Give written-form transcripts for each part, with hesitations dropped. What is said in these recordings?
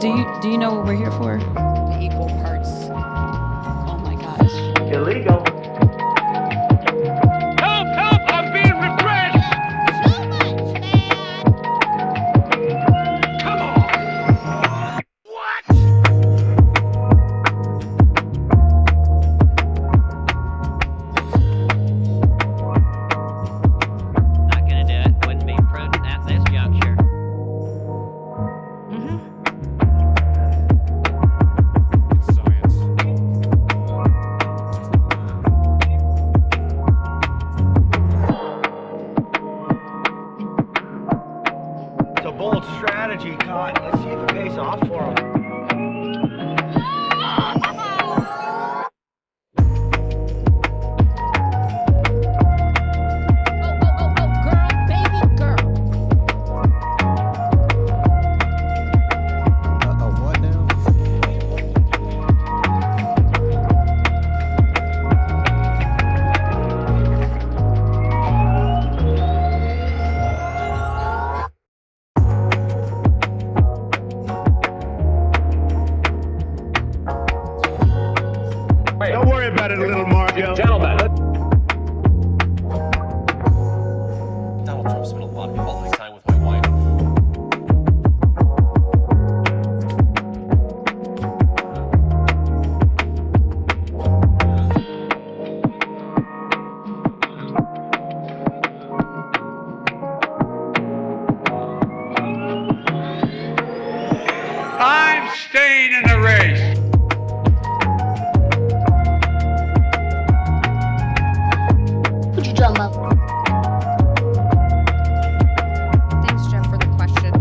Do you know what we're here for? The equal parts. Oh my gosh. Illegal. Help! Help! I'm being refreshed! Too much, man! Come on! What? Not gonna do it. Wouldn't be prudent at this juncture. It's science. It's a bold strategy, Cotton. Let's see if it pays off for him. Oh, girl, baby girl. What now? Don't worry about it, little Margo. Gentlemen. Donald Trump spent a lot of quality time with my wife. I'm staying in the race. Put your drum up. Thanks, Jeff, for the question.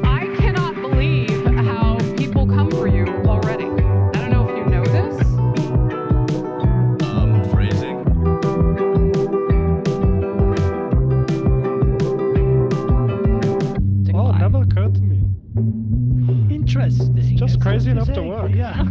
I cannot believe how people come for you already. I don't know if you know this. Phrasing. Oh, it never occurred to me. Interesting. It's just That's crazy what enough you to say. work. Yeah.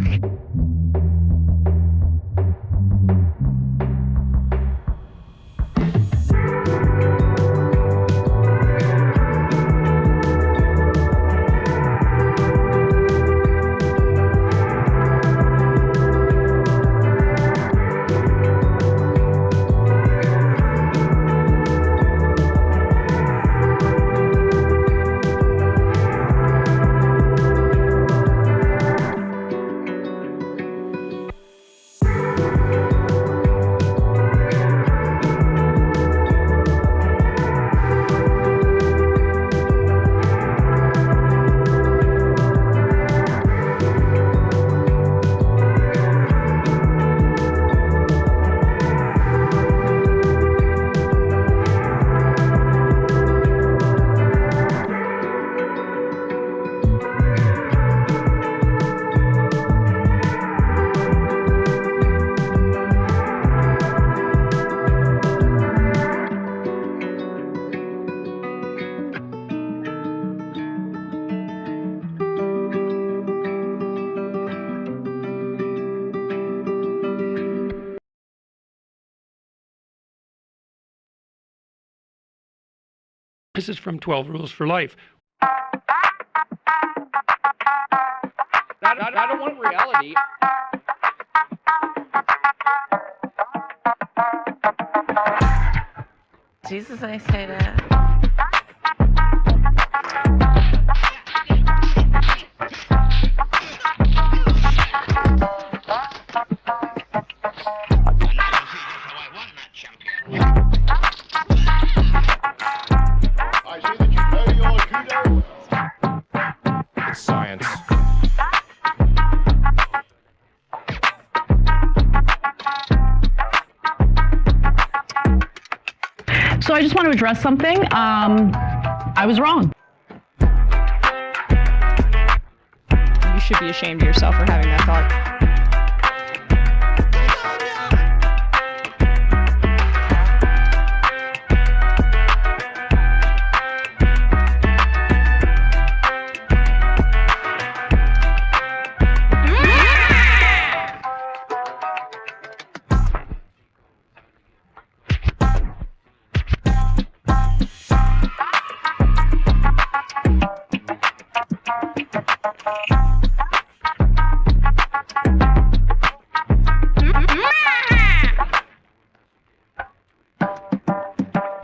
This is from 12 Rules for Life. I don't want reality. Jesus, I say that. It's science. So I just want to address something. I was wrong. You should be ashamed of yourself for having that thought.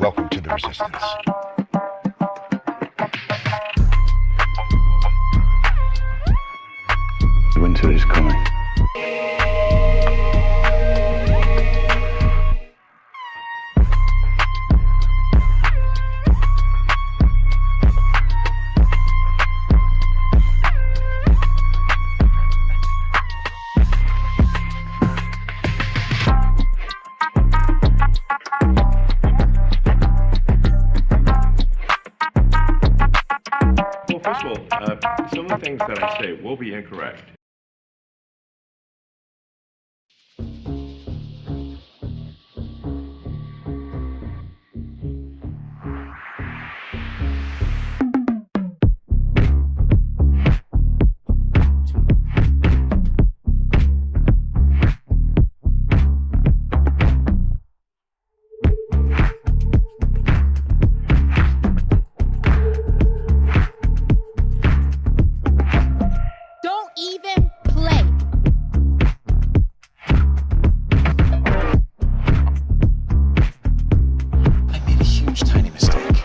Welcome to the resistance. Winter is coming. Well, first of all, some of the things that I say will be incorrect. Don't even play. I made a huge, tiny mistake.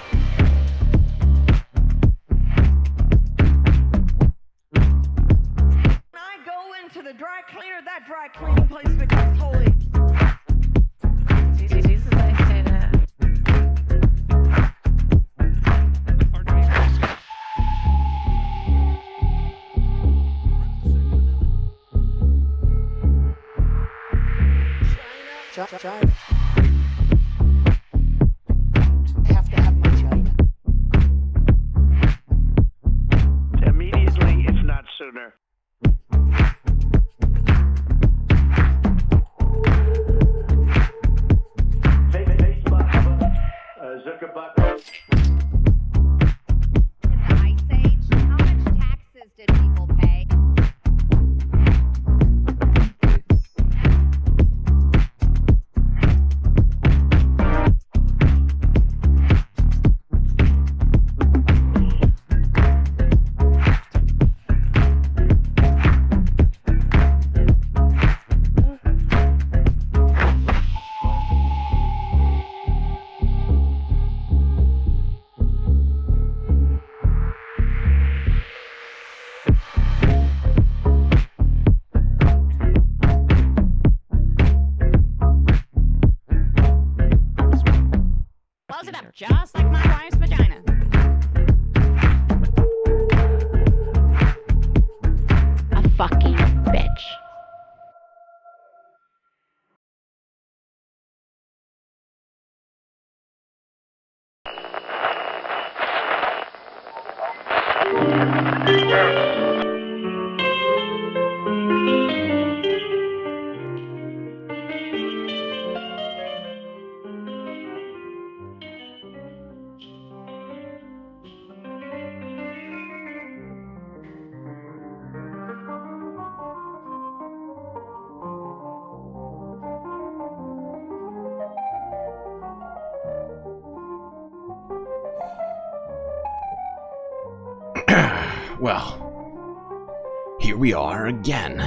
When I go into the dry cleaner, that dry cleaning place becomes holy. Jesus, I say that. China. I have to have my China. Immediately, if not sooner. Zuckerberg. In the Ice Age, how much taxes did people pay? Close it up, just like my wife's vagina. A fucking bitch. Well, here we are again.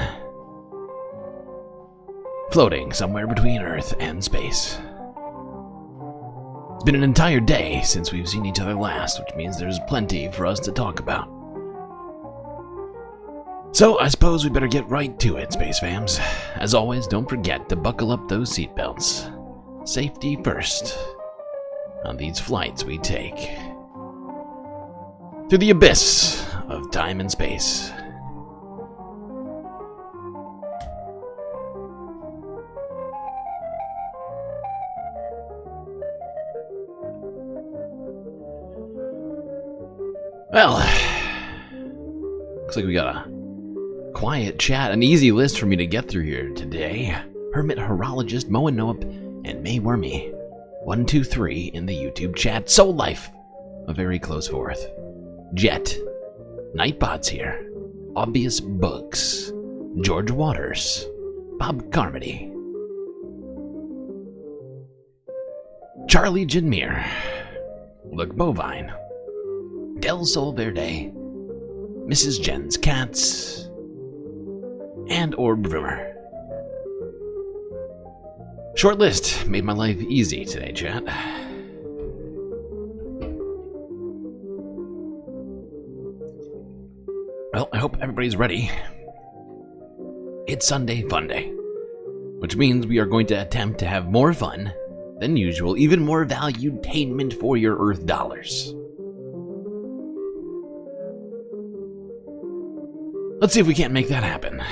Floating somewhere between Earth and space. It's been an entire day since we've seen each other last, which means there's plenty for us to talk about. So, I suppose we better get right to it, Space Fams. As always, don't forget to buckle up those seatbelts. Safety first on these flights we take through the abyss of time and space. Well, looks like we got a quiet chat, an easy list for me to get through here today. Hermit Horologist, Moa Noap, and May Wormy. 1, 2, 3 in the YouTube chat. Soul Life, a very close fourth. Jet, Nightbot's here. Obvious Books, George Waters, Bob Carmody, Charlie Jinmir, Look Bovine, Del Sol Verde, Mrs. Jen's Cats, and Orb Rumor. Short list made my life easy today, chat. Well, I hope everybody's ready. It's Sunday Funday, which means we are going to attempt to have more fun than usual, even more valuetainment for your Earth dollars. Let's see if we can't make that happen.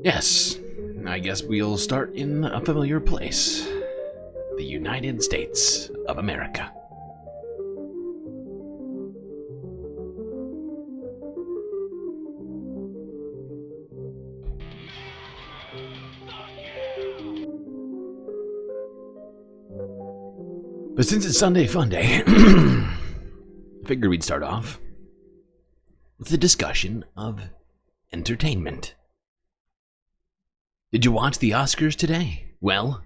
Yes, I guess we'll start in a familiar place. The United States of America. But since it's Sunday Funday, I figured we'd start off with a discussion of entertainment. Did you watch the Oscars today? Well,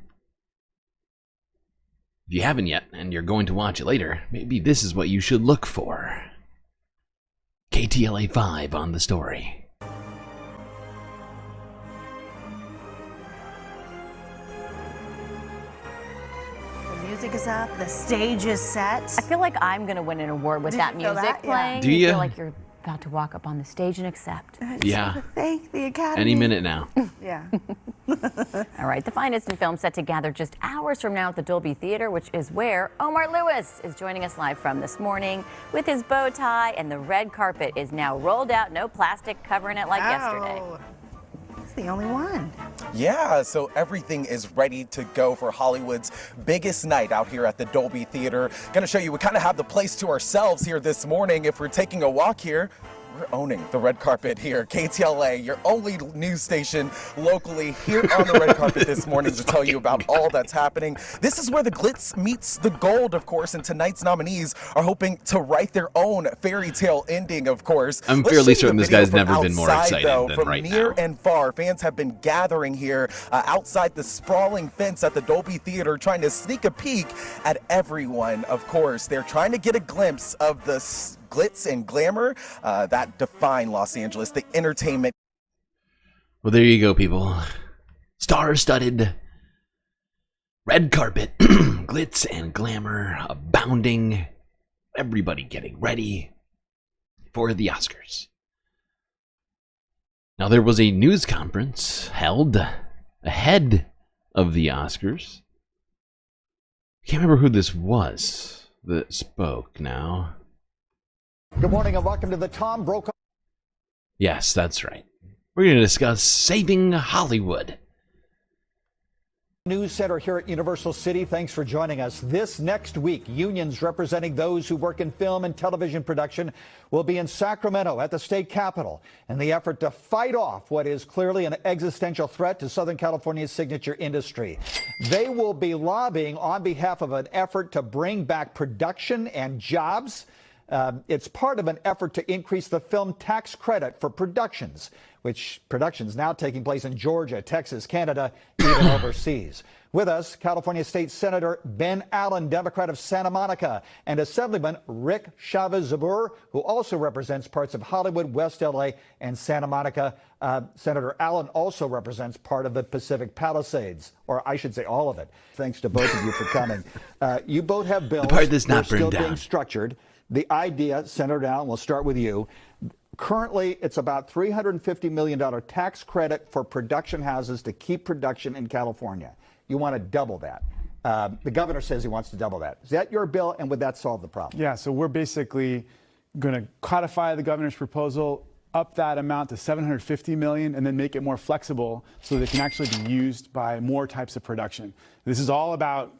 if you haven't yet and you're going to watch it later, maybe this is what you should look for. KTLA 5 on the story. Music is up, the stage is set. I feel like I'm going to win an award with that music playing. Do you? Feel like you're about to walk up on the stage and accept. Yeah. Thank the Academy. Any minute now. Yeah. All right, the finest in film set to gather just hours from now at the Dolby Theater, which is where Omar Lewis is joining us live from this morning with his bow tie, and the red carpet is now rolled out, no plastic covering it like yesterday. It's the only one. Yeah, so everything is ready to go for Hollywood's biggest night out here at the Dolby Theater. Gonna show you, we kind of have the place to ourselves here this morning. If we're taking a walk here, we're owning the red carpet here. KTLA, your only news station locally, here on the red carpet this morning to tell you about all that's happening. This is where the glitz meets the gold, of course, and tonight's nominees are hoping to write their own fairy tale ending, of course. I'm fairly certain this guy's never been more excited than from right now. From near and far, fans have been gathering here outside the sprawling fence at the Dolby Theater, trying to sneak a peek at everyone, of course. They're trying to get a glimpse of the glitz and glamour that define Los Angeles, the entertainment. Well, there you go, people. Star-studded red carpet, glitz and glamour abounding. Everybody getting ready for the Oscars. Now, there was a news conference held ahead of the Oscars. I can't remember who this was that spoke now. Good morning and welcome to the Tom Brokaw. Yes, that's right. We're going to discuss saving Hollywood. News Center here at Universal City. Thanks for joining us. This next week, unions representing those who work in film and television production will be in Sacramento at the state capitol in the effort to fight off what is clearly an existential threat to Southern California's signature industry. They will be lobbying on behalf of an effort to bring back production and jobs. It's part of an effort to increase the film tax credit for productions, which productions now taking place in Georgia, Texas, Canada, even overseas. With us, California State Senator Ben Allen, Democrat of Santa Monica, and Assemblyman Rick Chavez-Zabur, who also represents parts of Hollywood, West LA, and Santa Monica. Senator Allen also represents part of the Pacific Palisades, or I should say all of it. Thanks to both of you for coming. You both have bills that are still being structured. The idea, Senator Allen, we'll start with you. Currently, it's about $350 million tax credit for production houses to keep production in California. You want to double that. The governor says he wants to double that. Is that your bill, and would that solve the problem? Yeah, so we're basically going to codify the governor's proposal, up that amount to $750 million, and then make it more flexible so that it can actually be used by more types of production. This is all about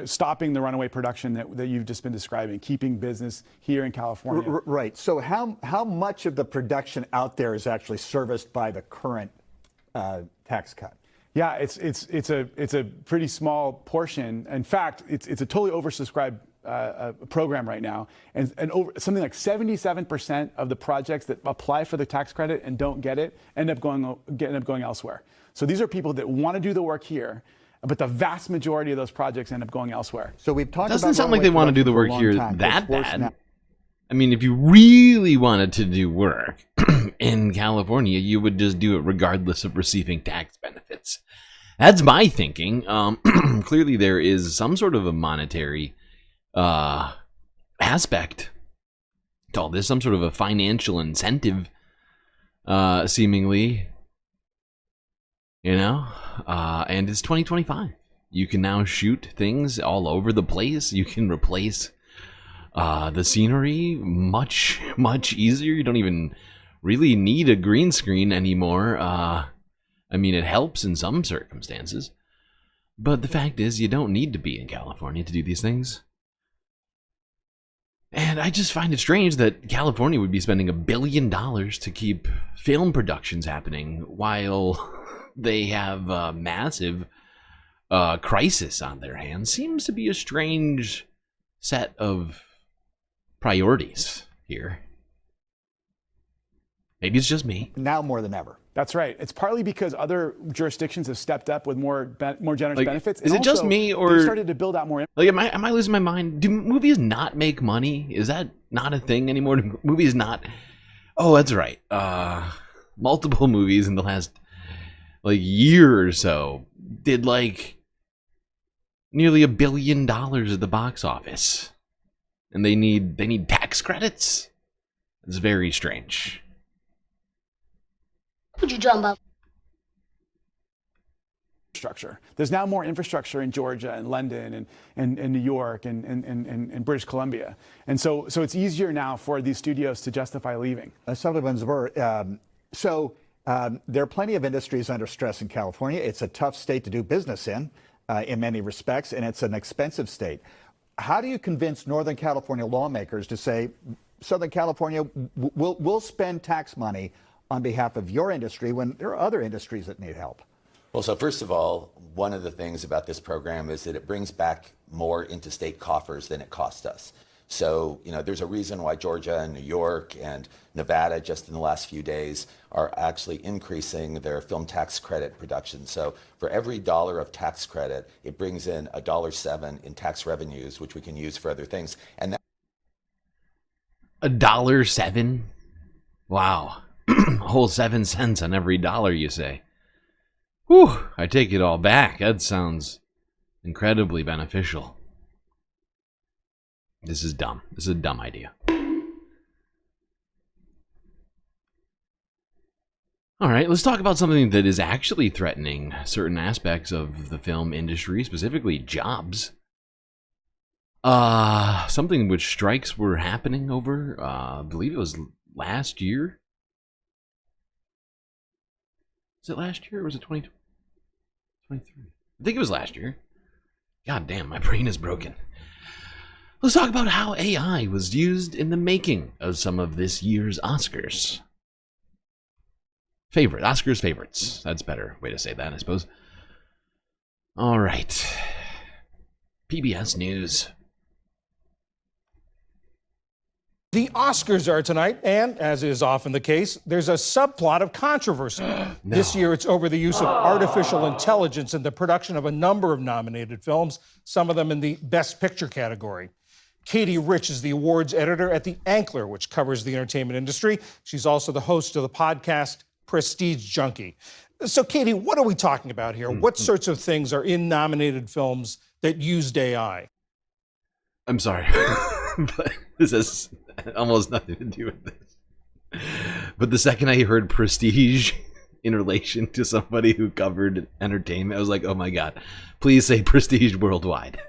stopping the runaway production that you've just been describing, keeping business here in California. Right. So how much of the production out there is actually serviced by the current tax cut? Yeah, it's a pretty small portion. In fact, it's a totally oversubscribed program right now, and over something like 77% of the projects that apply for the tax credit and don't get it end up going elsewhere. So these are people that want to do the work here, but the vast majority of those projects end up going elsewhere. So we've talked. Doesn't sound like they want to do the work here that bad. I mean, if you really wanted to do work in California, you would just do it regardless of receiving tax benefits. That's my thinking. Clearly, there is some sort of a monetary aspect to all this, some sort of a financial incentive, seemingly. You know, and it's 2025. You can now shoot things all over the place. You can replace the scenery much easier. You don't even really need a green screen anymore. I mean, it helps in some circumstances, but the fact is you don't need to be in California to do these things. And I just find it strange that California would be spending $1 billion to keep film productions happening while they have a massive crisis on their hands. Seems to be a strange set of priorities here. Maybe it's just me. Now more than ever. That's right. It's partly because other jurisdictions have stepped up with more generous benefits. Is it just me, or they started to build out more? Like, am I losing my mind? Do movies not make money? Is that not a thing anymore? Do movies not? Oh, that's right. Multiple movies in the last year or so did nearly $1 billion at the box office, and they need tax credits. It's very strange. What you talking about? Infrastructure. There's now more infrastructure in Georgia and London and New York and British Columbia, and so it's easier now for these studios to justify leaving. Assemblyman Zabur, there are plenty of industries under stress in California. It's a tough state to do business in many respects, and it's an expensive state. How do you convince Northern California lawmakers to say, Southern California, we'll spend tax money on behalf of your industry when there are other industries that need help? Well, so first of all, one of the things about this program is that it brings back more into state coffers than it cost us. So, there's a reason why Georgia and New York and Nevada just in the last few days are actually increasing their film tax credit production. So for every dollar of tax credit, it brings in $1.07 in tax revenues, which we can use for other things. And $1.07? Wow. A whole 7 cents on every dollar, you say. Whew, I take it all back. That sounds incredibly beneficial. This is dumb. This is a dumb idea. All right, let's talk about something that is actually threatening certain aspects of the film industry, specifically jobs. Something which strikes were happening over, I believe it was last year. Was it last year or was it 2023? I think it was last year. God damn, my brain is broken. Let's talk about how AI was used in the making of some of this year's Oscars. Oscars favorites. That's a better way to say that, I suppose. All right. PBS News. The Oscars are tonight, and as is often the case, there's a subplot of controversy. This year, it's over the use of artificial intelligence in the production of a number of nominated films, some of them in the Best Picture category. Katie Rich is the awards editor at The Ankler, which covers the entertainment industry. She's also the host of the podcast Prestige Junkie. So, Katie, what are we talking about here? What sorts of things are in nominated films that used AI? I'm sorry, but this has almost nothing to do with this. But the second I heard prestige in relation to somebody who covered entertainment, I was like, oh my God, please say prestige worldwide.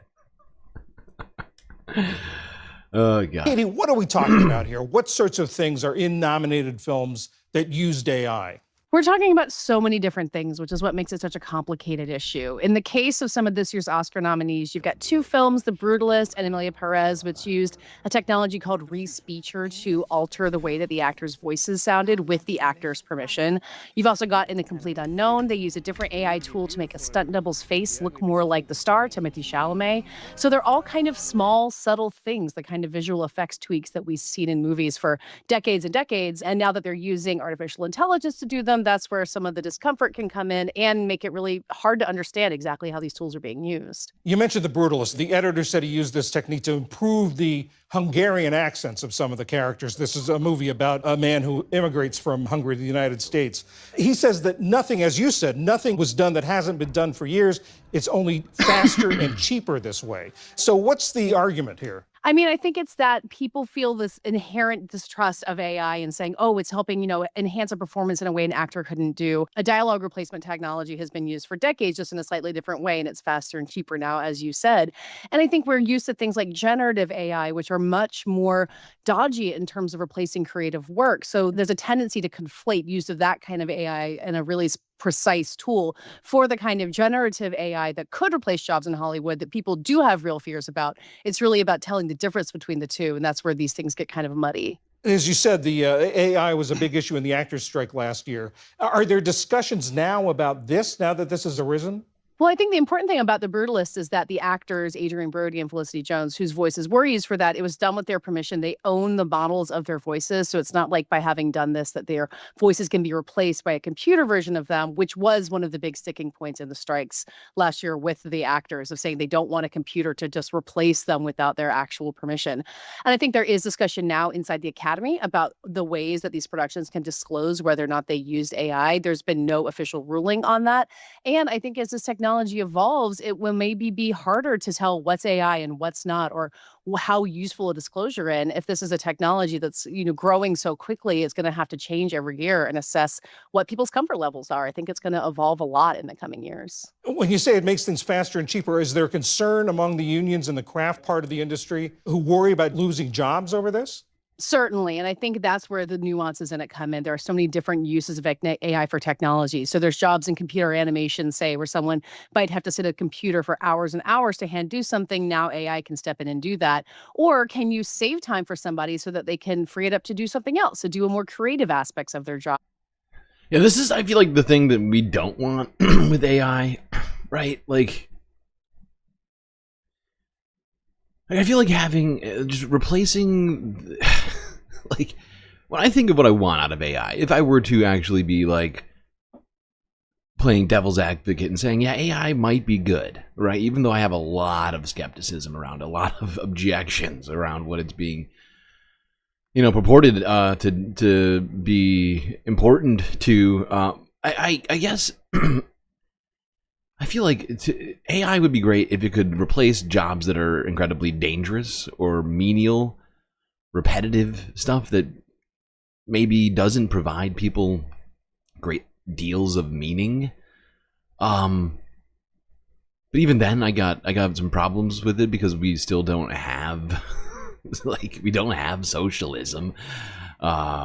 Oh God. Katie, what are we talking about here? What sorts of things are in nominated films that used AI? We're talking about so many different things, which is what makes it such a complicated issue. In the case of some of this year's Oscar nominees, you've got two films, The Brutalist and Emilia Perez, which used a technology called Respeecher to alter the way that the actors' voices sounded with the actors' permission. You've also got In the Complete Unknown. They use a different AI tool to make a stunt double's face look more like the star, Timothée Chalamet. So they're all kind of small, subtle things, the kind of visual effects tweaks that we've seen in movies for decades and decades. And now that they're using artificial intelligence to do them, that's where some of the discomfort can come in and make it really hard to understand exactly how these tools are being used. You mentioned The Brutalist. The editor said he used this technique to improve the Hungarian accents of some of the characters. This is a movie about a man who immigrates from Hungary to the United States. He says that nothing, as you said, nothing was done that hasn't been done for years. It's only faster and cheaper this way. So what's the argument here? I mean, I think it's that people feel this inherent distrust of AI and saying, oh, it's helping, enhance a performance in a way an actor couldn't do. A dialogue replacement technology has been used for decades, just in a slightly different way, and it's faster and cheaper now, as you said. And I think we're used to things like generative AI, which are much more dodgy in terms of replacing creative work. So there's a tendency to conflate use of that kind of AI and a really precise tool for the kind of generative AI that could replace jobs in Hollywood that people do have real fears about. It's really about telling the difference between the two, and that's where these things get kind of muddy. As you said, the AI was a big issue in the actors' strike last year. Are there discussions now about this, now that this has arisen? Well, I think the important thing about The Brutalist is that the actors, Adrian Brody and Felicity Jones, whose voices were used for that, it was done with their permission. They own the models of their voices. So it's not like by having done this that their voices can be replaced by a computer version of them, which was one of the big sticking points in the strikes last year with the actors, of saying they don't want a computer to just replace them without their actual permission. And I think there is discussion now inside the Academy about the ways that these productions can disclose whether or not they used AI. There's been no official ruling on that. And I think as this technology evolves, it will maybe be harder to tell what's AI and what's not, or how useful a disclosure in. If this is a technology that's growing so quickly, it's going to have to change every year and assess what people's comfort levels are. I think it's going to evolve a lot in the coming years. When you say it makes things faster and cheaper, is there concern among the unions in the craft part of the industry who worry about losing jobs over this? Certainly. And I think that's where the nuances in it come in. There are so many different uses of AI for technology. So there's jobs in computer animation, say, where someone might have to sit at a computer for hours and hours to hand do something. Now AI can step in and do that. Or can you save time for somebody so that they can free it up to do something else, to do a more creative aspects of their job? Yeah, this is, I feel like, the thing that we don't want with AI, right? Like I feel like having, just replacing, like, when I think of what I want out of AI, if I were to actually be, like, playing devil's advocate and saying, yeah, AI might be good, right? Even though I have a lot of skepticism around, a lot of objections around what it's being, purported to be important to, I guess... I feel like AI would be great if it could replace jobs that are incredibly dangerous or menial, repetitive stuff that maybe doesn't provide people great deals of meaning. But even then, I got some problems with it because we still don't have, we don't have socialism.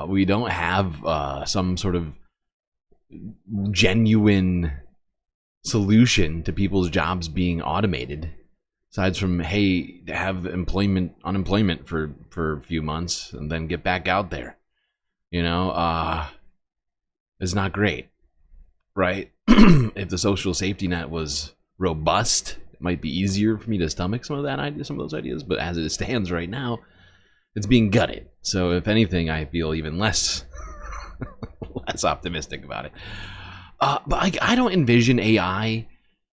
We don't have some sort of genuine solution to people's jobs being automated, aside from, hey, have unemployment for a few months and then get back out there. It's not great, right? If the social safety net was robust, it might be easier for me to stomach some of those ideas, but as it stands right now, it's being gutted. So if anything, I feel even less less optimistic about it. But I don't envision AI,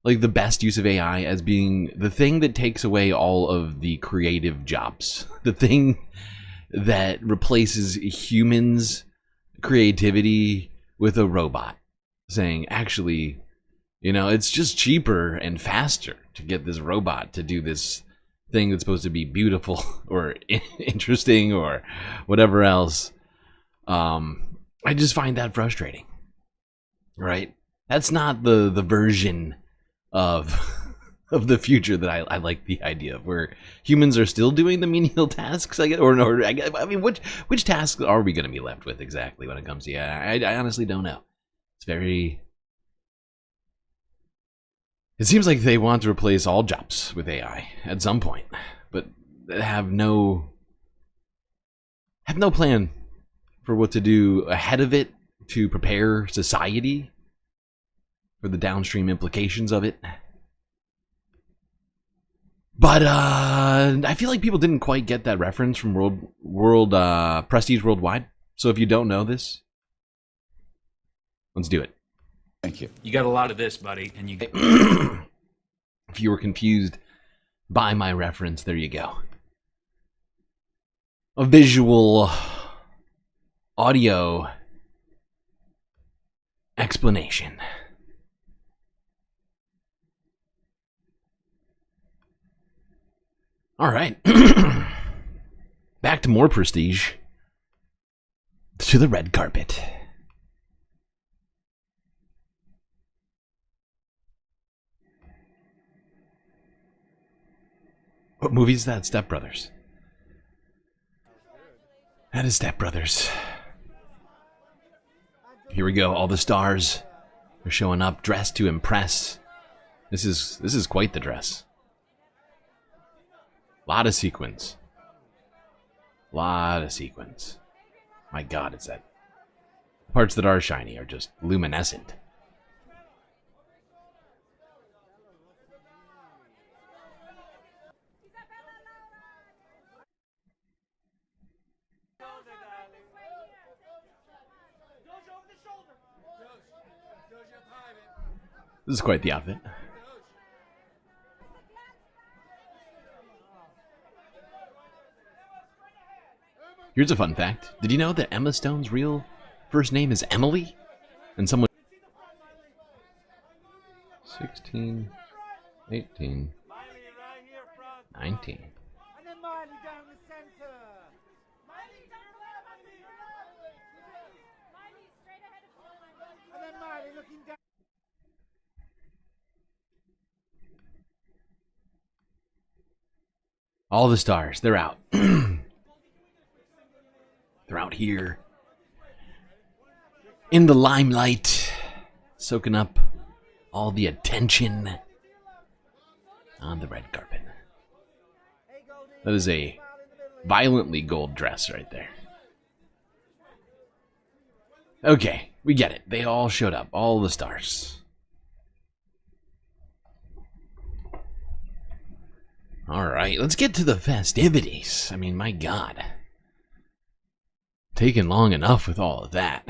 like the best use of AI, as being the thing that takes away all of the creative jobs. The thing that replaces humans' creativity with a robot. Saying, actually, you know, it's just cheaper and faster to get this robot to do this thing that's supposed to be beautiful or interesting or whatever else. I just find that frustrating, right? That's not the version of the future that I like the idea of, where humans are still doing the menial tasks, I guess, I mean, which tasks are we going to be left with exactly when it comes to AI? I honestly don't know. It's very... It seems like they want to replace all jobs with AI at some point, but have no plan for what to do ahead of it to prepare society for the downstream implications of it. But I feel like people didn't quite get that reference from Prestige Worldwide. So if you don't know this, let's do it. Thank you. You got a lot of this, buddy, and you get... If you were confused by my reference, there you go. A visual audio explanation. All right. Back to more prestige. To the red carpet. What movie is that? Step Brothers. That is Step Brothers. Here we go. All the stars are showing up, dressed to impress. This is quite the dress. Lot of sequins. Lot of sequins. My God, it's that. The parts that are shiny are just luminescent. This is quite the outfit. Here's a fun fact. Did you know that Emma Stone's real first name is Emily? And someone... 16, 18, 19. All the stars, they're out. They're out here in the limelight, soaking up all the attention on the red carpet. That is a violently gold dress right there. Okay, we get it. They all showed up, all the stars. All right, let's get to the festivities. I mean, my God. Taken long enough with all of that.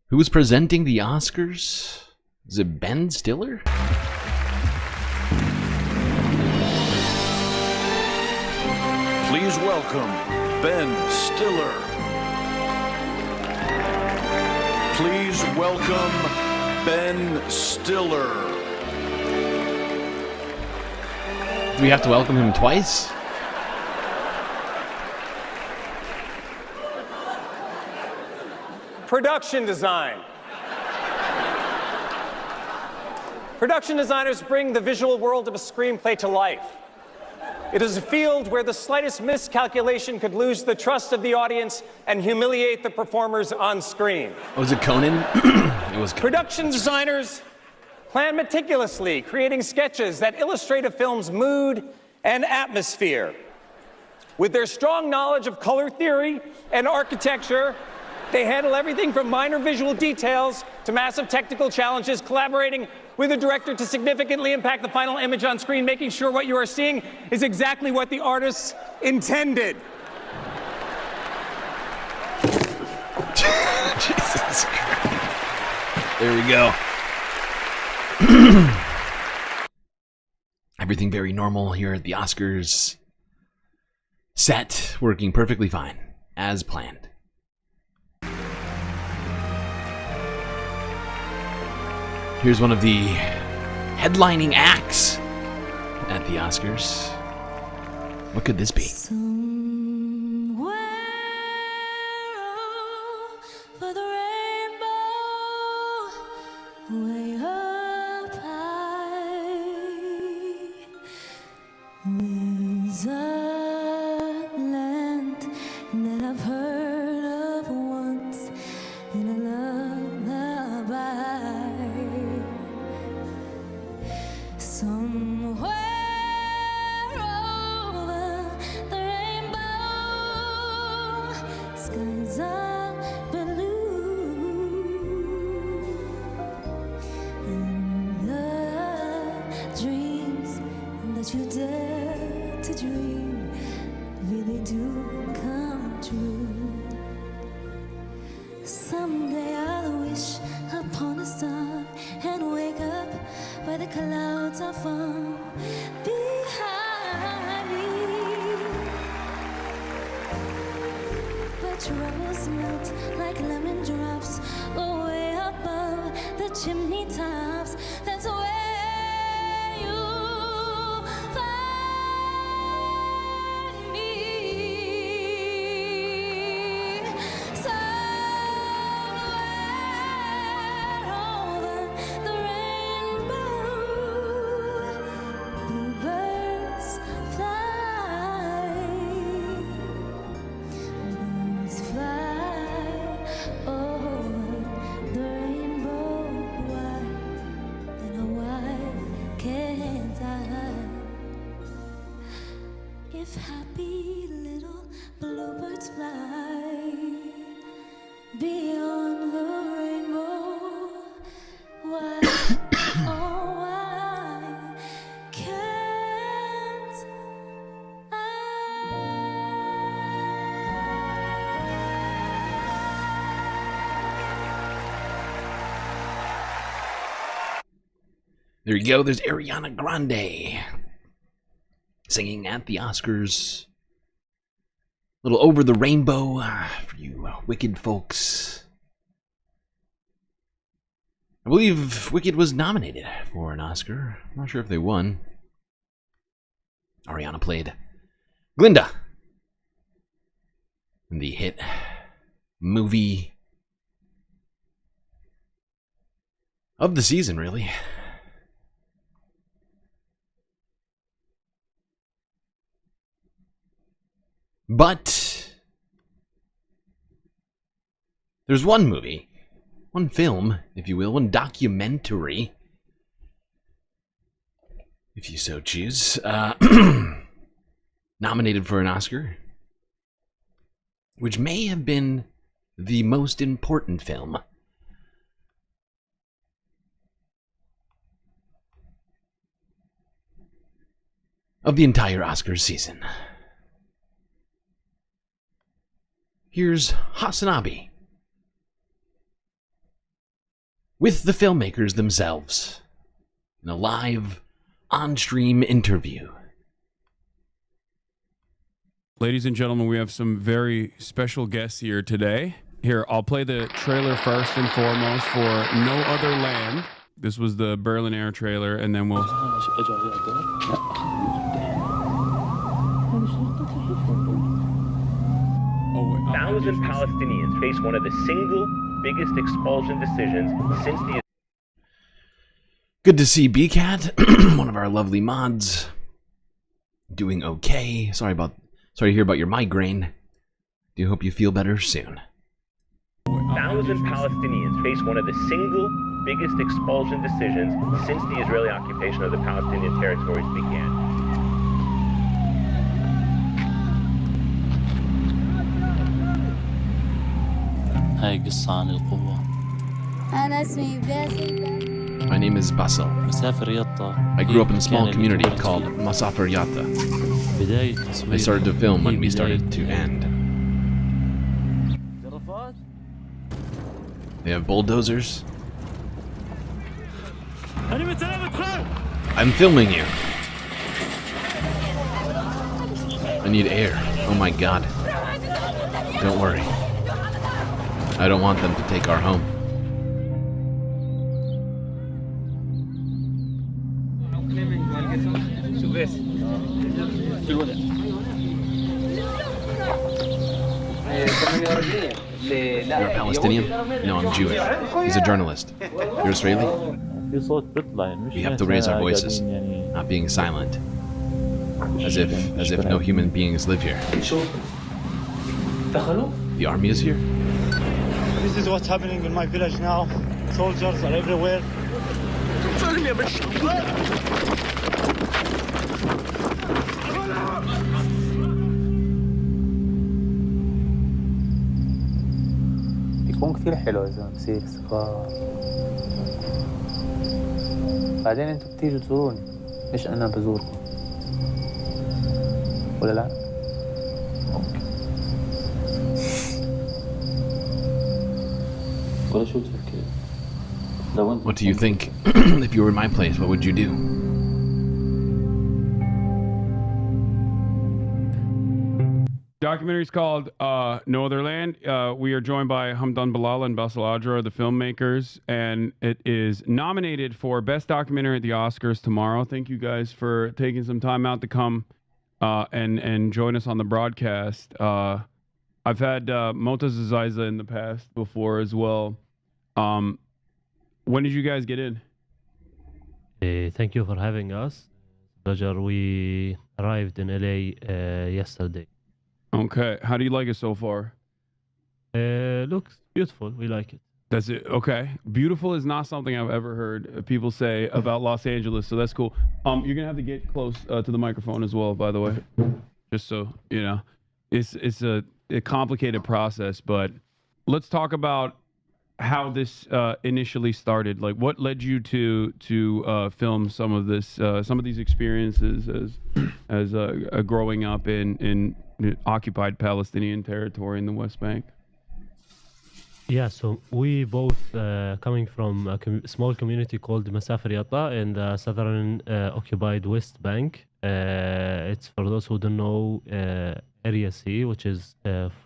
Who's presenting the Oscars? Is it Ben Stiller? Please welcome Ben Stiller. Please welcome Ben Stiller. Do we have to welcome him twice? Production design. Production designers bring the visual world of a screenplay to life. It is a field where the slightest miscalculation could lose the trust of the audience and humiliate the performers on screen. Was it Conan? It was Conan. Production designers plan meticulously, creating sketches that illustrate a film's mood and atmosphere. With their strong knowledge of color theory and architecture, they handle everything from minor visual details to massive technical challenges, collaborating with a director to significantly impact the final image on screen, making sure what you are seeing is exactly what the artists intended. Jesus Christ. There we go. Everything very normal here at the Oscars. Set working perfectly fine, as planned. Here's one of the headlining acts at the Oscars. What could this be? Way up high, there's a land that I've heard of once in a lullaby. Somewhere over the rainbow, skies are blue. Dreams that you dare to dream really do come true. Someday I'll wish upon a star and wake up where the clouds are far behind me, where troubles melt like lemon drops away above the chimney tops. That's where happy little bluebirds fly beyond the rainbow. Why, oh, why can't There you go. There's Ariana Grande singing at the Oscars. A little Over the Rainbow for you Wicked folks. I believe Wicked was nominated for an Oscar. I'm not sure if they won. Ariana played Glinda in the hit movie of the season, really. But there's one movie, one film, if you will, one documentary, if you so choose, nominated for an Oscar, which may have been the most important film of the entire Oscars season. Here's Hasanabi with the filmmakers themselves in a live, on-stream interview. Ladies and gentlemen, we have some very special guests here today. Here, I'll play the trailer first and foremost for No Other Land. This was the Berlin Air trailer, and then we'll... Thousand Palestinians face one of the single biggest expulsion decisions since the... Good to see BCat, one of our lovely mods, doing okay. Sorry to hear about your migraine. Do hope you feel better soon. Thousand Palestinians face one of the single biggest expulsion decisions since the Israeli occupation of the Palestinian territories began. هاي قصة عن القوة. أنا اسمي باسل. My name is Basel. I grew up in a small community called Masafir Yatta. I started to film when we started to end. They have bulldozers. I'm filming you. I need air. Oh my god. Don't worry. I don't want them to take our home. You're Palestinian? No, I'm Jewish. He's a journalist. You're Israeli? We have to raise our voices, not being silent. As if no human beings live here. The army is here? This is what's happening in my village now. Soldiers are everywhere. يكون كثير حلو إذا بصير استقرار. بعدين انتوا بتيجوا تزوروني مش أنا بزوركم ولا لا؟ What do you think? If you were in my place, what would you do? Documentary is called No Other Land. We are joined by Hamdan Bilal and Basel Adra, the filmmakers, and it is nominated for Best Documentary at the Oscars tomorrow. Thank you guys for taking some time out to come and join us on the broadcast. I've had Motaz Zaiza in the past before as well. When did you guys get in? Thank you for having us. Pleasure. We arrived in LA yesterday. Okay. How do you like it so far? Looks beautiful. We like it. That's it. Okay. Beautiful is not something I've ever heard people say about Los Angeles, so that's cool. You're gonna have to get close to the microphone as well, by the way, just so you know. It's a complicated process, but let's talk about how this initially started. Like, what led you to film some of these experiences as growing up in occupied Palestinian territory in the West Bank? Yeah, so we both coming from a small community called Masafir Yatta in the southern occupied West Bank. It's, for those who don't know, Area C, which is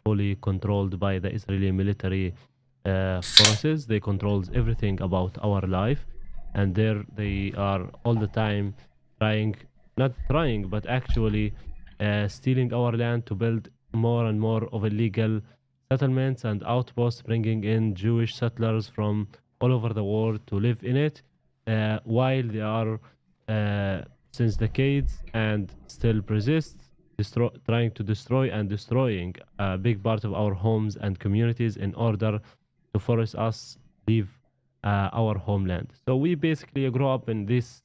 fully controlled by the Israeli military forces. They control everything about our life, and there they are all the time not trying, but actually stealing our land to build more and more of illegal settlements and outposts, bringing in Jewish settlers from all over the world to live in it, while they are since decades and still persist, trying to destroying a big part of our homes and communities in order to force us leave our homeland. So we basically grow up in this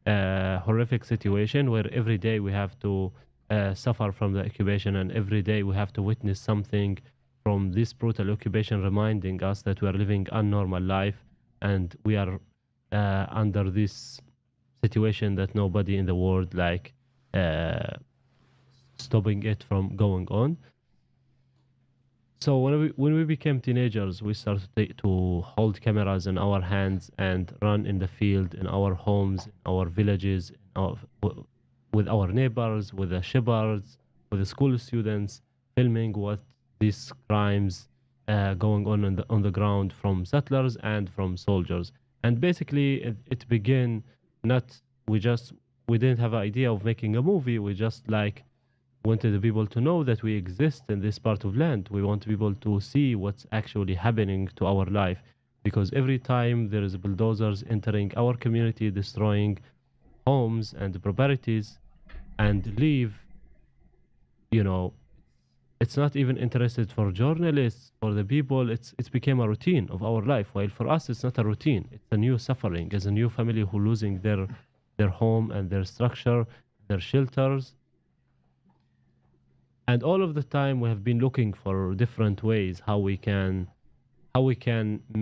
horrific situation where every day we have to suffer from the occupation, and every day we have to witness something from this brutal occupation, reminding us that we are living a normal life and we are under this situation that nobody in the world stopping it from going on. So when we became teenagers, we started to hold cameras in our hands and run in the field, in our homes, in our villages, with our neighbors, with the shepherds, with the school students, filming what these crimes going on the ground from settlers and from soldiers. And basically, it began we didn't have an idea of making a movie. We just wanted the people to know that we exist in this part of land. We want people to see what's actually happening to our life, because every time there is bulldozers entering our community, destroying homes and properties and leave, it's not even interested for journalists, for the people. It's became a routine of our life, while for us it's not a routine. It's a new suffering. It's a new family who losing their home and their structure, their shelters. And all of the time we have been looking for different ways how we can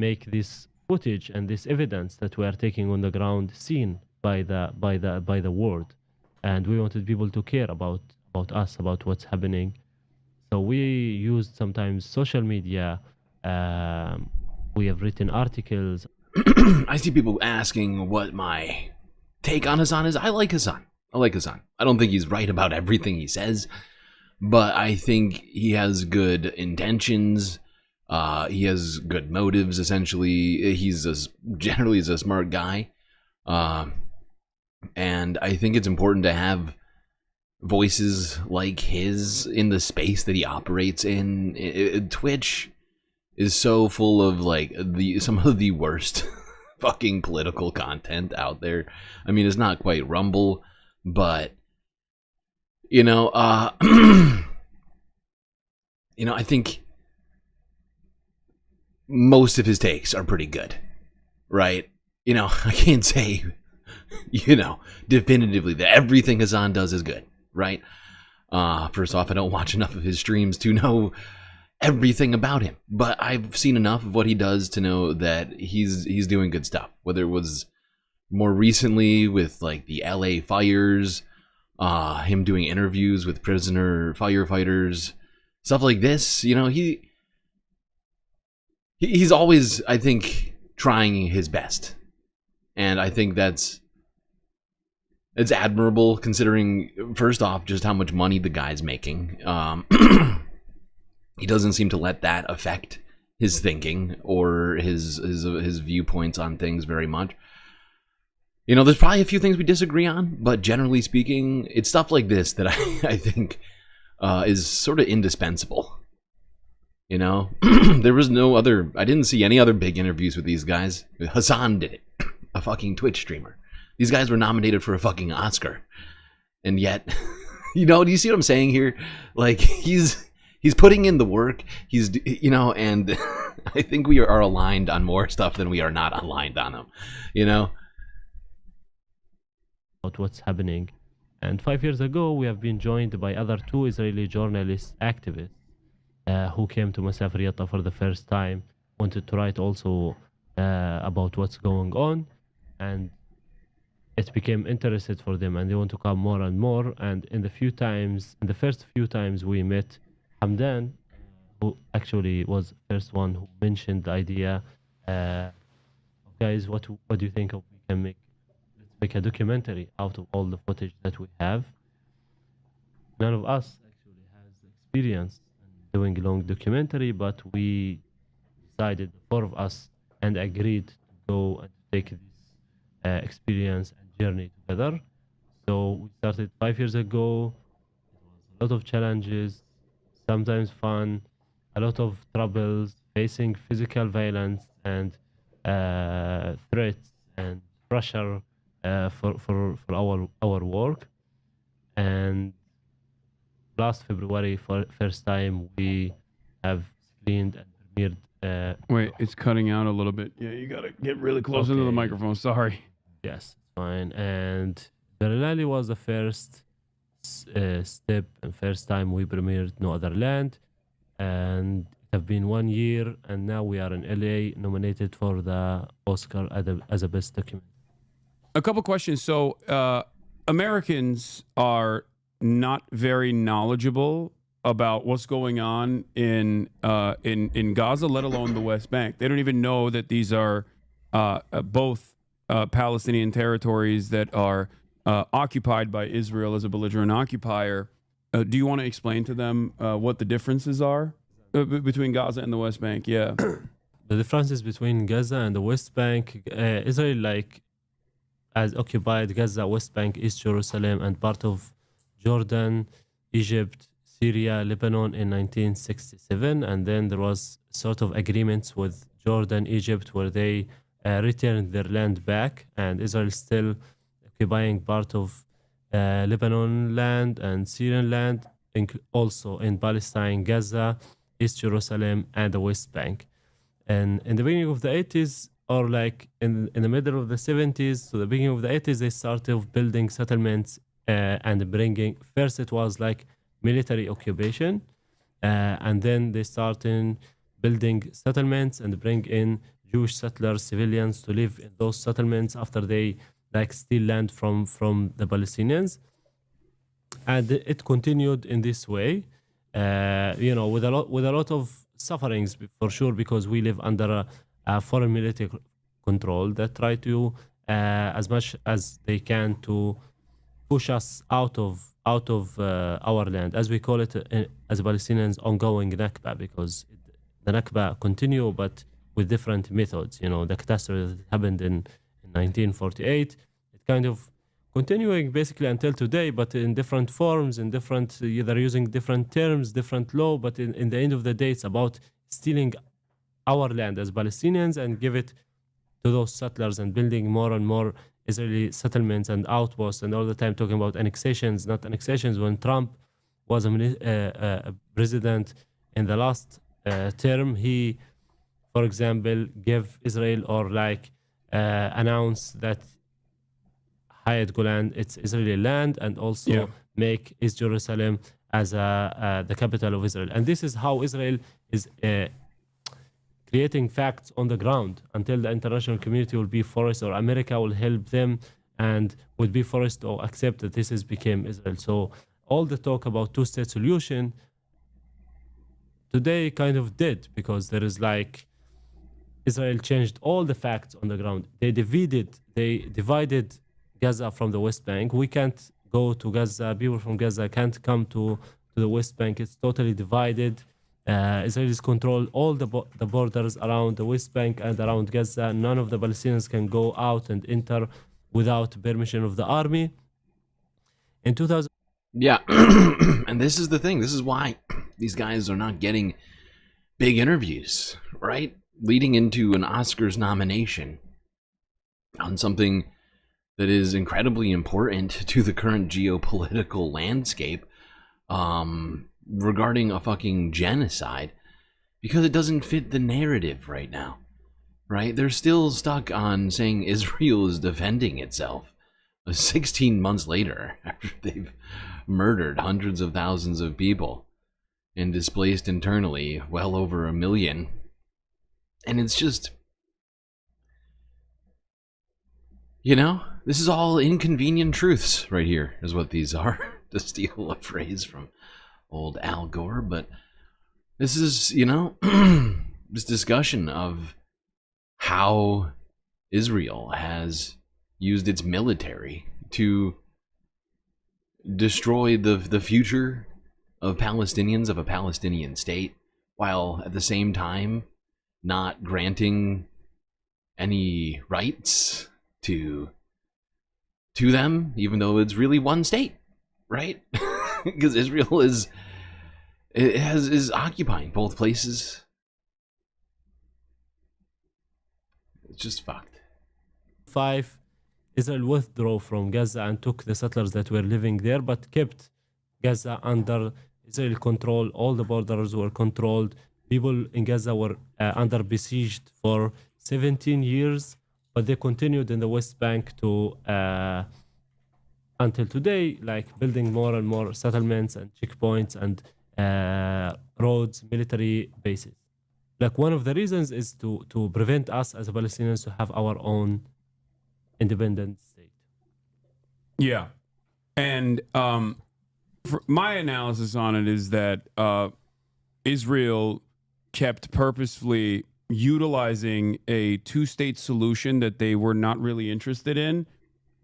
make this footage and this evidence that we are taking on the ground seen by the world, and we wanted people to care about us, about what's happening. So we used sometimes social media. We have written articles. I see people asking what my take on Hassan is. I like Hassan. I don't think he's right about everything he says, but I think he has good intentions. He has good motives, essentially. Generally is a smart guy. And I think it's important to have voices like his in the space that he operates in. Twitch is so full of like some of the worst fucking political content out there. I mean, it's not quite Rumble, but you know, I think most of his takes are pretty good, right? You know, I can't say, definitively that everything Hassan does is good, right? First off, I don't watch enough of his streams to know everything about him, but I've seen enough of what he does to know that he's doing good stuff. Whether it was more recently with like the LA fires, him doing interviews with prisoner firefighters, stuff like this, he's always, I think, trying his best. And I think it's admirable, considering, first off, just how much money the guy's making. He doesn't seem to let that affect his thinking or his viewpoints on things very much. There's probably a few things we disagree on, but generally speaking, it's stuff like this that I think is sort of indispensable. There was I didn't see any other big interviews with these guys. Hassan did it, a fucking Twitch streamer. These guys were nominated for a fucking Oscar. And yet, do you see what I'm saying here? Like, he's putting in the work. And I think we are aligned on more stuff than we are not aligned on them, About what's happening. And 5 years ago, we have been joined by other 2 Israeli journalists, activists, who came to Masafer Yatta for the first time, wanted to write also about what's going on, and it became interested for them, and they want to come more and more. And in the first few times we met Hamdan, who actually was the first one who mentioned the idea, guys, what do you think of let's make a documentary out of all the footage that we have. None of us actually has experience doing a long documentary, but we decided, the 4 of us, and agreed to go and take this experience and journey together. So we started 5 years ago. It was a lot of challenges, sometimes fun, a lot of troubles, facing physical violence and threats and pressure for our work. And last February, for first time, we have screened and premiered. Wait, it's cutting out a little bit. Yeah, you gotta get really close into the microphone. Sorry. Yes, fine. And Berlali was the first step and first time we premiered No Other Land, and it have been 1 year, and now we are in LA, nominated for the Oscar as a best documentary. A couple questions. So Americans are not very knowledgeable about what's going on in Gaza, let alone the West Bank. They don't even know that these are both Palestinian territories that are occupied by Israel as a belligerent occupier. Do you want to explain to them what the differences are between Gaza and the West Bank? Yeah. The differences between Gaza and the West Bank, Israel has occupied Gaza, West Bank, East Jerusalem, and part of Jordan, Egypt, Syria, Lebanon in 1967, and then there was sort of agreements with Jordan, Egypt, where they returned their land back, and Israel still occupying part of Lebanon land and Syrian land, also in Palestine, Gaza, East Jerusalem, and the West Bank. And in the beginning of the 80s, or like in the middle of the 70s to the beginning of the 80s, they started building settlements and bringing, first it was like military occupation, and then they started building settlements and bring in Jewish settlers, civilians, to live in those settlements after they like steal land from the Palestinians. And it continued in this way, you know, with a lot of sufferings for sure, because we live under a foreign military control that try to as much as they can to push us out of our land, as we call it as Palestinians, ongoing Nakba, because the Nakba continue but with different methods. You know, the catastrophe that happened in 1948, it kind of continuing basically until today, but in different forms, in different, they're using different terms, different law, but in the end of the day, it's about stealing our land as Palestinians and give it to those settlers and building more and more Israeli settlements and outposts, and all the time talking about annexations, not annexations. When Trump was a president in the last term, he, for example, gave Israel or like announced that Hayat Golan, it's Israeli land, and also make East Jerusalem as the capital of Israel. And this is how Israel is creating facts on the ground until the international community will be forced, or America will help them and would be forced to accept that this has become Israel. So all the talk about two-state solution today kind of dead, because there is like Israel changed all the facts on the ground. They divided Gaza from the West Bank. We can't go to Gaza. People from Gaza can't come to the West Bank. It's totally divided. Israelis control all the borders around the West Bank and around Gaza. None of the Palestinians can go out and enter without permission of the army. In 2000... Yeah, and this is the thing. This is why these guys are not getting big interviews, right? Leading into an Oscars nomination on something that is incredibly important to the current geopolitical landscape, regarding a fucking genocide, because it doesn't fit the narrative right now, right? They're still stuck on saying Israel is defending itself 16 months later after they've murdered hundreds of thousands of people and displaced internally well over 1 million. And it's just, you know, this is all inconvenient truths right here, is what these are, to steal a phrase from old Al Gore. But this is, you know, this discussion of how Israel has used its military to destroy the future of Palestinians, of a Palestinian state, while at the same time not granting any rights to them, even though it's really one state, right? Because Israel is occupying both places. It's just fucked. 5, Israel withdrew from Gaza and took the settlers that were living there, but kept Gaza under Israeli control. All the borders were controlled. People in Gaza were under besieged for 17 years, but they continued in the West Bank to until today, like building more and more settlements and checkpoints and roads, military bases. Like one of the reasons is to prevent us as Palestinians to have our own independent state. Yeah. And my analysis on it is that Israel kept purposefully utilizing a two-state solution that they were not really interested in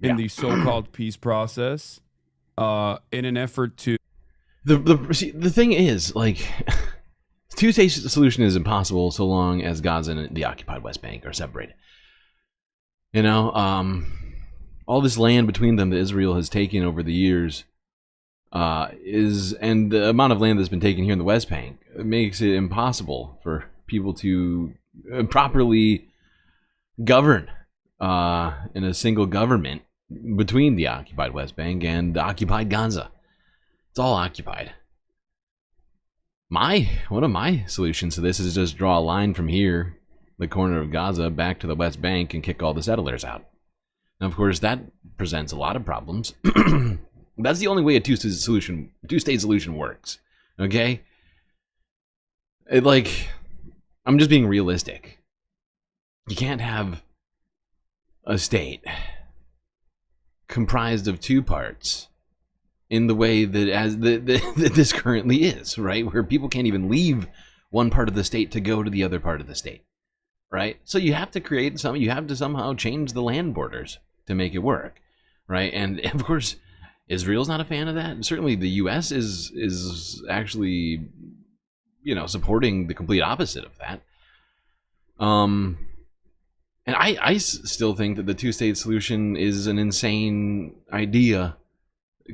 the so-called peace process, in an effort to... The thing is, like, two-state solution is impossible so long as Gaza and the occupied West Bank are separated. You know, all this land between them that Israel has taken over the years and the amount of land that's been taken here in the West Bank makes it impossible for people to properly govern in a single government between the occupied West Bank and the occupied Gaza. It's all occupied. One of my solutions to this is just draw a line from here, the corner of Gaza, back to the West Bank and kick all the settlers out. Now, of course, that presents a lot of problems. That's the only way a two-state solution works. Okay? I'm just being realistic. You can't have a state comprised of two parts in the way that that this currently is, right? Where people can't even leave one part of the state to go to the other part of the state, right? So you have to create you have to somehow change the land borders to make it work, right? And of course, Israel's not a fan of that. And certainly the US is actually, you know, supporting the complete opposite of that. And I still think that the two-state solution is an insane idea,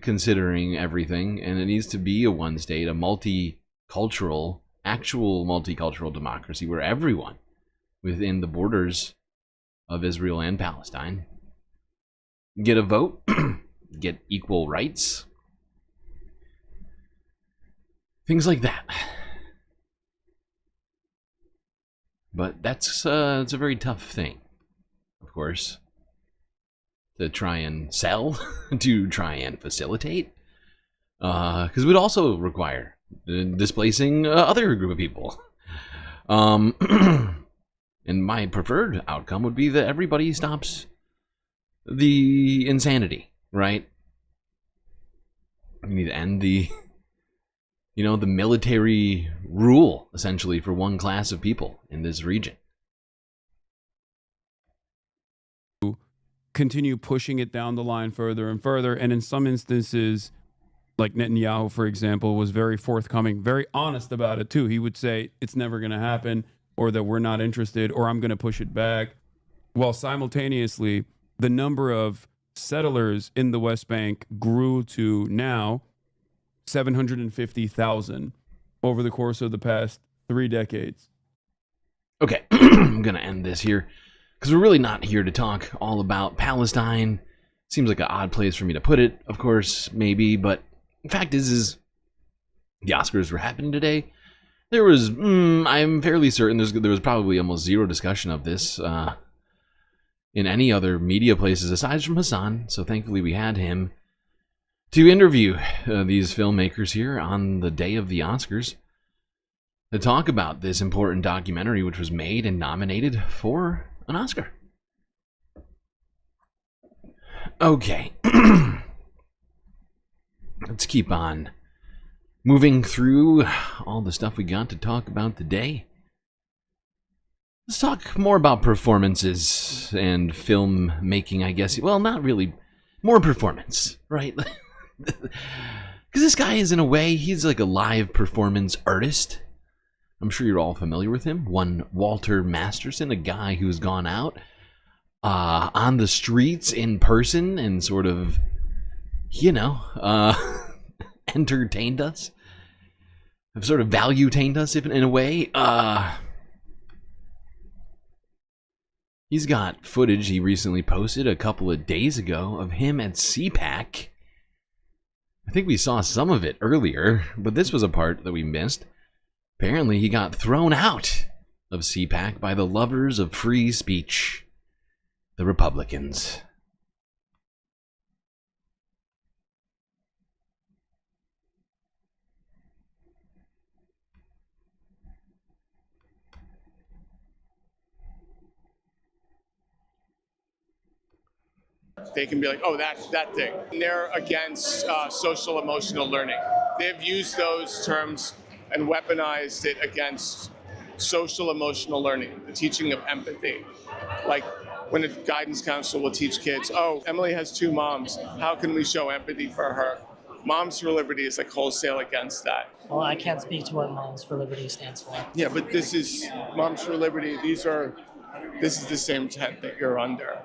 considering everything, and it needs to be a one-state, a multicultural, actual multicultural democracy where everyone within the borders of Israel and Palestine get a vote, get equal rights, things like that. But that's it's a very tough thing, of course, to try and sell, to try and facilitate, because it would also require displacing other group of people. And my preferred outcome would be that everybody stops the insanity, right? We need to end the, you know, the military rule, essentially, for one class of people in this region. Continue pushing it down the line further and further. And in some instances, like Netanyahu, for example, was very forthcoming, very honest about it, too. He would say, it's never going to happen, or that we're not interested, or I'm going to push it back. While simultaneously, the number of settlers in the West Bank grew to now 750,000 over the course of the past 3 decades. Okay, I'm going to end this here, because we're really not here to talk all about Palestine. Seems like an odd place for me to put it, of course, maybe, but the fact is the Oscars were happening today. There was, I'm fairly certain there was probably almost zero discussion of this in any other media places aside from Hassan, so thankfully we had him to interview these filmmakers here on the day of the Oscars to talk about this important documentary which was made and nominated for an Oscar. Okay. Let's keep on moving through all the stuff we got to talk about today. Let's talk more about performances and film making, I guess. Well, not really. More performance, right? Because this guy is, in a way, he's like a live performance artist. I'm sure you're all familiar with him. One Walter Masterson, a guy who's gone out on the streets in person and sort of, you know, entertained us. Have sort of value-tained us in a way. He's got footage he recently posted a couple of days ago of him at CPAC. I think we saw some of it earlier, but this was a part that we missed. Apparently, he got thrown out of CPAC by the lovers of free speech, the Republicans. They can be like, oh, that thing. And they're against social emotional learning. They've used those terms and weaponized it against social emotional learning, the teaching of empathy. Like when a guidance counselor will teach kids, oh, Emily has 2 moms. How can we show empathy for her? Moms for Liberty is like wholesale against that. Well, I can't speak to what Moms for Liberty stands for. Yeah, but this is Moms for Liberty. This is the same tent that you're under.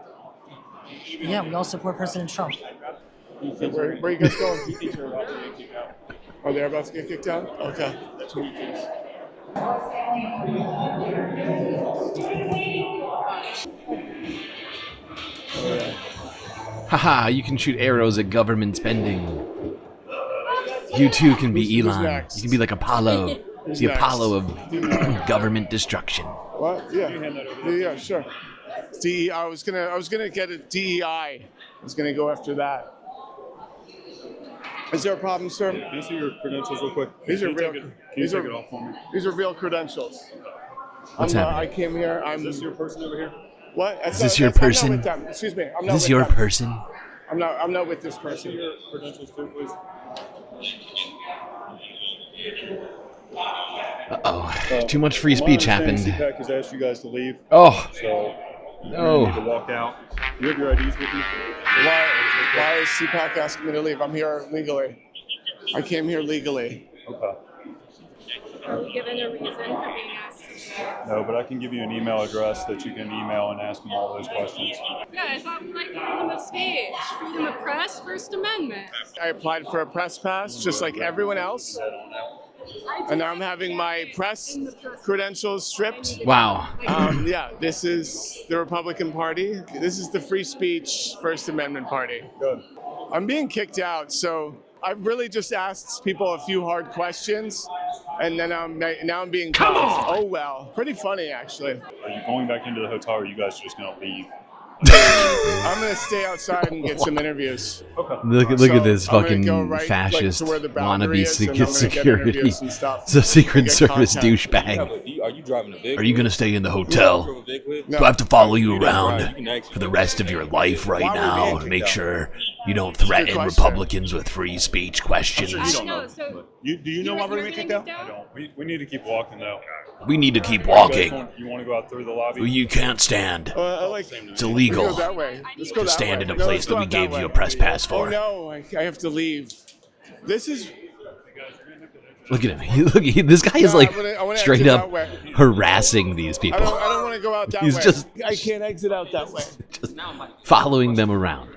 Yeah, we all support President Trump. Where are you guys going? You think you're about to get kicked out? Oh, they're about to get kicked out? Okay. That's what it is. Haha, you can shoot arrows at government spending. You too can be Elon. You can be like Apollo. The Apollo of government destruction. What? Yeah, sure. I was gonna get a DEI. I was gonna go after that. Is there a problem, sir? Can you see your credentials real quick? These are real. Can you take it off for me? These are real credentials. What's happening? I came here. Is this your person over here? What? Is this your person? I'm not with them. Excuse me. I'm not Is this with your them. person? I'm not with this person. Your credentials too, please. Uh-oh. Too much free speech happened. CPAC has asked you guys to leave. Oh. So No. you need to walk out. You have your IDs with you? Why is CPAC asking me to leave? I'm here legally. I came here legally. Okay. Are we given a reason for being asked to leave? No, but I can give you an email address that you can email and ask them all those questions. Yeah, I thought we like freedom of speech, freedom of press, First Amendment. I applied for a press pass just like everyone else. And now I'm having my press credentials stripped. Wow. Yeah, this is the Republican Party. This is the free speech First Amendment Party. Good. I'm being kicked out, so I've really just asked people a few hard questions, and then now I'm being Come tossed. on! Oh well, pretty funny actually. Are you going back into the hotel, or are you guys just going to leave? I'm gonna stay outside and get some interviews. Okay. Look at this I'm gonna fucking go right, fascist like, to where the boundary wannabe is, and I'm secret gonna get security. interviews and stuff. It's a Secret Get Service content. douchebag. Are you driving a vehicle? Are you gonna stay in the hotel? No. Do I have to follow you around for the rest of your life right now to make sure you don't threaten Republicans with free speech questions? You don't know. Do you know why we're being kicked out? I don't. We need to keep walking though. We need to keep walking. You want to go out through the lobby? You can't stand. It's Let's illegal go that way. Let's go to that stand way. in a No, place let's that go we out gave way. you a press pass Oh for. no, I have to leave. This is. Look at him. This guy is No, like I wanna straight exit up that way. harassing these I people. don't want to go out that He's way. just I can't exit out that way. following them around.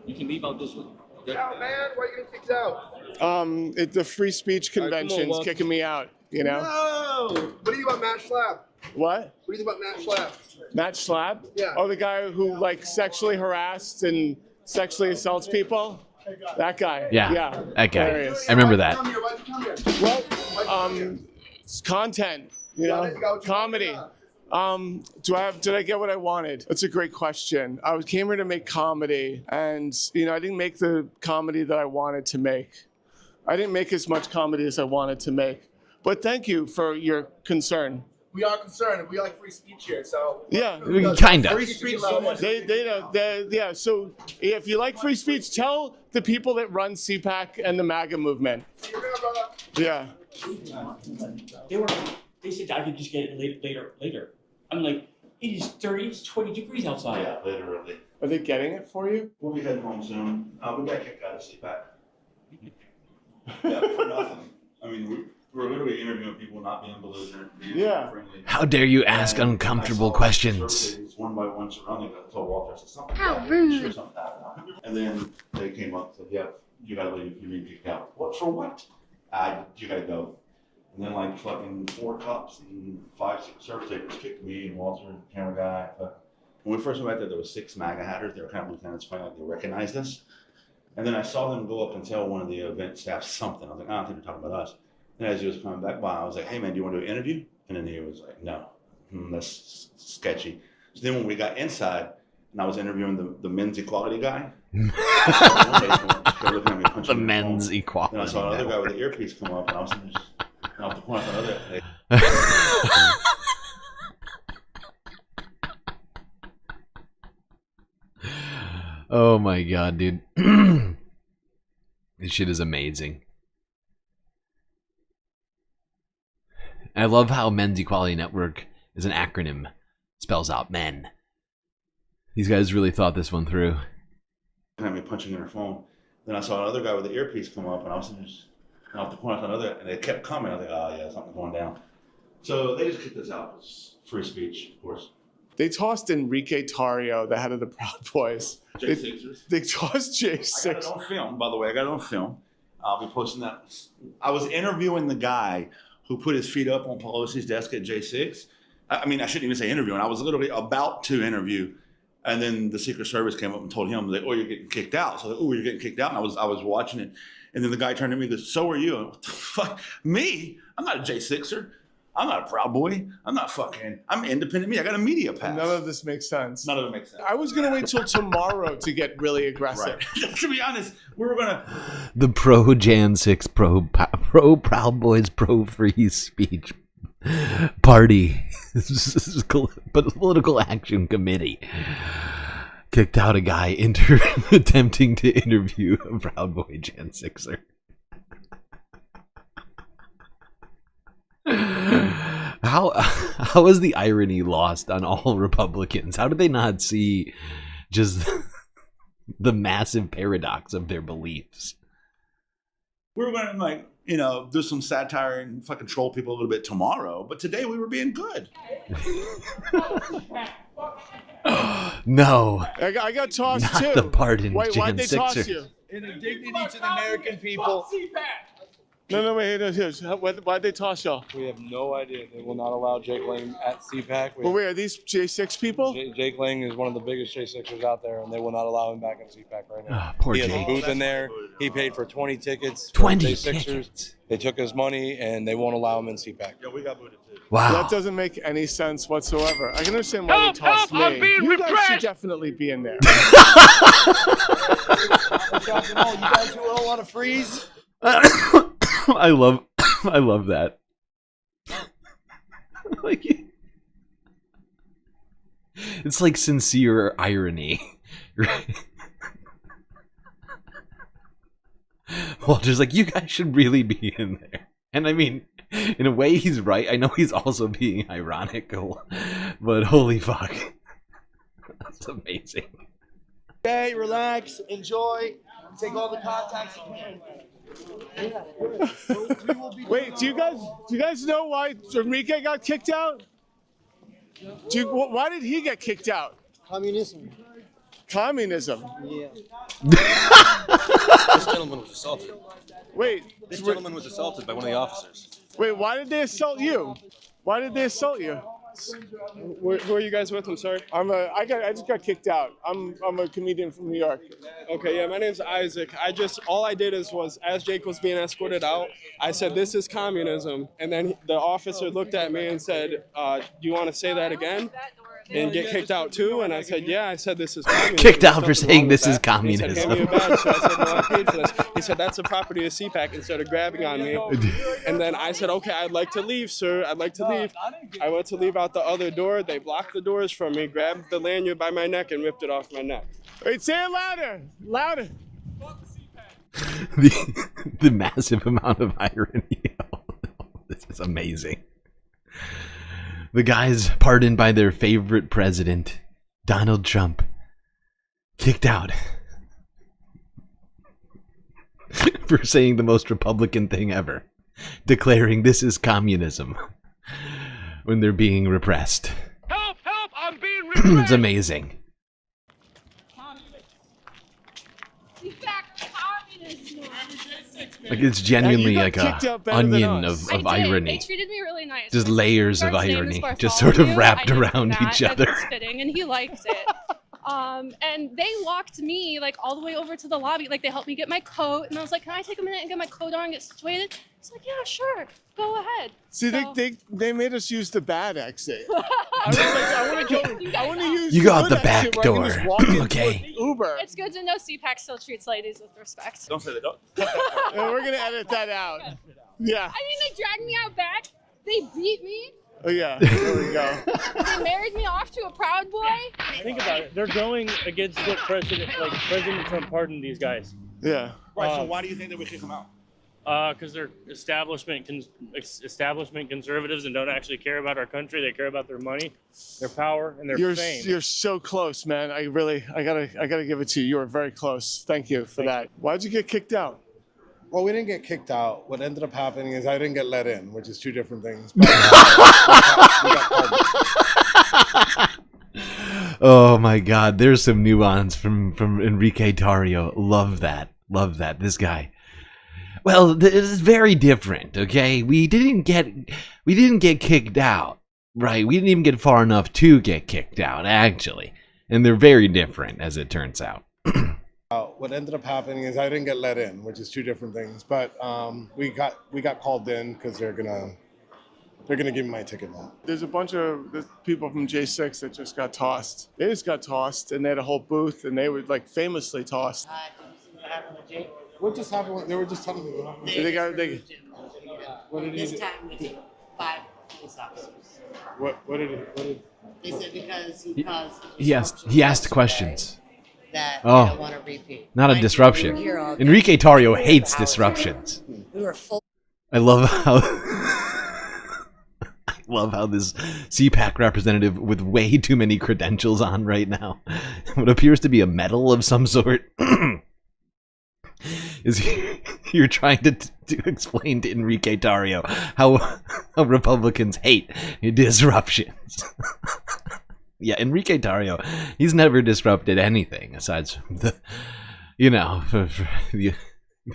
You can leave out this way. Oh man, why are you getting kicked out? The free speech convention's kicking me out. You know. No! What do you think about Matt Schlapp? What? What do you think about Matt Schlapp? Matt Schlapp? Yeah. Oh, the guy who like sexually harassed and sexually assaults people? That guy. Yeah, that guy. Hilarious. I remember that. Well, it's content, you know, comedy. Did I get what I wanted? That's a great question. I came here to make comedy, and I didn't make the comedy that I wanted to make. I didn't make as much comedy as I wanted to make. But thank you for your concern. We are concerned, and we like free speech here, so. Yeah, kinda. Free speech so much. They know. Yeah. So if you like free speech, tell the people that run CPAC and the Maga movement. Yeah. They said I could just get it later. I'm like, it is 30, it's 20 degrees outside. Yeah, literally. Are they getting it for you? We'll be heading home soon. We got kicked out of CPAC. Yeah, for nothing. I mean, we're literally interviewing people, not being belligerent, being friendly. How dare you ask uncomfortable questions? One by one surrounding us, told Walter, said something. How rude. And then they came up and said, yeah, you gotta leave, you're being kicked out. What, for what? You gotta go. And then like fucking 4 cops and 5 service takers kicked me and Walter, the camera guy. But when we first went there was 6 MAGA hatters. They were kind of lieutenants, funny, like they recognized us. And then I saw them go up and tell one of the event staff something. I was like, I don't think they're talking about us. And as he was coming back by, I was like, hey man, do you want to do an interview? And then he was like, no, that's sketchy. So then when we got inside and I was interviewing the men's equality guy. The men's equality. Then I saw another guy with an earpiece come up and I was just off the corner of another. Oh my god, dude. This shit is amazing. I love how Men's Equality Network is an acronym. Spells out men. These guys really thought this one through. Had me punching in her phone. Then I saw another guy with the earpiece come up and I was just off the corner of another, and they kept coming. I was like, oh yeah, something's going down. So they just kicked us out. It's free speech, of course. They tossed Enrique Tarrio, the head of the Proud Boys. J6ers. They tossed J6. I got it on film, by the way. I got it on film. I'll be posting that. I was interviewing the guy who put his feet up on Pelosi's desk at J6. I mean, I shouldn't even say interviewing. I was literally about to interview. And then the Secret Service came up and told him, like, oh, you're getting kicked out. So, oh, you're getting kicked out. And I was watching it. And then the guy turned to me and goes, so are you? And, what the fuck? Me? I'm not a J6er. I'm not a Proud Boy. I'm independent me. I got a media pass. None of this makes sense. None of it makes sense. I was going to wait till tomorrow to get really aggressive. Right. To be honest, we were going to... The pro Jan 6, pro Proud Boys, pro free speech Party Political Action Committee kicked out a guy attempting to interview a Proud Boy Gen 6er. How is the irony lost on all Republicans? How do they not see just the massive paradox of their beliefs? We were going to, like, you know, do some satire and fucking troll people a little bit tomorrow, but today we were being good. No. I got tossed not too. The pardon Wait, why'd they Gen toss 6er. you? In dignity to the American people. No, wait. Why'd they toss y'all? We have no idea. They will not allow Jake Lang at CPAC. Well, wait, are these J6 people? Jake Lang is one of the biggest J6ers out there, and they will not allow him back in CPAC right now. Poor he has Jake. a booth in there. He paid for 20 tickets. 20 J6ers. tickets. They took his money, and they won't allow him in CPAC. Yeah, we got booted too. Wow. That doesn't make any sense whatsoever. I can understand why they tossed me. You guys should definitely be in there. You guys who all want to freeze? I love that. Like, it's like sincere irony, right? Walter's like, you guys should really be in there. And I mean, in a way, he's right. I know he's also being ironical, but holy fuck. That's amazing. Okay, relax, enjoy, take all the contacts you can. Wait, do you guys know why Enrique got kicked out? Why did he get kicked out? Communism. Communism. Yeah. This gentleman was assaulted. Wait. This gentleman was assaulted by one of the officers. Wait, why did they assault you? Why did they assault you? Who are you guys with? I'm sorry. I just got kicked out. I'm a comedian from New York. Okay, yeah, my name's Isaac. All I did was as Jake was being escorted out, I said, "This is communism," and then the officer looked at me and said, "Do you want to say that again?" And get kicked out too? And I said, "Yeah." I said, "This is communism." Kicked out for saying this is And he said, communism. "Hand me a badge." So I said, "No, I paid for this." He said, "That's the property of CPAC," and started grabbing on me. And then I said, "Okay, I'd like to leave, sir. I'd like to leave." I went to leave out the other door. They blocked the doors from me, grabbed the lanyard by my neck, and ripped it off my neck. Wait, say it louder. Louder. the massive amount of irony. This is amazing. The guys pardoned by their favorite president, Donald Trump, kicked out for saying the most Republican thing ever, declaring this is communism when they're being repressed. Help! Help! I'm being repressed! It's amazing. Like, it's genuinely like a onion of irony. They treated me really nice. Just layers of His name is irony, Bartholomew. just sort of I wrapped did around that, each and other. it's fitting, and he liked it. And they walked me like all the way over to the lobby. Like, they helped me get my coat, and I was like, "Can I take a minute and get my coat on and get situated?" He's like, "Yeah, sure, go ahead." See, So- they made us use the bad exit. I was like, I want to use. You the got good the back exit where I can just door. walk into Okay. an Uber. It's good to know CPAC still treats ladies with respect. Don't say that. Don't. We're gonna edit that out. Yeah. I mean, they dragged me out back. They beat me. Oh yeah. There we go. They married me off to a Proud Boy. Think about it. They're going against what President Trump pardoned these guys. Yeah. Right. So why do you think they would kick him out? Because they're establishment conservatives and don't actually care about our country. They care about their money, their power, and their fame. You're so close, man. I gotta give it to you. You were very close. Thank you for that. Why'd you get kicked out? Well, we didn't get kicked out. What ended up happening is I didn't get let in, which is two different things. Oh my god, there's some nuance from Enrique Tarrio. Love that. Love that. This guy. Well, this is very different, okay? We didn't get kicked out, right? We didn't even get far enough to get kicked out, actually. And they're very different, as it turns out. What ended up happening is I didn't get let in, which is two different things. But we got called in because they're gonna give me my ticket now. There's a bunch of people from J6 that just got tossed. They just got tossed, and they had a whole booth, and they were like famously tossed. What just happened? They were just telling me what happened. What did he do? This time with 5 police officers. What did They said because he caused He asked questions. that they Oh, don't want to repeat. not a Mind you, disruption. we were here all day. Enrique Tarrio hates disruptions. We were full. I love how I love how this CPAC representative with way too many credentials on right now, what appears to be a medal of some sort, is you're trying to explain to Enrique Tarrio how Republicans hate disruptions. Yeah, Enrique Tarrio, he's never disrupted anything aside from the, for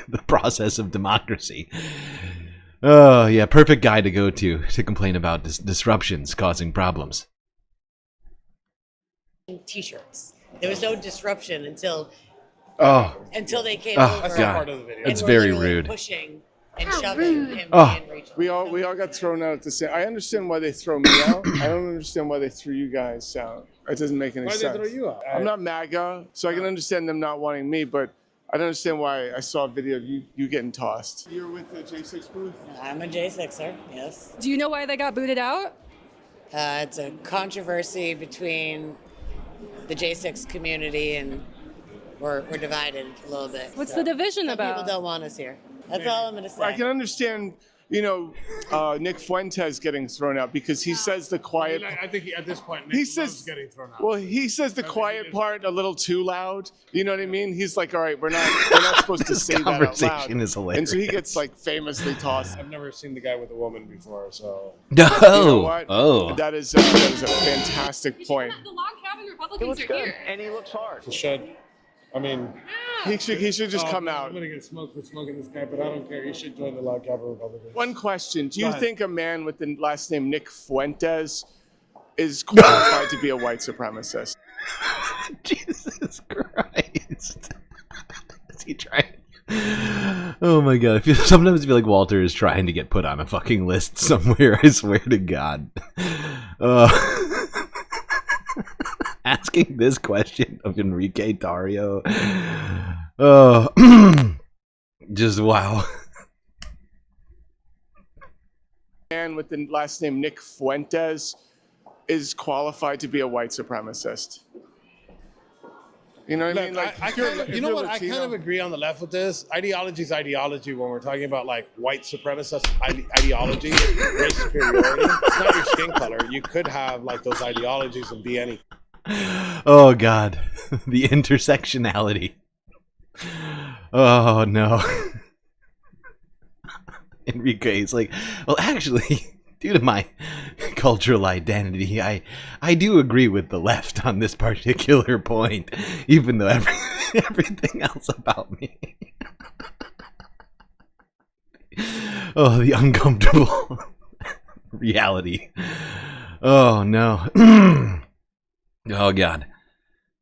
the process of democracy. Oh, yeah, perfect guy to go to complain about disruptions causing problems. T-shirts. There was no disruption until they came Oh, over. God. And It's were very literally rude. Pushing and shoving him Oh. and Rachel. We all got thrown out at the same. I understand why they throw me out. I don't understand why they threw you guys out. It doesn't make any Why sense. did they throw you out? I'm not MAGA, so I can understand them not wanting me, but I don't understand why I saw a video of you getting tossed. You're with the J6 booth? I'm a J6er, yes. Do you know why they got booted out? It's a controversy between the J6 community, and we're divided a little bit. What's the division Some about? People don't want us here. That's all I'm going to say. I can understand, Nick Fuentes getting thrown out because he says the quiet. I think at this point, Nick He loves says getting thrown out. Well, he says the quiet part a little too loud. You know what I mean? He's like, all right, we're not supposed to say that out loud. conversation is And so he hilarious. gets like famously tossed. I've never seen the guy with a woman before, so. You know what? Oh. That is a fantastic point. The log cabin Republicans are here. And he looks hard. He should. I mean, he should just come out. I'm gonna get smoked for smoking this guy, but I don't care. He should join the Log Cabin Republicans. One question: do Go you ahead. think a man with the last name Nick Fuentes is qualified to be a white supremacist? Jesus Christ. Is he trying? Oh my god. Sometimes I feel like Walter is trying to get put on a fucking list somewhere. I swear to God. Asking this question of Enrique Tarrio. Just wow. Man with the last name Nick Fuentes is qualified to be a white supremacist. You know what I mean? Like, I if you're- kind of, if you know you're what? I Latino- kind of agree on the left with this. Ideology is ideology when we're talking about like white supremacist ideology, race superiority. It's not your skin color. You could have like those ideologies and be any. Oh god. The intersectionality. Oh no. Enrique's like, well actually, due to my cultural identity, I do agree with the left on this particular point, even though everything else about me. Oh, the uncomfortable reality. Oh no. Oh god.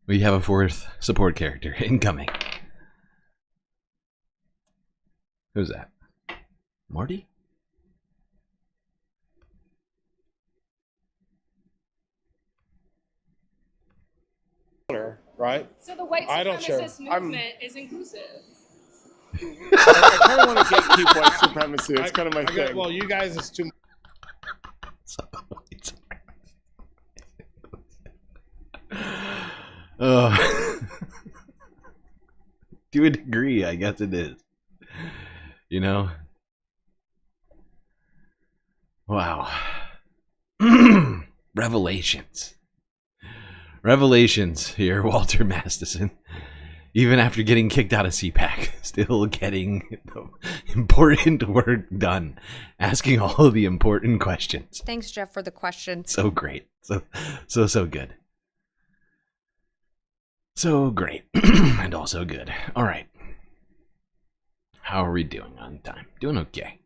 We have a fourth support character incoming. Who's that? Marty? Right? So the white I don't share. supremacist movement is inclusive. I kind of want to keep white supremacy. That's kind of my thing. Well, you guys is too. To a degree, I guess it is. You know? Wow. Revelations. Revelations here, Walter Masterson. Even after getting kicked out of CPAC, still getting the important work done. Asking all the important questions. Thanks, Jeff, for the question. So great. So good. So great. And also good. All right. How are we doing on time? Doing okay.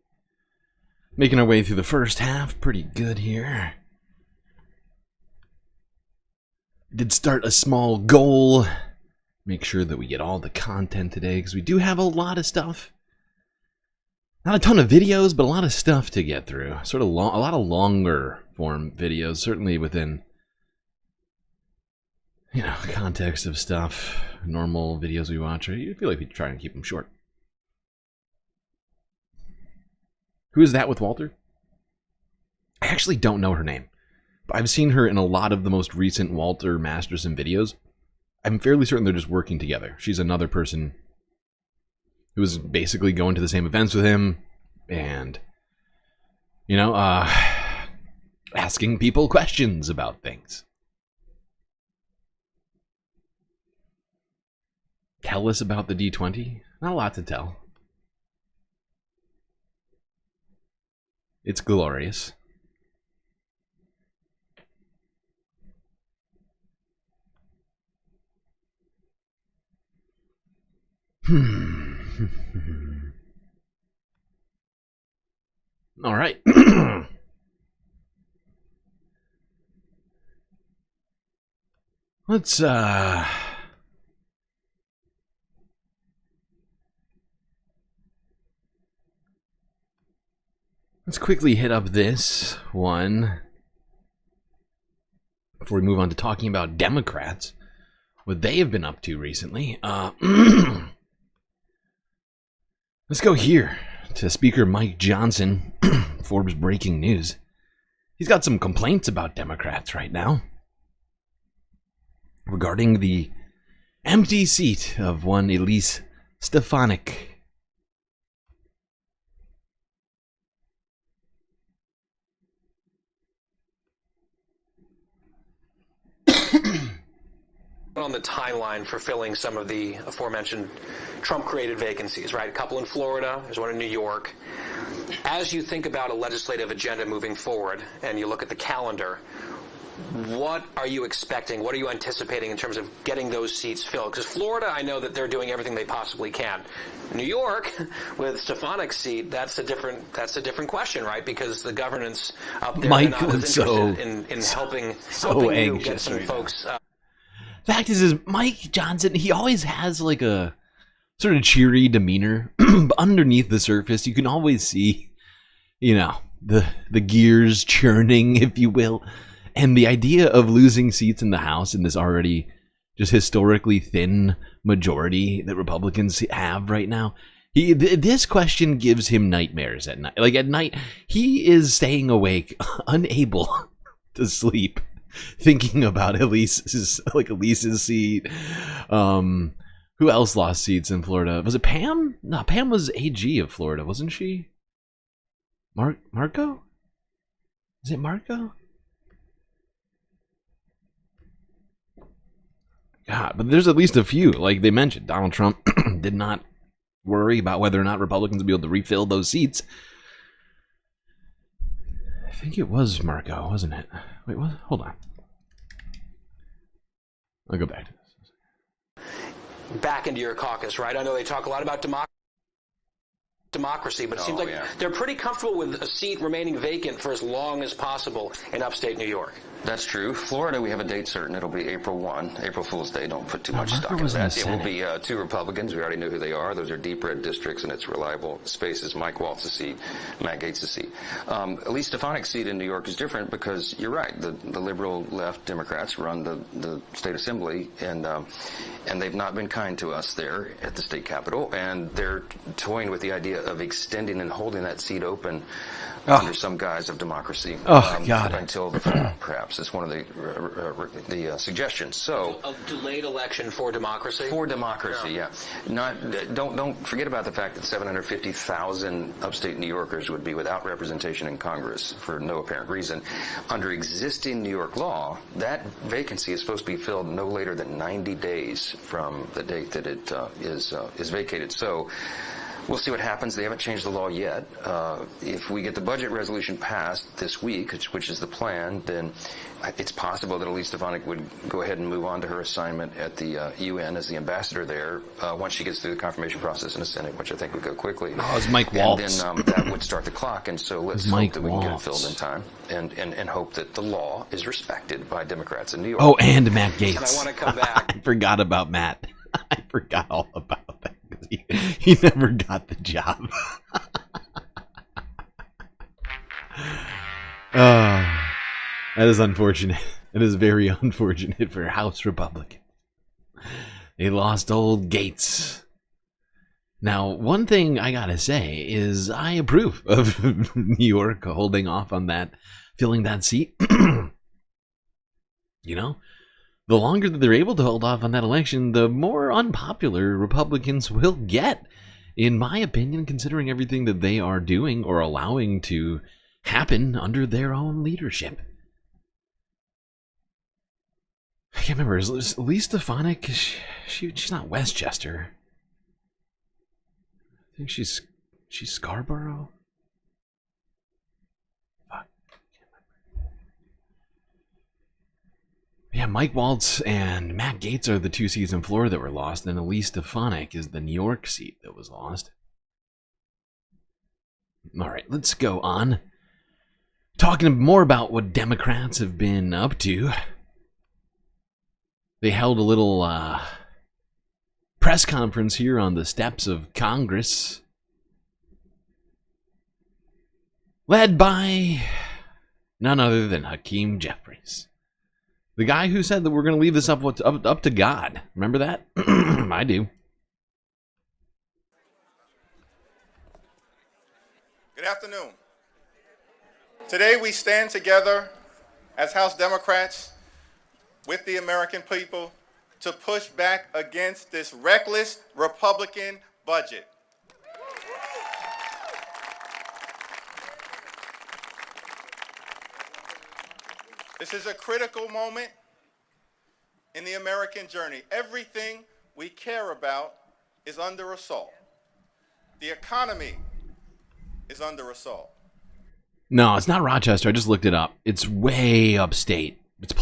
Making our way through the first half. Pretty good here. Did start a small goal. Make sure that we get all the content today, because we do have a lot of stuff. Not a ton of videos, but a lot of stuff to get through. Sort of a lot of longer form videos, certainly within, you know, context of stuff. Normal videos we watch, I feel like we try and keep them short. Who is that with Walter? I actually don't know her name, but I've seen her in a lot of the most recent Walter Masterson videos. I'm fairly certain they're just working together. She's another person who was basically going to the same events with him and, you know, asking people questions about things. Tell us about the D20? Not a lot to tell. It's glorious. All right. Let's quickly hit up this one before we move on to talking about Democrats, what they have been up to recently. Let's go here to Speaker Mike Johnson, Forbes breaking news. He's got some complaints about Democrats right now regarding the empty seat of one Elise Stefanik. On the timeline for filling some of the aforementioned Trump-created vacancies, right? A couple in Florida, there's one in New York. As you think about a legislative agenda moving forward and you look at the calendar, what are you expecting? What are you anticipating in terms of getting those seats filled? Because Florida, I know that they're doing everything they possibly can. New York, with Stefanik's seat, that's a different question, right? Because the governance up there Mike not was as so interested in helping so you anxious get some right folks. Fact is Mike Johnson, he always has like a sort of cheery demeanor, but underneath the surface, you can always see, you know, the gears churning, if you will. And the idea of losing seats in the House in this already just historically thin majority that Republicans have right now, this question gives him nightmares at night. Like at night, he is staying awake, unable to sleep, thinking about Elise's seat. Who else lost seats in Florida? Was it Pam? No, Pam was AG of Florida, wasn't she? Marco? Is it Marco? God, but there's at least a few. Like they mentioned, Donald Trump did not worry about whether or not Republicans would be able to refill those seats. I think it was Marco, wasn't it? Wait, what? Hold on. I'll go back to this. Back into your caucus, right? I know they talk a lot about democracy, but it seems like they're pretty comfortable with a seat remaining vacant for as long as possible in upstate New York. That's true. Florida, we have a date certain. It'll be April 1, April Fool's Day. Don't put too much stock in that. It will be 2 Republicans. We already know who they are. Those are deep red districts, and it's reliable spaces. Mike Waltz's seat, Matt Gaetz' seat. Elise Stefanik's seat in New York is different because you're right. The liberal left Democrats run the state assembly, and they've not been kind to us there at the state capitol, and they're toying with the idea of extending and holding that seat open under some guise of democracy until the fall, perhaps. It's one of the suggestions. So a delayed election for democracy? For democracy, yeah. Don't forget about the fact that 750,000 upstate New Yorkers would be without representation in Congress for no apparent reason. Under existing New York law, that vacancy is supposed to be filled no later than 90 days from the date that it is vacated. So we'll see what happens. They haven't changed the law yet. If we get the budget resolution passed this week, which is the plan, then it's possible that Elise Stefanik would go ahead and move on to her assignment at the UN as the ambassador there once she gets through the confirmation process in the Senate, which I think would go quickly. Oh, it's Mike Waltz. And then that would start the clock. And so let's hope that we can get it filled in time and hope that the law is respected by Democrats in New York. Oh, and Matt Gaetz. And I want to come back. I forgot about Matt. I forgot all about that. He never got the job. That is unfortunate. It is very unfortunate for House Republicans. They lost old Gaetz. Now, one thing I gotta say is I approve of New York holding off on that filling that seat. You know, the longer that they're able to hold off on that election, the more unpopular Republicans will get, in my opinion, considering everything that they are doing or allowing to happen under their own leadership. I can't remember. Is Elise Stefanik? She's not Westchester. I think she's Scarborough. Fuck. Yeah, Mike Waltz and Matt Gaetz are the 2 seats in Florida that were lost, and Elise Stefanik is the New York seat that was lost. All right, let's go on. Talking more about what Democrats have been up to. They held a little press conference here on the steps of Congress, led by none other than Hakeem Jeffries, the guy who said that we're going to leave this up to God. Remember that? I do. Good afternoon. Today we stand together as House Democrats with the American people to push back against this reckless Republican budget. This is a critical moment in the American journey. Everything we care about is under assault. The economy is under assault. No, it's not Rochester. I just looked it up. It's way upstate. It's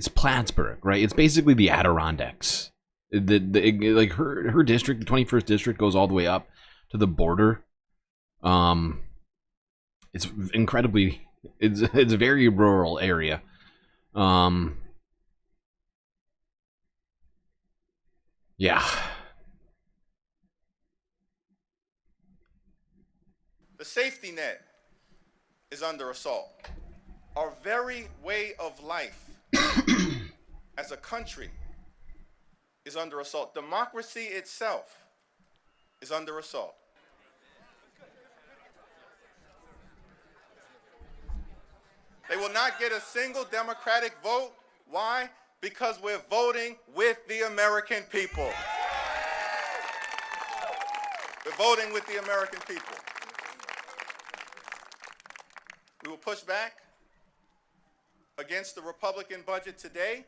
Plattsburgh, right? It's basically the Adirondacks. Like her district, the 21st district, goes all the way up to the border. It's incredibly. It's a very rural area. Yeah. The safety net is under assault. Our very way of life as a country is under assault. Democracy itself is under assault. They will not get a single Democratic vote. Why? Because we're voting with the American people. We're voting with the American people. We will push back against the Republican budget today.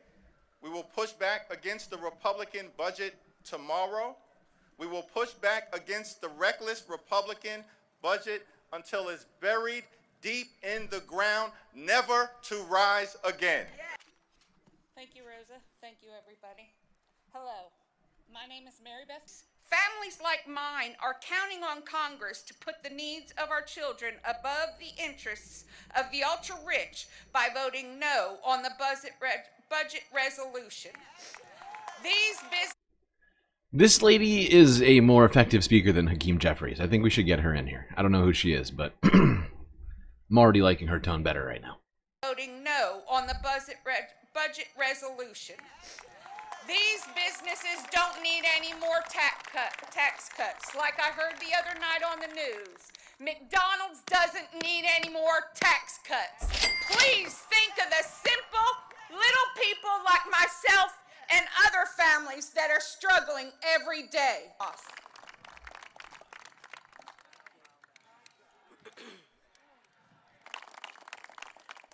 We will push back against the Republican budget tomorrow. We will push back against the reckless Republican budget until it's buried deep in the ground, never to rise again. Thank you, Rosa. Thank you, everybody. Hello, my name is Mary Beth. Families like mine are counting on Congress to put the needs of our children above the interests of the ultra-rich by voting no on the budget resolution. This lady is a more effective speaker than Hakeem Jeffries. I think we should get her in here. I don't know who she is, but I'm already liking her tone better right now. Voting no on the budget resolution. These businesses don't need any more tax cuts, like I heard the other night on the news. McDonald's doesn't need any more tax cuts. Please think of the simple little people like myself and other families that are struggling every day.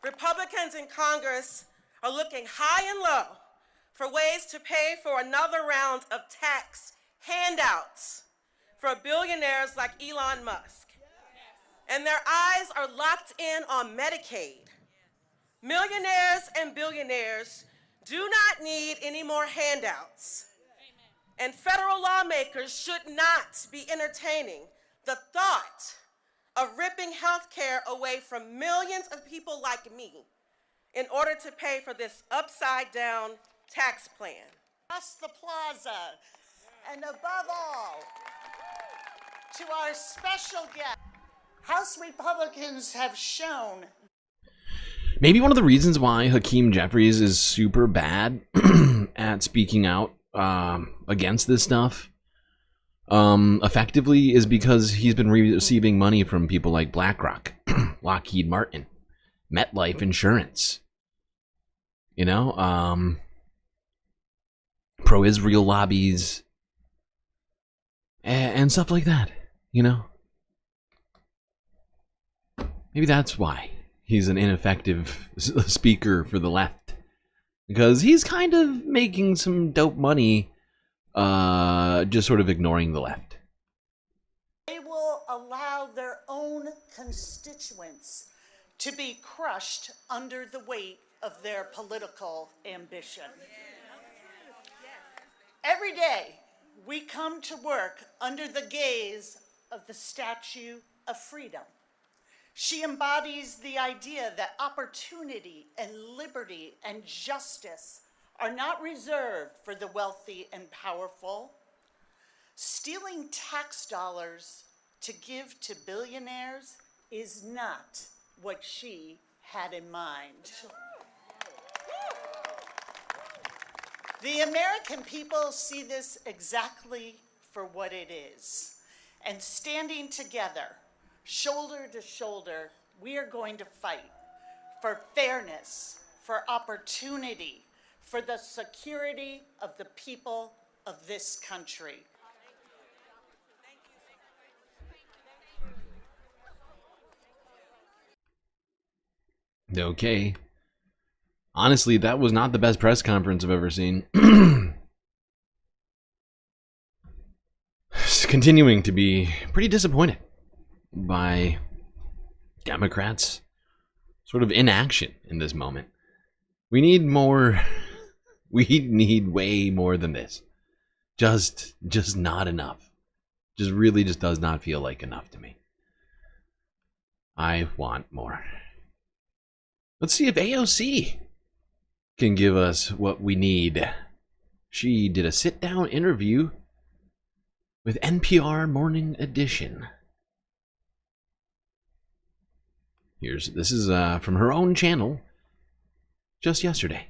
Republicans in Congress are looking high and low for ways to pay for another round of tax handouts for billionaires like Elon Musk. And their eyes are locked in on Medicaid. Millionaires and billionaires do not need any more handouts. And federal lawmakers should not be entertaining the thought of ripping health care away from millions of people like me in order to pay for this upside-down tax plan. Across the plaza, and above all, to our special guest, House Republicans have shown. Maybe one of the reasons why Hakeem Jeffries is super bad at speaking out against this stuff effectively is because he's been receiving money from people like BlackRock, Lockheed Martin, MetLife Insurance. You know, pro-Israel lobbies and stuff like that, you know? Maybe that's why he's an ineffective speaker for the left. Because he's kind of making some dope money, just sort of ignoring the left. They will allow their own constituents to be crushed under the weight of their political ambition. Every day, we come to work under the gaze of the Statue of Freedom. She embodies the idea that opportunity and liberty and justice are not reserved for the wealthy and powerful. Stealing tax dollars to give to billionaires is not what she had in mind. The American people see this exactly for what it is. And standing together, shoulder to shoulder, we are going to fight for fairness, for opportunity, for the security of the people of this country. Okay. Honestly, that was not the best press conference I've ever seen. Continuing to be pretty disappointed by Democrats' sort of inaction in this moment. We need more. We need way more than this. Just not enough. Really just does not feel like enough to me. I want more. Let's see if AOC can give us what we need. She did a sit-down interview with NPR Morning Edition. This is from her own channel just yesterday.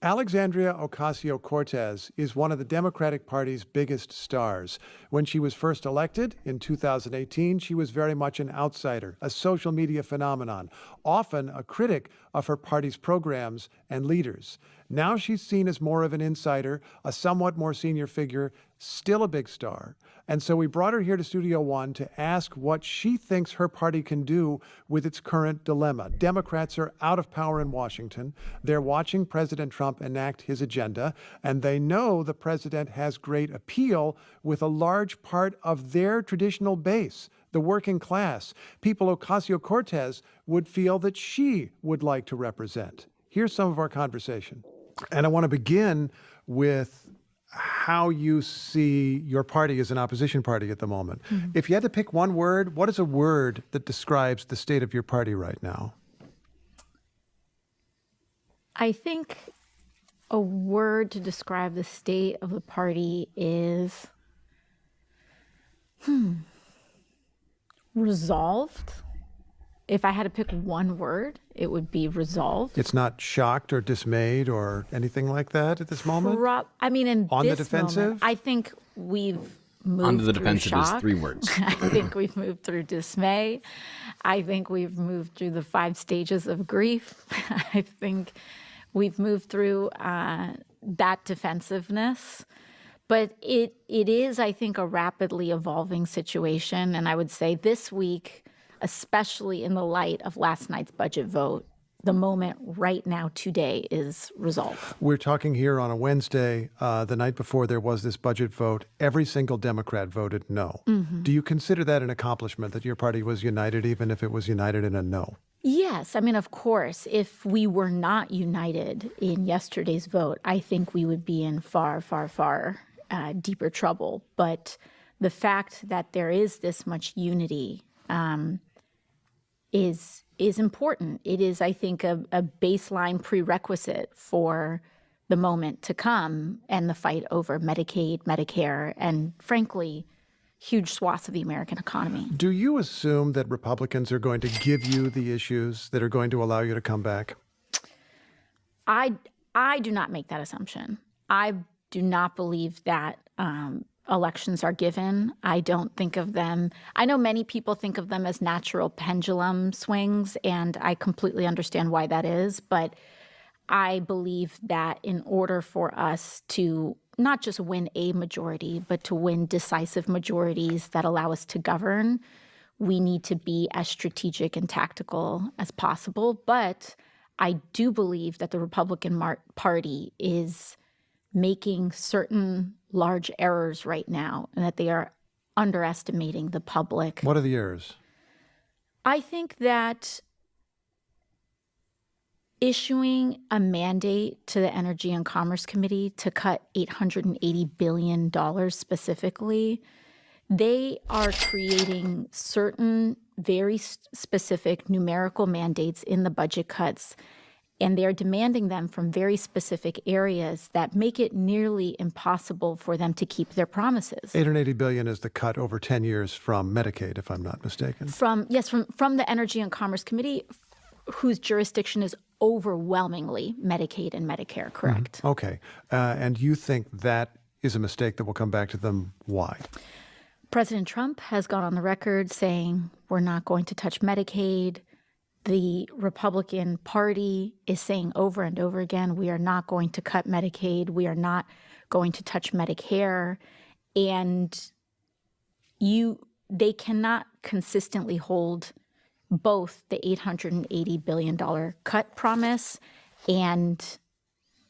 Alexandria Ocasio-Cortez is one of the Democratic Party's biggest stars. When she was first elected in 2018, she was very much an outsider, a social media phenomenon, often a critic of her party's programs and leaders. Now she's seen as more of an insider, a somewhat more senior figure, still a big star. And so we brought her here to Studio One to ask what she thinks her party can do with its current dilemma. Democrats are out of power in Washington. They're watching President Trump enact his agenda, and they know the president has great appeal with a large part of their traditional base, the working class, people Ocasio-Cortez would feel that she would like to represent. Here's some of our conversation. And I want to begin with how you see your party as an opposition party at the moment. Mm-hmm. If you had to pick one word, what is a word that describes the state of your party right now? I think a word to describe the state of the party is resolved. If I had to pick one word, it would be resolved. It's not shocked or dismayed or anything like that at this moment? I mean, in on this the defensive? Moment, I think we've moved on the through defensive shock. is 3 words. I think we've moved through dismay. I think we've moved through the 5 stages of grief. I think we've moved through that defensiveness. But it is, I think, a rapidly evolving situation. And I would say this week, especially in the light of last night's budget vote, the moment right now today is resolve. We're talking here on a Wednesday, the night before there was this budget vote. Every single Democrat voted no. Mm-hmm. Do you consider that an accomplishment, that your party was united, even if it was united in a no? Yes. I mean, of course, if we were not united in yesterday's vote, I think we would be in far, far, far deeper trouble. But the fact that there is this much unity is important. It is, I think, a baseline prerequisite for the moment to come and the fight over Medicaid, Medicare, and frankly, huge swaths of the American economy. Do you assume that Republicans are going to give you the issues that are going to allow you to come back? I do not make that assumption. I do not believe that elections are given. I don't think of them, I know many people think of them as natural pendulum swings, and I completely understand why that is. But I believe that in order for us to not just win a majority, but to win decisive majorities that allow us to govern, we need to be as strategic and tactical as possible. But I do believe that the Republican Party is making certain large errors right now, and that they are underestimating the public. What are the errors? I think that issuing a mandate to the Energy and Commerce Committee to cut $880 billion specifically, they are creating certain very specific numerical mandates in the budget cuts, and they're demanding them from very specific areas that make it nearly impossible for them to keep their promises. $880 billion is the cut over 10 years from Medicaid, if I'm not mistaken. From the Energy and Commerce Committee, whose jurisdiction is overwhelmingly Medicaid and Medicare, correct? Okay. And you think that is a mistake that will come back to them? Why? President Trump has gone on the record saying we're not going to touch Medicaid. The Republican Party is saying over and over again, we are not going to cut Medicaid. We are not going to touch Medicare. And they cannot consistently hold both the $880 billion cut promise and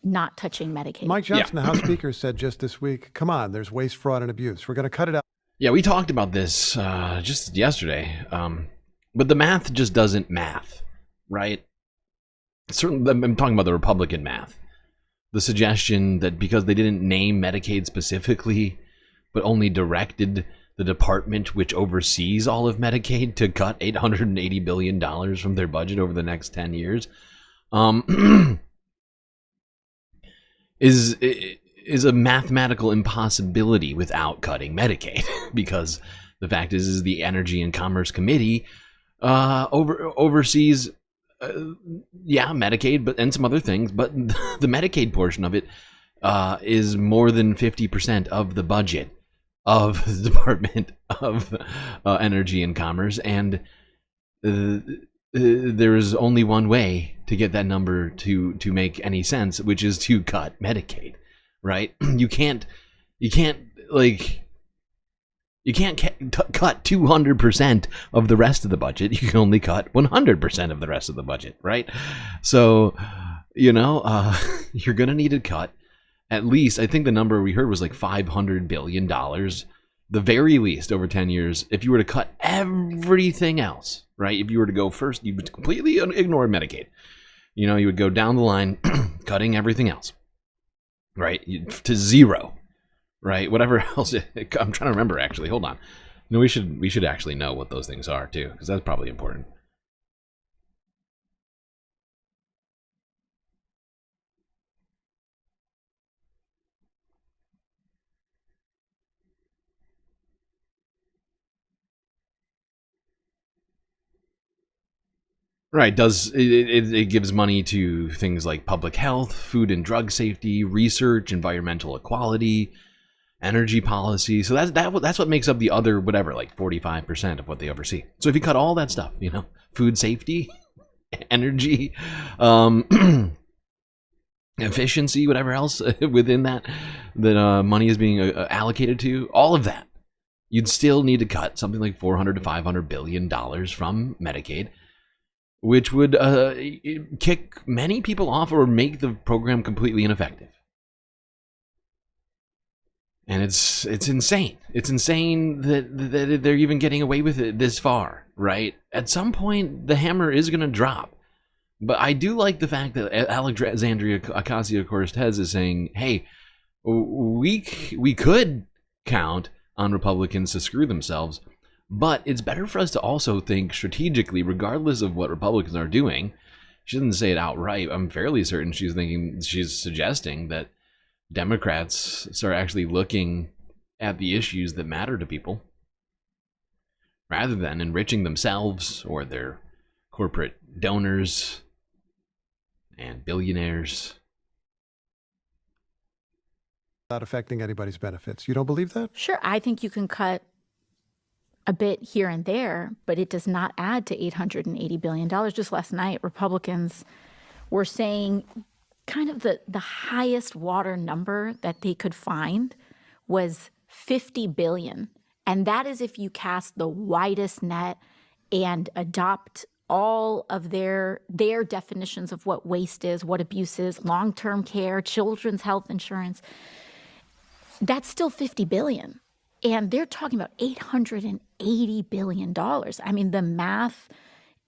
not touching Medicaid. Mike Johnson, the House Speaker, said just this week, come on, there's waste, fraud, and abuse. We're going to cut it out. Yeah, we talked about this just yesterday. But the math just doesn't math, right? Certainly, I'm talking about the Republican math. The suggestion that because they didn't name Medicaid specifically, but only directed the department which oversees all of Medicaid to cut $880 billion from their budget over the next 10 years, is a mathematical impossibility without cutting Medicaid. Because the fact is the Energy and Commerce Committee oversees Medicaid, and some other things, but the Medicaid portion of it is more than 50% of the budget of the Department of Energy and Commerce, and there is only one way to get that number to make any sense, which is to cut Medicaid, right? You can't cut 200% of the rest of the budget. You can only cut 100% of the rest of the budget, right? So, you're going to need to cut at least, I think the number we heard was like $500 billion, the very least over 10 years, if you were to cut everything else, right? If you were to go first, you would completely ignore Medicaid. You would go down the line, cutting everything else, right? To zero. Right, whatever else. I'm trying to remember. Actually, hold on. We should actually know what those things are too, because that's probably important. Right, it gives money to things like public health, food and drug safety, research, environmental equality, energy policy. So that's what makes up the other whatever, like 45% of what they oversee. So if you cut all that stuff, food safety, energy, efficiency, whatever else within that money is being allocated to, all of that, you'd still need to cut something like $400 to $500 billion from Medicaid, which would kick many people off or make the program completely ineffective. And it's insane. It's insane that they're even getting away with it this far, right? At some point, the hammer is going to drop. But I do like the fact that Alexandria Ocasio-Cortez is saying, hey, we could count on Republicans to screw themselves, but it's better for us to also think strategically, regardless of what Republicans are doing. She doesn't say it outright. I'm fairly certain she's suggesting that Democrats are actually looking at the issues that matter to people rather than enriching themselves or their corporate donors and billionaires. without affecting anybody's benefits. You don't believe that? Sure, I think you can cut a bit here and there, but it does not add to $880 billion. Just last night, Republicans were saying kind of the highest water number that they could find was $50 billion. And that is if you cast the widest net and adopt all of their definitions of what waste is, what abuse is, long-term care, children's health insurance. That's still $50 billion. And they're talking about $880 billion. I mean, the math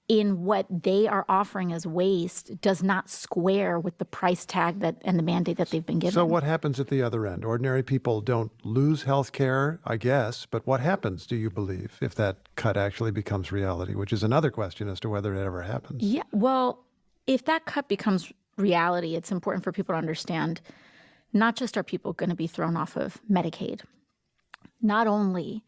in what they are offering as waste does not square with the price tag and the mandate that they've been given. So what happens at the other end? Ordinary people don't lose health care, I guess, but what happens, do you believe, if that cut actually becomes reality, which is another question as to whether it ever happens? Yeah, well, if that cut becomes reality, it's important for people to understand not just are people going to be thrown off of Medicaid, not only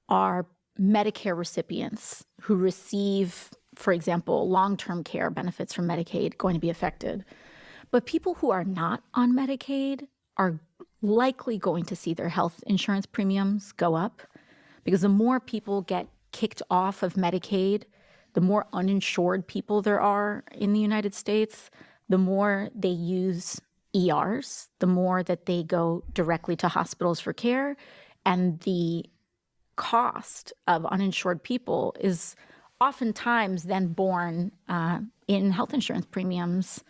are Medicare recipients who receive, for example, long-term care benefits from Medicaid going to be affected, but people who are not on Medicaid are likely going to see their health insurance premiums go up, because the more people get kicked off of Medicaid, the more uninsured people there are in the United States, the more they use ERs, the more that they go directly to hospitals for care, and the cost of uninsured people is oftentimes then borne in health insurance premiums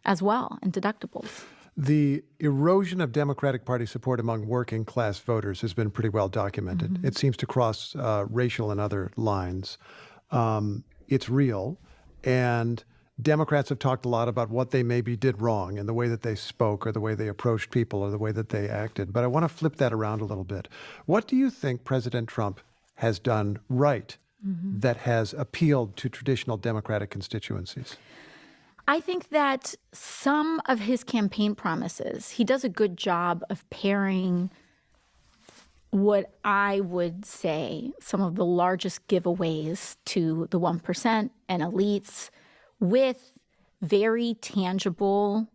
as well and deductibles. The erosion of Democratic Party support among working class voters has been pretty well documented. Mm-hmm. It seems to cross racial and other lines. It's real. And Democrats have talked a lot about what they maybe did wrong in the way that they spoke or the way they approached people or the way that they acted. But I want to flip that around a little bit. What do you think President Trump has done right that has appealed to traditional Democratic constituencies? I think that some of his campaign promises, he does a good job of pairing what I would say some of the largest giveaways to the 1% and elites with very tangible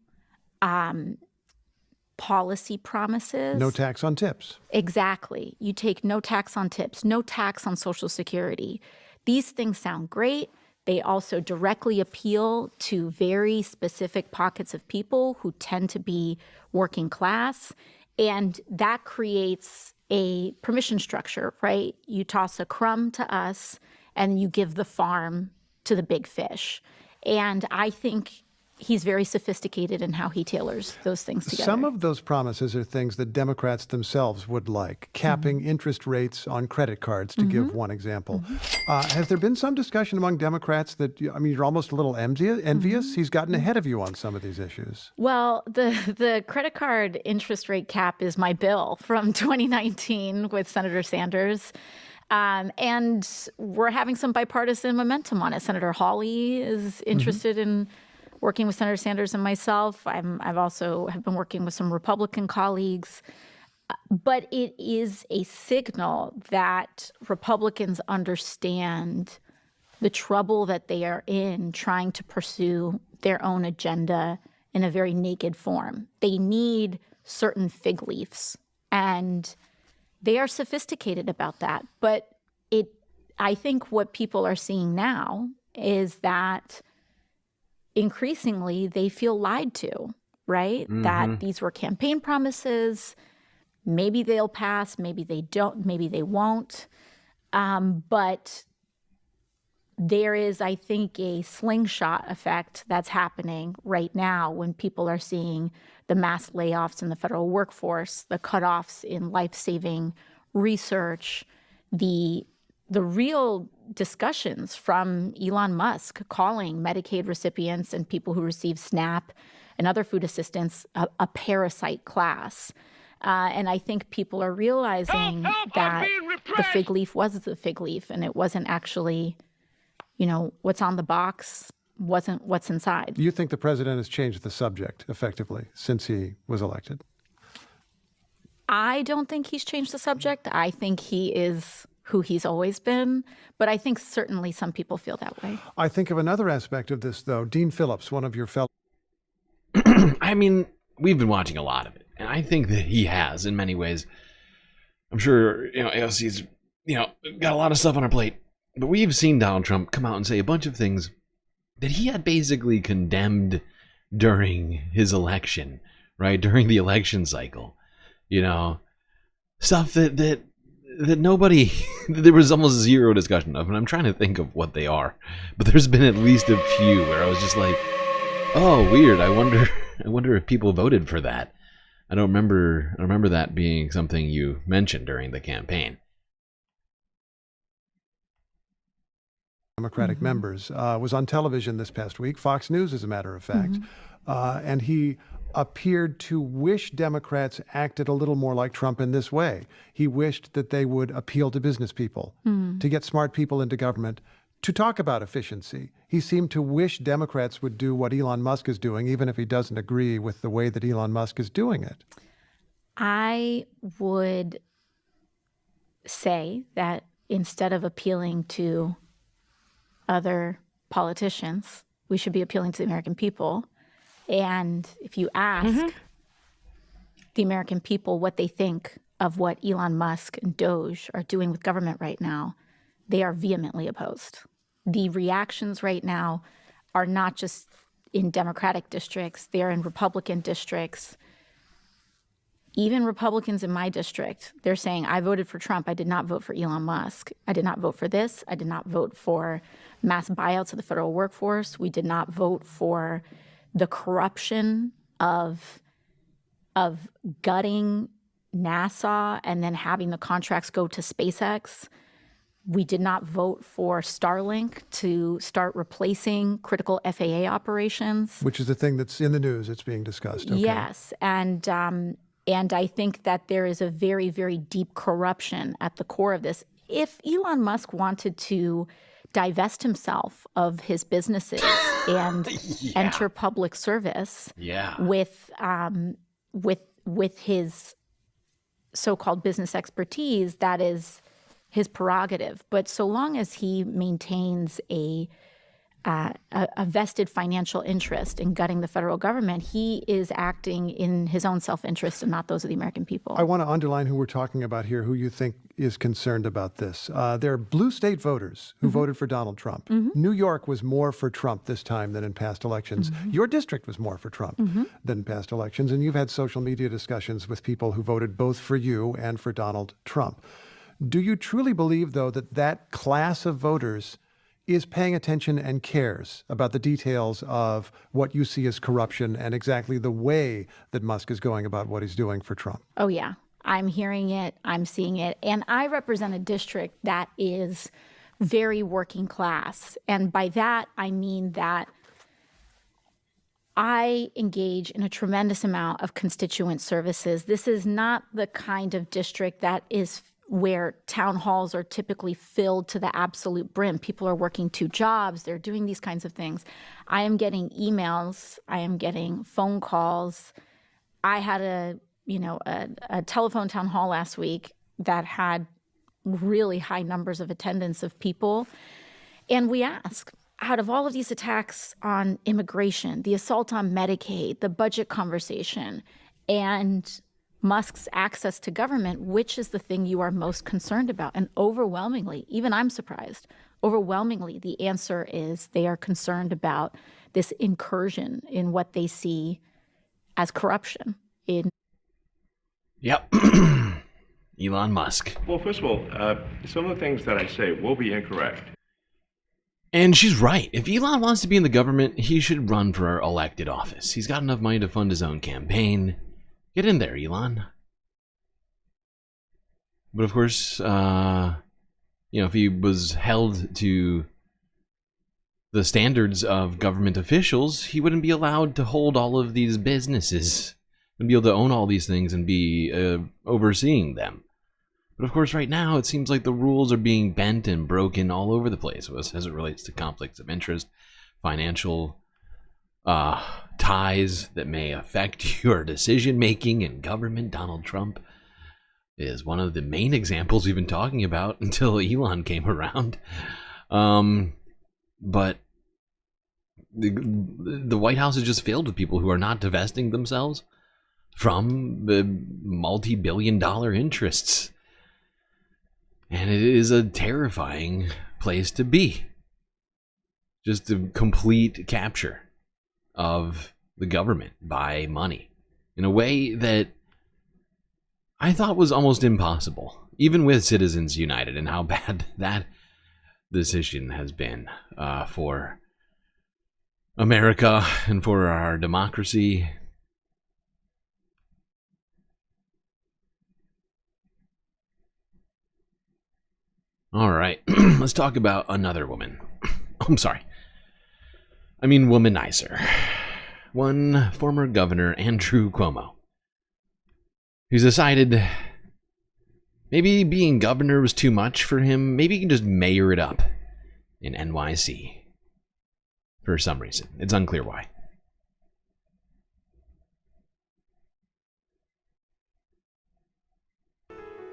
policy promises. No tax on tips. Exactly. You take no tax on tips, no tax on Social Security. These things sound great. They also directly appeal to very specific pockets of people who tend to be working class. And that creates a permission structure, right? You toss a crumb to us and you give the farm to the big fish. And I think he's very sophisticated in how he tailors those things together. Some of those promises are things that Democrats themselves would like, capping interest rates on credit cards, to give one example. Has there been some discussion among Democrats that, I mean, you're almost a little envious? He's gotten ahead of you on some of these issues. Well, the credit card interest rate cap is my bill from 2019 with Senator Sanders. And we're having some bipartisan momentum on it. Senator Hawley is interested in working with Senator Sanders and myself. I've also have been working with some Republican colleagues. But it is a signal that Republicans understand the trouble that they are in trying to pursue their own agenda in a very naked form. They need certain fig leaves, and they are sophisticated about that. But I think what people are seeing now is that increasingly they feel lied to, right? That these were campaign promises. Maybe they'll pass, maybe they don't, maybe they won't. But there is, I think, a slingshot effect that's happening right now when people are seeing the mass layoffs in the federal workforce, the cutoffs in life-saving research, the real discussions from Elon Musk calling Medicaid recipients and people who receive SNAP and other food assistance a parasite class. And I think people are realizing that the fig leaf was the fig leaf and it wasn't actually, what's on the box wasn't what's inside. You think the president has changed the subject effectively since he was elected? I don't think he's changed the subject. I think he is who he's always been, but I think certainly some people feel that way. I think of another aspect of this, though. Dean Phillips, one of your fellow... I mean, we've been watching a lot of it. And I think that he has in many ways. I'm sure, AOC's, got a lot of stuff on her plate. But we've seen Donald Trump come out and say a bunch of things that he had basically condemned during his election, right? During the election cycle. Stuff that nobody, there was almost zero discussion of, and I'm trying to think of what they are. But there's been at least a few where I was just like, oh, weird. I wonder if people voted for that. I don't remember that being something you mentioned during the campaign. Democratic members was on television this past week, Fox News, as a matter of fact, and he appeared to wish Democrats acted a little more like Trump in this way. He wished that they would appeal to business people, to get smart people into government, to talk about efficiency. He seemed to wish Democrats would do what Elon Musk is doing, even if he doesn't agree with the way that Elon Musk is doing it. I would say that instead of appealing to other politicians, we should be appealing to the American people. And if you ask the American people what they think of what Elon Musk and DOGE are doing with government right now, they are vehemently opposed. The reactions right now are not just in Democratic districts, they're in Republican districts. Even Republicans in my district, they're saying, I voted for Trump. I did not vote for Elon Musk. I did not vote for this. I did not vote for mass buyouts of the federal workforce. We did not vote for the corruption of gutting NASA and then having the contracts go to SpaceX. We did not vote for Starlink to start replacing critical FAA operations. Which is the thing that's in the news. It's being discussed. Okay. Yes. And I think that there is a very, very deep corruption at the core of this. If Elon Musk wanted to divest himself of his businesses and enter public service with his so-called business expertise, that is his prerogative. But so long as he maintains a vested financial interest in gutting the federal government, he is acting in his own self-interest and not those of the American people. I want to underline who we're talking about here, who you think is concerned about this. There are blue state voters who voted for Donald Trump. New York was more for Trump this time than in past elections. Your district was more for Trump than past elections. And you've had social media discussions with people who voted both for you and for Donald Trump. Do you truly believe, though, that that class of voters is paying attention and cares about the details of what you see as corruption and exactly the way that Musk is going about what he's doing for Trump? Oh, yeah. I'm hearing it. I'm seeing it. And I represent a district that is very working class. And by that, I mean that I engage in a tremendous amount of constituent services. This is not the kind of district that is where town halls are typically filled to the absolute brim. People are working 2 jobs. They're doing these kinds of things. I am getting emails. I am getting phone calls. I had a telephone town hall last week that had really high numbers of attendance of people. And we ask, out of all of these attacks on immigration, the assault on Medicaid, the budget conversation, and Musk's access to government, which is the thing you are most concerned about? And overwhelmingly, even I'm surprised, overwhelmingly, the answer is they are concerned about this incursion in what they see as corruption. Yep. Elon Musk. Well, first of all, some of the things that I say will be incorrect. And she's right. If Elon wants to be in the government, he should run for elected office. He's got enough money to fund his own campaign. Get in there, Elon. But of course, if he was held to the standards of government officials, he wouldn't be allowed to hold all of these businesses and be able to own all these things and be overseeing them. But of course, right now, it seems like the rules are being bent and broken all over the place as it relates to conflicts of interest, financial ties that may affect your decision-making in government. Donald Trump is one of the main examples we've been talking about until Elon came around. But the White House is just filled with people who are not divesting themselves from the multi-billion-dollar interests. And it is a terrifying place to be. Just a complete capture of the government by money in a way that I thought was almost impossible, even with Citizens United and how bad that decision has been for America and for our democracy. All right, let's talk about another woman. I'm sorry. I mean womanizer. One former governor, Andrew Cuomo, who's decided maybe being governor was too much for him. Maybe he can just mayor it up in NYC for some reason. It's unclear why.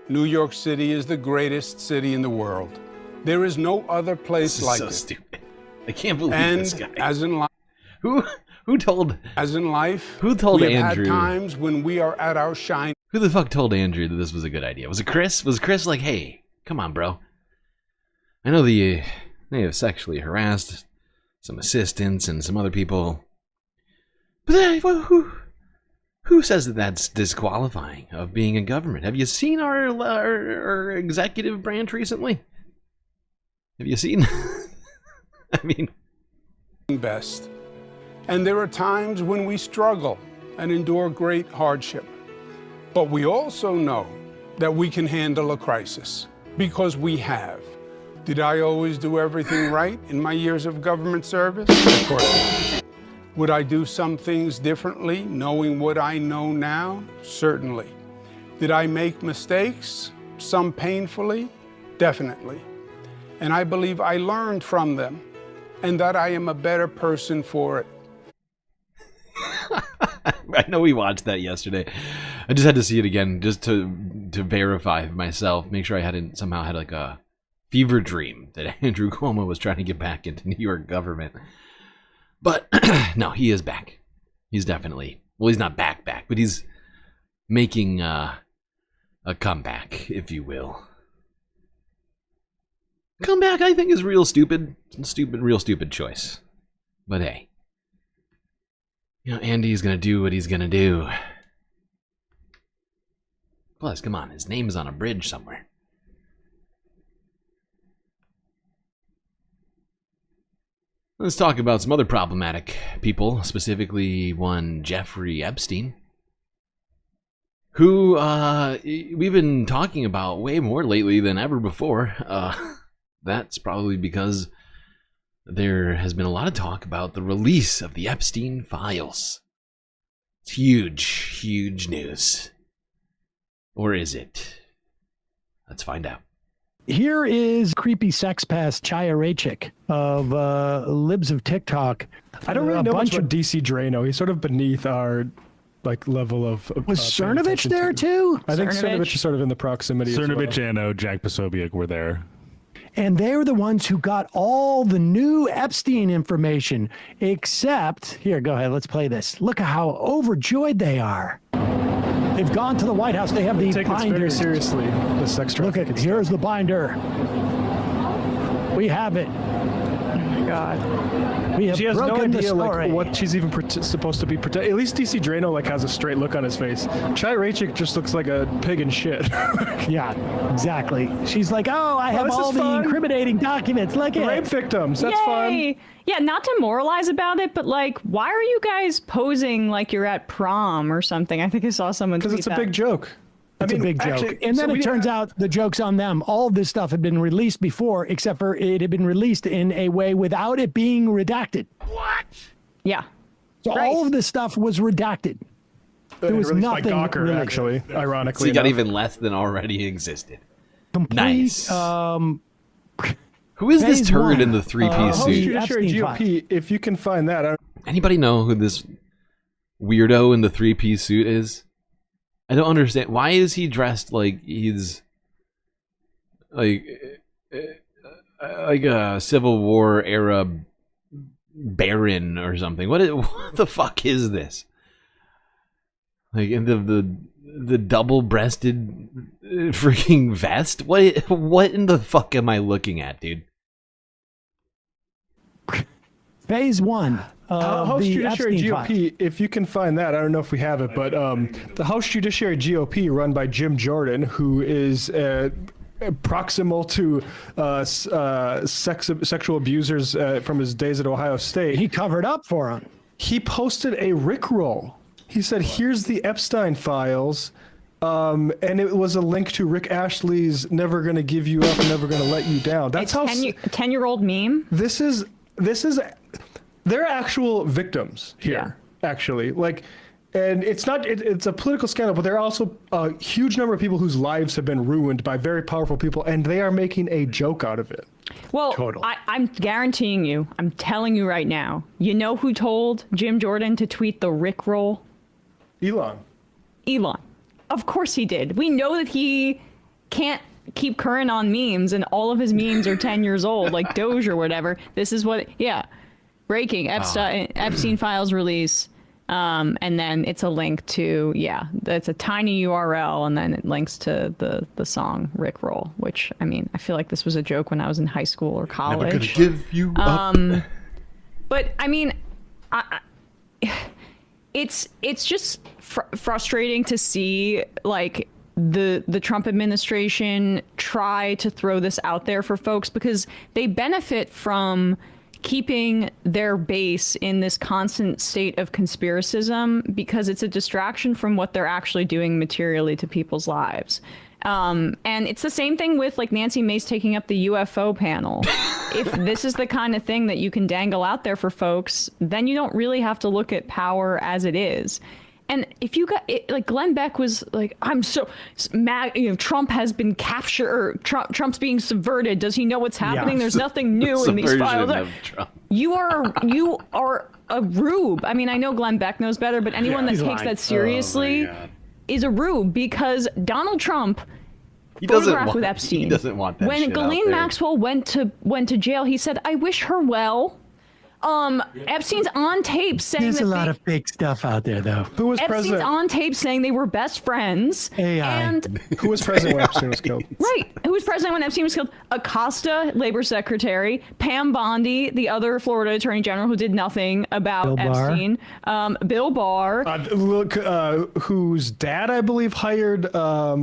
New York City is the greatest city in the world. There is no other place like so it. Stupid. I can't believe and this guy. As in life, who told? As in life, who told we Andrew? have had times when we are at our shine. Who the fuck told Andrew that this was a good idea? Was it Chris? Was Chris like, hey, come on, bro? I know they have sexually harassed some assistants and some other people, but who says that that's disqualifying of being a government? Have you seen our executive branch recently? Have you seen? I mean, best. And there are times when we struggle and endure great hardship. But we also know that we can handle a crisis because we have. Did I always do everything right in my years of government service? Of course not. Would I do some things differently, knowing what I know now? Certainly. Did I make mistakes? Some painfully? Definitely. And I believe I learned from them and that I am a better person for it. I know we watched that yesterday. I just had to see it again just to verify myself, make sure I hadn't somehow had like a fever dream that Andrew Cuomo was trying to get back into New York government. But no, he is back. He's definitely, well, he's not back, but he's making a comeback, if you will. Comeback, I think, is real stupid. Real stupid choice. But hey, you know, Andy's gonna do what he's gonna do. Plus, come on, his name is on a bridge somewhere. Let's talk about some other problematic people, specifically one Jeffrey Epstein, who we've been talking about way more lately than ever before. That's probably because there has been a lot of talk about the release of the Epstein files. It's huge, huge news. Or is it? Let's find out. Here is creepy sex pest Chaya Raichik of Libs of TikTok. I don't really know much about DC Drano. He's sort of beneath our level of. Was Cernovich there too? I think Cernovich is sort of in the proximity. Cernovich and Jack Posobiec were there. And they were the ones who got all the new Epstein information, except, here, go ahead, let's play this. Look at how overjoyed they are. They've gone to the White House. They have the take binders. It very seriously, the sex trafficking. Look at, here's the binder. We have it. Oh my God. We have she has no broken the idea story. like what she's even supposed to be protecting. At least DC Drano like has a straight look on his face. Chaya Raichik just looks like a pig in shit. Yeah, exactly. She's like, oh, I have all the incriminating documents. Look at rape victims. That's Yay. fun. Yeah, not to moralize about it, but like, why are you guys posing like you're at prom or something? I think I saw someone tweet because it's a big joke. It's a big joke. Actually, and then it turns out the joke's on them. All of this stuff had been released before, except for it had been released in a way without it being redacted. What? Yeah. So all of this stuff was redacted. There was released by nothing Gawker, really. actually, ironically. So you got enough. even less than already existed. Complete, nice. Who is phase this turd one. in the three-piece suit? Judiciary GOP, if you can find that. Anybody know who this weirdo in the three-piece suit is? I don't understand. Why is he dressed like he's like a Civil War era baron or something? What the fuck is this? Like in the double-breasted freaking vest. What in the fuck am I looking at, dude? Phase one. House the Judiciary Epstein GOP, if you can find that, I don't know if we have it, but the House Judiciary GOP run by Jim Jordan, who is proximal to sexual abusers from his days at Ohio State. He covered up for him. He posted a Rickroll. He said, here's the Epstein files. And it was a link to Rick Ashley's "Never Gonna Give You Up, Never Gonna Let You Down." That's how 10-year-old meme. This is they're actual victims here, actually. Like, and it's not it's a political scandal, but there are also a huge number of people whose lives have been ruined by very powerful people, and they are making a joke out of it. Well, I'm guaranteeing you, I'm telling you right now, you know who told Jim Jordan to tweet the Rickroll? Elon. Of course he did. We know that he can't keep current on memes, and all of his memes are 10 years old, like Doge or whatever. This is what, breaking Epstein files release. And then it's a link to, that's a tiny URL, and then it links to the song Rickroll, which, I mean, I feel like this was a joke when I was in high school or college. Never gonna give you up. But I mean, it's just frustrating to see like the Trump administration try to throw this out there for folks, because they benefit from keeping their base in this constant state of conspiracism, because it's a distraction from what they're actually doing materially to people's lives. And it's the same thing with like Nancy Mace taking up the UFO panel. If this is the kind of thing that you can dangle out there for folks, then you don't really have to look at power as it is. And if you got it, like Glenn Beck was like, I'm so mad, Trump has been captured, or Trump's being subverted. Does he know what's happening? There's nothing new in these files. You are a rube. I mean, I know Glenn Beck knows better, but anyone that takes that seriously is a rube, because Donald Trump photographed with Epstein. He doesn't want that When shit Ghislaine out there. Maxwell went to jail, he said, I wish her well. Epstein's on tape saying There's a lot of fake stuff out there, though. Who was Epstein's president? on tape saying they were best friends. AI. And Who was president when Epstein was killed? right, who was president when Epstein was killed? Acosta, labor secretary. Pam Bondi, the other Florida attorney general who did nothing about Bill Barr. Epstein. Bill Barr. Whose dad, I believe, hired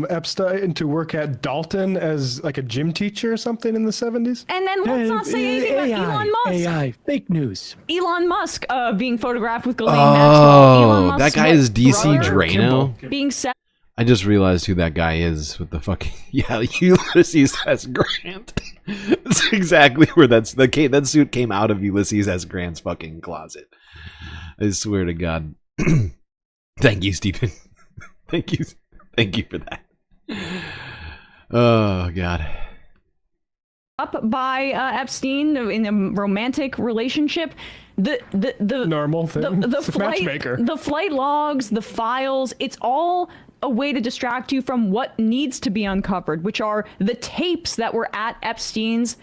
Epstein to work at Dalton as like a gym teacher or something in the 70s. And then let's not say anything about Elon Musk. AI, fake news. Elon Musk being photographed with Ghislaine Maxwell. Elon Musk's that guy is DC brother Drano. being set. I just realized who that guy is with the fucking Ulysses S. Grant. That's exactly where that suit came out of Ulysses S. Grant's fucking closet. I swear to God. Thank you, Stephen. Thank you for that. Oh God. Up by Epstein in a romantic relationship. The normal thing. The It's a flight, matchmaker. the flight logs, the files, it's all a way to distract you from what needs to be uncovered, which are the tapes that were at Epstein's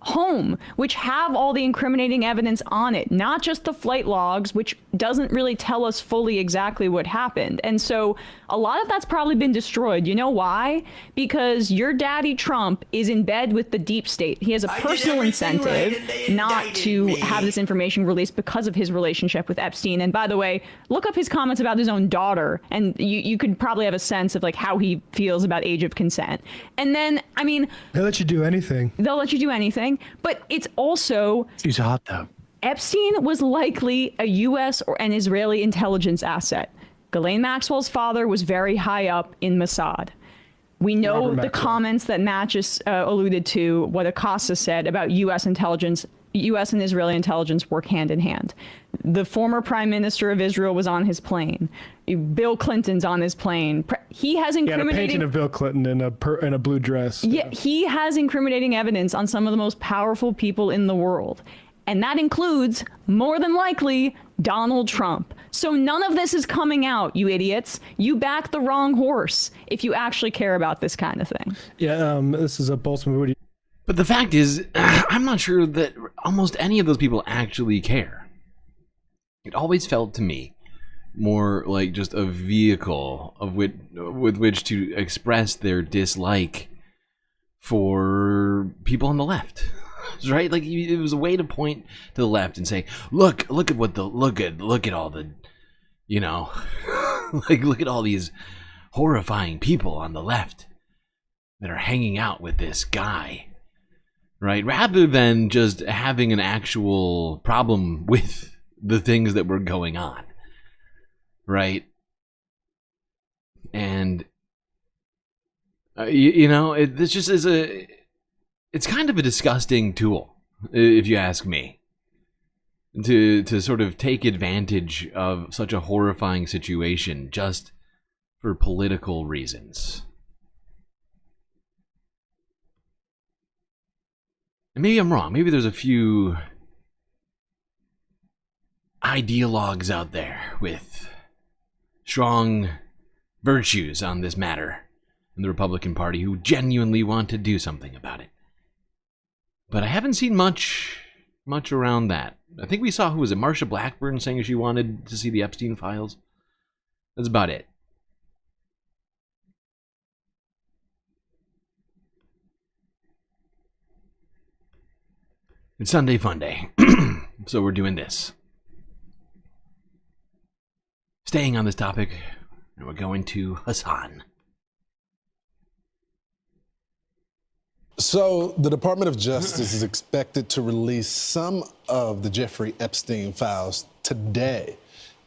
home, which have all the incriminating evidence on it, not just the flight logs, which doesn't really tell us fully exactly what happened. And so a lot of that's probably been destroyed. You know why? Because your daddy Trump is in bed with the deep state. He has a personal incentive not to have this information released because of his relationship with Epstein. And by the way, look up his comments about his own daughter, and you could probably have a sense of like how he feels about age of consent. And then, I mean, They'll let you do anything. they'll let you do anything, but it's also, She's hot, though. Epstein was likely a U.S. or an Israeli intelligence asset. Ghislaine Maxwell's father was very high up in Mossad. We know the comments that Matt just alluded to, what Acosta said about U.S. intelligence. U.S. and Israeli intelligence work hand in hand. The former prime minister of Israel was on his plane. Bill Clinton's on his plane. He has Yeah, and a incriminating... painting of Bill Clinton in a blue dress. Yeah, he has incriminating evidence on some of the most powerful people in the world. And that includes, more than likely, Donald Trump. So none of this is coming out, you idiots. You back the wrong horse if you actually care about this kind of thing. Yeah, this is a Boltzmann movie. But the fact is, I'm not sure that almost any of those people actually care. It always felt to me more like just a vehicle with which to express their dislike for people on the left, right? Like it was a way to point to the left and say, look at all the, you know, like look at all these horrifying people on the left that are hanging out with this guy, right? Rather than just having an actual problem with the things that were going on, right? And you know, this just is it's kind of a disgusting tool, if you ask me, to sort of take advantage of such a horrifying situation just for political reasons. And maybe I'm wrong. Maybe there's a few ideologues out there with strong virtues on this matter in the Republican Party who genuinely want to do something about it. But I haven't seen much around that. I think we saw, who was it, Marsha Blackburn saying she wanted to see the Epstein files. That's about it. It's Sunday Funday, so we're doing this. Staying on this topic, we're going to Hassan. So, the Department of Justice is expected to release some of the Jeffrey Epstein files today.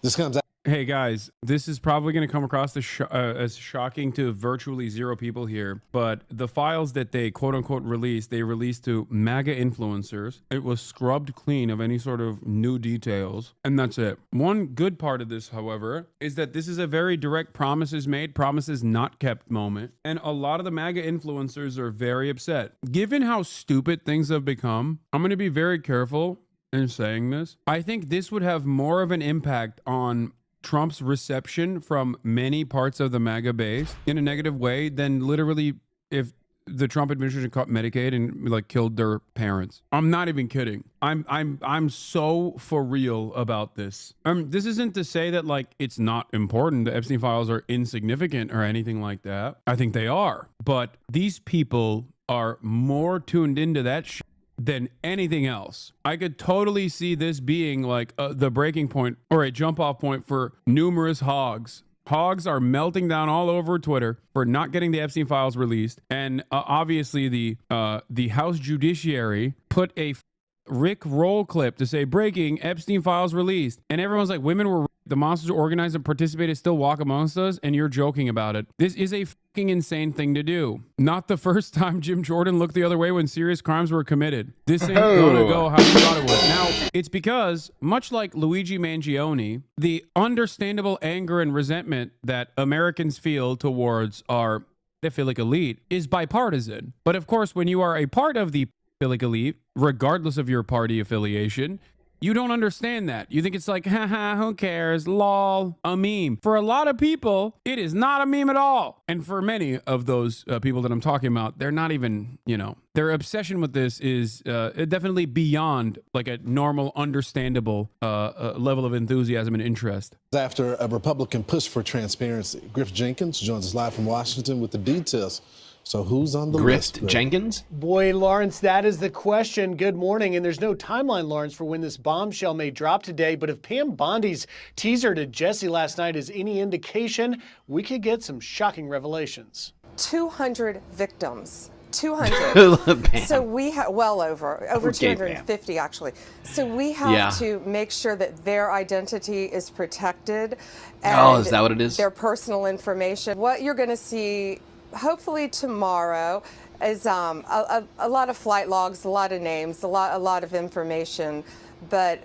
This comes out. Hey guys, this is probably going to come across as shocking to virtually zero people here, but the files that they quote-unquote released, they released to MAGA influencers. It was scrubbed clean of any sort of new details, and that's it. One good part of this, however, is that this is a very direct promises made, promises not kept moment, and a lot of the MAGA influencers are very upset. Given how stupid things have become, I'm going to be very careful in saying this. I think this would have more of an impact on Trump's reception from many parts of the MAGA base in a negative way than literally if the Trump administration caught Medicaid and like killed their parents. I'm not even kidding. I'm so for real about this. This isn't to say that like it's not important. The Epstein files are insignificant or anything like that. I think they are, but these people are more tuned into that shit than anything else. I could totally see this being like the breaking point or a jump off point for numerous hogs. Hogs are melting down all over Twitter for not getting the Epstein files released. And obviously the House Judiciary put a Rick Roll clip to say breaking Epstein files released. And everyone's like, women were the monsters who organized and participated still walk amongst us, and you're joking about it. This is a fucking insane thing to do. Not the first time Jim Jordan looked the other way when serious crimes were committed. This ain't gonna go how you thought it would. Now, it's because, much like Luigi Mangione, the understandable anger and resentment that Americans feel towards our pedophilic elite is bipartisan. But of course, when you are a part of the pedophilic elite, regardless of your party affiliation, you don't understand that. You think it's like, haha, who cares? Lol, a meme. For a lot of people, it is not a meme at all. And for many of those people that I'm talking about, they're not even, you know, their obsession with this is definitely beyond like a normal, understandable level of enthusiasm and interest. After a Republican push for transparency, Griff Jenkins joins us live from Washington with the details. So who's on the list? Griff Jenkins? Boy, Lawrence, that is the question. Good morning. And there's no timeline, Lawrence, for when this bombshell may drop today. But if Pam Bondi's teaser to Jesse last night is any indication, we could get some shocking revelations. 200 victims. 200. So we have, well over 250 actually. So we have to make sure that their identity is protected. And is that what it is? Their personal information. What you're going to see hopefully tomorrow is a lot of flight logs, a lot of names, a lot of information, but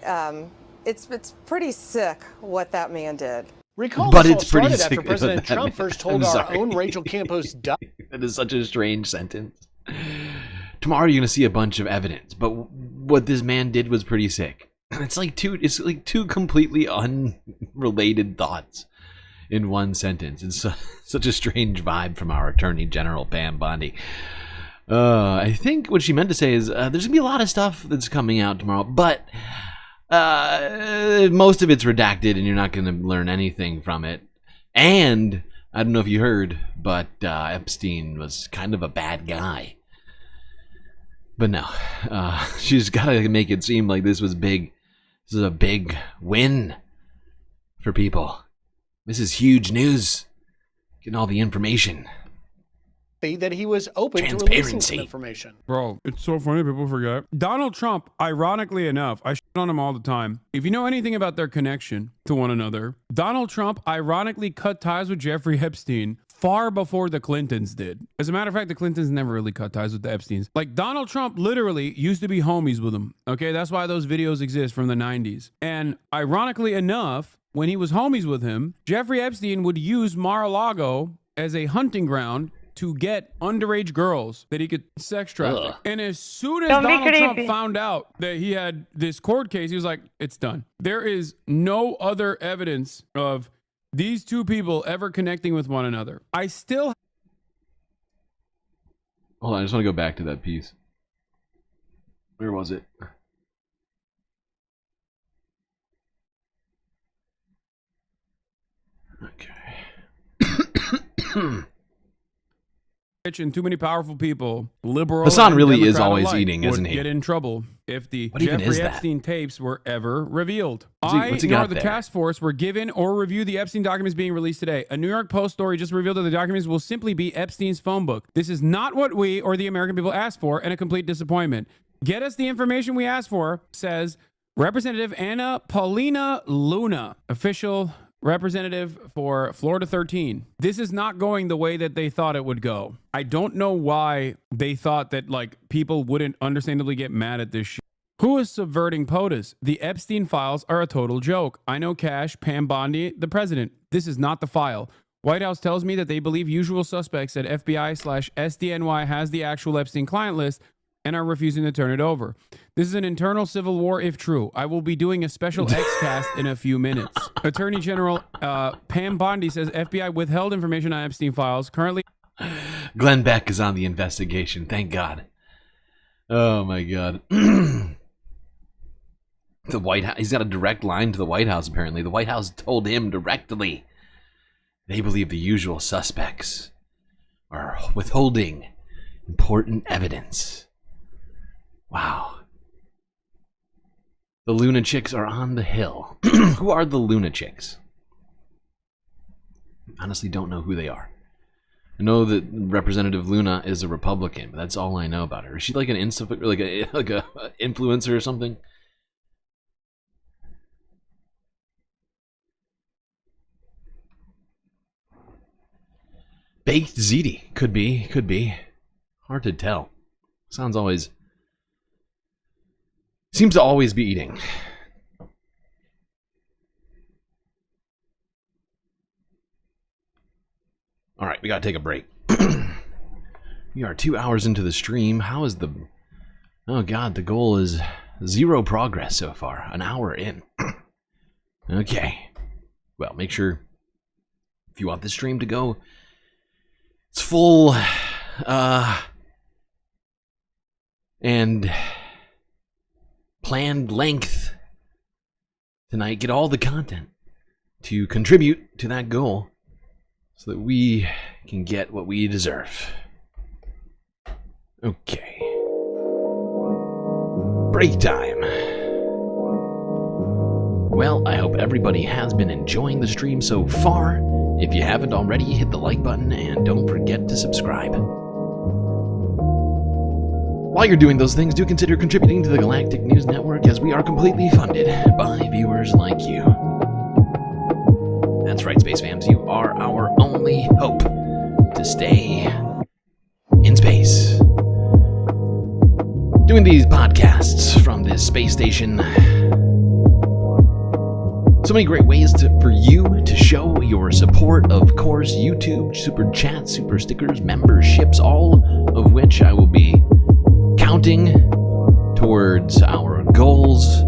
it's pretty sick what that man did. Recall this all started after President Trump first told our own Rachel Campos died. That is such a strange sentence. Tomorrow you're gonna see a bunch of evidence, but what this man did was pretty sick. It's like two completely unrelated thoughts in one sentence. It's such a strange vibe from our Attorney General, Pam Bondi. I think what she meant to say is there's going to be a lot of stuff that's coming out tomorrow, but Most of it's redacted, and you're not going to learn anything from it. And I don't know if you heard, but Epstein was kind of a bad guy. But no, she's got to make it seem like this was big. This is a big win for people. This is huge news. Getting all the information. That he was open to releasing some information. Bro, it's so funny people forget. Donald Trump, ironically enough, I shit on him all the time. If you know anything about their connection to one another, Donald Trump ironically cut ties with Jeffrey Epstein far before the Clintons did. As a matter of fact, the Clintons never really cut ties with the Epsteins. Like, Donald Trump literally used to be homies with them. Okay, that's why those videos exist from the 90s. And ironically enough, when he was homies with him, Jeffrey Epstein would use Mar-a-Lago as a hunting ground to get underage girls that he could sex traffic. Ugh. And as soon as Donald Trump found out that he had this court case, he was like, it's done. There is no other evidence of these two people ever connecting with one another. I still... Hold on, I just want to go back to that piece. Where was it? Okay. And too many powerful people, liberal Hassan really Democrat is always alike, eating, would isn't he? Get in trouble if the What even Jeffrey is that? Epstein tapes were ever revealed. What's he nor got the there? task force were given or reviewed the Epstein documents being released today. A New York Post story just revealed that the documents will simply be Epstein's phone book. This is not what we or the American people asked for, and a complete disappointment. Get us the information we asked for, says Representative Anna Paulina Luna, official representative for Florida 13. This is not going the way that they thought it would go. I don't know why they thought that, like, people wouldn't understandably get mad at this shit. Who is subverting POTUS? The Epstein files are a total joke. I know Cash, Pam Bondi, the president. This is not the file. White House tells me that they believe usual suspects at FBI/SDNY has the actual Epstein client list and are refusing to turn it over. This is an internal civil war if true. I will be doing a special X-cast in a few minutes. Attorney General Pam Bondi says FBI withheld information on Epstein files. Currently, Glenn Beck is on the investigation. Thank God. Oh my God. The White House. He's got a direct line to the White House. Apparently, the White House told him directly they believe the usual suspects are withholding important evidence. Wow. The lunatics are on the hill. Who are the lunatics? Honestly, don't know who they are. I know that Representative Luna is a Republican, but that's all I know about her. Is she like an like a influencer or something? Baked ziti. Could be. Hard to tell. Seems to always be eating. All right, we gotta take a break. We are 2 hours into the stream. How is the... Oh God, the goal is 0 progress so far. An hour in. Okay. Well, make sure if you want the stream to go, it's full, and planned length tonight. Get all the content to contribute to that goal so that we can get what we deserve. Okay. Break time. Well, I hope everybody has been enjoying the stream so far. If you haven't already, hit the like button and don't forget to subscribe. While you're doing those things, do consider contributing to the Galactic News Network, as we are completely funded by viewers like you. That's right, Space Fams, you are our only hope to stay in space. Doing these podcasts from this space station. So many great ways for you to show your support. Of course, YouTube, super chats, super stickers, memberships, all of which I will be counting towards our goals.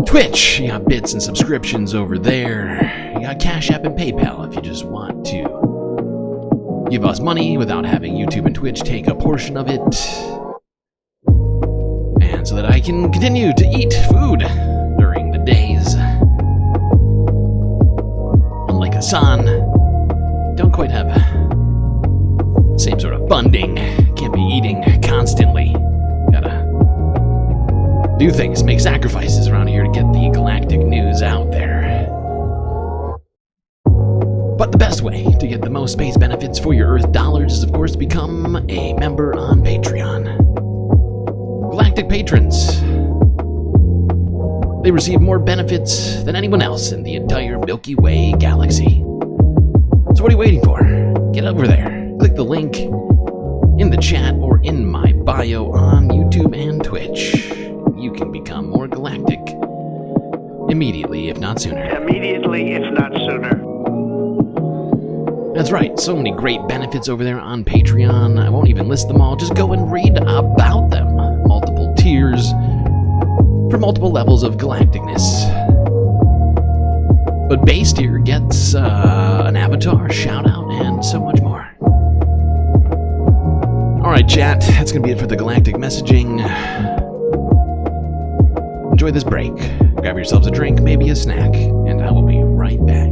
Twitch, you got bits and subscriptions over there. You got Cash App and PayPal if you just want to give us money without having YouTube and Twitch take a portion of it. And Patreon so that I can continue to eat food during the days. Unlike Hassan, don't quite have same sort of funding. Can't be eating constantly. Gotta do things, make sacrifices around here to get the galactic news out there. But the best way to get the most space benefits for your Earth dollars is, of course, to become a member on Patreon. Galactic patrons. They receive more benefits than anyone else in the entire Milky Way galaxy. So what are you waiting for? Get over there. Click the link in the chat or in my bio on YouTube and Twitch. You can become more galactic immediately, if not sooner. Immediately, if not sooner. That's right, so many great benefits over there on Patreon. I won't even list them all, just go and read about them. Multiple tiers for multiple levels of galacticness. But base tier gets an avatar, shout out, and so much more. Alright, chat, that's gonna be it for the galactic messaging. Enjoy this break. Grab yourselves a drink, maybe a snack, and I will be right back.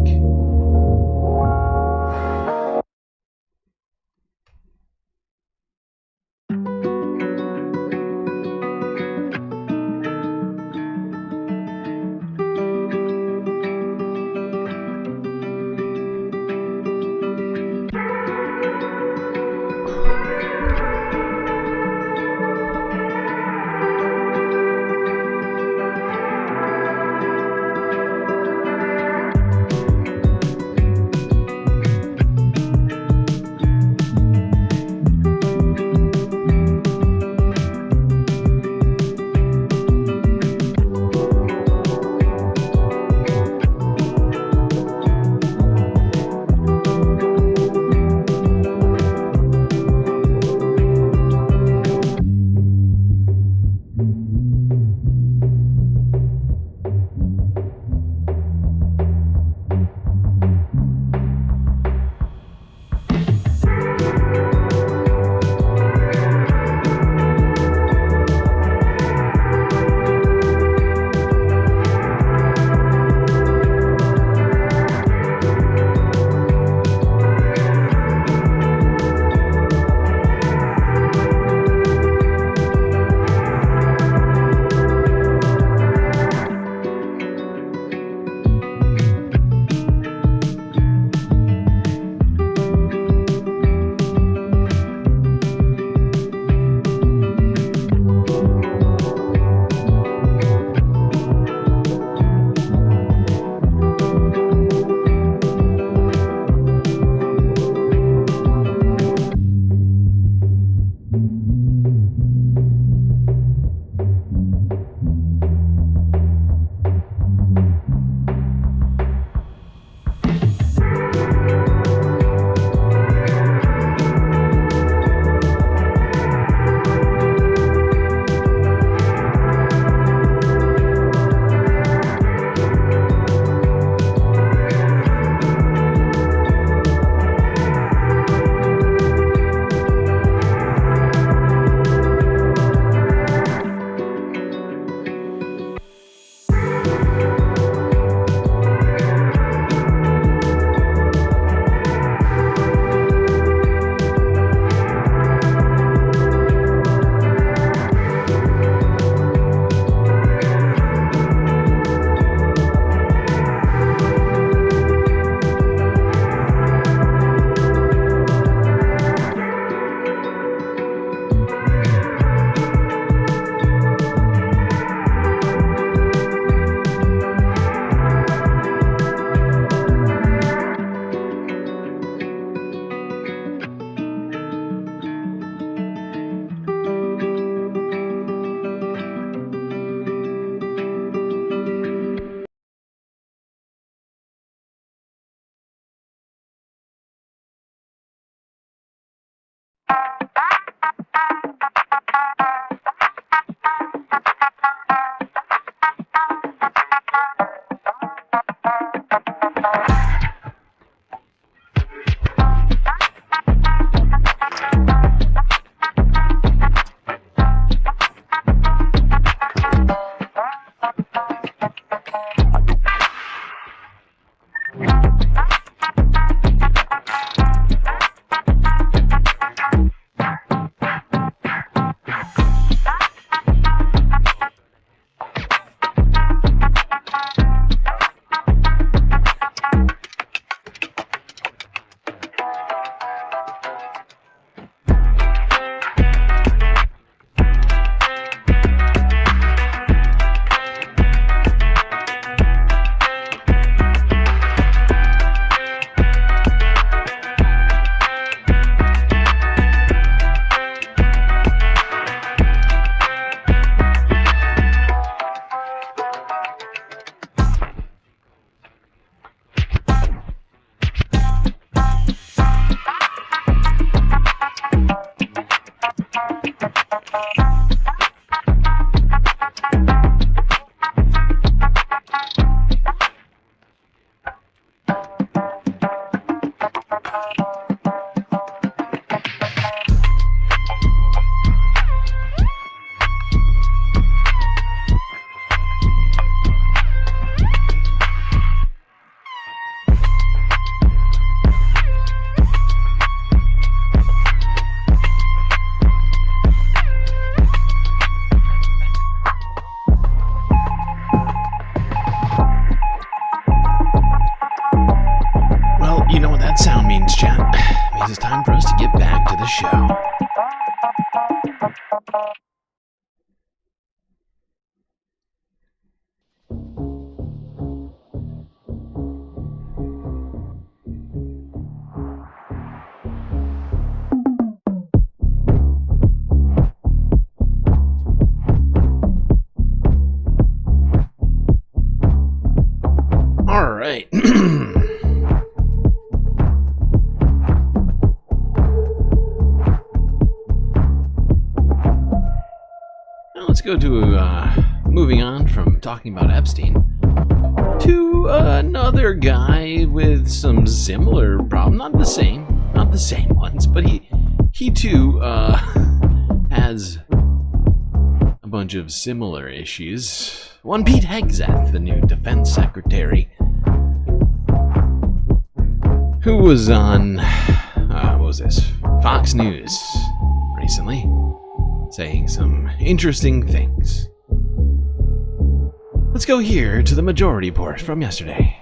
You know what that sound means, chat. It means it's time for us to get back to the show. All right. Let's go to moving on from talking about Epstein to another guy with some similar problem. Not the same ones, but he too has a bunch of similar issues. One Pete Hegseth, the new defense secretary, who was on what was this, Fox News recently, saying some interesting things. Let's go here to the majority report from yesterday.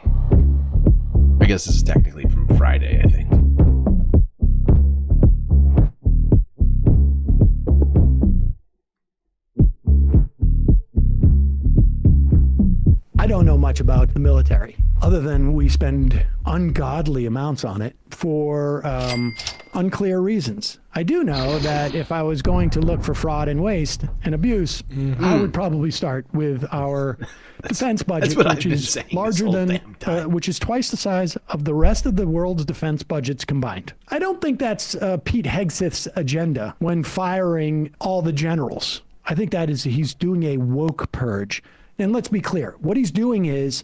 I guess this is technically from Friday, I think. I don't know much about the military, other than we spend ungodly amounts on it for unclear reasons. I do know that if I was going to look for fraud and waste and abuse, I would probably start with our defense budget, which is larger than, which is twice the size of the rest of the world's defense budgets combined. I don't think that's Pete Hegseth's agenda when firing all the generals. I think that is, he's doing a woke purge. And let's be clear, what he's doing is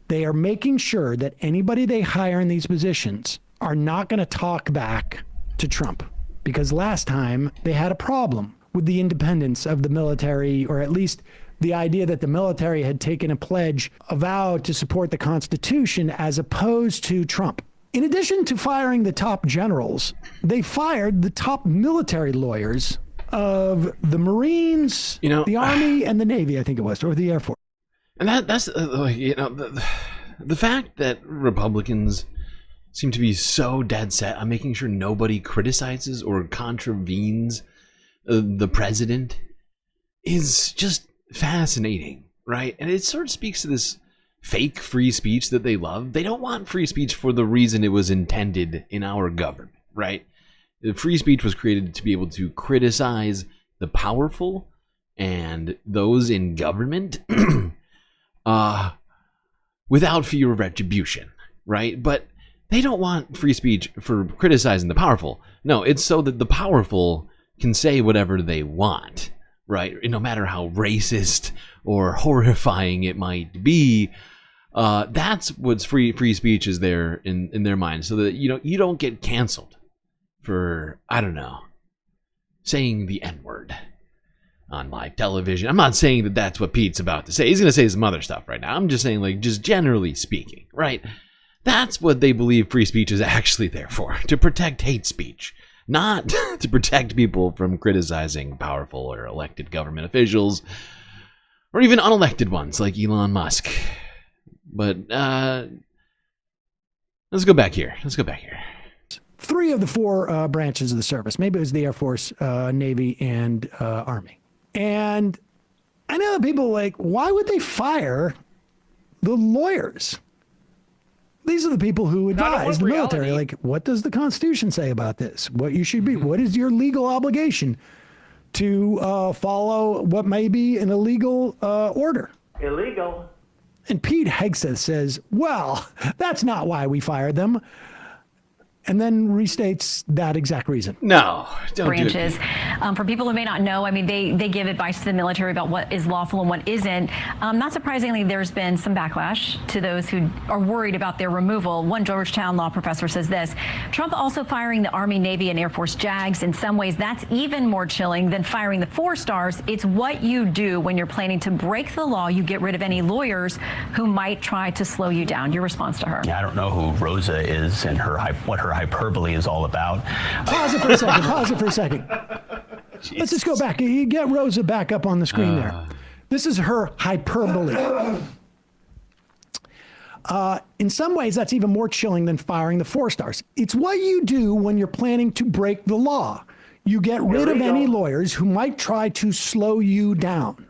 they are making sure that anybody they hire in these positions are not going to talk back to Trump. Because last time they had a problem with the independence of the military, or at least the idea that the military had taken a pledge, a vow to support the Constitution as opposed to Trump. In addition to firing the top generals, they fired the top military lawyers of the Marines, the Army, and the Navy, I think it was, or the Air Force. And that's the fact that Republicans seem to be so dead set on making sure nobody criticizes or contravenes the president is just fascinating, right? And it sort of speaks to this fake free speech that they love. They don't want free speech for the reason it was intended in our government, right? The free speech was created to be able to criticize the powerful and those in government without fear of retribution, right? But they don't want free speech for criticizing the powerful. No, it's so that the powerful can say whatever they want, right? No matter how racist or horrifying it might be. That's what's free speech is there in their mind, so that you don't get canceled for, I don't know, saying the N-word on live television. I'm not saying that that's what Pete's about to say. He's going to say some other stuff right now. I'm just saying, like, just generally speaking, right? That's what they believe free speech is actually there for, to protect hate speech, not to protect people from criticizing powerful or elected government officials, or even unelected ones like Elon Musk. But let's go back here. 3 of the 4 branches of the service. Maybe it was the Air Force, Navy, and Army. And I know that people are like, why would they fire the lawyers? These are the people who advise the military. Like, what does the Constitution say about this? What you should be? What is your legal obligation to follow what may be an illegal order? Illegal. And Pete Hegseth says, well, that's not why we fired them. And then restates that exact reason. No, don't branches. For people who may not know, I mean, they give advice to the military about what is lawful and what isn't. Not surprisingly, there's been some backlash to those who are worried about their removal. One Georgetown law professor says this: Trump also firing the Army, Navy, and Air Force JAGs. In some ways, that's even more chilling than firing the 4 stars. It's what you do when you're planning to break the law. You get rid of any lawyers who might try to slow you down. Your response to her? Yeah, I don't know who Rosa is and what her hyperbole is all about. Pause it for a second. Let's just go back. You get Rosa back up on the screen there. This is her hyperbole. In some ways, that's even more chilling than firing the 4 stars. It's what you do when you're planning to break the law. You get rid of any lawyers who might try to slow you down.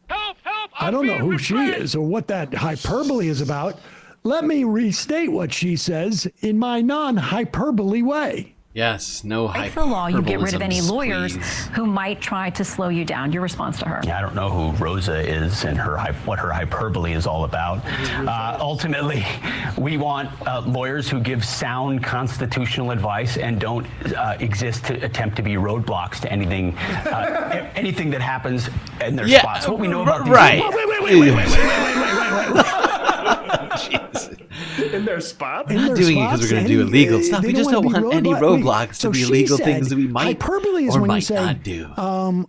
I don't know who she is or what that hyperbole is about. Let me restate what she says in my non-hyperbole way. Yes, no Break the law, you get rid of any hyperbolisms, lawyers please. who might try to slow you down. Your response to her? Yeah, I don't know who Rosa is and what her hyperbole is all about. Ultimately, we want lawyers who give sound constitutional advice and don't exist to attempt to be roadblocks to anything anything that happens in their spots. What we know about these In their spots? We're not doing it because we're going to do illegal stuff. We just don't want any roadblocks to be illegal things that we might hyperbole is or when you might say, not do.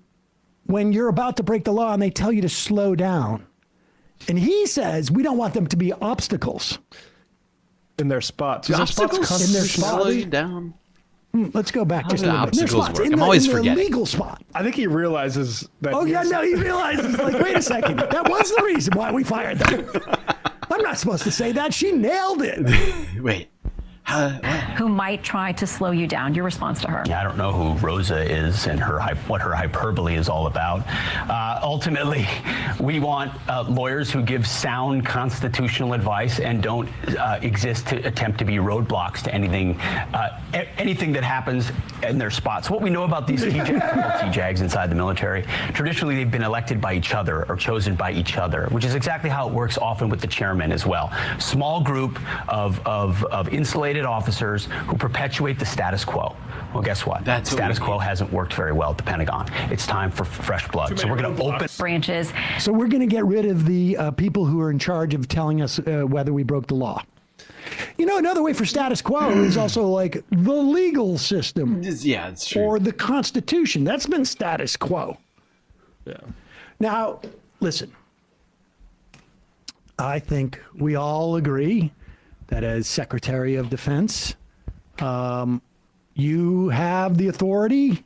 When you're about to break the law and they tell you to slow down. And he says we don't want them to be obstacles. In their spots. Do obstacles in their slow you down? Let's go back just a do little bit. In their obstacles spots, work? in I'm the- always in their forgetting. legal spot. I think he realizes that. Oh, yeah, no, he realizes, like, wait a second. That was the reason why we fired them. I'm not supposed to say that. She nailed it. Wait. Who might try to slow you down. Your response to her? Yeah, I don't know who Rosa is and what her hyperbole is all about. Ultimately, we want lawyers who give sound constitutional advice and don't exist to attempt to be roadblocks to anything anything that happens in their spots. What we know about these TJAGs inside the military, traditionally they've been elected by each other or chosen by each other, which is exactly how it works often with the chairman as well. Small group of insulated officers who perpetuate the status quo. Well, guess what? That status quo hasn't worked very well at the Pentagon. It's time for fresh blood. So we're going to open branches. So we're going to get rid of the people who are in charge of telling us whether we broke the law. You know, another way for status quo is also like the legal system. Yeah, it's true. Or the Constitution. That's been status quo. Yeah. Now, listen. I think we all agree that as Secretary of Defense, you have the authority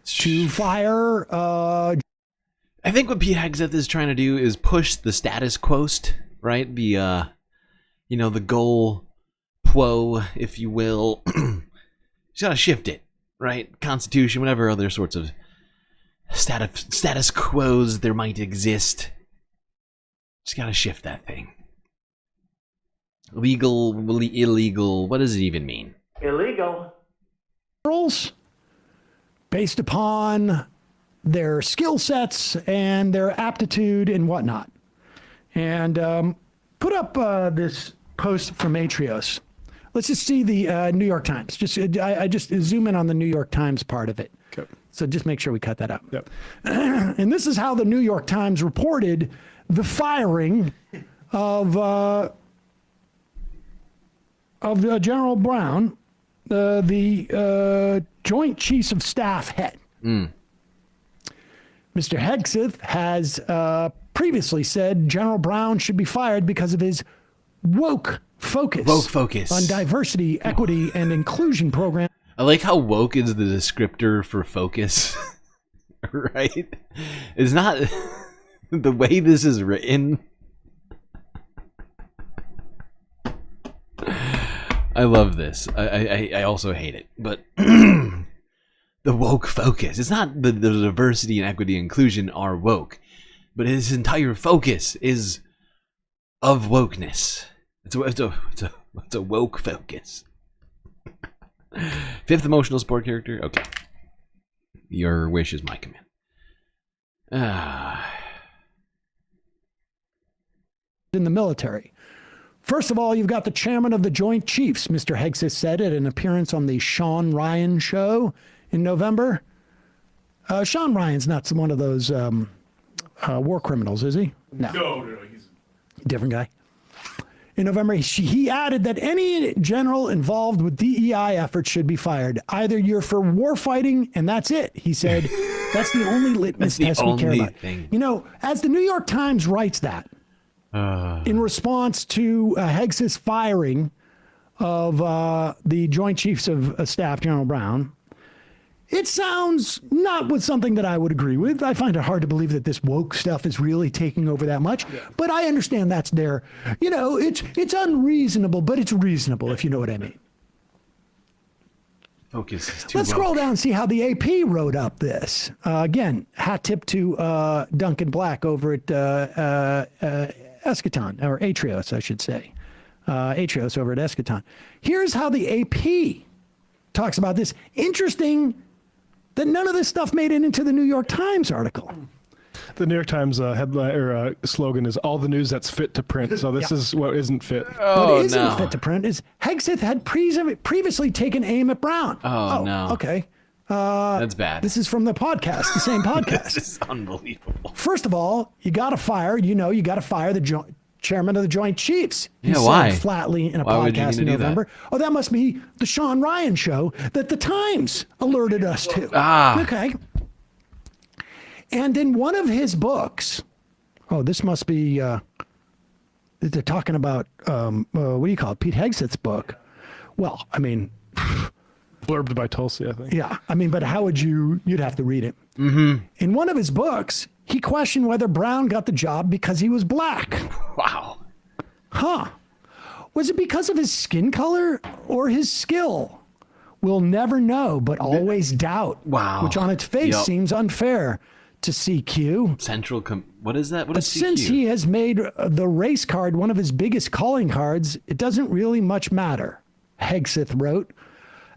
to fire. I think what Pete Hegseth is trying to do is push the status quo, right? The, the goal quo, if you will. He's got to shift it, right? Constitution, whatever other sorts of status quos there might exist. Just got to shift that thing. Legal, illegal, what does it even mean? Illegal. Girls, based upon their skill sets and their aptitude and whatnot. And put up this post from Atrios. Let's just see the New York Times. I just zoom in on the New York Times part of it. Okay. So just make sure we cut that out. Yep. And this is how the New York Times reported the firing of General Brown, the Joint Chiefs of Staff head. Mr. Hegseth has previously said General Brown should be fired because of his woke focus. Woke focus. On diversity, equity, and inclusion program. I like how woke is the descriptor for focus, right? It's not the way this is written. I love this. I also hate it, but the woke focus. It's not the diversity and equity and inclusion are woke, but his entire focus is of wokeness. It's a woke focus. Fifth emotional support character. Okay, your wish is my command. In the military. First of all, you've got the chairman of the Joint Chiefs, Mr. Hegseth said at an appearance on the Sean Ryan show in November. Sean Ryan's not one of those war criminals, is he? No, he's a different guy. In November, he added that any general involved with DEI efforts should be fired. Either you're for war fighting, and that's it. He said, that's the only litmus test we care about. You know, as the New York Times writes that, in response to Hegseth's firing of the Joint Chiefs of Staff, General Brown, it sounds not with something that I would agree with. I find it hard to believe that this woke stuff is really taking over that much. But I understand that's their, it's unreasonable, but it's reasonable, if you know what I mean. Focus is too Let's woke. scroll down and see how the AP wrote up this. Again, hat tip to Duncan Black over at Eschaton, or Atrios, I should say. Atrios over at Eschaton. Here's how the AP talks about this. Interesting that none of this stuff made it into the New York Times article. The New York Times headline or slogan is "All the news that's fit to print." So this is what isn't fit. What isn't fit to print is Hegseth had previously taken aim at Brown. Oh, no. Okay. That's bad. This is from the podcast, the same podcast. This is unbelievable. First of all, you got to fire. You got to fire the chairman of the Joint Chiefs. He Yeah, said why? flatly in a Why would you podcast in do that? November. Oh, that must be the Sean Ryan show that the Times alerted us to. Ah. Okay. And in one of his books, this must be, they're talking about, what do you call it? Pete Hegseth's book. Well, I mean, Blurbed by Tulsi, I think. yeah, I mean, but how would you'd have to read it. Mm-hmm. In one of his books, he questioned whether Brown got the job because he was black. Wow. Huh. Was it because of his skin color or his skill? We'll never know, but always doubt. Wow. Which on its face Yup. seems unfair to CQ. What is that? What But is CQ? since he has made the race card one of his biggest calling cards, it doesn't really much matter, Hegseth wrote.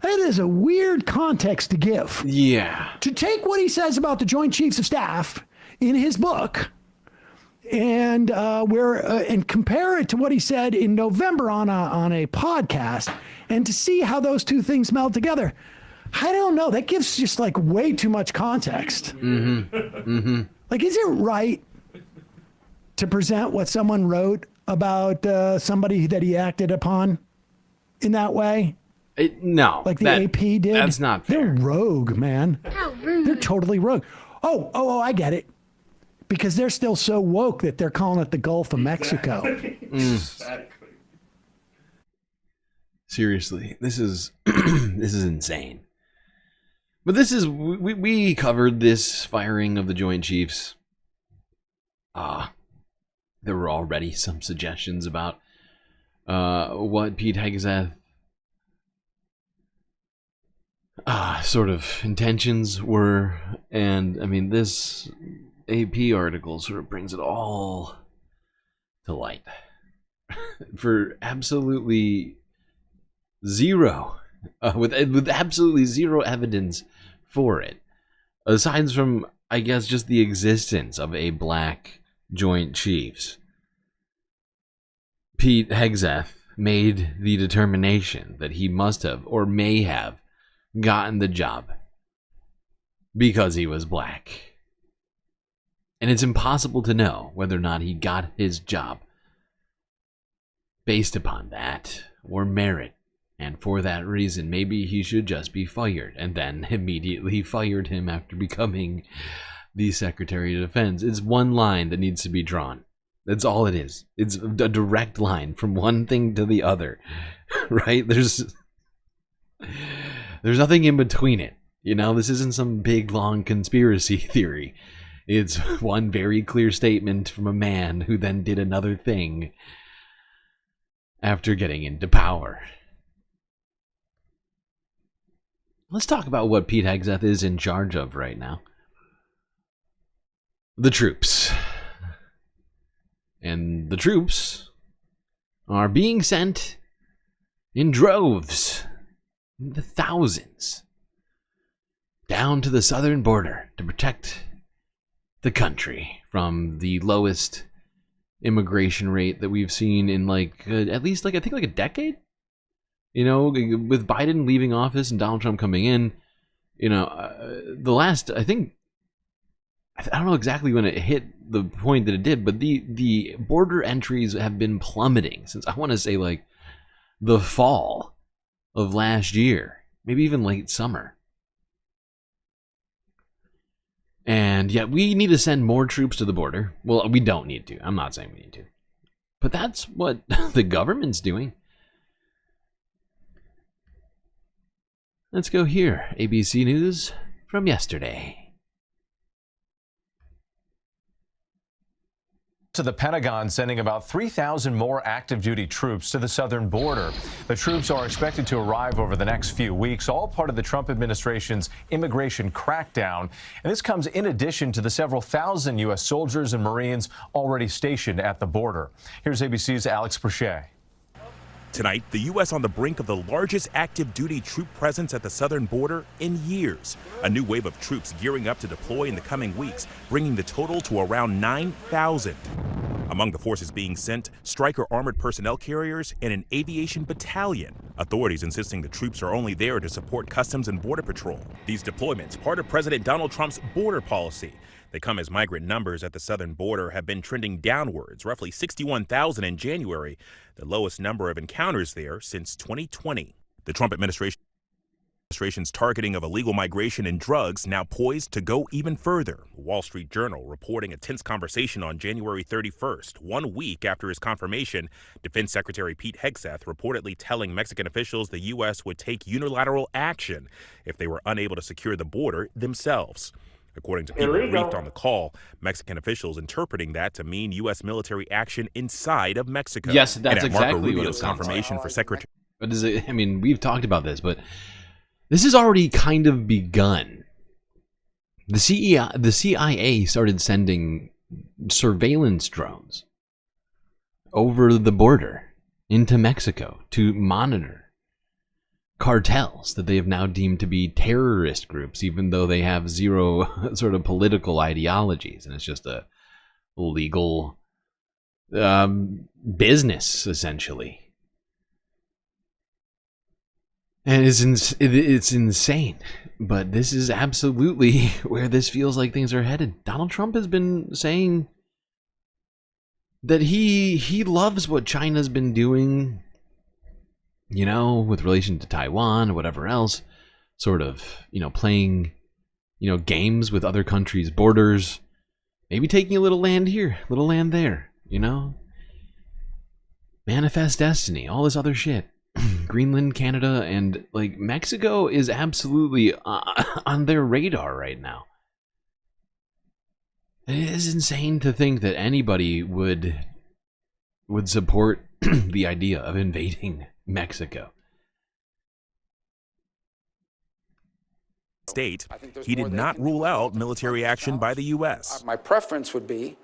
It is a weird context to give. Yeah. To take what he says about the Joint Chiefs of Staff in his book and and compare it to what he said in November on a podcast, and to see how those two things meld together. I don't know. That gives just like way too much context. Mm-hmm. Mm-hmm. Like, is it right to present what someone wrote about somebody that he acted upon in that way? No. Like the AP did? That's not fair. They're rogue, man. How rude. They're totally rogue. Oh, I get it. Because they're still so woke that they're calling it the Gulf of Mexico. Exactly. Seriously, this is this is insane. But this is we covered this firing of the Joint Chiefs. There were already some suggestions about what Pete Hegseth sort of intentions were, and I mean this AP article sort of brings it all to light for absolutely zero, with absolutely zero evidence for it, aside from, I guess, just the existence of a black Joint Chiefs. Pete Hegseth made the determination that he must have, or may have, gotten the job because he was black. And it's impossible to know whether or not he got his job based upon that or merit. And for that reason, maybe he should just be fired, and then immediately fired him after becoming the Secretary of Defense. It's one line that needs to be drawn. That's all it is. It's a direct line from one thing to the other, right? There's nothing in between it. You know, this isn't some big, long conspiracy theory. It's one very clear statement from a man who then did another thing after getting into power. Let's talk about what Pete Hegseth is in charge of right now. The troops. And the troops are being sent in droves, in the thousands, down to the southern border to protect the country from the lowest immigration rate that we've seen in at least I think a decade. You know, with Biden leaving office and Donald Trump coming in, you know, the last, I don't know exactly when it hit the point that it did, but the border entries have been plummeting since, I want to say, like, the fall of last year, maybe even late summer. And yet we need to send more troops to the border. Well, we don't need to. I'm not saying we need to. But that's what the government's doing. Let's go here. ABC News. from yesterday. To the Pentagon sending about 3,000 more active duty troops to the southern border. The troops are expected to arrive over the next few weeks, all part of the Trump administration's immigration crackdown. And this comes in addition to the several thousand U.S. soldiers and Marines already stationed at the border. Here's ABC's Alex Prochet. Tonight, the U.S. on the brink of the largest active duty troop presence at the southern border in years. A new wave of troops gearing up to deploy in the coming weeks, bringing the total to around 9,000. Among the forces being sent, Stryker armored personnel carriers and an aviation battalion. Authorities insisting the troops are only there to support Customs and Border Patrol. These deployments, part of President Donald Trump's border policy. They come as migrant numbers at the southern border have been trending downwards, roughly 61,000 in January, the lowest number of encounters there since 2020. The Trump administration's targeting of illegal migration and drugs now poised to go even further. The Wall Street Journal reporting a tense conversation on January 31st, 1 week after his confirmation. Defense Secretary Pete Hegseth reportedly telling Mexican officials the U.S. would take unilateral action if they were unable to secure the border themselves. According to people briefed on the call, Mexican officials interpreting that to mean U.S. military action inside of Mexico. Yes, that's and Marco exactly what it Rubio's sounds confirmation like. for Secretary. But is it, I mean, we've talked about this, but this has already kind of begun. The CIA started sending surveillance drones over the border into Mexico to monitor cartels that they have now deemed to be terrorist groups, even though they have zero sort of political ideologies, and it's just a legal business essentially. And it's insane, but this is absolutely where this feels like things are headed. Donald Trump has been saying that he loves what China's been doing, you know, with relation to Taiwan or whatever else, sort of, you know, playing, you know, games with other countries' borders, maybe taking a little land here, a little land there, you know, manifest destiny, all this other shit. Greenland, Canada, and like Mexico is absolutely on their radar right now. It is insane to think that anybody would support the idea of invading Mexico. State, he did not rule out military action by the U.S. My preference would be,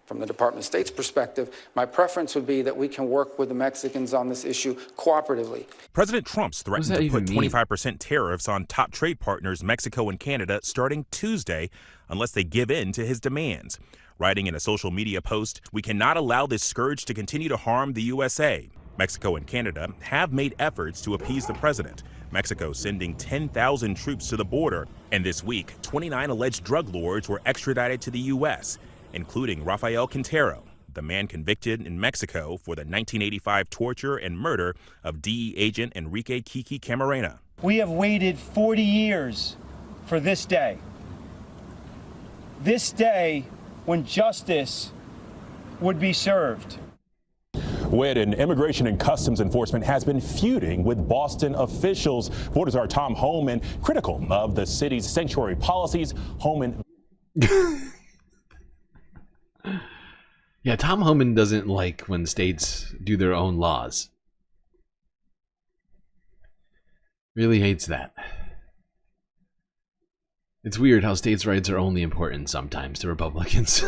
from the Department of State's perspective, my preference would be that we can work with the Mexicans on this issue cooperatively. President Trump's threatened to put 25% tariffs on top trade partners Mexico and Canada starting Tuesday unless they give in to his demands. Writing in a social media post, "We cannot allow this scourge to continue to harm the USA." Mexico and Canada have made efforts to appease the president. Mexico sending 10,000 troops to the border, and this week, 29 alleged drug lords were extradited to the U.S., including Rafael Quintero, the man convicted in Mexico for the 1985 torture and murder of DE agent Enrique Kiki Camarena. We have waited 40 years for this day. This day when justice would be served. WIT and Immigration and Customs Enforcement has been feuding with Boston officials. Borders are Tom Homan, critical of the city's sanctuary policies. Homan. Yeah, Tom Homan doesn't like when states do their own laws. Really hates that. It's weird how states' rights are only important sometimes to Republicans.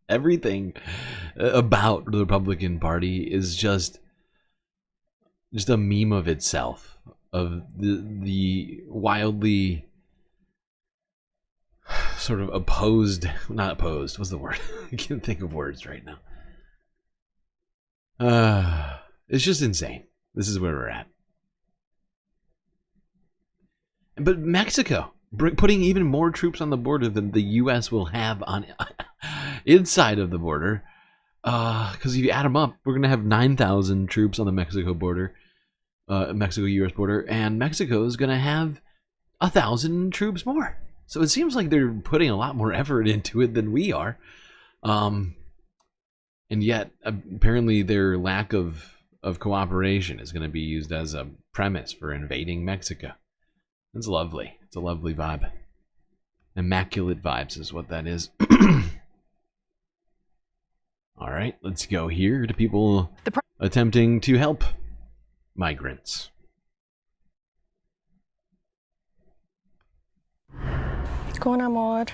Everything about the Republican Party is just a meme of itself, of the wildly sort of not opposed, what's the word? I can't think of words right now. It's just insane. This is where we're at. But Mexico, putting even more troops on the border than the U.S. will have on inside of the border. Because if you add them up, we're going to have 9,000 troops on the Mexico border, Mexico-U.S. border, and Mexico is going to have 1,000 troops more. So it seems like they're putting a lot more effort into it than we are. And yet, apparently, their lack of cooperation is going to be used as a premise for invading Mexico. It's lovely. It's a lovely vibe. Immaculate vibes is what that is. All right, let's go here to people attempting to help migrants. What's going on, Maud?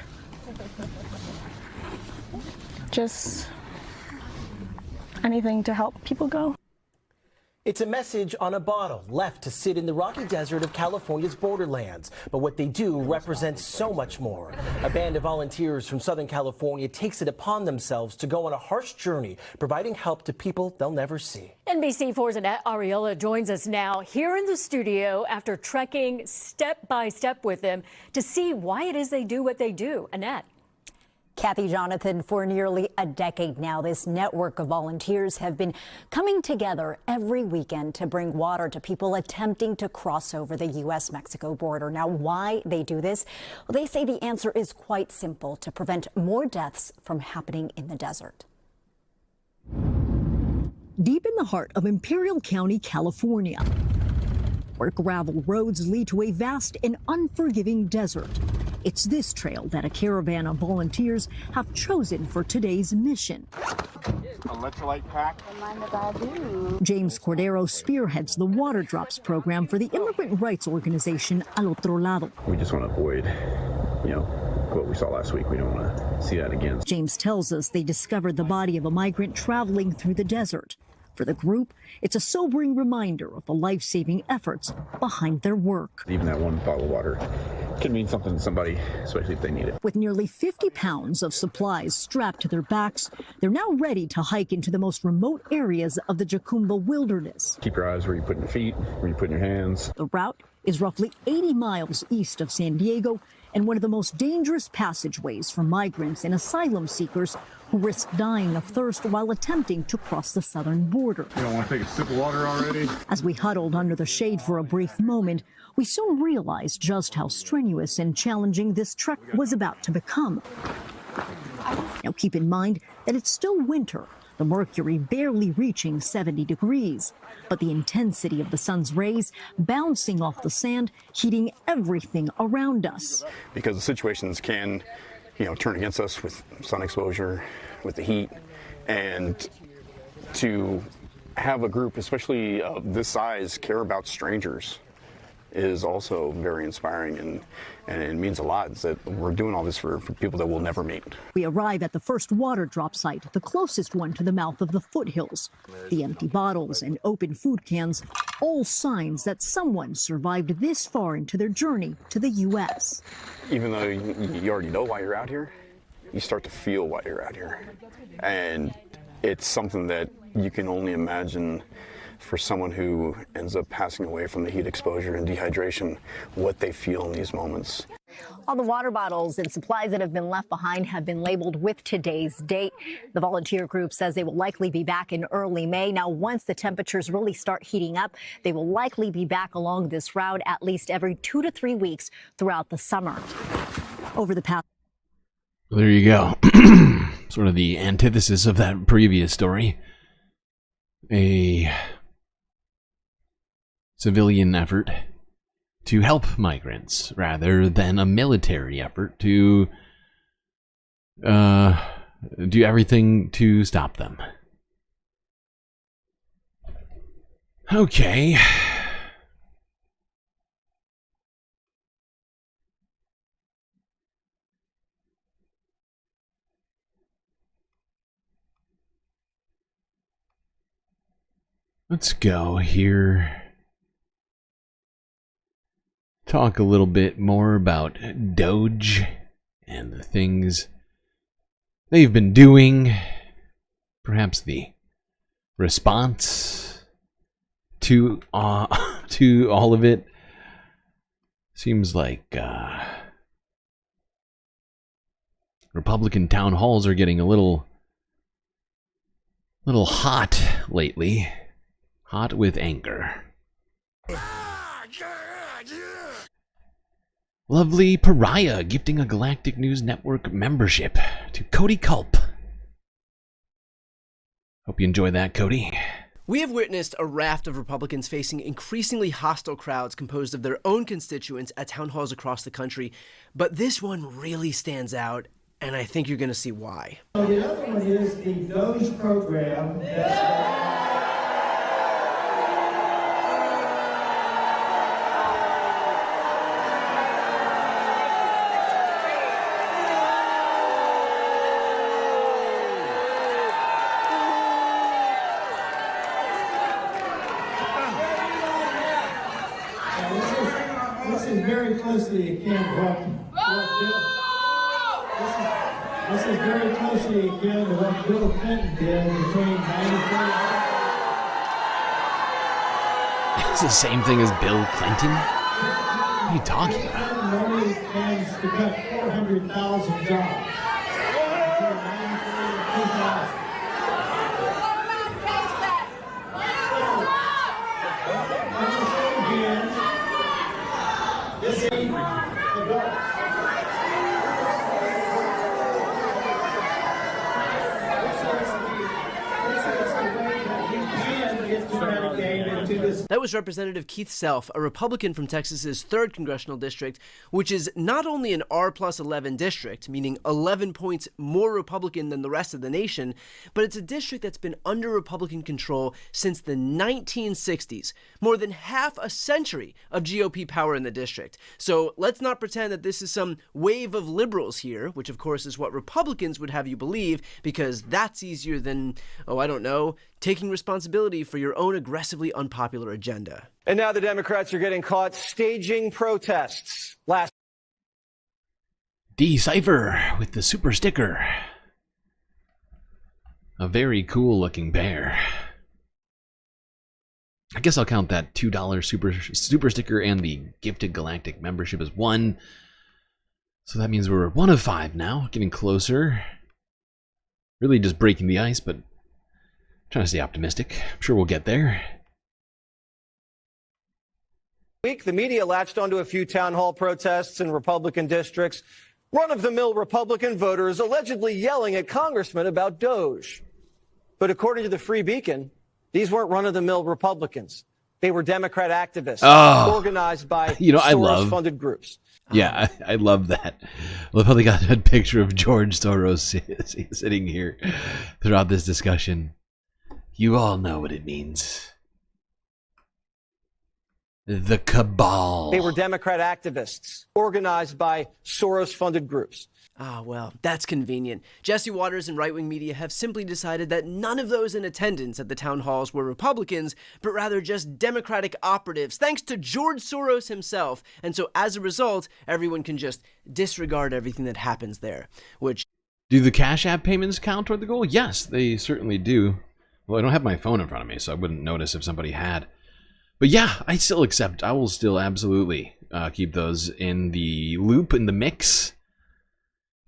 Just anything to help people go. It's a message on a bottle left to sit in the rocky desert of California's borderlands. But what they do represents so much more. A band of volunteers from Southern California takes it upon themselves to go on a harsh journey, providing help to people they'll never see. NBC4's Annette Ariola joins us now here in the studio after trekking step by step with them to see why it is they do what they do. Annette. Kathy, Jonathan, for nearly a decade now, this network of volunteers have been coming together every weekend to bring water to people attempting to cross over the U.S.-Mexico border. Now, why they do this? Well, they say the answer is quite simple: to prevent more deaths from happening in the desert. Deep in the heart of Imperial County, California, where gravel roads lead to a vast and unforgiving desert. It's this trail that a caravan of volunteers have chosen for today's mission. Electrolyte pack. James Cordero spearheads the Water Drops program for the immigrant rights organization Al Otro Lado. We just want to avoid, what we saw last week. We don't want to see that again. James tells us they discovered the body of a migrant traveling through the desert. For the group, it's a sobering reminder of the life-saving efforts behind their work. Even that one bottle of water can mean something to somebody, especially if they need it. With nearly 50 pounds of supplies strapped to their backs, they're now ready to hike into the most remote areas of the Jacumba wilderness. Keep your eyes where you put your feet, where you put your hands. The route is roughly 80 miles east of San Diego and one of the most dangerous passageways for migrants and asylum seekers who risk dying of thirst while attempting to cross the southern border. You don't want to take a sip of water already? As we huddled under the shade for a brief moment, we soon realized just how strenuous and challenging this trek was about to become. Now keep in mind that it's still winter, the mercury barely reaching 70 degrees, but the intensity of the sun's rays bouncing off the sand, heating everything around us. Because the situations can, turn against us with sun exposure, with the heat, and to have a group, especially of this size, care about strangers is also very inspiring, and it means a lot that we're doing all this for people that we'll never meet. We arrive at the first water drop site, the closest one to the mouth of the foothills. The empty bottles and open food cans, all signs that someone survived this far into their journey to the U.S. Even though you already know why you're out here, you start to feel why you're out here. And it's something that you can only imagine for someone who ends up passing away from the heat exposure and dehydration, what they feel in these moments. All the water bottles and supplies that have been left behind have been labeled with today's date. The volunteer group says they will likely be back in early May. Now, once the temperatures really start heating up, they will likely be back along this route at least every 2 to 3 weeks throughout the summer. Over the past... There you go. Sort of the antithesis of that previous story. A civilian effort to help migrants rather than a military effort to do everything to stop them. Okay. Let's go here. Talk a little bit more about DOGE and the things they've been doing. Perhaps the response to all of it. Seems like Republican town halls are getting a little hot lately. Hot with anger. Lovely Pariah gifting a Galactic News Network membership to Cody Culp. Hope you enjoy that, Cody. We have witnessed a raft of Republicans facing increasingly hostile crowds composed of their own constituents at town halls across the country, but this one really stands out, and I think you're going to see why. So the other one is the DOGE program. This is very closely akin to this is very closely akin to what Bill Clinton did between 94. It's the same thing as Bill Clinton? What are you talking about? Money plans to cut 400,000 jobs. That was Representative Keith Self, a Republican from Texas's 3rd Congressional District, which is not only an R+11 district, meaning 11 points more Republican than the rest of the nation, but it's a district that's been under Republican control since the 1960s, more than half a century of GOP power in the district. So let's not pretend that this is some wave of liberals here, which of course is what Republicans would have you believe, because that's easier than, oh, I don't know, taking responsibility for your own aggressively unpopular agenda. And now the Democrats are getting caught staging protests. D-Cypher with the super sticker. A very cool looking bear. I guess I'll count that $2 super sticker and the gifted Galactic membership as one. So that means we're 1 of 5 now, getting closer. Really just breaking the ice, but trying to stay optimistic. I'm sure we'll get there. Week, the media latched onto a few town hall protests in Republican districts. Run-of-the-mill Republican voters allegedly yelling at congressmen about DOGE. But according to the Free Beacon, these weren't run-of-the-mill Republicans. They were Democrat activists organized by Soros-funded groups. Yeah, I love that. I love how they got a picture of George Soros sitting here throughout this discussion. You all know what it means. The cabal. They were Democrat activists organized by Soros-funded groups. Ah, well, that's convenient. Jesse Waters and right-wing media have simply decided that none of those in attendance at the town halls were Republicans, but rather just Democratic operatives, thanks to George Soros himself. And so as a result, everyone can just disregard everything that happens there, which... Do the Cash App payments count toward the goal? Yes, they certainly do. Well, I don't have my phone in front of me, so I wouldn't notice if somebody had. But yeah, I still accept. I will still absolutely keep those in the loop, in the mix.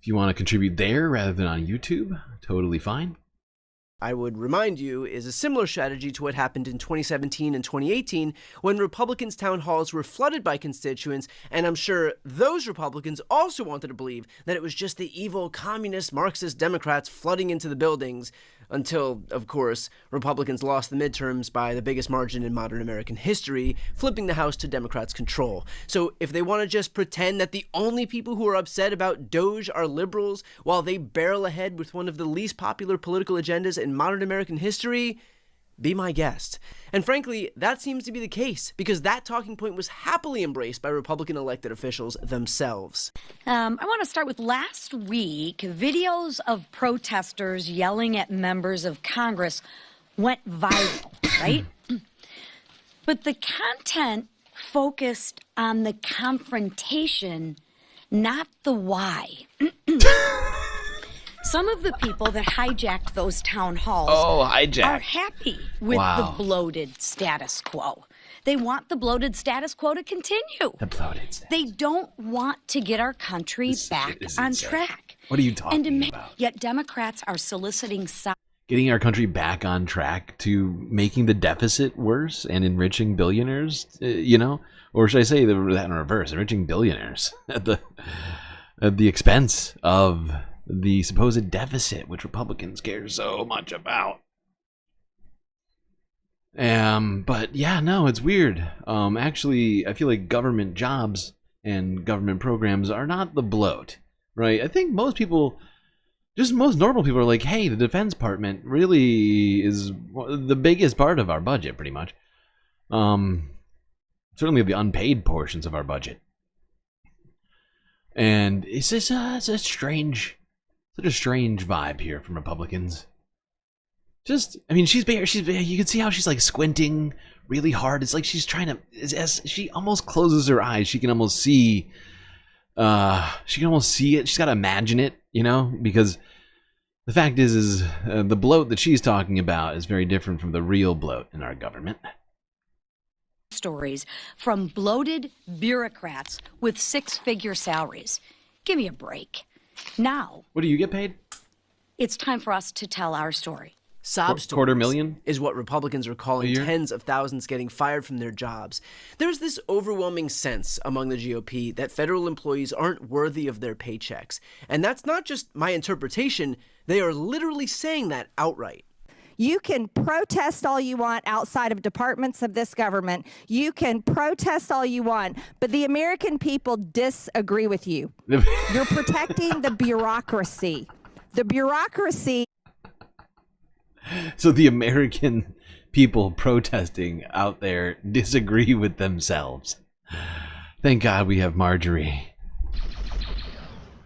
If you want to contribute there rather than on YouTube, totally fine. I would remind you is a similar strategy to what happened in 2017 and 2018 when Republicans' town halls were flooded by constituents, and I'm sure those Republicans also wanted to believe that it was just the evil communist Marxist Democrats flooding into the buildings until, of course, Republicans lost the midterms by the biggest margin in modern American history, flipping the House to Democrats' control. So if they want to just pretend that the only people who are upset about DOGE are liberals while they barrel ahead with one of the least popular political agendas in modern American history, be my guest. And frankly, that seems to be the case because that talking point was happily embraced by Republican elected officials themselves. I want to start with last week. Videos of protesters yelling at members of Congress went viral, right? But the content focused on the confrontation, not the why. Some of the people that hijacked those town halls are happy with the bloated status quo. They want the bloated status quo to continue. The bloated status. They don't want to get our country back on track. What are you talking about? Yet Democrats are soliciting... Getting our country back on track to making the deficit worse and enriching billionaires, you know? Or should I say that in reverse, enriching billionaires at the expense of the supposed deficit, which Republicans care so much about. But yeah, no, it's weird. Actually, I feel like government jobs and government programs are not the bloat, right? I think most people, just most normal people, are like, hey, the Defense Department really is the biggest part of our budget, pretty much. Certainly the unpaid portions of our budget. And it's just such a strange vibe here from Republicans. Just, I mean, she's you can see how she's like squinting really hard. It's like she's trying to, as she almost closes her eyes, she can almost see it. She's got to imagine it, you know, because the fact is the bloat that she's talking about is very different from the real bloat in our government. Stories from bloated bureaucrats with six-figure salaries. Give me a break. Now, what do you get paid? It's time for us to tell our story. Sob stories $250,000 is what Republicans are calling tens of thousands getting fired from their jobs. There's this overwhelming sense among the GOP that federal employees aren't worthy of their paychecks. And that's not just my interpretation. They are literally saying that outright. You can protest all you want outside of departments of this government. You can protest all you want, but the American people disagree with you. You're protecting the bureaucracy. The bureaucracy. So the American people protesting out there disagree with themselves. Thank God we have Marjorie.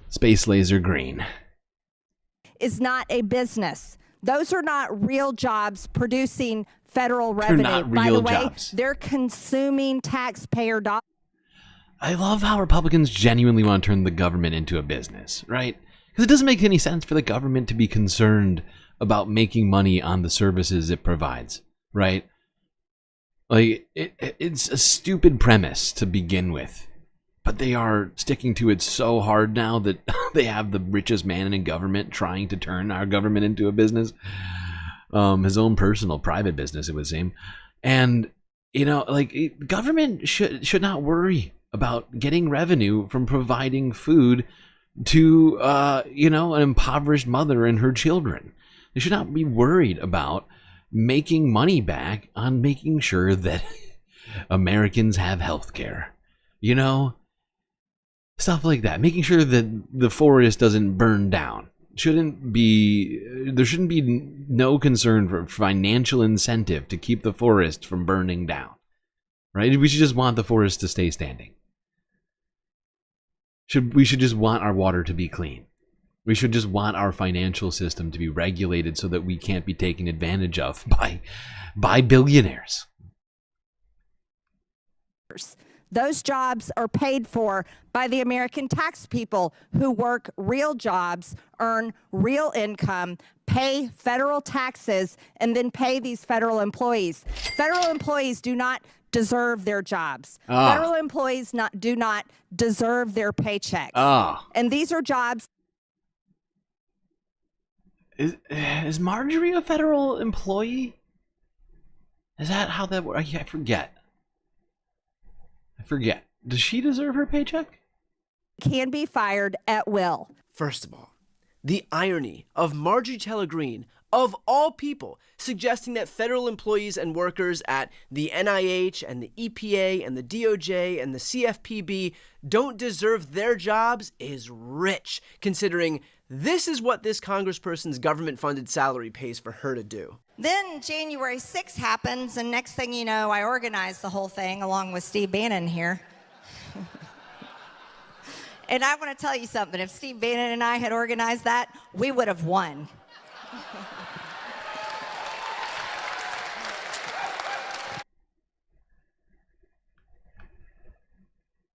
Space Laser Green. Is not a business. Those are not real jobs producing federal revenue. They're not By real the way, jobs. they're consuming taxpayer dollars. I love how Republicans genuinely want to turn the government into a business, right? Because it doesn't make any sense for the government to be concerned about making money on the services it provides, right? Like, it's a stupid premise to begin with, but they are sticking to it so hard now that they have the richest man in government trying to turn our government into a business, his own personal private business, it would seem. And, you know, like, government should not worry about getting revenue from providing food to, you know, an impoverished mother and her children. They should not be worried about making money back on making sure that Americans have health care. You know? Stuff like that. Making sure that the forest doesn't burn down. There shouldn't be no concern for financial incentive to keep the forest from burning down. Right? We should just want the forest to stay standing. We should just want our water to be clean. We should just want our financial system to be regulated so that we can't be taken advantage of by billionaires. Those jobs are paid for by the American tax people who work real jobs, earn real income, pay federal taxes, and then pay these federal employees. Federal employees do not deserve their jobs. Federal employees do not deserve their paychecks. And these are jobs. Is Marjorie a federal employee? Is that how that works? I forget. Does she deserve her paycheck? Can be fired at will. First of all, the irony of Marjorie Taylor Greene, of all people, suggesting that federal employees and workers at the NIH and the EPA and the DOJ and the CFPB don't deserve their jobs is rich, considering this is what this congressperson's government-funded salary pays for her to do. Then January 6th happens, and next thing you know, I organized the whole thing along with Steve Bannon here. And I want to tell you something. If Steve Bannon and I had organized that, we would have won.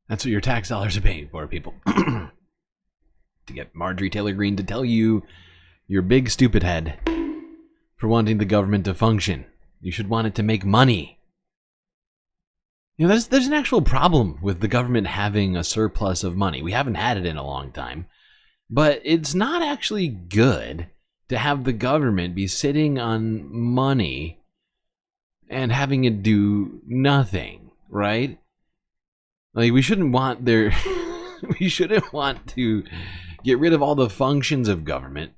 That's what your tax dollars are paying for, people. To get Marjorie Taylor Greene to tell you your big stupid head for wanting the government to function. You should want it to make money. You know, there's an actual problem with the government having a surplus of money. We haven't had it in a long time. But it's not actually good to have the government be sitting on money and having it do nothing, right? Like, we shouldn't want we shouldn't want to get rid of all the functions of government,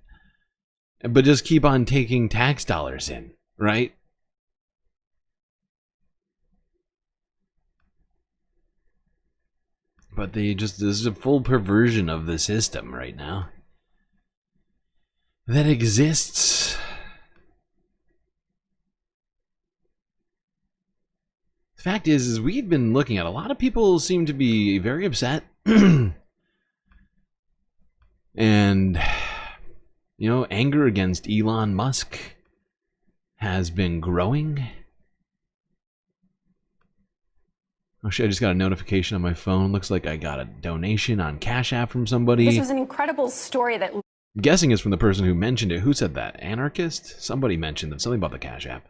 but just keep on taking tax dollars in, right? But this is a full perversion of the system right now that exists. The fact is we've been looking at a lot of people seem to be very upset. And, you know, anger against Elon Musk has been growing. Oh shit, I just got a notification on my phone. Looks like I got a donation on Cash App from somebody. This was an incredible story that... I'm guessing it's from the person who mentioned it. Who said that? Anarchist? Somebody mentioned that. Something about the Cash App.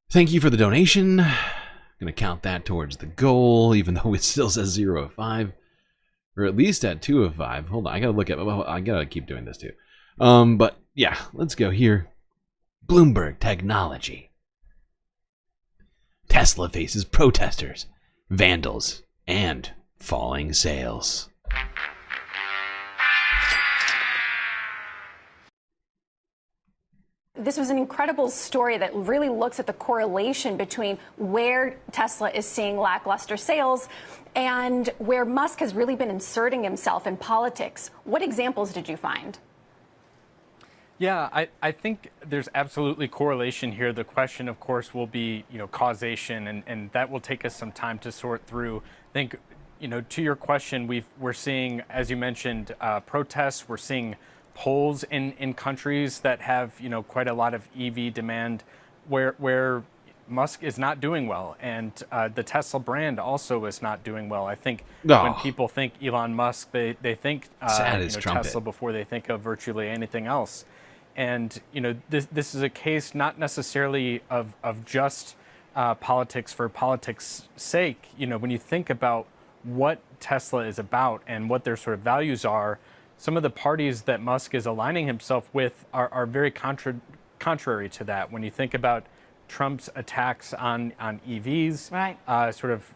Thank you for the donation. I'm going to count that towards the goal, even though it still says 0 of 5. Or at least at 2 of 5. Hold on, I gotta look at... I gotta keep doing this too. But yeah, let's go here. Bloomberg Technology. Tesla faces protesters, vandals, and falling sales. This was an incredible story that really looks at the correlation between where Tesla is seeing lackluster sales and where Musk has really been inserting himself in politics. What examples did you find? Yeah, I think there's absolutely correlation here. The question, of course, will be, causation, and that will take us some time to sort through. I think, to your question, we're seeing, as you mentioned, protests. We're seeing polls in countries that have, quite a lot of EV demand, where Musk is not doing well, and the Tesla brand also is not doing well. I think when people think Elon Musk, they think Tesla before they think of virtually anything else. And this is a case not necessarily of just politics for politics' sake. When you think about what Tesla is about and what their sort of values are, some of the parties that Musk is aligning himself with are very contrary to that. When you think about Trump's attacks on EVs, right? Sort of,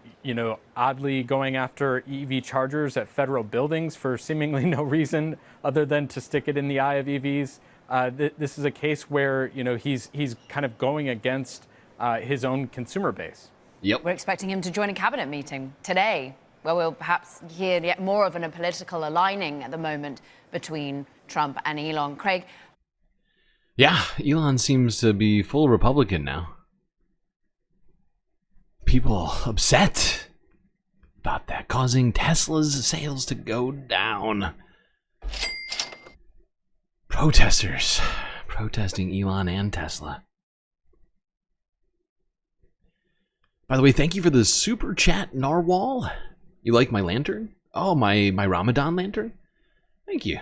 oddly going after EV chargers at federal buildings for seemingly no reason other than to stick it in the eye of EVs. This is a case where, he's kind of going against his own consumer base. Yep. We're expecting him to join a cabinet meeting today, where we'll perhaps hear yet more of a political aligning at the moment between Trump and Elon. Craig? Yeah, Elon seems to be full Republican now. People upset about that, causing Tesla's sales to go down. Protesters protesting Elon and Tesla. By the way, thank you for the super chat, Narwhal. You like my lantern? Oh, my Ramadan lantern? Thank you.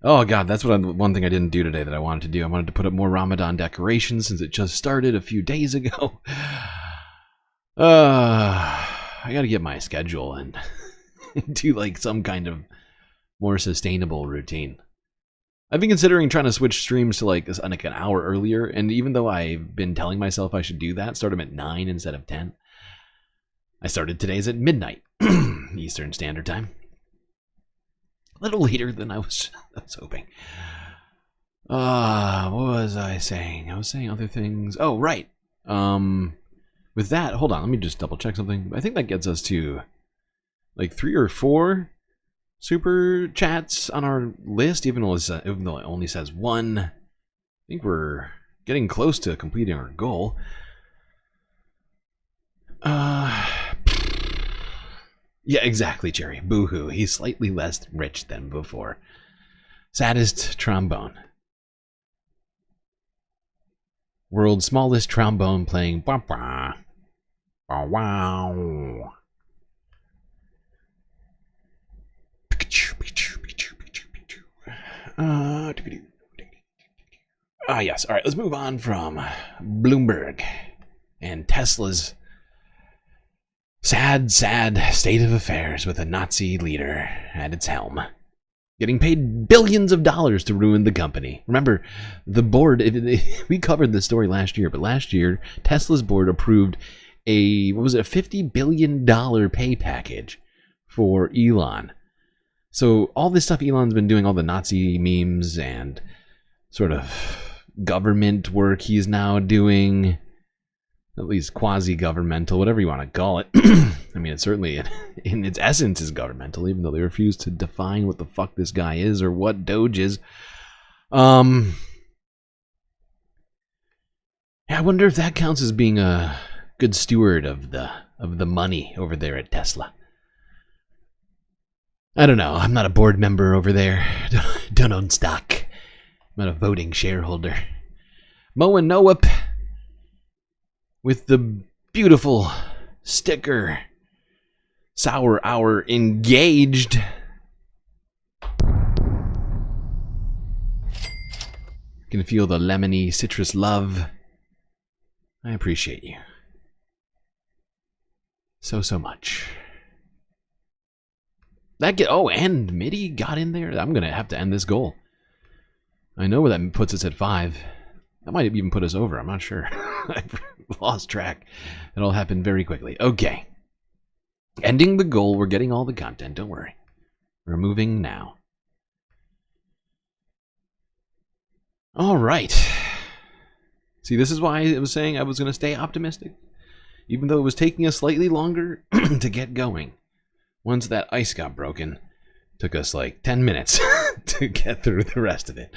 Oh god, that's one thing I didn't do today that I wanted to do. I wanted to put up more Ramadan decorations since it just started a few days ago. I gotta get my schedule and do like some kind of more sustainable routine. I've been considering trying to switch streams to like an hour earlier, and even though I've been telling myself I should do that, start them at 9 instead of 10, I started today's at midnight Eastern Standard Time. A little later than I was hoping. What was I saying? I was saying other things. Oh, right. With that, hold on, let me just double check something. I think that gets us to like 3 or 4 super chats on our list, even though it only says 1. I think we're getting close to completing our goal. Yeah, exactly, Jerry. Boo-hoo. He's slightly less rich than before. Saddest trombone. World's smallest trombone playing bah-bah. Wow. Yes. All right, let's move on from Bloomberg and Tesla's sad state of affairs with a Nazi leader at its helm, getting paid billions of dollars to ruin the company. Remember, the board, we covered this story last year, but last year, Tesla's board approved a $50 billion pay package for Elon. So all this stuff Elon's been doing, all the Nazi memes and sort of government work he's now doing, At least quasi-governmental, whatever you want to call it. I mean, it certainly, in its essence, is governmental, even though they refuse to define what the fuck this guy is or what DOGE is. Yeah, I wonder if that counts as being a good steward of the money over there at Tesla. I don't know. I'm not a board member over there. Don't own stock. I'm not a voting shareholder. Moen Noep with the beautiful sticker. Sour Hour engaged. You can feel the lemony citrus love. I appreciate you. So much. And MIDI got in there. I'm going to have to end this goal. I know where that puts us at 5. That might even put us over. I'm not sure. I've lost track. It all happened very quickly. Okay. Ending the goal. We're getting all the content. Don't worry. We're moving now. All right. See, this is why I was saying I was going to stay optimistic. Even though it was taking us slightly longer to get going. Once that ice got broken, it took us like 10 minutes to get through the rest of it.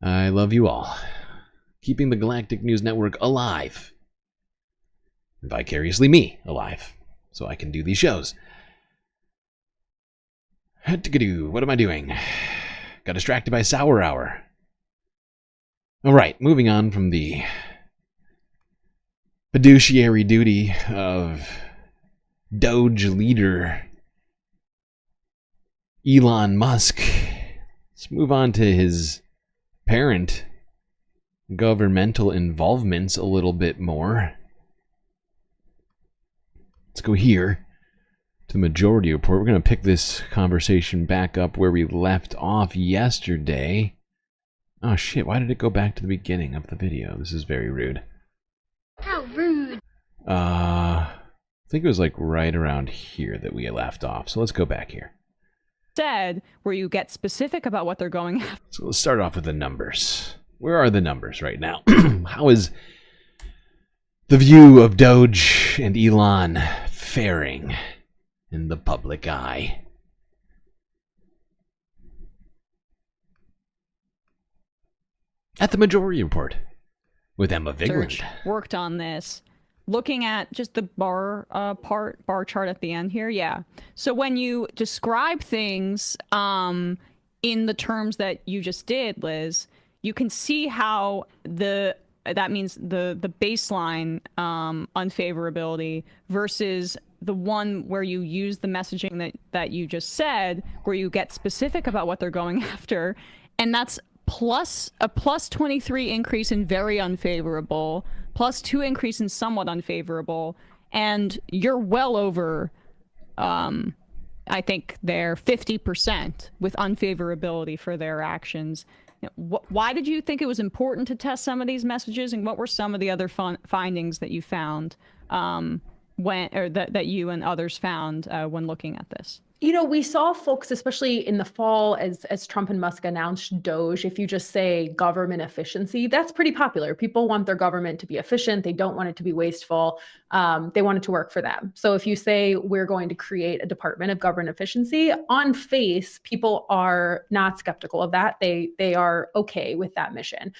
I love you all. Keeping the Galactic News Network alive. Vicariously me alive. So I can do these shows. What am I doing? Got distracted by Sour Hour. Alright, moving on from the fiduciary duty of DOGE leader Elon Musk. Let's move on to his parent governmental involvements a little bit more. Let's go here to the Majority Report. We're going to pick this conversation back up where we left off yesterday. Oh shit, why did it go back to the beginning of the video? This is very rude. How rude. I think it was like right around here that we left off. So let's go back here. Said where you get specific about what they're going after. So let's start off with the numbers. Where are the numbers right now? How is the view of DOGE and Elon faring in the public eye? At the Majority Report with Emma Vigland. Worked on this. Looking at just the bar chart at the end here, yeah. So when you describe things in the terms that you just did, Liz, you can see how that means the baseline unfavorability versus the one where you use the messaging that you just said, where you get specific about what they're going after, and that's a plus 23 increase in very unfavorable, plus 2 increase in somewhat unfavorable, and you're well over, I think they're 50% with unfavorability for their actions. Why did you think it was important to test some of these messages, and what were some of the other findings that you found that you and others found when looking at this? You know, we saw folks, especially in the fall, as Trump and Musk announced DOGE, if you just say government efficiency, that's pretty popular. People want their government to be efficient. They don't want it to be wasteful. They want it to work for them. So if you say we're going to create a Department of Government Efficiency, on face, people are not skeptical of that. They are okay with that mission.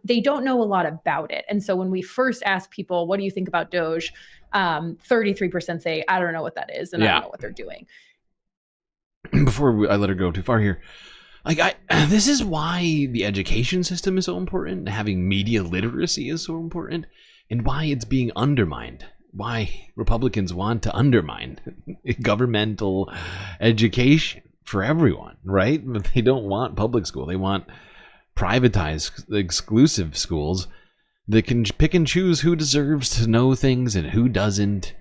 They don't know a lot about it. And so when we first ask people, what do you think about DOGE? 33% say, I don't know what that is, and I don't know what they're doing. Before I let her go too far here, this is why the education system is so important, having media literacy is so important, and why it's being undermined. Why Republicans want to undermine governmental education for everyone, right? But they don't want public school. They want privatized, exclusive schools that can pick and choose who deserves to know things and who doesn't.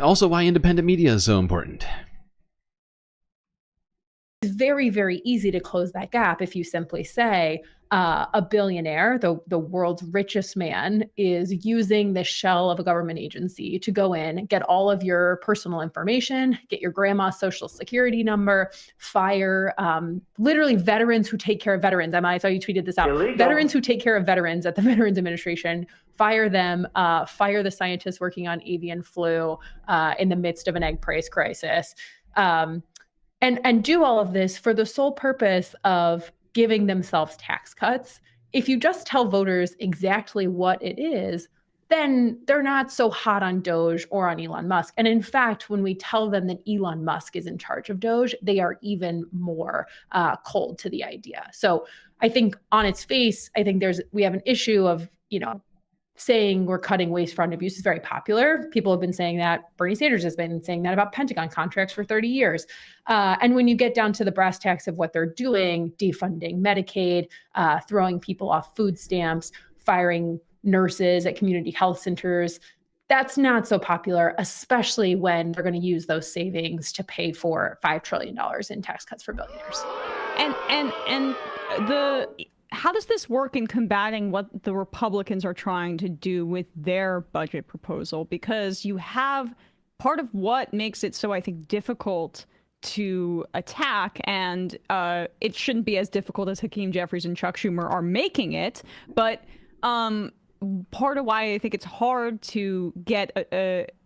Also, why independent media is so important. It's very, very easy to close that gap if you simply say a billionaire, the world's richest man, is using the shell of a government agency to go in, get all of your personal information, get your grandma's social security number, fire literally veterans who take care of veterans. I saw you tweeted this out. Illegal. Veterans who take care of veterans at the Veterans Administration, fire them, fire the scientists working on avian flu in the midst of an egg price crisis. And do all of this for the sole purpose of giving themselves tax cuts. If you just tell voters exactly what it is, then they're not so hot on DOGE or on Elon Musk. And in fact, when we tell them that Elon Musk is in charge of DOGE, they are even more cold to the idea. So I think on its face, I think we have an issue of, saying we're cutting waste, fraud, and abuse is very popular. People have been saying that. Bernie Sanders has been saying that about Pentagon contracts for 30 years. And when you get down to the brass tacks of what they're doing, defunding Medicaid, throwing people off food stamps, firing nurses at community health centers, that's not so popular, especially when they're going to use those savings to pay for $5 trillion in tax cuts for billionaires. How does this work in combating what the Republicans are trying to do with their budget proposal? Because you have part of what makes it so, I think, difficult to attack, and it shouldn't be as difficult as Hakeem Jeffries and Chuck Schumer are making it, but part of why I think it's hard to get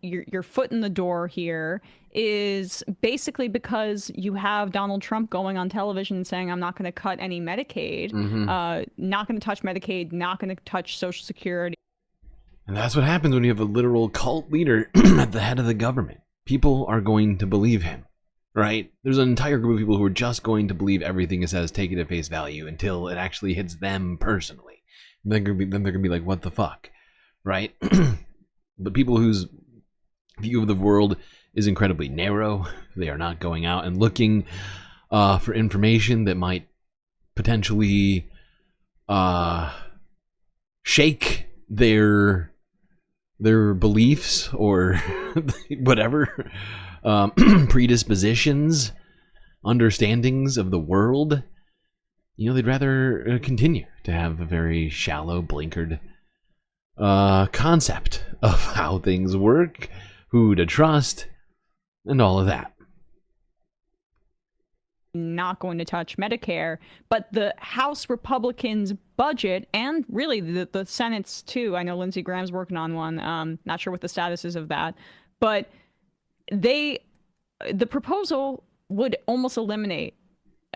your foot in the door here is basically because you have Donald Trump going on television saying, I'm not going to cut any Medicaid, not going to touch Medicaid, not going to touch Social Security. And that's what happens when you have a literal cult leader at the head of the government. People are going to believe him, right? There's an entire group of people who are just going to believe everything it says, take it at face value until it actually hits them personally. And then they're going to be like, what the fuck, right? The people whose view of the world is incredibly narrow. They are not going out and looking for information that might potentially shake their beliefs or whatever predispositions, understandings of the world. They'd rather continue to have a very shallow, blinkered concept of how things work, who to trust, and all of that. Not going to touch Medicare, but the House Republicans' budget, and really the Senate's too. I know Lindsey Graham's working on one. Not sure what the status is of that, but the proposal would almost eliminate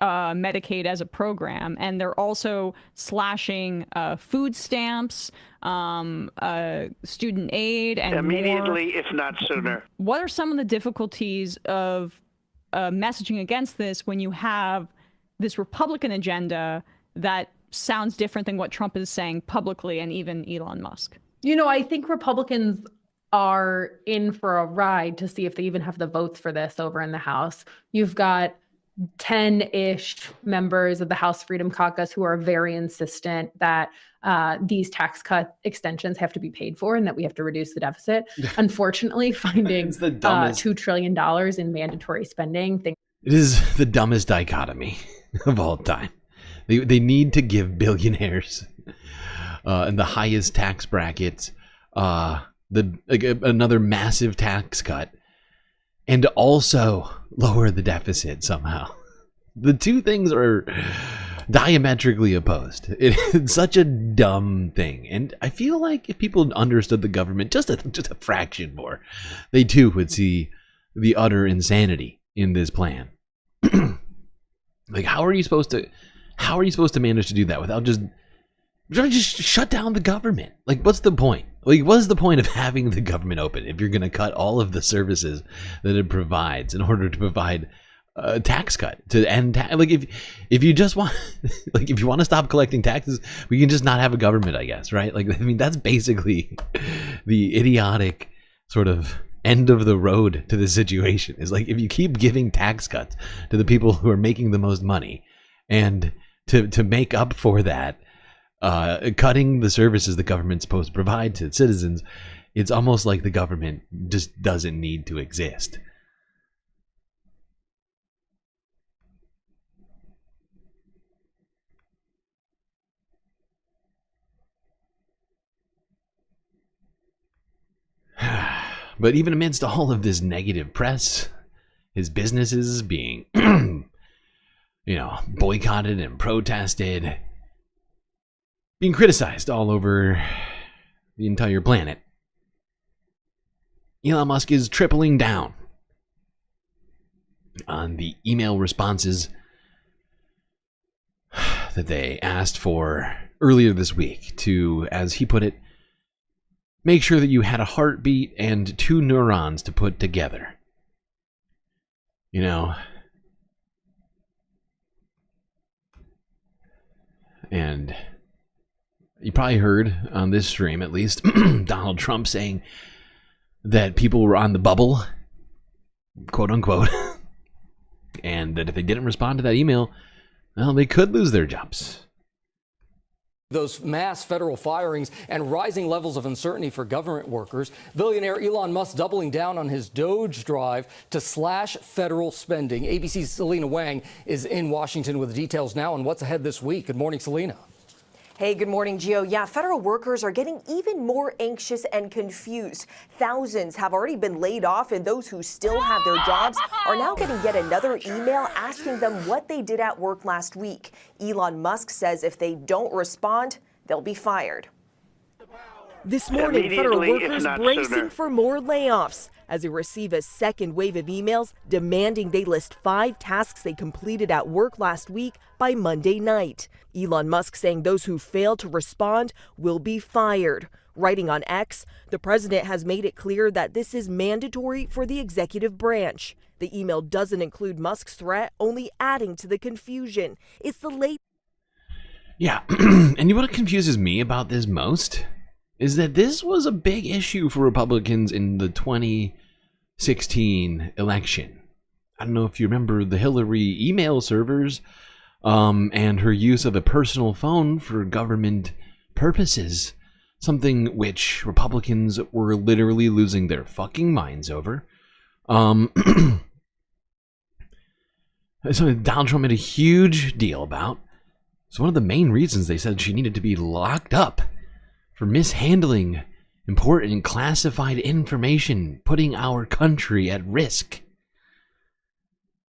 Medicaid as a program, and they're also slashing food stamps, student aid, and immediately, more. if not sooner. What are some of the difficulties of messaging against this when you have this Republican agenda that sounds different than what Trump is saying publicly, and even Elon Musk? I think Republicans are in for a ride to see if they even have the votes for this over in the House. You've got 10-ish members of the House Freedom Caucus who are very insistent that these tax cut extensions have to be paid for and that we have to reduce the deficit. Unfortunately, finding $2 trillion in mandatory spending. It is the dumbest dichotomy of all time. They need to give billionaires in the highest tax brackets another massive tax cut, and also lower the deficit somehow. The two things are diametrically opposed. It's such a dumb thing. And I feel like if people understood the government just a fraction more, they too would see the utter insanity in this plan. Like, how are you supposed to manage to do that without just shut down the government? Like, what's the point? Like, what's the point of having the government open if you're going to cut all of the services that it provides in order to provide a tax cut to end like if you just want like if you want to stop collecting taxes, we can just not have a government, I guess, right? Like, I mean, that's basically the idiotic sort of end of the road to this situation. Is like, if you keep giving tax cuts to the people who are making the most money, and to make up for that, cutting the services the government's supposed to provide to citizens, it's almost like the government just doesn't need to exist. But even amidst all of this negative press, his businesses being, boycotted and protested, being criticized all over the entire planet, Elon Musk is tripling down on the email responses that they asked for earlier this week to, as he put it, make sure that you had a heartbeat and 2 neurons to put together. And you probably heard on this stream, at least, Donald Trump saying that people were on the bubble, quote unquote, and that if they didn't respond to that email, well, they could lose their jobs. Those mass federal firings and rising levels of uncertainty for government workers, billionaire Elon Musk doubling down on his DOGE drive to slash federal spending. ABC's Selena Wang is in Washington with the details now on what's ahead this week. Good morning, Selena. Hey, good morning, Gio. Yeah, federal workers are getting even more anxious and confused. Thousands have already been laid off, and those who still have their jobs are now getting yet another email asking them what they did at work last week. Elon Musk says if they don't respond, they'll be fired. This morning, federal workers bracing for more layoffs as they receive a second wave of emails demanding they list 5 tasks they completed at work last week by Monday night. Elon Musk saying those who fail to respond will be fired. Writing on X, the president has made it clear that this is mandatory for the executive branch. The email doesn't include Musk's threat, only adding to the confusion. It's the late. Yeah, and you know what confuses me about this most? Is that this was a big issue for Republicans in the 2016 election. I don't know if you remember the Hillary email servers and her use of a personal phone for government purposes. Something which Republicans were literally losing their fucking minds over. Something Donald Trump made a huge deal about. It's one of the main reasons they said she needed to be locked up for mishandling important classified information, putting our country at risk,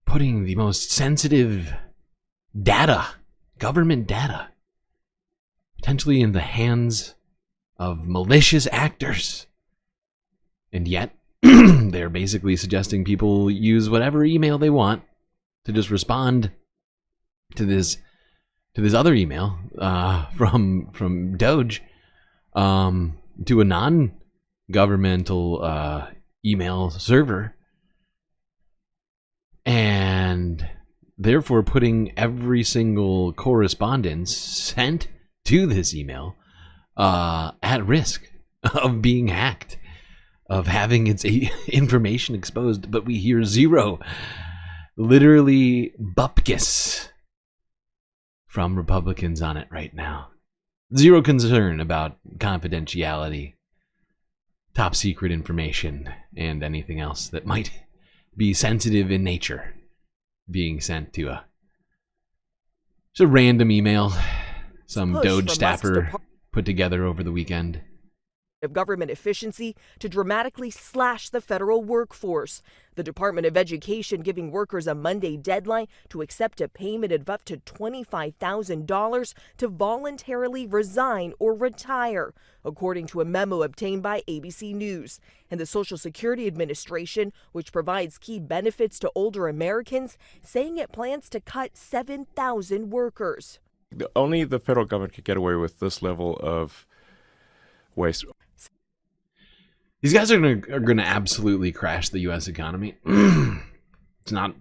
putting the most sensitive data, government data, potentially in the hands of malicious actors. And yet, they're basically suggesting people use whatever email they want to just respond to this other email from DOGE, to a non-governmental email server, and therefore putting every single correspondence sent to this email at risk of being hacked, of having its information exposed. But we hear zero, literally bupkis from Republicans on it right now. Zero concern about confidentiality, top secret information, and anything else that might be sensitive in nature being sent to just a random email some DOGE staffer put together over the weekend. Of government efficiency to dramatically slash the federal workforce. The Department of Education giving workers a Monday deadline to accept a payment of up to $25,000 to voluntarily resign or retire, according to a memo obtained by ABC News. And the Social Security Administration, which provides key benefits to older Americans, saying it plans to cut 7,000 workers. Only the federal government could get away with this level of waste. These guys are gonna absolutely crash the U.S. economy. It's not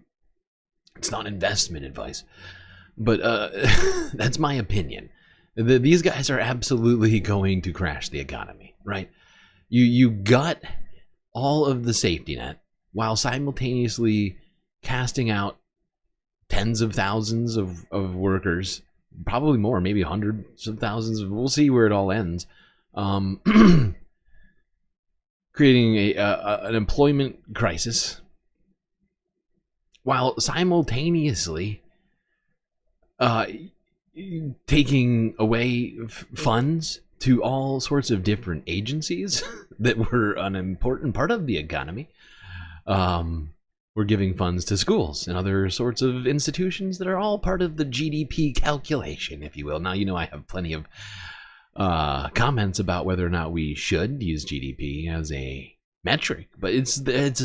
investment advice, but that's my opinion. These guys are absolutely going to crash the economy, right? You gut all of the safety net while simultaneously casting out tens of thousands of workers, probably more, maybe hundreds of thousands. We'll see where it all ends. Creating an employment crisis while simultaneously taking away funds to all sorts of different agencies that were an important part of the economy. We're giving funds to schools and other sorts of institutions that are all part of the GDP calculation, if you will. Now, you know, I have plenty of comments about whether or not we should use GDP as a metric, but it's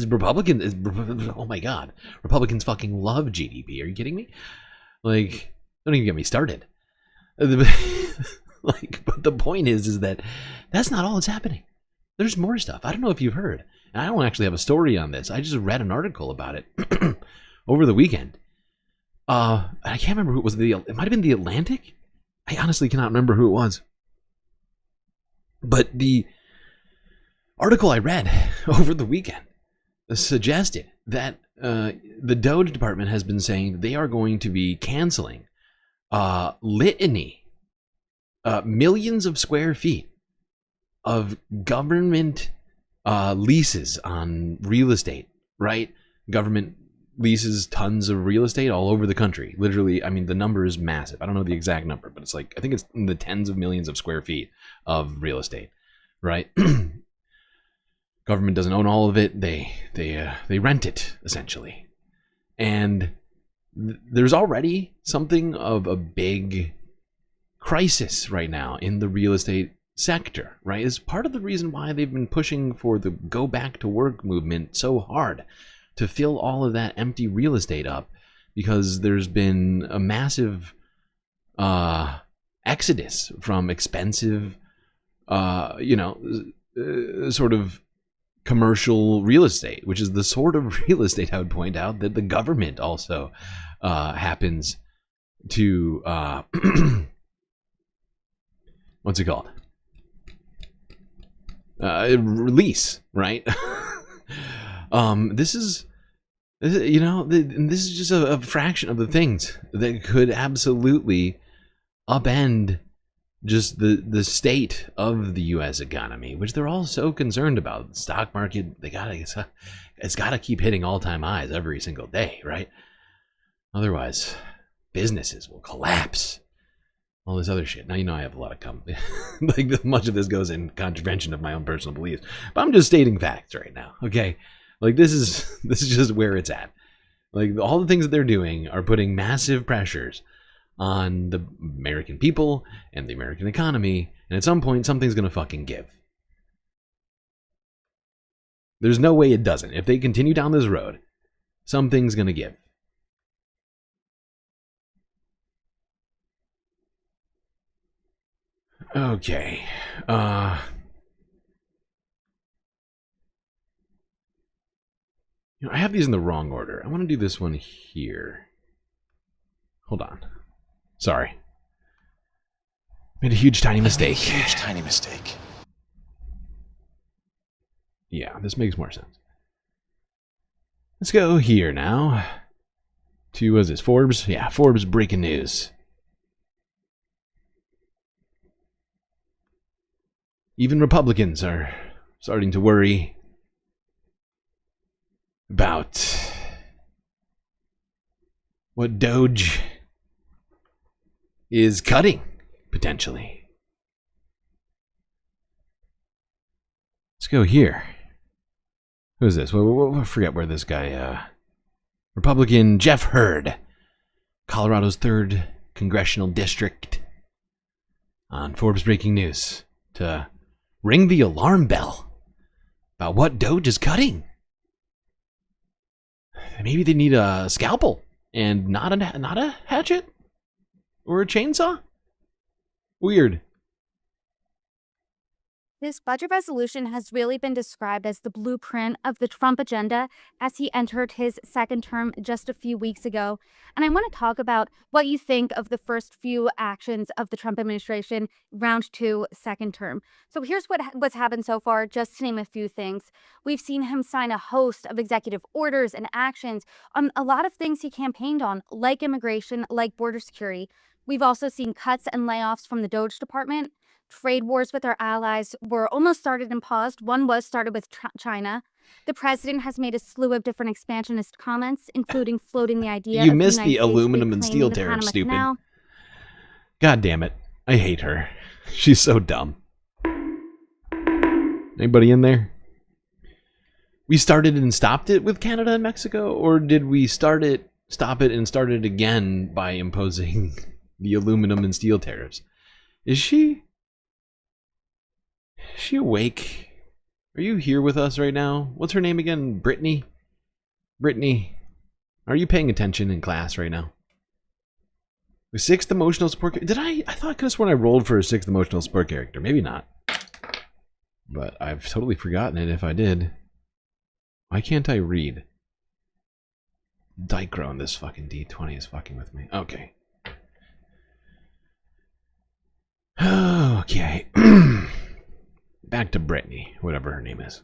Republican. Oh my God, Republicans fucking love GDP. Are you kidding me? Like, don't even get me started. Like, but the point is that that's not all that's happening. There's more stuff. I don't know if you've heard. And I don't actually have a story on this. I just read an article about it over the weekend. I can't remember who it was. It might have been the Atlantic. I honestly cannot remember who it was. But the article I read over the weekend suggested that the DOGE department has been saying they are going to be canceling millions of square feet of government leases on real estate, right? Government leases tons of real estate all over the country. Literally, I mean, the number is massive. I don't know the exact number, but it's like, I think it's in the tens of millions of square feet of real estate, right? Government doesn't own all of it. They rent it, essentially. And there's already something of a big crisis right now in the real estate sector, right? Is part of the reason why they've been pushing for the go back to work movement so hard, to fill all of that empty real estate up, because there's been a massive exodus from expensive sort of commercial real estate, which is the sort of real estate, I would point out, that the government also happens to what's it called? Release, right? This is just a fraction of the things that could absolutely upend just the state of the U.S. economy, which they're all so concerned about. The stock market, it's got to keep hitting all-time highs every single day, right? Otherwise, businesses will collapse. All this other shit. Now, you know, I have a lot of like, much of this goes in contravention of my own personal beliefs, but I'm just stating facts right now, okay? Like, this is just where it's at. Like, all the things that they're doing are putting massive pressures on the American people and the American economy, and at some point, something's gonna fucking give. There's no way it doesn't. If they continue down this road, something's gonna give. Okay. I have these in the wrong order. I want to do this one here. Hold on. Sorry. Made a huge tiny mistake. Yeah, this makes more sense. Let's go here now. To, what is this, Forbes? Yeah, Forbes breaking news. Even Republicans are starting to worry about what DOGE is cutting, potentially. Let's go here. Who is this? We'll forget where this guy, Republican Jeff Hurd, Colorado's 3rd congressional district, on Forbes Breaking News to ring the alarm bell about what DOGE is cutting. Maybe they need a scalpel and not a hatchet or a chainsaw? Weird. This budget resolution has really been described as the blueprint of the Trump agenda as he entered his second term just a few weeks ago. And I want to talk about what you think of the first few actions of the Trump administration, round 2, second term. So here's what's happened so far, just to name a few things. We've seen him sign a host of executive orders and actions on a lot of things he campaigned on, like immigration, like border security. We've also seen cuts and layoffs from the DOGE department. Trade wars with our allies were almost started and paused. One was started with China. The president has made a slew of different expansionist comments, including floating the idea You of missed the the aluminum and steel tariff, stupid. God damn it. I hate her. She's so dumb. Anybody in there? We started and stopped it with Canada and Mexico, or did we stop it, and start it again by imposing the aluminum and steel tariffs? Is she awake? Are you here with us right now? What's her name again? Brittany? Brittany, are you paying attention in class right now? The 6th emotional support. I thought I could have sworn I rolled for a 6th emotional support character. Maybe not. But I've totally forgotten it if I did. Why can't I read? Dichro on this fucking D20 is fucking with me. Okay. Okay. Back to Brittany, whatever her name is.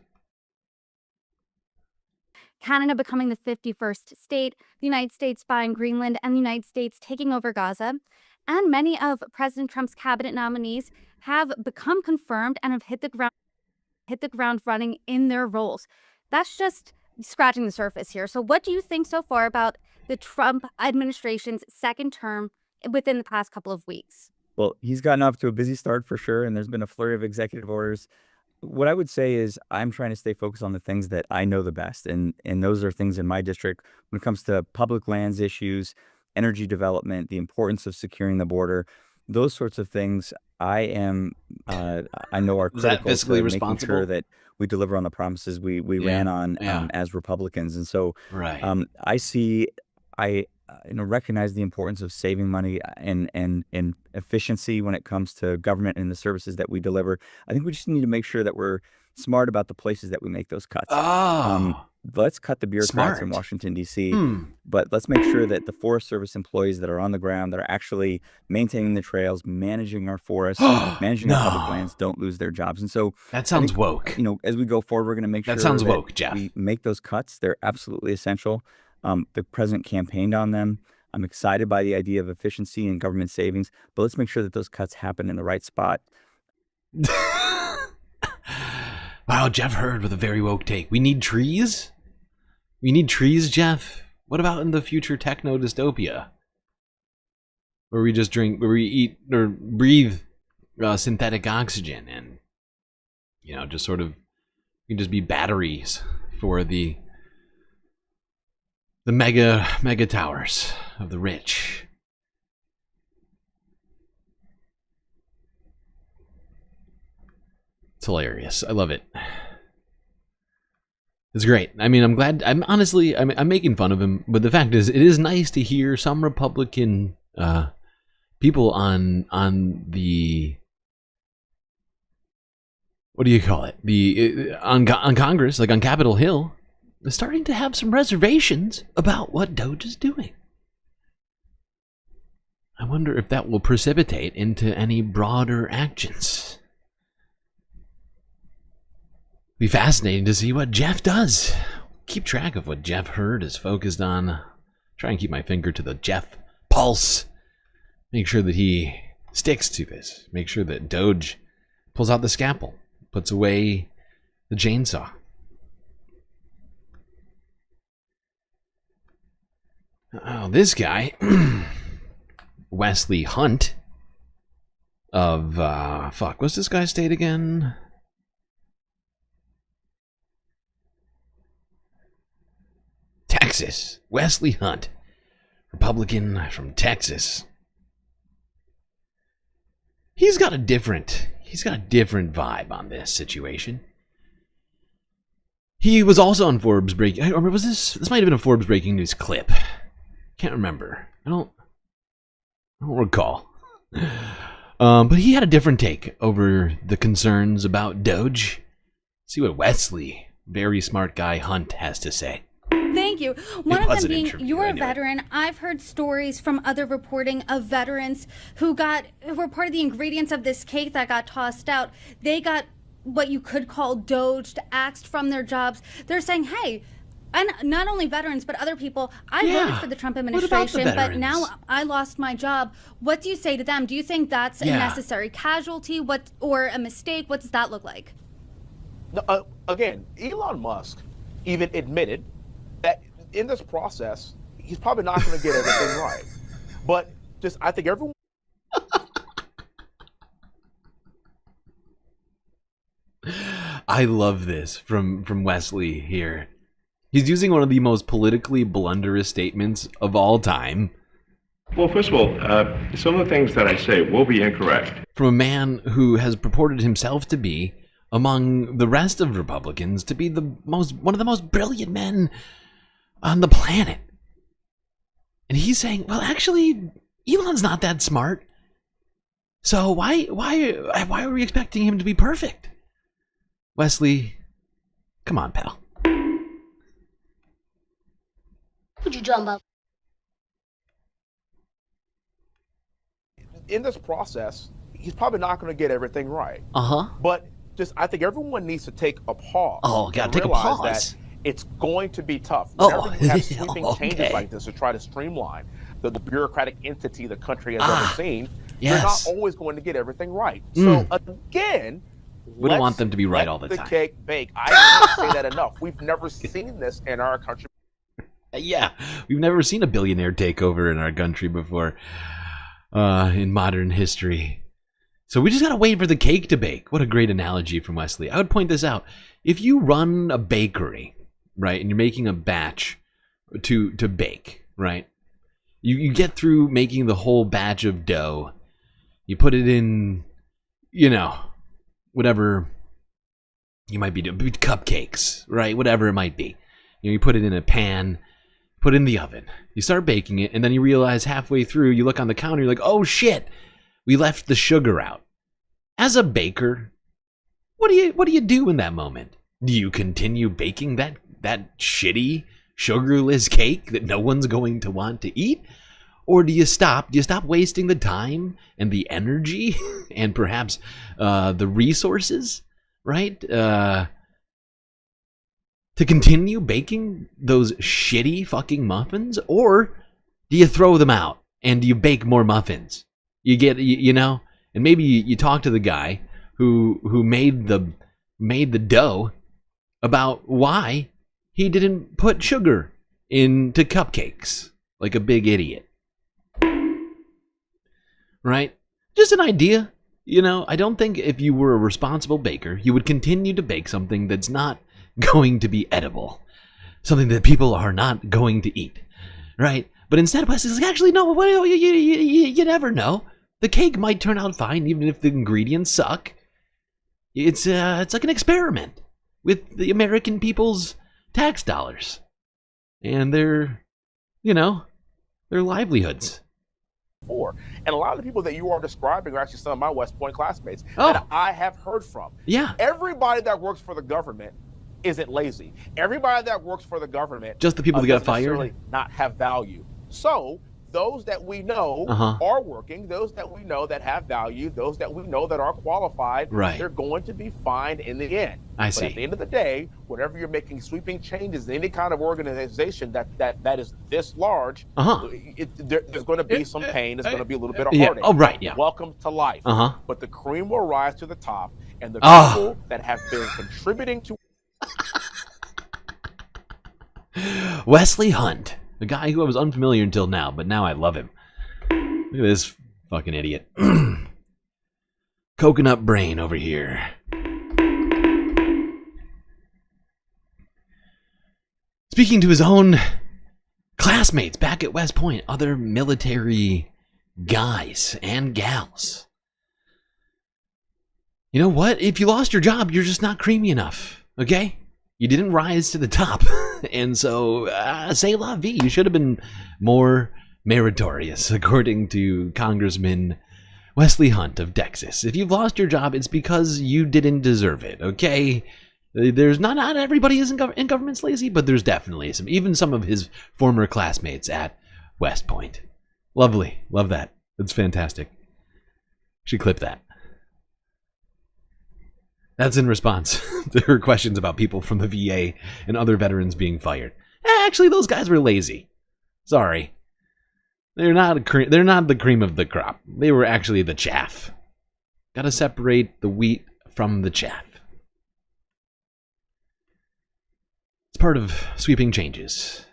Canada becoming the 51st state, the United States buying Greenland, and the United States taking over Gaza. And many of President Trump's cabinet nominees have become confirmed and have hit the ground running in their roles. That's just scratching the surface here. So what do you think so far about the Trump administration's second term within the past couple of weeks? Well, he's gotten off to a busy start for sure, and there's been a flurry of executive orders. What I would say is I'm trying to stay focused on the things that I know the best, and those are things in my district when it comes to public lands issues, energy development, the importance of securing the border, those sorts of things. I know are critical to making sure that we deliver on the promises we ran on as Republicans. And so I recognize the importance of saving money and efficiency when it comes to government and the services that we deliver. I think we just need to make sure that we're smart about the places that we make those cuts. Let's cut the bureaucrats in Washington, D.C., but let's make sure that the Forest Service employees that are on the ground, that are actually maintaining the trails, managing our forests, managing our public lands, don't lose their jobs. And so that sounds woke. As we go forward, we're going to make sure that we make those cuts. They're absolutely essential. The president campaigned on them. I'm excited by the idea of efficiency and government savings, but let's make sure that those cuts happen in the right spot. Wow, Jeff Hurd with a very woke take. We need trees? We need trees, Jeff? What about in the future techno dystopia? Where we just drink, where we eat or breathe synthetic oxygen and, just sort of, we can just be batteries for the mega towers of the rich. It's hilarious. I love it. It's great. I mean, I'm glad. I'm making fun of him, but the fact is, it is nice to hear some Republican people on the, what do you call it? On Congress, like on Capitol Hill, starting to have some reservations about what DOGE is doing. I wonder if that will precipitate into any broader actions. Be fascinating to see what Jeff does. Keep track of what Jeff Hurd is focused on. Try and keep my finger to the Jeff pulse. Make sure that he sticks to this. Make sure that DOGE pulls out the scalpel, puts away the chainsaw. Oh, this guy, Wesley Hunt of, what's this guy's state again? Texas. Wesley Hunt, Republican from Texas. He's got a different vibe on this situation. He was also on Forbes breaking, or was this might have been a Forbes breaking news clip. Can't remember. I don't recall. But he had a different take over the concerns about DOGE. See what Wesley, very smart guy Hunt, has to say. Thank you. One of them being, you're a veteran. I've heard stories from other reporting of veterans who were part of the ingredients of this cake that got tossed out. They got what you could call DOGE'd, axed from their jobs. They're saying, hey, and not only veterans, but other people, I voted for the Trump administration, but now I lost my job. What do you say to them? Do you think that's a necessary casualty or a mistake? What does that look like? No, again, Elon Musk even admitted that in this process, he's probably not going to get everything right. But I think everyone... I love this from Wesley here. He's using one of the most politically blunderous statements of all time. Well, first of all, some of the things that I say will be incorrect. From a man who has purported himself to be, among the rest of Republicans, to be one of the most brilliant men on the planet. And he's saying, well, actually, Elon's not that smart. So why are we expecting him to be perfect? Wesley, come on, pal. What you talking about? In this process, he's probably not going to get everything right. Uh-huh. But I think everyone needs to take a pause. Oh, gotta and take a realize pause. That it's going to be tough. Oh, Whenever you have sweeping okay. changes like this to try to streamline the bureaucratic entity the country has ever seen, yes. you're not always going to get everything right. So again, We don't want them to be right all the let time. the cake bake. I can't say that enough. We've never seen this in our country. Yeah, we've never seen a billionaire takeover in our country before in modern history. So we just gotta wait for the cake to bake. What a great analogy from Wesley. I would point this out. If you run a bakery, right, and you're making a batch to bake, right, you get through making the whole batch of dough. You put it in, whatever you might be doing, cupcakes, right, whatever it might be. You put it in a pan, put it in the oven. You start baking it, and then you realize halfway through, you look on the counter, you're like, oh shit, we left the sugar out. As a baker, what do you do in that moment? Do you continue baking that shitty sugarless cake that no one's going to want to eat? Or do you stop? Do you stop wasting the time and the energy and perhaps the resources, right? To continue baking those shitty fucking muffins? Or do you throw them out and do you bake more muffins? You get, and maybe you talk to the guy who made the dough about why he didn't put sugar into cupcakes like a big idiot. Right? Just an idea. I don't think if you were a responsible baker, you would continue to bake something that's not going to be edible. Something that people are not going to eat. Right? But instead, Wesley's like, actually, no, well, you never know. The cake might turn out fine, even if the ingredients suck. It's like an experiment with the American people's tax dollars and their livelihoods. And a lot of the people that you are describing are actually some of my West Point classmates Oh. that I have heard from. Yeah. Everybody that works for the government isn't lazy. Everybody that works for the government Just the people that got doesn't necessarily fired? not have value. So those that we know are working, those that we know that have value, those that we know that are qualified, Right. they're going to be fine in the end. I But see. at the end of the day, whenever you're making sweeping changes in any kind of organization that is this large, there's going to be some pain. There's going to be a little bit of Yeah. heartache. Oh, right, yeah. Welcome to life. Uh-huh. But the cream will rise to the top, and the Ah. people that have been contributing to Wesley Hunt, the guy who I was unfamiliar until now, but now I love him. Look at this fucking idiot. Coconut brain over here. Speaking to his own classmates back at West Point, other military guys and gals. You know what? If you lost your job, you're just not creamy enough, okay? You didn't rise to the top. And so, c'est la vie. You should have been more meritorious, according to Congressman Wesley Hunt of Texas. If you've lost your job, it's because you didn't deserve it, okay? There's not everybody is in government's lazy, but there's definitely even some of his former classmates at West Point. Lovely. Love that. That's fantastic. Should clip that. That's in response to her questions about people from the VA and other veterans being fired. Actually, those guys were lazy. Sorry. They're not the cream of the crop. They were actually the chaff. Gotta separate the wheat from the chaff. It's part of sweeping changes.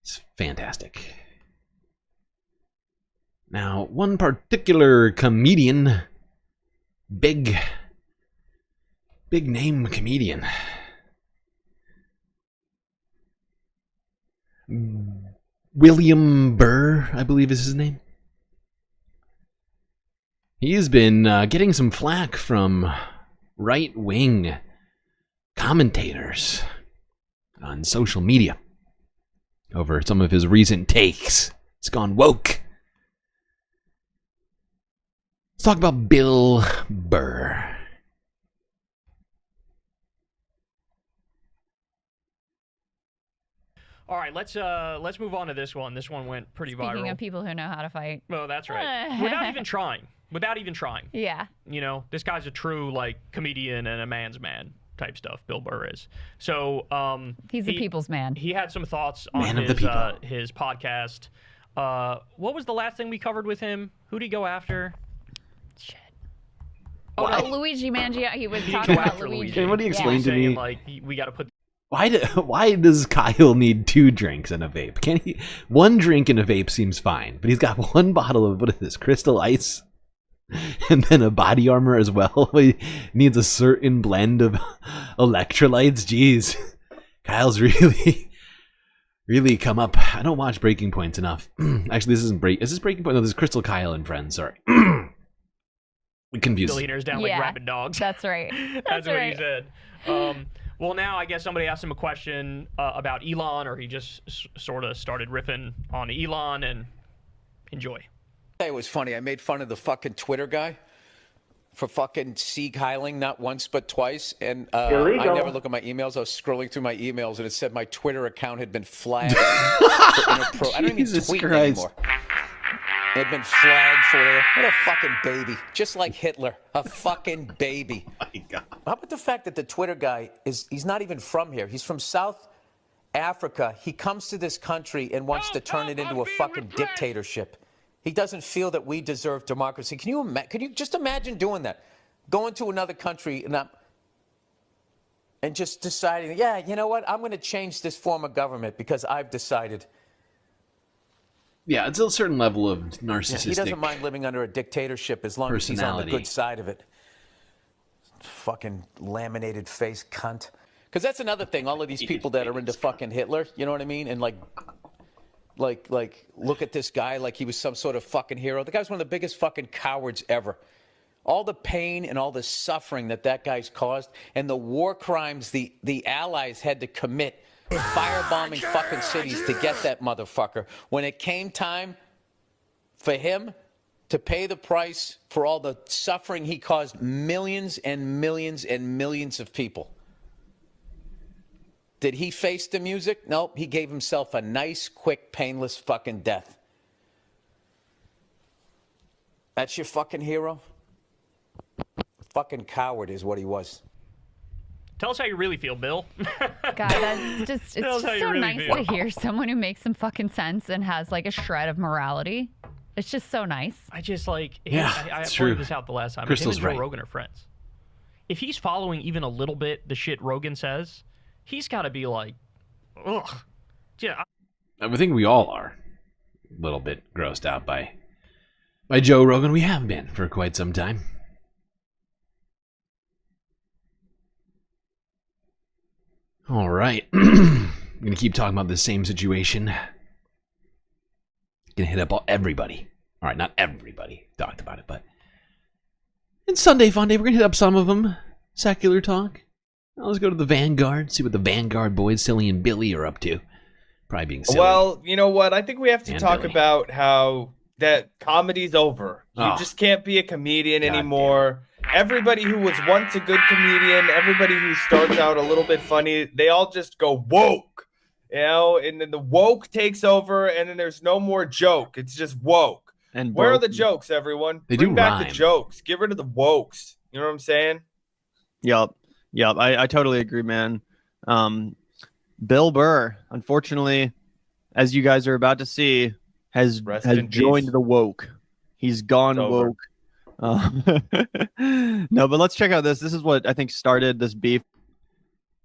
It's fantastic. Now, one particular comedian, big Big name comedian. William Burr, I believe is his name. He's been getting some flack from right-wing commentators on social media over some of his recent takes. It's gone woke. Let's talk about Bill Burr. All right, let's move on to this one. This one went pretty viral. Speaking of people who know how to fight. Well, that's right. Without even trying. Yeah. You know, this guy's a true, like, comedian and a man's man type stuff, Bill Burr is. So, he's a people's man. He had some thoughts on his podcast. What was the last thing we covered with him? Who'd he go after? Shit. Oh, no. Luigi Mangia. He was talking about Luigi. Can what do you explain to me? Like, we got to put... Why does Kyle need 2 drinks and a vape? Can he? 1 drink and a vape seems fine, but he's got 1 bottle of, what is this, Crystal Ice? And then a body armor as well. He needs a certain blend of electrolytes. Jeez. Kyle's really come up. I don't watch Breaking Points enough. Actually, this isn't Is this Breaking Point? No, this is Crystal Kyle and Friends. Sorry. We confused. Billionaires down like rabid dogs. That's right. That's what he said. Well, now I guess somebody asked him a question about Elon, or he just sort of started riffing on Elon, and enjoy. It was funny. I made fun of the fucking Twitter guy for fucking Sieg-heiling not once but twice, and I never look at my emails. I was scrolling through my emails, and it said my Twitter account had been flagged for inappropriate. I don't even tweet anymore. It had been flagged for what a fucking baby, just like Hitler, a fucking baby. Oh my God. How about the fact that the Twitter guy he's not even from here? He's from South Africa. He comes to this country and wants to turn it into a fucking dictatorship. He doesn't feel that we deserve democracy. Can you just imagine doing that? Going to another country and just deciding, yeah, you know what? I'm going to change this form of government because I've decided. Yeah, it's a certain level of narcissistic. Yeah, he doesn't mind living under a dictatorship as long as he's on the good side of it. Fucking laminated face cunt. Because that's another thing. All of these people that are into fucking Hitler, you know what I mean? And like look at this guy like he was some sort of fucking hero. The guy's one of the biggest fucking cowards ever. All the pain and all the suffering that guy's caused, and the war crimes the Allies had to commit, firebombing fucking cities to get that motherfucker. When it came time for him to pay the price for all the suffering he caused millions and millions and millions of people. Did he face the music? Nope. He gave himself a nice, quick, painless fucking death. That's your fucking hero? Fucking coward is what he was. Tell us how you really feel, Bill. God, that's just, it's just so nice to hear someone who makes some fucking sense and has like a shred of morality. It's just so nice. I just like, I it's true. pointed this out the last time. Crystal's him and Joe right. Rogan are friends. If he's following even a little bit the shit Rogan says, he's got to be like, ugh. Yeah. I think we all are a little bit grossed out by Joe Rogan. We have been for quite some time. All right. I'm going to keep talking about the same situation. Going to hit up everybody. All right, not everybody talked about it, but it's Sunday Fun Day. We're going to hit up some of them. Secular talk. Let's go to the Vanguard, see what the Vanguard boys, Silly and Billy, are up to. Probably being silly. Well, you know what? I think we have to And talk Billy. about how that comedy's over. You just can't be a comedian anymore. Everybody who was once a good comedian, everybody who starts out a little bit funny, they all just go woke. You know, and then the woke takes over, and then there's no more joke. It's just woke. And where are woke. the jokes, everyone? They Bring do back rhyme. the jokes. Get rid of the wokes. You know what I'm saying? Yep. I totally agree, man. Bill Burr, unfortunately, as you guys are about to see, has joined peace. the woke. He's gone It's woke. No, but let's check out this. This is what I think started this beef.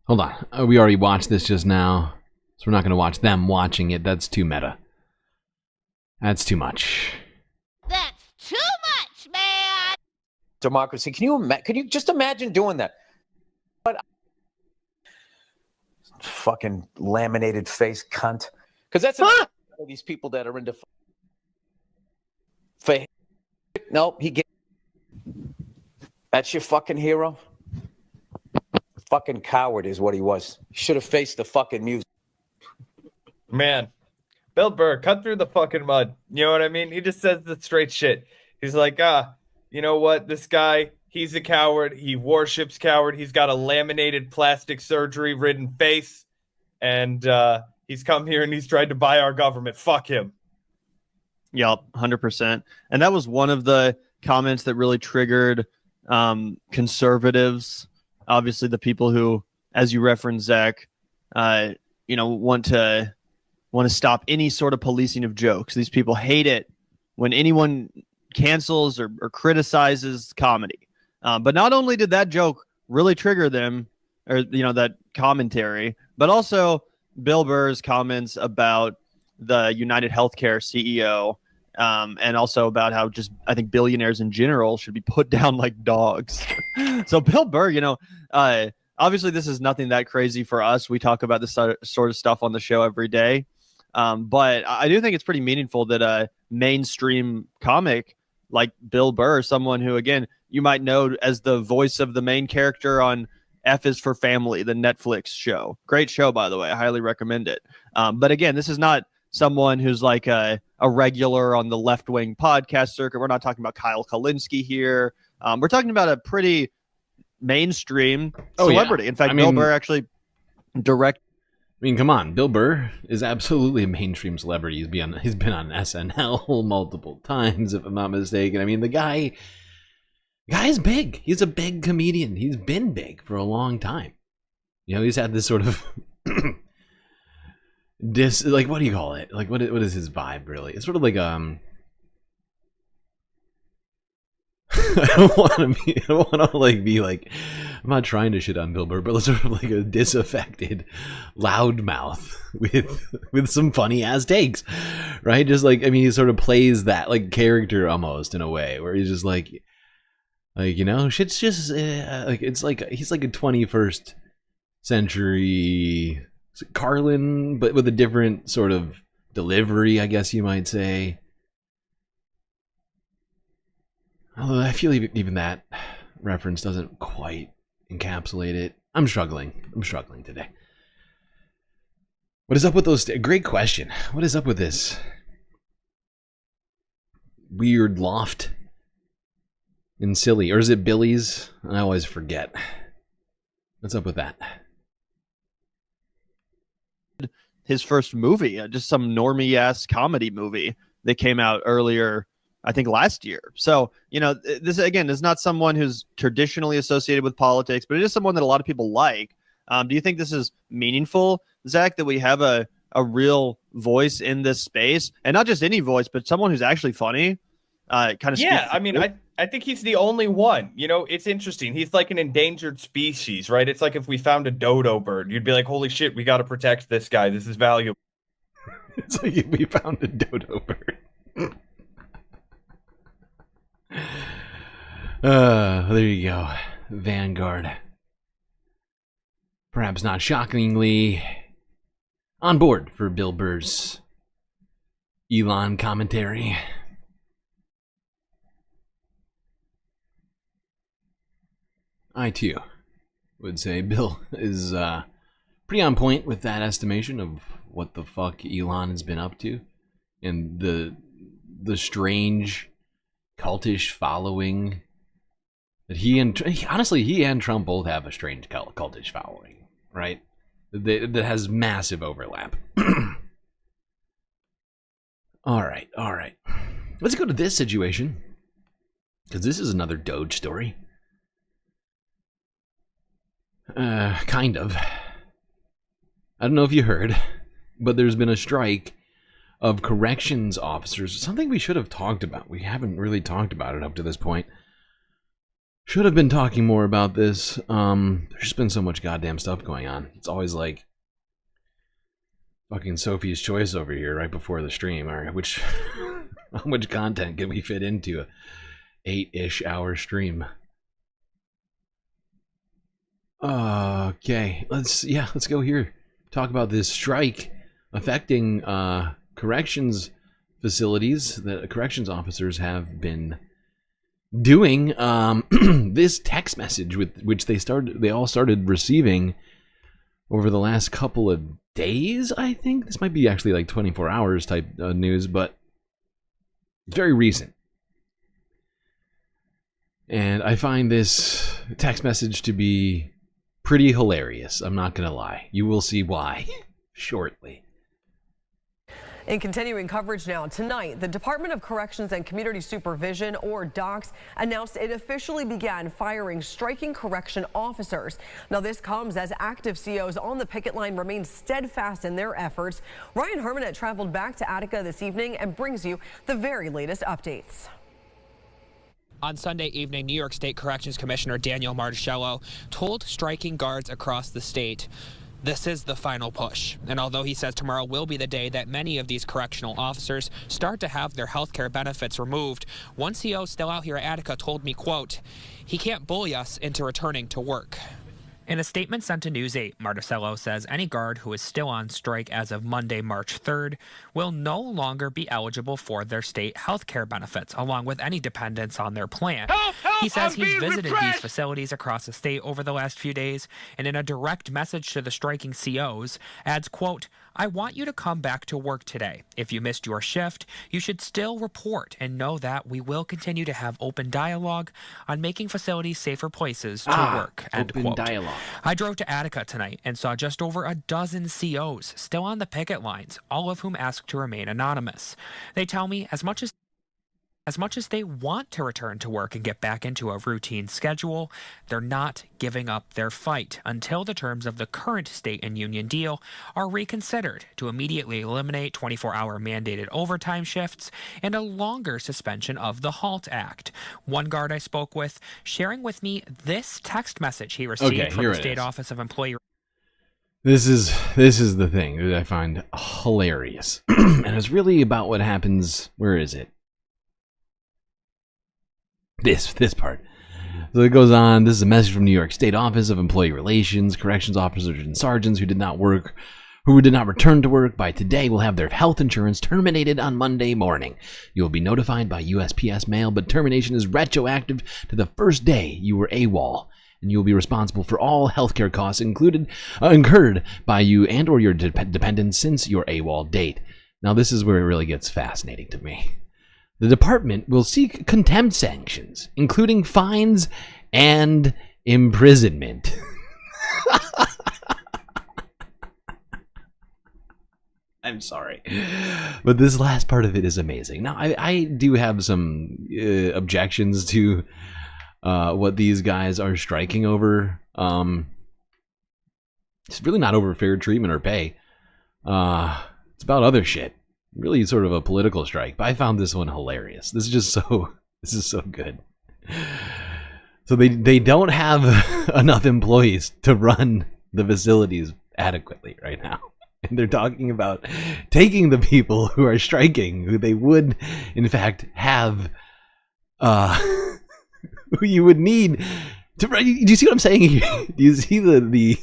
Hold on. We already watched this just now, so we're not going to watch them watching it. That's too meta. That's too much. That's too much, man. Democracy. Can you just imagine doing that? fucking laminated face cunt. Because that's these people that are into. Nope, that's your fucking hero. Fucking coward is what he was. Should have faced the fucking music. Man, Bill Burr, cut through the fucking mud. You know what I mean? He just says the straight shit. He's like, you know what? This guy, he's a coward. He worships coward. He's got a laminated plastic surgery-ridden face. And he's come here and he's tried to buy our government. Fuck him. Yup, 100%. And that was one of the comments that really triggered conservatives. Obviously, the people who, as you referenced, Zach, want to stop any sort of policing of jokes. These people hate it when anyone cancels or criticizes comedy. But not only did that joke really trigger them, or that commentary, but also Bill Burr's comments about the United Healthcare CEO, and also about how just I think billionaires in general should be put down like dogs. So Bill Burr, obviously this is nothing that crazy for us. We talk about this sort of stuff on the show every day. But I do think it's pretty meaningful that a mainstream comic like Bill Burr, someone who, again, you might know as the voice of the main character on F is for Family, the Netflix show. Great show, by the way. I highly recommend it. But again, this is not someone who's like a regular on the left-wing podcast circuit. We're not talking about Kyle Kalinske here. We're talking about a pretty mainstream celebrity. Yeah. In fact, Bill Burr actually come on. Bill Burr is absolutely a mainstream celebrity. He's been on SNL multiple times, if I'm not mistaken. I mean, the guy is big. He's a big comedian. He's been big for a long time. He's had this sort of what do you call it? Like, what is his vibe really? It's sort of like I don't want to be like, I'm not trying to shit on Bill Burr, but sort of like a disaffected loudmouth with some funny ass takes, right? Just like, he sort of plays that like character almost in a way where he's just like shit's just it's like he's like a 21st century Carlin, but with a different sort of delivery, I guess you might say. Although I feel even that reference doesn't quite encapsulate it. I'm struggling today. What is up with those? Great question. What is up with this weird loft and silly? Or is it Billy's? I always forget. What's up with that? His first movie, just some normie-ass comedy movie that came out earlier, I think last year. So, this again is not someone who's traditionally associated with politics, but it is someone that a lot of people like. Do you think this is meaningful, Zach, that we have a real voice in this space, and not just any voice, but someone who's actually funny? I think he's the only one. It's interesting. He's like an endangered species, right? It's like if we found a dodo bird, you'd be like, holy shit, we got to protect this guy. This is valuable. It's like if we found a dodo bird. There you go. Vanguard. Perhaps not shockingly on board for Bill Burr's Elon commentary. I too would say Bill is pretty on point with that estimation of what the fuck Elon has been up to and the strange cultish following that he and Trump both have a strange cultish following, right? That has massive overlap. All right. Let's go to this situation, because this is another DOGE story. Kind of. I don't know if you heard, but there's been a strike of corrections officers. Something we should have talked about. We haven't really talked about it up to this point. Should have been talking more about this. There's just been so much goddamn stuff going on. It's always like fucking Sophie's Choice over here right before the stream. All right, how much content can we fit into a 8-ish hour stream? Okay, let's go here. talk about this strike affecting corrections facilities that corrections officers have been doing. This text message which they all started receiving over the last couple of days, I think. This might be actually like 24 hours type news, but it's very recent. And I find this text message to be pretty hilarious. I'm not going to lie. You will see why shortly. In continuing coverage now, tonight, the Department of Corrections and Community Supervision, or DOGE, announced it officially began firing striking correction officers. Now, this comes as active COs on the picket line remain steadfast in their efforts. Ryan Hermanette traveled back to Attica this evening and brings you the very latest updates. On Sunday evening, New York State Corrections Commissioner Daniel Marticello told striking guards across the state, this is the final push. And although he says tomorrow will be the day that many of these correctional officers start to have their health care benefits removed, one CO still out here at Attica told me, quote, he can't bully us into returning to work. In a statement sent to News 8, Marticello says any guard who is still on strike as of Monday, March 3rd, will no longer be eligible for their state health care benefits, along with any dependents on their plan. He says he's visited these facilities across the state over the last few days, and in a direct message to the striking COs, adds, quote, I want you to come back to work today. If you missed your shift, you should still report and know that we will continue to have open dialogue on making facilities safer places to work, end open quote. dialogue. I drove to Attica tonight and saw just over a dozen COs still on the picket lines, all of whom asked to remain anonymous. They tell me as much as they want to return to work and get back into a routine schedule, they're not giving up their fight until the terms of the current state and union deal are reconsidered to immediately eliminate 24-hour mandated overtime shifts and a longer suspension of the HALT Act. One guard I spoke with sharing with me this text message he received from the State Office of Employee. This is the thing that I find hilarious. And it's really about what happens. Where is it? This part. So it goes on. This is a message from New York State Office of Employee Relations. Corrections officers and sergeants who did not return to work by today will have their health insurance terminated on Monday morning. You will be notified by USPS mail, but termination is retroactive to the first day you were AWOL, and you will be responsible for all healthcare costs incurred by you and or your dependents since your AWOL date. Now this is where it really gets fascinating to me. The department will seek contempt sanctions, including fines and imprisonment. I'm sorry. But this last part of it is amazing. Now, I do have some objections to what these guys are striking over. It's really not over fair treatment or pay. It's about other shit. Really sort of a political strike, but I found this one hilarious. This is so good. So they don't have enough employees to run the facilities adequately right now. And they're talking about taking the people who are striking, who they would in fact have who you would need to. Do you see what I'm saying? Do you see the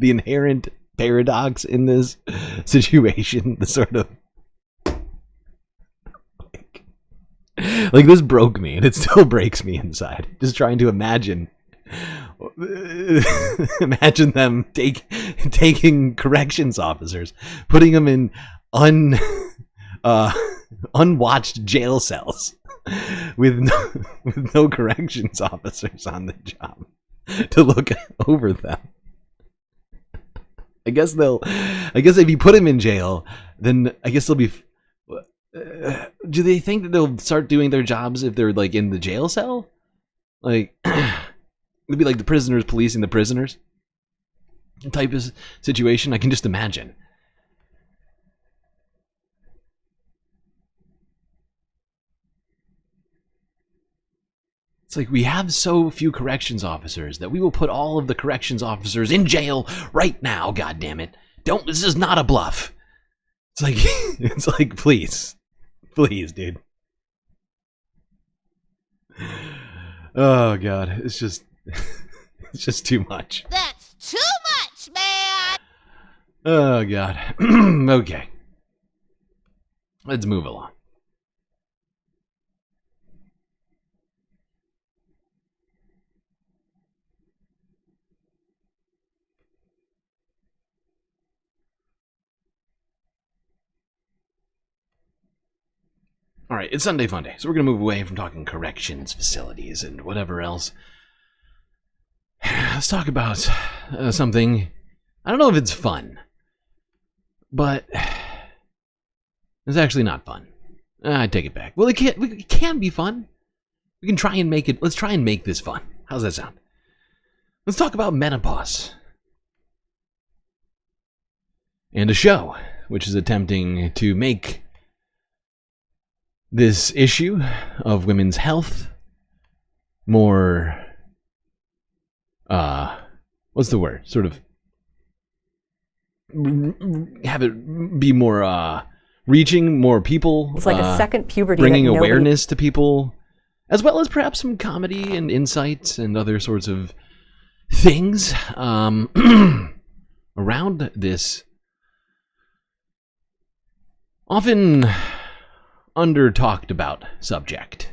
inherent paradox in this situation? The sort of like this broke me, and it still breaks me inside. Just trying to imagine them taking corrections officers, putting them in unwatched jail cells with no corrections officers on the job to look over them. I guess if you put them in jail, then I guess they'll be. Do they think that they'll start doing their jobs if they're like in the jail cell? Like it'd be like the prisoners policing the prisoners type of situation. I can just imagine. It's like we have so few corrections officers that we will put all of the corrections officers in jail right now. God damn it! This is not a bluff. It's like please, dude. Oh God, it's just too much. That's too much, man. Oh, God. Okay. Let's move along. All right, it's Sunday Funday, so we're going to move away from talking corrections facilities and whatever else. Let's talk about something. I don't know if it's fun, but it's actually not fun. I take it back. Well, it can be fun. We can try and make it. Let's try and make this fun. How's that sound? Let's talk about menopause. And a show which is attempting to make this issue of women's health more, what's the word? Sort of have it be more, reaching more people. It's like a second puberty. Bringing awareness to people, as well as perhaps some comedy and insights and other sorts of things, around this often under-talked about subject.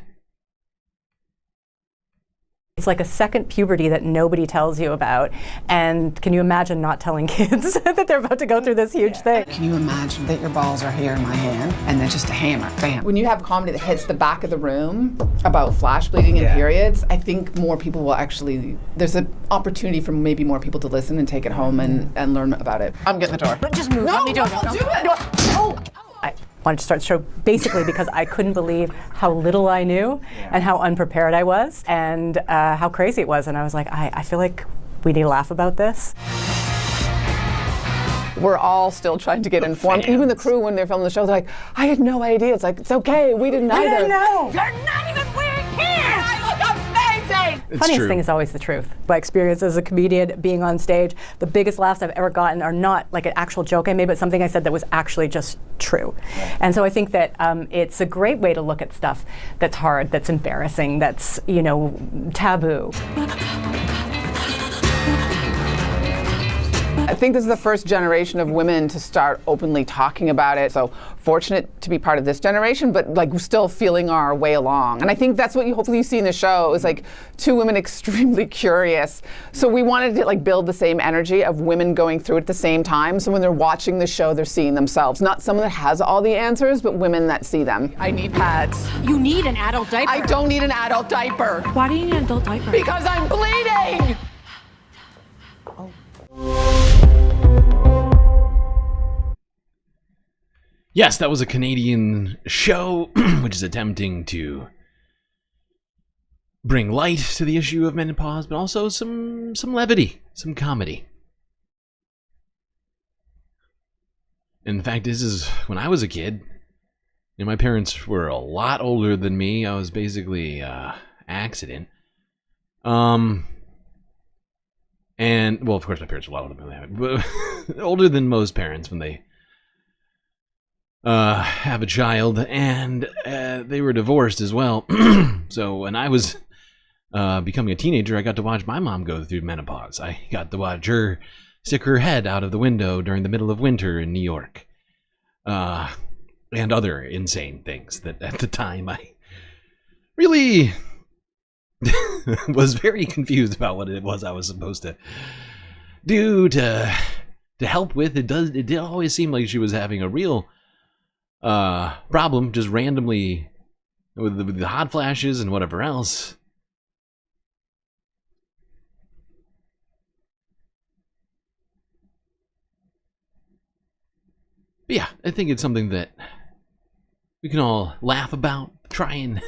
It's like a second puberty that nobody tells you about. And can you imagine not telling kids that they're about to go through this huge thing? Can you imagine that your balls are here in my hand and then just a hammer, bam? When you have comedy that hits the back of the room about flash bleeding and periods, I think more people will actually, there's an opportunity for maybe more people to listen and take it home and learn about it. I'm getting the door. Just move. No, Let me do it. don't do it. No. I wanted to start the show basically because I couldn't believe how little I knew and how unprepared I was and how crazy it was. And I was like, I feel like we need to laugh about this. We're all still trying to get informed. Even the crew, when they're filming the show, they're like, I had no idea. It's like, it's okay. We didn't either. I didn't know. You're not even wearing here. I look amazing. Funniest thing is always the truth. My experience as a comedian, being on stage, the biggest laughs I've ever gotten are not like an actual joke I made, but something I said that was actually just true. And so I think that it's a great way to look at stuff that's hard, that's embarrassing, that's, you know, taboo. I think this is the first generation of women to start openly talking about it. So fortunate to be part of this generation, but like still feeling our way along. And I think that's what hopefully you see in the show is like two women extremely curious. So we wanted to like build the same energy of women going through it at the same time. So when they're watching the show, they're seeing themselves. Not someone that has all the answers, but women that see them. I need pads. You need an adult diaper. I don't need an adult diaper. Why do you need an adult diaper? Because I'm bleeding! Yes, that was a Canadian show which is attempting to bring light to the issue of menopause, but also some levity, some comedy. In fact, this is when I was a kid. You know, my parents were a lot older than me. I was basically accident. And well, of course, my parents were a lot older than me, but older than most parents when they have a child, and they were divorced as well. So when I was becoming a teenager, I got to watch my mom go through menopause. I got to watch her stick her head out of the window during the middle of winter in New York, and other insane things that at the time I really was very confused about what it was I was supposed to do to help with. It did always seem like she was having a real problem just randomly with the hot flashes and whatever else. But yeah, I think it's something that we can all laugh about, try and,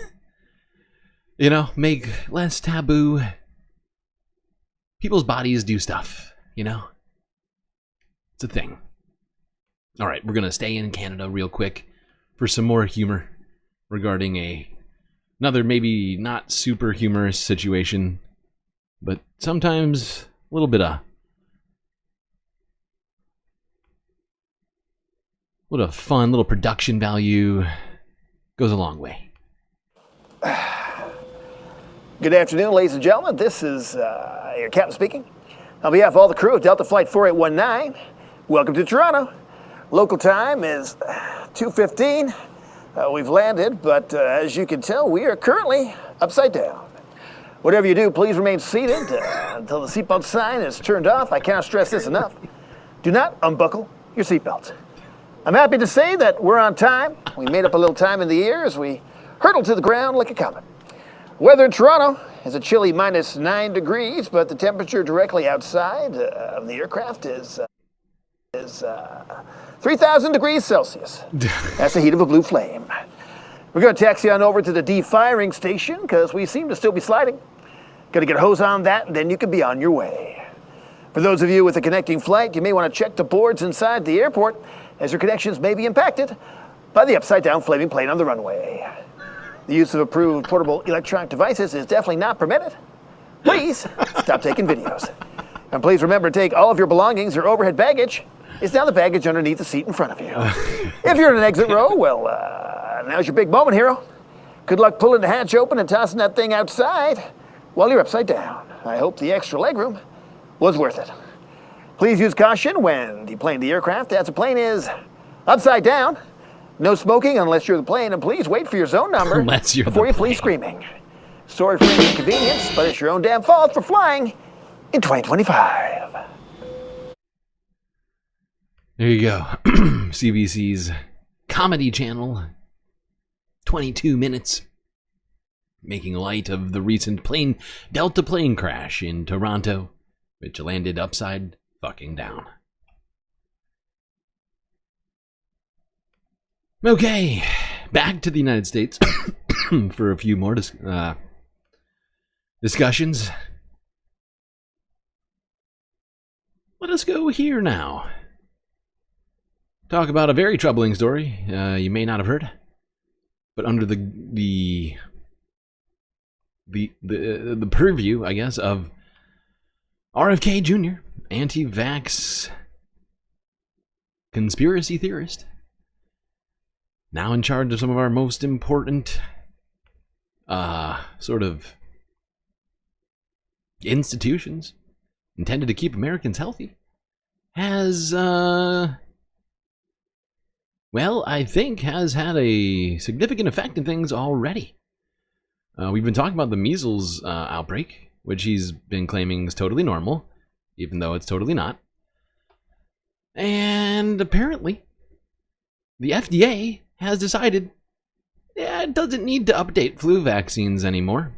you know, make less taboo. People's bodies do stuff, you know? It's a thing. All right, we're going to stay in Canada real quick for some more humor regarding another maybe not super humorous situation, but sometimes a little bit of fun, little production value goes a long way. Good afternoon, ladies and gentlemen. This is your captain speaking. On behalf of all the crew of Delta Flight 4819, Welcome to Toronto. Local time is 2:15. We've landed, but as you can tell, we are currently upside down. Whatever you do, please remain seated until the seatbelt sign is turned off. I cannot stress this enough. Do not unbuckle your seatbelt. I'm happy to say that we're on time. We made up a little time in the air as we hurtled to the ground like a comet. Weather in Toronto is a chilly -9 degrees, but the temperature directly outside of the aircraft is 3,000 degrees Celsius. That's the heat of a blue flame. We're going to taxi on over to the defiring station because we seem to still be sliding. Got to get a hose on that, and then you can be on your way. For those of you with a connecting flight, you may want to check the boards inside the airport, as your connections may be impacted by the upside-down flaming plane on the runway. The use of approved portable electronic devices is definitely not permitted. Please stop taking videos. And please remember to take all of your belongings. Your overhead baggage is down the baggage underneath the seat in front of you. If you're in an exit row, well, now's your big moment, hero. Good luck pulling the hatch open and tossing that thing outside while you're upside down. I hope the extra legroom was worth it. Please use caution when deplaning the aircraft, as the plane is upside down. No smoking unless you're the plane, and please wait for your zone number before you flee screaming. Sorry for any inconvenience, but it's your own damn fault for flying in 2025. There you go. CBC's comedy channel. 22 minutes. Making light of the recent Delta plane crash in Toronto, which landed upside fucking down. Okay, back to the United States for a few more discussions. Let us go here now. Talk about a very troubling story you may not have heard, but under the purview, I guess, of RFK Jr., anti-vax conspiracy theorist, now in charge of some of our most important sort of institutions intended to keep Americans healthy, has well, I think has had a significant effect in things already. We've been talking about the measles outbreak, which he's been claiming is totally normal, even though it's totally not. And apparently, the FDA has decided, yeah, it doesn't need to update flu vaccines anymore.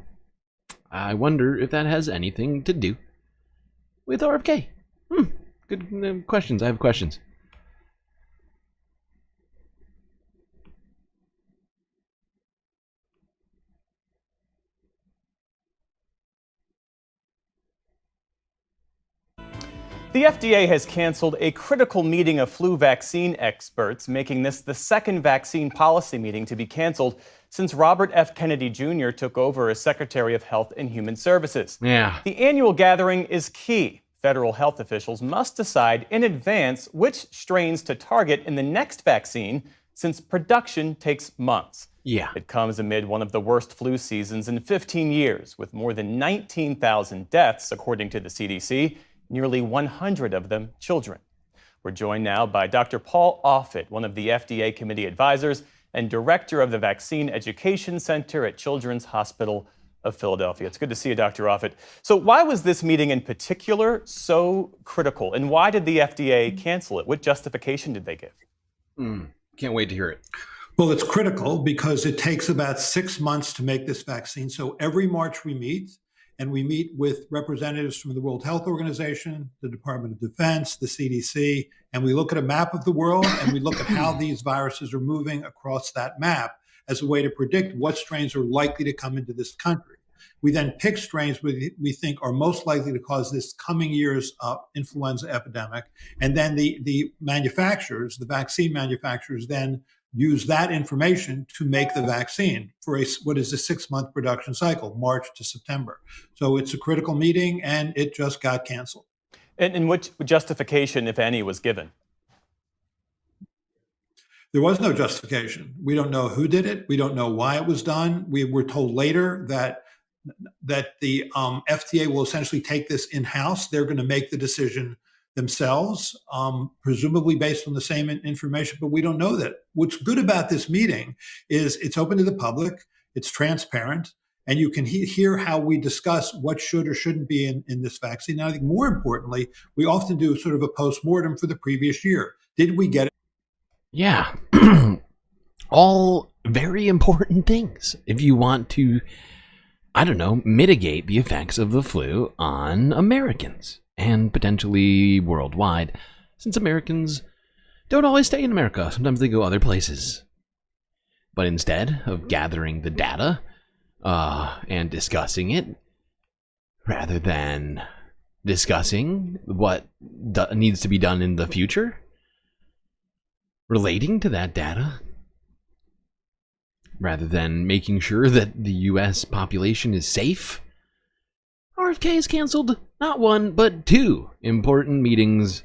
I wonder if that has anything to do with RFK. Good questions. I have questions. The FDA has canceled a critical meeting of flu vaccine experts, making this the second vaccine policy meeting to be canceled since Robert F. Kennedy Jr. took over as Secretary of Health and Human Services. Yeah. The annual gathering is key. Federal health officials must decide in advance which strains to target in the next vaccine, since production takes months. Yeah. It comes amid one of the worst flu seasons in 15 years, with more than 19,000 deaths, according to the CDC. Nearly 100 of them children. We're joined now by Dr. Paul Offit, one of the FDA committee advisors and director of the Vaccine Education Center at Children's Hospital of Philadelphia. It's good to see you, Dr. Offit. So why was this meeting in particular so critical, and why did the FDA cancel it? What justification did they give? Can't wait to hear it. Well, it's critical because it takes about 6 months to make this vaccine. So every March we meet, and we meet with representatives from the World Health Organization, the Department of Defense, the CDC, and we look at a map of the world and we look at how these viruses are moving across that map as a way to predict what strains are likely to come into this country. We then pick strains we think are most likely to cause this coming year's influenza epidemic. And then the manufacturers, the vaccine manufacturers, then use that information to make the vaccine for what is a 6-month production cycle, March to September. So it's a critical meeting, and it just got canceled. And what justification, if any, was given? There was no justification. We don't know who did it. We don't know why it was done. We were told later that the FDA will essentially take this in-house. They're going to make the decision themselves, presumably based on the same information, but we don't know that. What's good about this meeting is it's open to the public, it's transparent, and you can hear how we discuss what should or shouldn't be in this vaccine. And I think more importantly, we often do sort of a post-mortem for the previous year. Did we get it? Yeah. All very important things if you want to, I don't know, mitigate the effects of the flu on Americans and potentially worldwide, since Americans don't always stay in America. Sometimes they go other places. But instead of gathering the data and discussing it, rather than discussing what needs to be done in the future relating to that data, rather than making sure that the U.S. population is safe, RFK has canceled not one, but two important meetings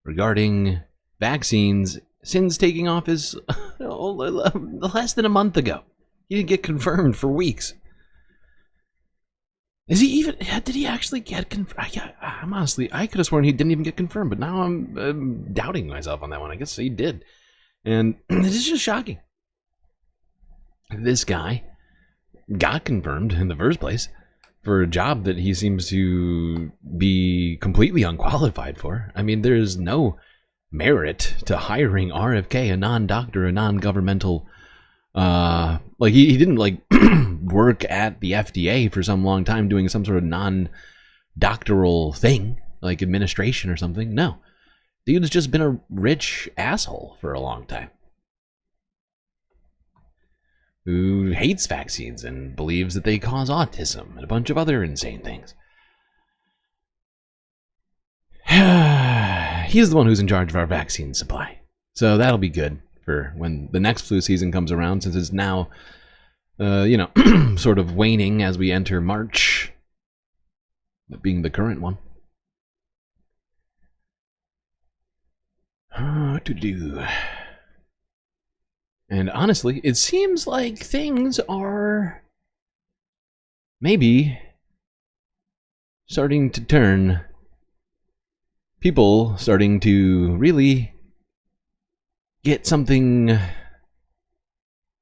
regarding vaccines since taking office less than a month ago. He didn't get confirmed for weeks. Is he even, did he actually get confirmed? I'm honestly, I could have sworn he didn't even get confirmed, but now I'm doubting myself on that one. I guess he did. And it is just shocking. This guy got confirmed in the first place for a job that he seems to be completely unqualified for. I mean, there's no merit to hiring RFK, a non-doctor, a non-governmental, like he didn't like work at the FDA for some long time doing some sort of non-doctoral thing, like administration or something. No, dude's just been a rich asshole for a long time, who hates vaccines and believes that they cause autism and a bunch of other insane things. He's the one who's in charge of our vaccine supply. So that'll be good for when the next flu season comes around, since it's now, sort of waning as we enter March, being the current one. What to do? And honestly, it seems like things are maybe starting to turn. People starting to really get something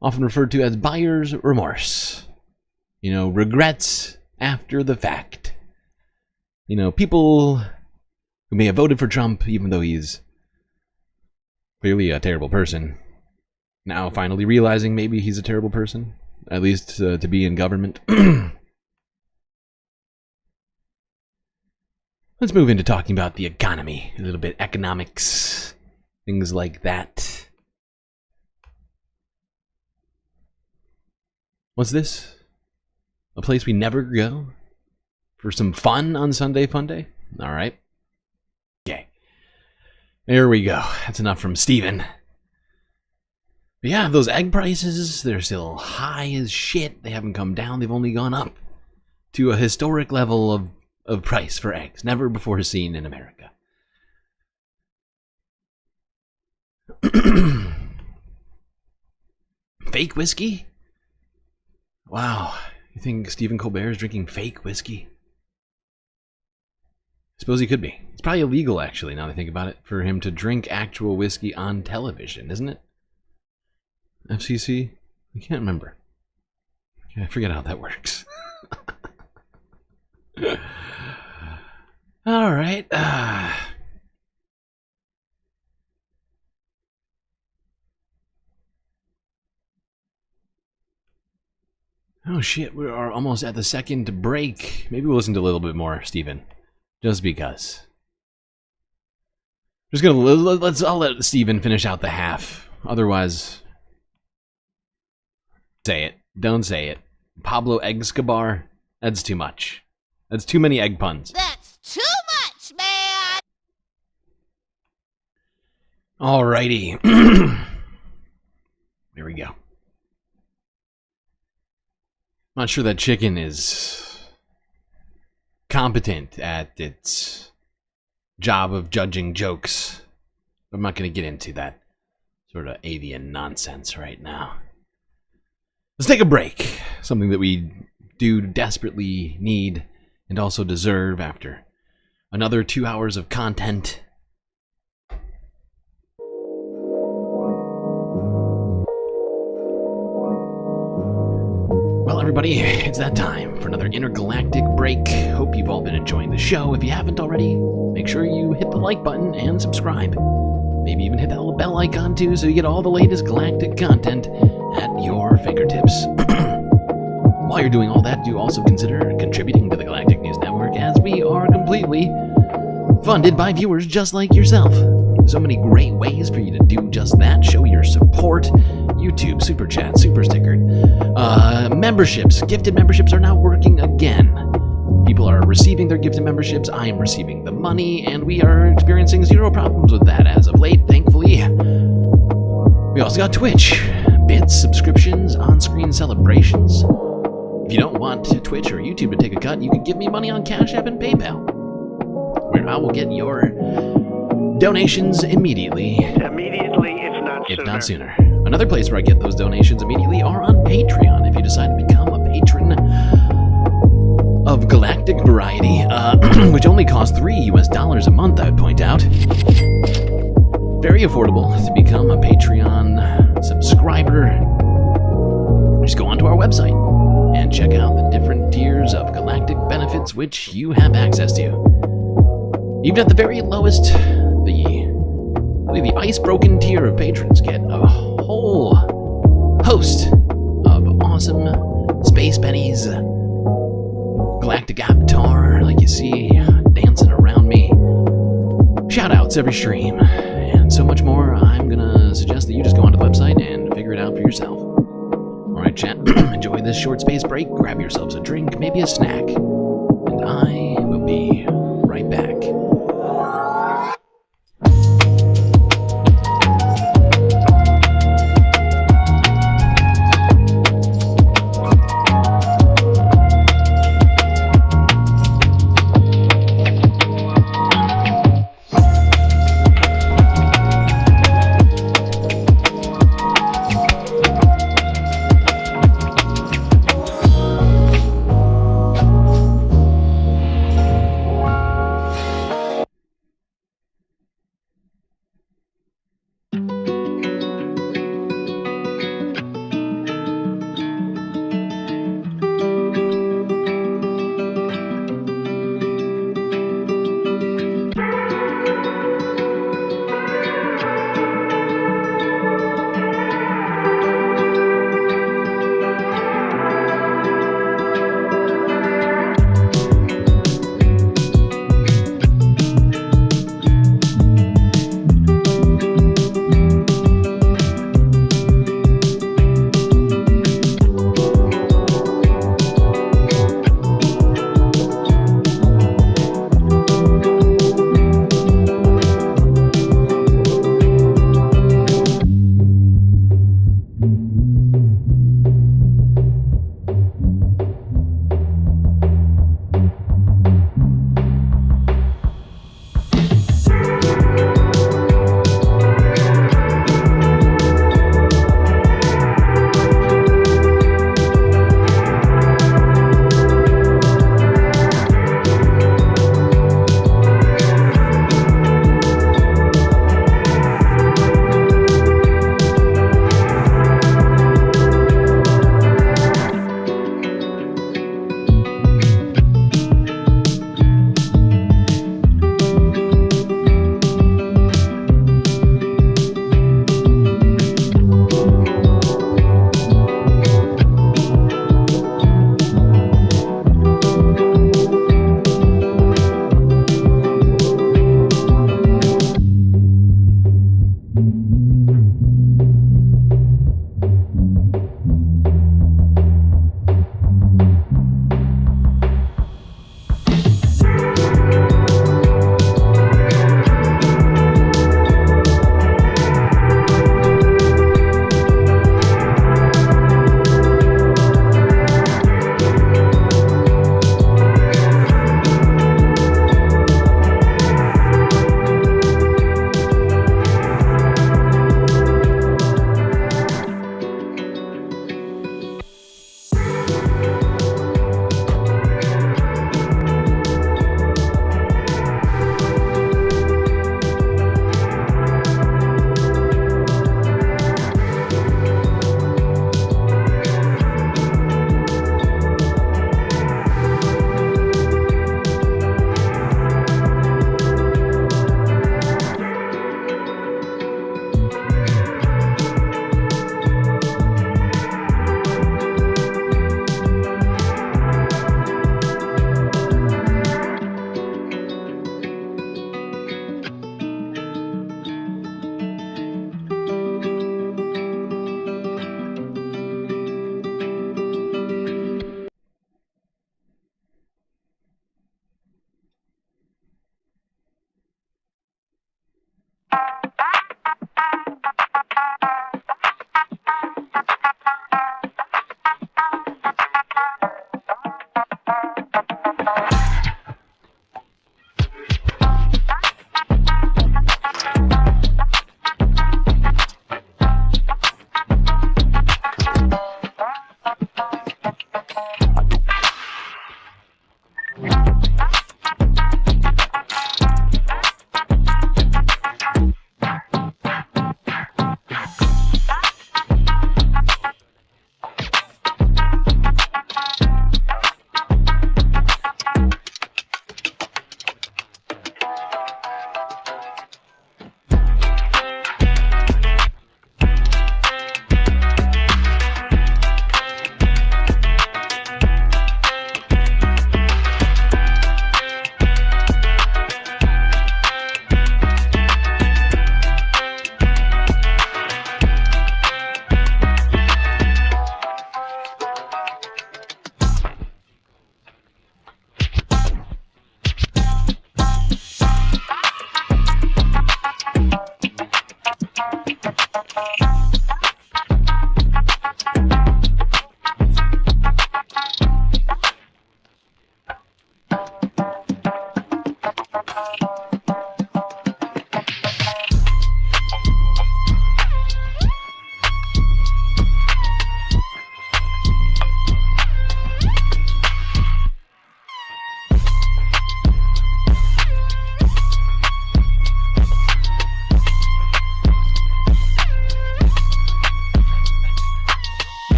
often referred to as buyer's remorse. You know, regrets after the fact. You know, people who may have voted for Trump, even though he's clearly a terrible person, now finally realizing maybe he's a terrible person, at least to be in government. Let's move into talking about the economy, a little bit economics, things like that. What's this? A place we never go for some fun on Sunday FUNDAY? All right. Okay. There we go. That's enough from Steven. But yeah, those egg prices, they're still high as shit. They haven't come down. They've only gone up to a historic level of price for eggs, never before seen in America. Fake whiskey? Wow. You think Stephen Colbert is drinking fake whiskey? I suppose he could be. It's probably illegal, actually, now that I think about it, for him to drink actual whiskey on television, isn't it? FCC? I can't remember. I forget how that works. All right. Oh shit, we are almost at the second break. Maybe we'll listen to a little bit more, Steven. Just because. Just gonna I'll let Steven finish out the half. Otherwise, say it. Don't say it. Pablo Escobar. That's too much. That's too many egg puns. That's too much, man! Alrighty. There we go. Not sure that chicken is competent at its job of judging jokes. I'm not going to get into that sort of avian nonsense right now. Let's take a break. Something that we do desperately need and also deserve after another 2 hours of content. Well, everybody, it's that time for another intergalactic break. Hope you've all been enjoying the show. If you haven't already, make sure you hit the like button and subscribe. Maybe even hit that little bell icon too, so you get all the latest galactic content at your fingertips. While you're doing all that, do also consider contributing to the Galactic News Network, as we are completely funded by viewers just like yourself. So many great ways for you to do just that. Show your support. YouTube, Super Chat, Super Sticker. Memberships. Gifted memberships are now working again. People are receiving their gifted memberships. I am receiving the money, and we are experiencing zero problems with that as of late, thankfully. We also got Twitch. Bits, subscriptions, on-screen celebrations. If you don't want Twitch or YouTube to take a cut, you can give me money on Cash App and PayPal, where I will get your donations immedially. If not sooner. Another place where I get those donations immediately are on Patreon. If you decide to become a patron of galactic variety, which only costs $3 a month, I would point out. Very affordable to become a Patreon subscriber. Just go onto our website and check out the different tiers of galactic benefits which you have access to. Even at the very lowest, the ice-broken tier of patrons get a whole host of awesome space pennies, galactic avatar like you see dancing around me, shout-outs every stream, and so much more. I'm gonna suggest that you just go onto the website and figure it out for yourself. Alright, chat, enjoy this short space break, grab yourselves a drink, maybe a snack, and I will be right back.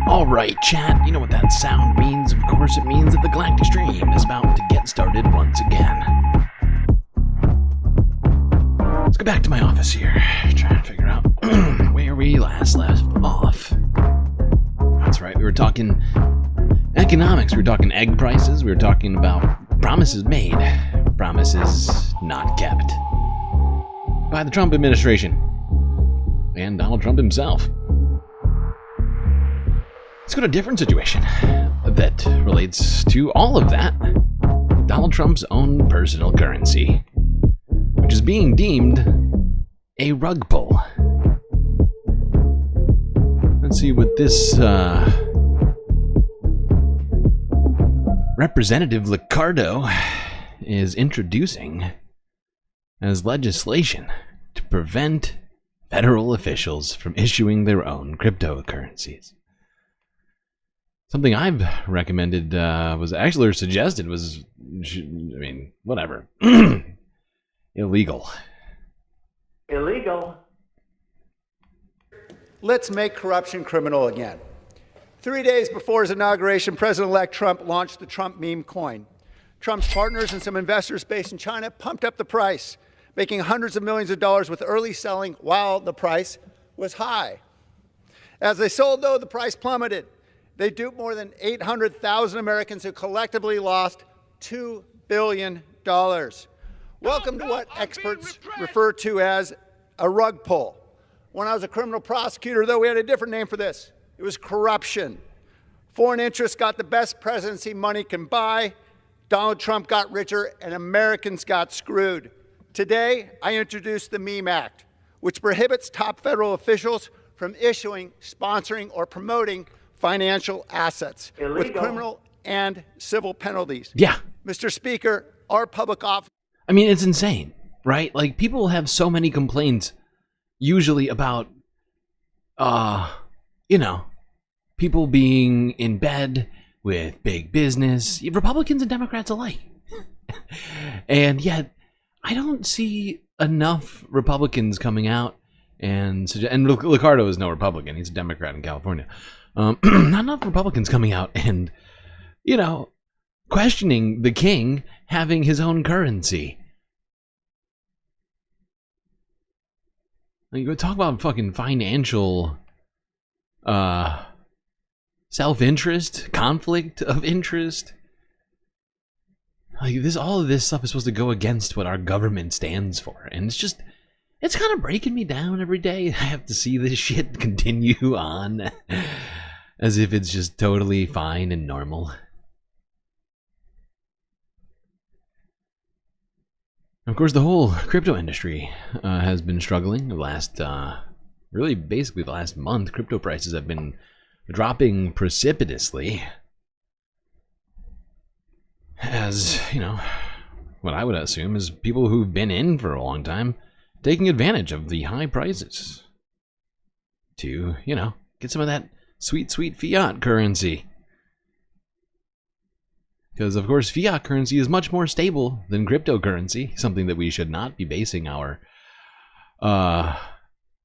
Alright, chat, you know what that sound means. Of course, it means that the Galactic Stream is about to get started once again. Let's go back to my office here, try and figure out where we last left off. That's right, we were talking economics, we were talking egg prices, we were talking about promises made, promises not kept by the Trump administration and Donald Trump himself. Let's go to a different situation that relates to all of that. Donald Trump's own personal currency, which is being deemed a rug pull. Let's see what this Representative Liccardo is introducing as legislation to prevent federal officials from issuing their own cryptocurrencies. Something I've recommended was actually or suggested was, I mean, whatever. Illegal. Illegal. Let's make corruption criminal again. 3 days before his inauguration, President-elect Trump launched the Trump meme coin. Trump's partners and some investors based in China pumped up the price, making hundreds of millions of dollars with early selling while the price was high. As they sold, though, the price plummeted. They duped more than 800,000 Americans who collectively lost $2 billion. Welcome to what experts refer to as a rug pull. When I was a criminal prosecutor, though, we had a different name for this. It was corruption. Foreign interests got the best presidency money can buy. Donald Trump got richer, and Americans got screwed. Today, I introduced the Meme Act, which prohibits top federal officials from issuing, sponsoring, or promoting financial assets with criminal and civil penalties. Yeah. Mr. Speaker, our public office... I mean, it's insane, right? Like, people have so many complaints, usually about, you know, people being in bed with big business, Republicans and Democrats alike. And yet, I don't see enough Republicans coming out and Liccardo is no Republican, he's a Democrat in California. Not enough Republicans coming out and, you know, questioning the king having his own currency. Like, talk about fucking financial self-interest, conflict of interest. Like, all of this stuff is supposed to go against what our government stands for, and it's kind of breaking me down every day. I have to see this shit continue on as if it's just totally fine and normal. Of course, the whole crypto industry has been struggling the last, really basically the last month. Crypto prices have been dropping precipitously. As, you know, what I would assume is people who've been in for a long time taking advantage of the high prices to, you know, get some of that sweet, sweet fiat currency. Because, of course, fiat currency is much more stable than cryptocurrency, something that we should not be basing our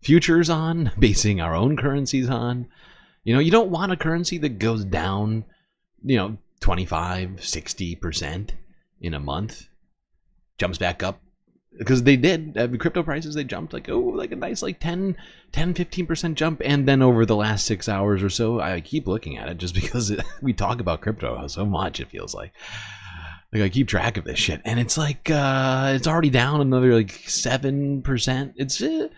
futures on, basing our own currencies on. You know, you don't want a currency that goes down, 25, 60% in a month, jumps back up. Because they did, crypto prices, they jumped like a nice 10, 15% jump. And then over the last 6 hours or so, I keep looking at it just because we talk about crypto so much, it feels like. I keep track of this shit. And it's it's already down another 7%.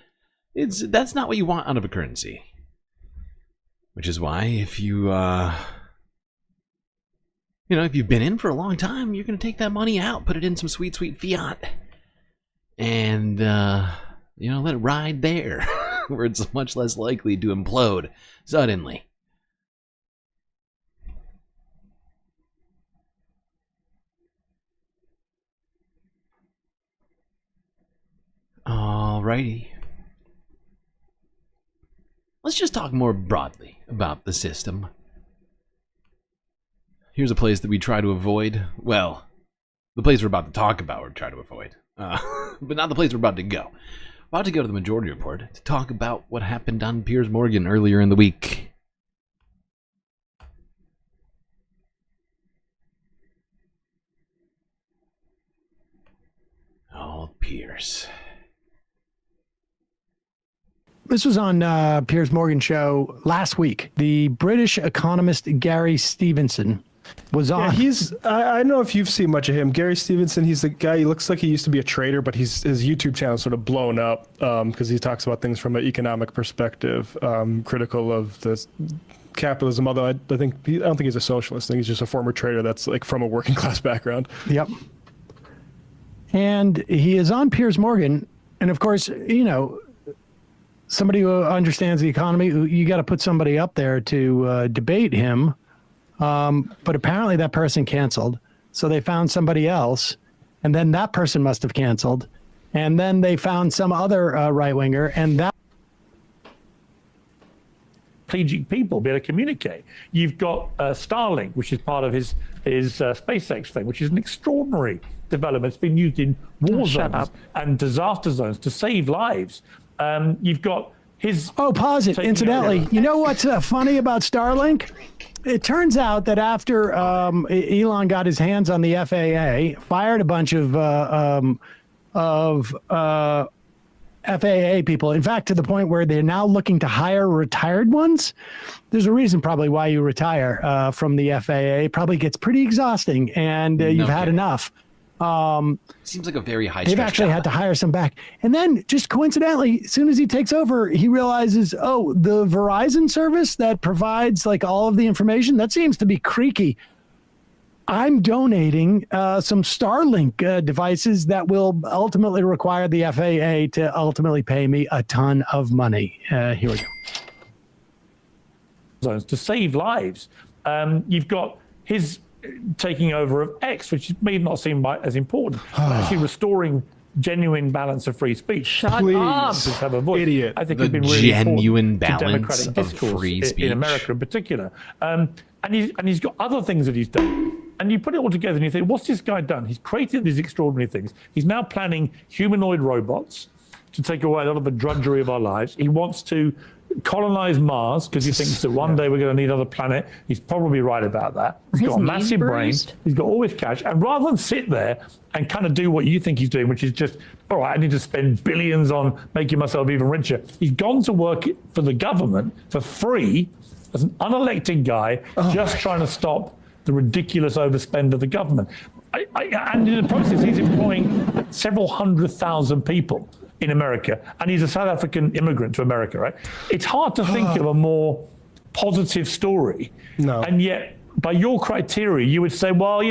That's not what you want out of a currency. Which is why if you, if you've been in for a long time, you're going to take that money out, put it in some sweet, sweet fiat. And, let it ride there, where it's much less likely to implode suddenly. Alrighty. Let's just talk more broadly about the system. Here's a place that we try to avoid. Well, the place we're about to talk about, we try to avoid. But not the place we're about to go. About to go to the Majority Report to talk about what happened on Piers Morgan earlier in the week. Oh, Piers. This was on Piers Morgan show last week. The British economist Gary Stevenson was on. Yeah, I don't know if you've seen much of him. Gary Stevenson, he's the guy, he looks like he used to be a trader, but his YouTube channel is sort of blown up because he talks about things from an economic perspective, critical of this capitalism, although I don't think he's a socialist. I think he's just a former trader that's from a working class background. Yep. And he is on Piers Morgan, and of course, somebody who understands the economy, you got to put somebody up there to debate him. But apparently that person canceled. So they found somebody else, and then that person must have canceled. And then they found some other right-winger, and that people be able to communicate. You've got Starlink, which is part of his SpaceX thing, which is an extraordinary development. It's been used in war zones and disaster zones to save lives. You've got his... Oh, pause it. Incidentally, you know what's funny about Starlink? It turns out that after Elon got his hands on the FAA, fired a bunch of FAA people, in fact, to the point where they're now looking to hire retired ones. There's a reason probably why you retire from the FAA. It probably gets pretty exhausting, and you've had enough. Seems like a very high They've actually had to hire some back. And then just coincidentally, as soon as he takes over, he realizes, oh, the Verizon service that provides all of the information, that seems to be creaky. I'm donating some Starlink devices that will ultimately require the FAA to ultimately pay me a ton of money. Here we go. Zones to save lives. You've got his taking over of X, which may not seem as important, but actually restoring genuine balance of free speech. Shut up, have a voice. Idiot. I think the it's been really genuine balance to balance democratic of discourse free speech in America in particular. And he's got other things that he's done. And you put it all together and you think, what's this guy done? He's created these extraordinary things. He's now planning humanoid robots to take away a lot of the drudgery of our lives. He wants to colonize Mars because he thinks that one day we're going to need another planet. He's probably right about that. He's got a massive brain. He's got all this cash. And rather than sit there and kind of do what you think he's doing, which is just, all right, I need to spend billions on making myself even richer. He's gone to work for the government for free as an unelected guy, just trying to stop the ridiculous overspend of the government. And in the process, he's employing several 100,000 people in America, and he's a South African immigrant to America, right? It's hard to think of a more positive story. No. And yet, by your criteria, you would say, well,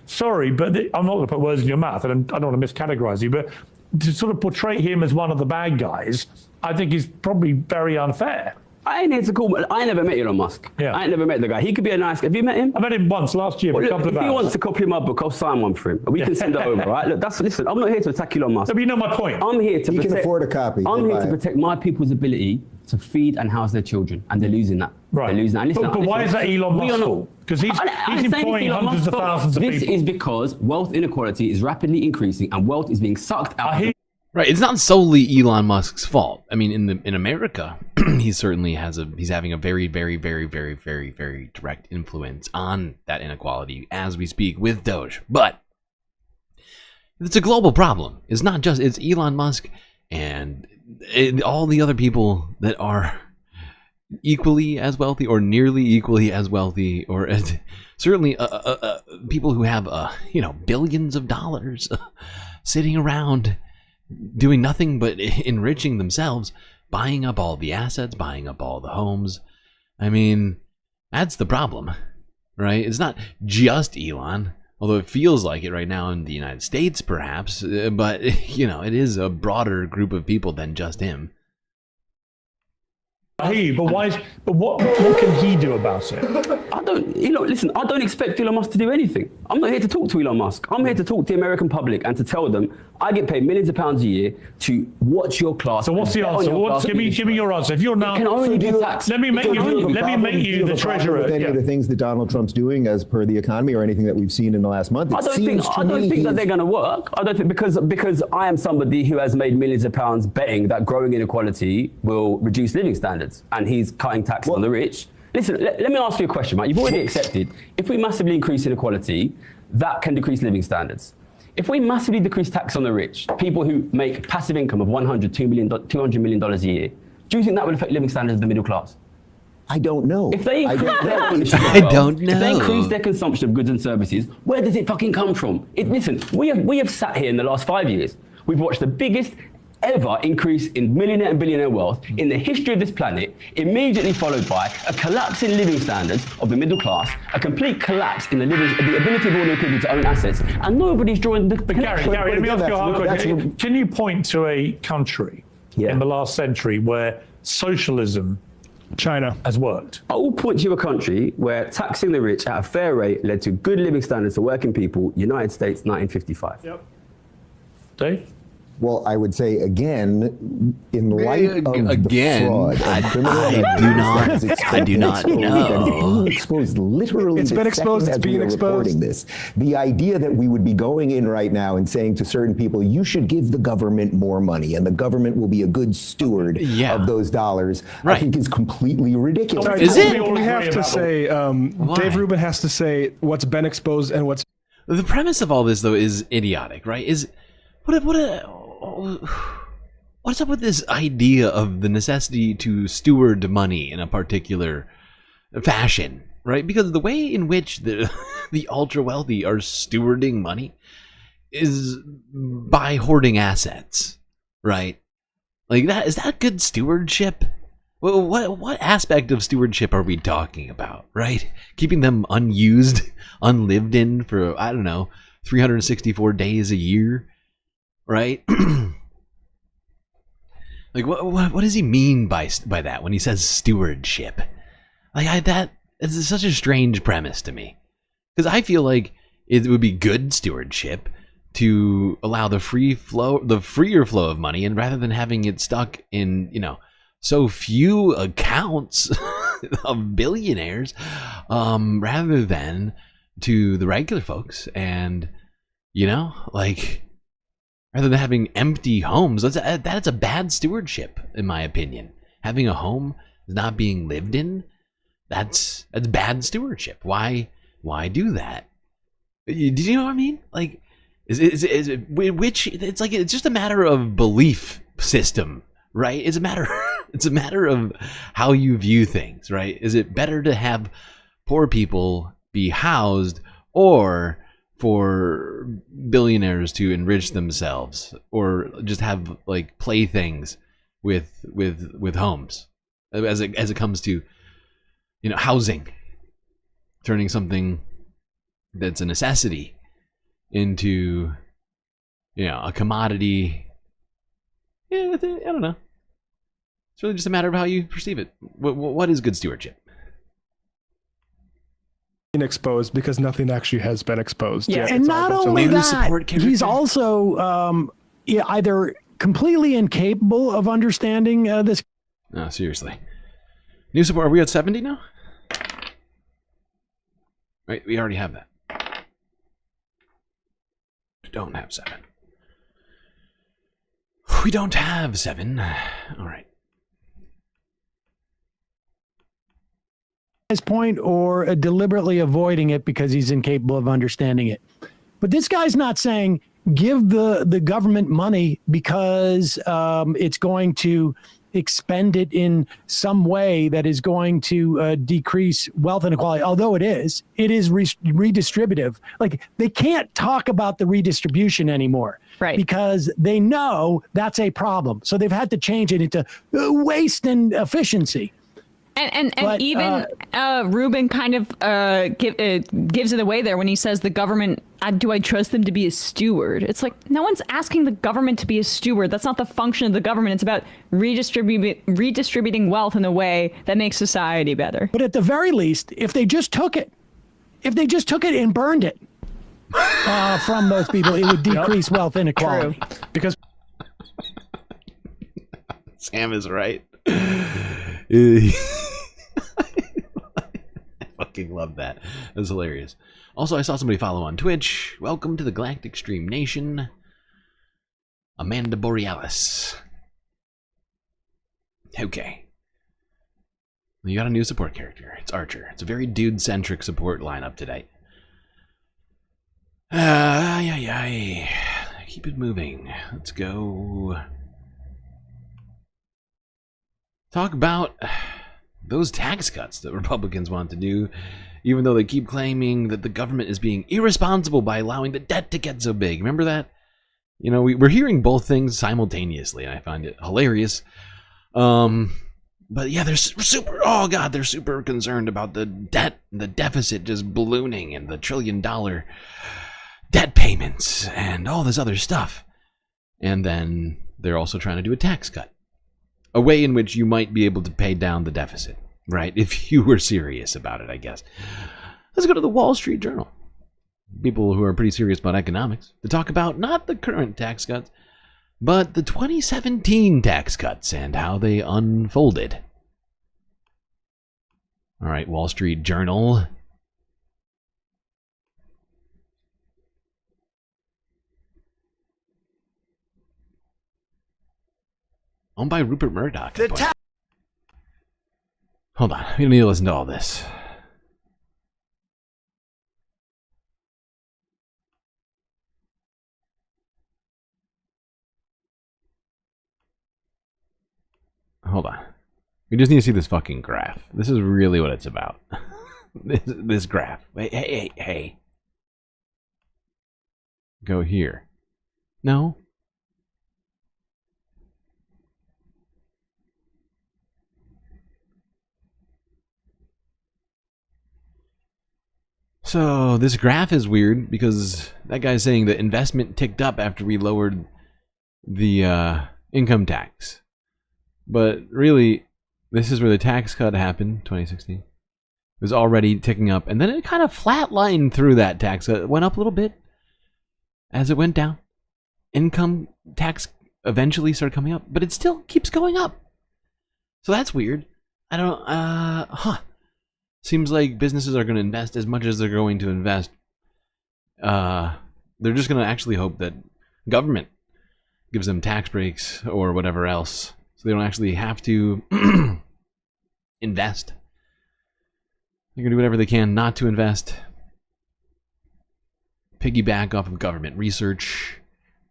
sorry, but I'm not going to put words in your mouth, and I don't want to miscategorize you, but to sort of portray him as one of the bad guys, I think is probably very unfair. I ain't here to call. I never met Elon Musk. Yeah. I ain't never met the guy. He could be a nice guy. Have you met him? I met him once last year for a couple of hours. If he wants to copy my book, I'll sign one for him. We can send it over, right? Look, listen, I'm not here to attack Elon Musk. No, but you know my point. I'm here to protect. He can afford a copy. I'm here to protect my people's ability to feed and house their children, and they're losing that. Right. They're losing. And listen, But why is that Elon we are Musk's not- fault? Because he's I ain't saying employing Elon hundreds Musk's of fault. thousands of This people. is because wealth inequality is rapidly increasing and wealth is being sucked out. Right, it's not solely Elon Musk's fault. I mean, in America, he certainly he's having a very, very, very, very, very, very direct influence on that inequality as we speak with DOGE. But it's a global problem. It's not just, it's Elon Musk and all the other people that are equally as wealthy or nearly equally as wealthy, or certainly people who have billions of dollars sitting around doing nothing but enriching themselves, buying up all the assets, buying up all the homes. I mean, that's the problem, right? It's not just Elon, although it feels like it right now in the United States, perhaps, but it is a broader group of people than just him. But what can he do about it? Listen, I don't expect Elon Musk to do anything. I'm not here to talk to Elon Musk. I'm here to talk to the American public and to tell them I get paid millions of pounds a year to watch your class. So what's the answer? Give me your answer. If you're now, can only do tax. Let me make you the treasurer. With any of the things that Donald Trump's doing as per the economy, or anything that we've seen in the last month, I don't think that they're going to work. I don't think because I am somebody who has made millions of pounds betting that growing inequality will reduce living standards, and he's cutting tax on the rich. Listen, let me ask you a question, Mike. You've already accepted if we massively increase inequality, that can decrease living standards. If we massively decrease tax on the rich, people who make passive income of $200 million a year, do you think that will affect living standards of the middle class? I don't know. If they increase their ownership of I wealth, don't know. If they increase their consumption of goods and services, where does it fucking come from? Listen, we have sat here in the last 5 years. We've watched the biggest ever increase in millionaire and billionaire wealth in the history of this planet, immediately followed by a collapse in living standards of the middle class, a complete collapse in the ability of ordinary people to own assets, and nobody's drawing the Gary, let me ask you a hard question. Can you point to a country in the last century where socialism, China, has worked? I will point to a country where taxing the rich at a fair rate led to good living standards for working people, United States, 1955. Yep. Dave? Well, I would say again, in light of the fraud and criminal I do not know. Exposed literally. It's been exposed. It's being exposed. This, the idea that we would be going in right now and saying to certain people, you should give the government more money, and the government will be a good steward of those dollars, I think is completely ridiculous. Is it? We have to say, Dave Rubin has to say what's been exposed and what's. The premise of all this, though, is idiotic, right? What's up with this idea of the necessity to steward money in a particular fashion, right? Because the way in which the ultra wealthy are stewarding money is by hoarding assets, right? Like that, is that good stewardship? Well, what aspect of stewardship are we talking about, right? Keeping them unused, unlived in for, I don't know, 364 days a year, right? Like what does he mean by that when he says stewardship? Like that is such a strange premise to me, because I feel like it would be good stewardship to allow the freer flow of money, and rather than having it stuck in so few accounts of billionaires, rather than to the regular folks, and rather than having empty homes. That's a bad stewardship, in my opinion. Having a home not being lived in, that's bad stewardship. Why do that? Do you know what I mean? Like, is it which? It's like it's just a matter of belief system, right? It's a matter of how you view things, right? Is it better to have poor people be housed, or for billionaires to enrich themselves, or just have like playthings with homes, as it comes to housing, turning something that's a necessity into a commodity? I don't know. It's really just a matter of how you perceive it. What is good stewardship? Exposed because nothing actually has been exposed. Yeah, and not only that, he's also either completely incapable of understanding this. No, seriously. New support, are we at 70 now? Right, we already have that. We don't have 7. We don't have 7. All right. His point, or deliberately avoiding it because he's incapable of understanding it. But this guy's not saying give the government money because it's going to expend it in some way that is going to decrease wealth inequality, although it is redistributive. Like, they can't talk about the redistribution anymore, right? Because they know that's a problem. So they've had to change it into waste and efficiency. And even Rubin kind of gives it away there when he says the government, do I trust them to be a steward? It's like, no one's asking the government to be a steward. That's not the function of the government. It's about redistributing wealth in a way that makes society better. But at the very least, if they just took it and burned it from those people, it would decrease wealth inequality. True. Because Sam is right. I fucking love that. That was hilarious. Also, I saw somebody follow on Twitch. Welcome to the Galactic Stream Nation, Amanda Borealis. Okay. You got a new support character. It's Archer. It's a very dude-centric support lineup today. Keep it moving. Let's go. Talk about those tax cuts that Republicans want to do, even though they keep claiming that the government is being irresponsible by allowing the debt to get so big. Remember that? You know, we're hearing both things simultaneously, and I find it hilarious. But yeah, they're super concerned about the debt, the deficit just ballooning, and the $1 trillion debt payments, and all this other stuff. And then they're also trying to do a tax cut. A way in which you might be able to pay down the deficit, right? If you were serious about it, I guess. Let's go to the Wall Street Journal. People who are pretty serious about economics to talk about not the current tax cuts, but the 2017 tax cuts and how they unfolded. All right, Wall Street Journal. Owned by Rupert Murdoch. Hold on, we don't need to listen to all this. Hold on. We just need to see this fucking graph. This is really what it's about. this graph. Wait, hey. Go here. No. So this graph is weird because that guy's saying the investment ticked up after we lowered the income tax. But really, this is where the tax cut happened, 2016. It was already ticking up, and then it kind of flatlined through that tax cut. It went up a little bit as it went down. Income tax eventually started coming up, but it still keeps going up. So that's weird. I don't, Seems like businesses are going to invest as much as they're going to invest. They're just going to actually hope that government gives them tax breaks or whatever else, so they don't actually have to invest. They're going to do whatever they can not to invest. Piggyback off of government research,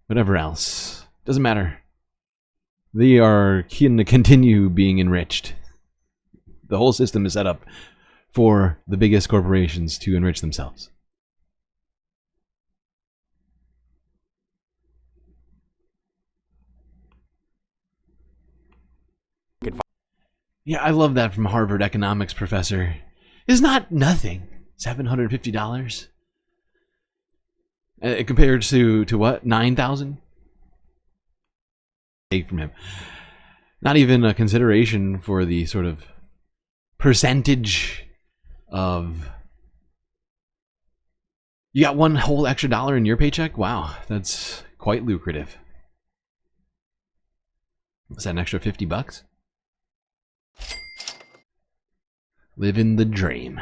whatever else. Doesn't matter. They are going to continue being enriched. The whole system is set up for the biggest corporations to enrich themselves. Yeah, I love that from Harvard economics professor. It's not nothing. $750. Compared to what? 9,000? From him. Not even a consideration for the sort of percentage of, you got one whole extra dollar in your paycheck? Wow, that's quite lucrative. Is that an extra $50? Living the dream.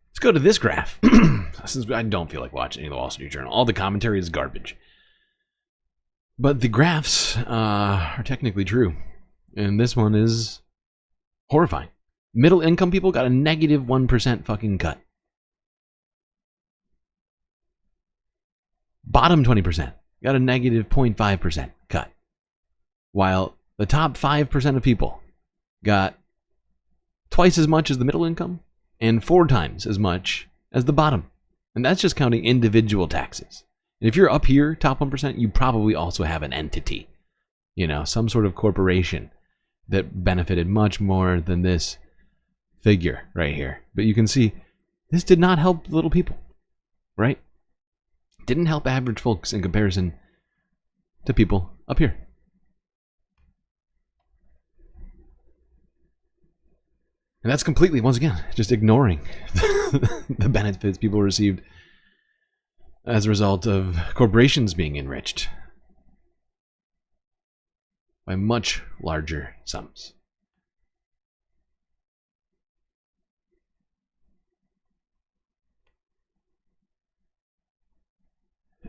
Let's go to this graph. Since I don't feel like watching the Wall Street Journal. All the commentary is garbage. But the graphs are technically true. And this one is horrifying. Middle income people got a negative 1% fucking cut. Bottom 20% got a negative 0.5% cut. While the top 5% of people got twice as much as the middle income and 4 times as much as the bottom. And that's just counting individual taxes. And if you're up here, top 1%, you probably also have an entity. You know, some sort of corporation that benefited much more than this figure right here. But you can see, this did not help little people, right? Didn't help average folks in comparison to people up here. And that's completely, once again, just ignoring the benefits people received as a result of corporations being enriched by much larger sums.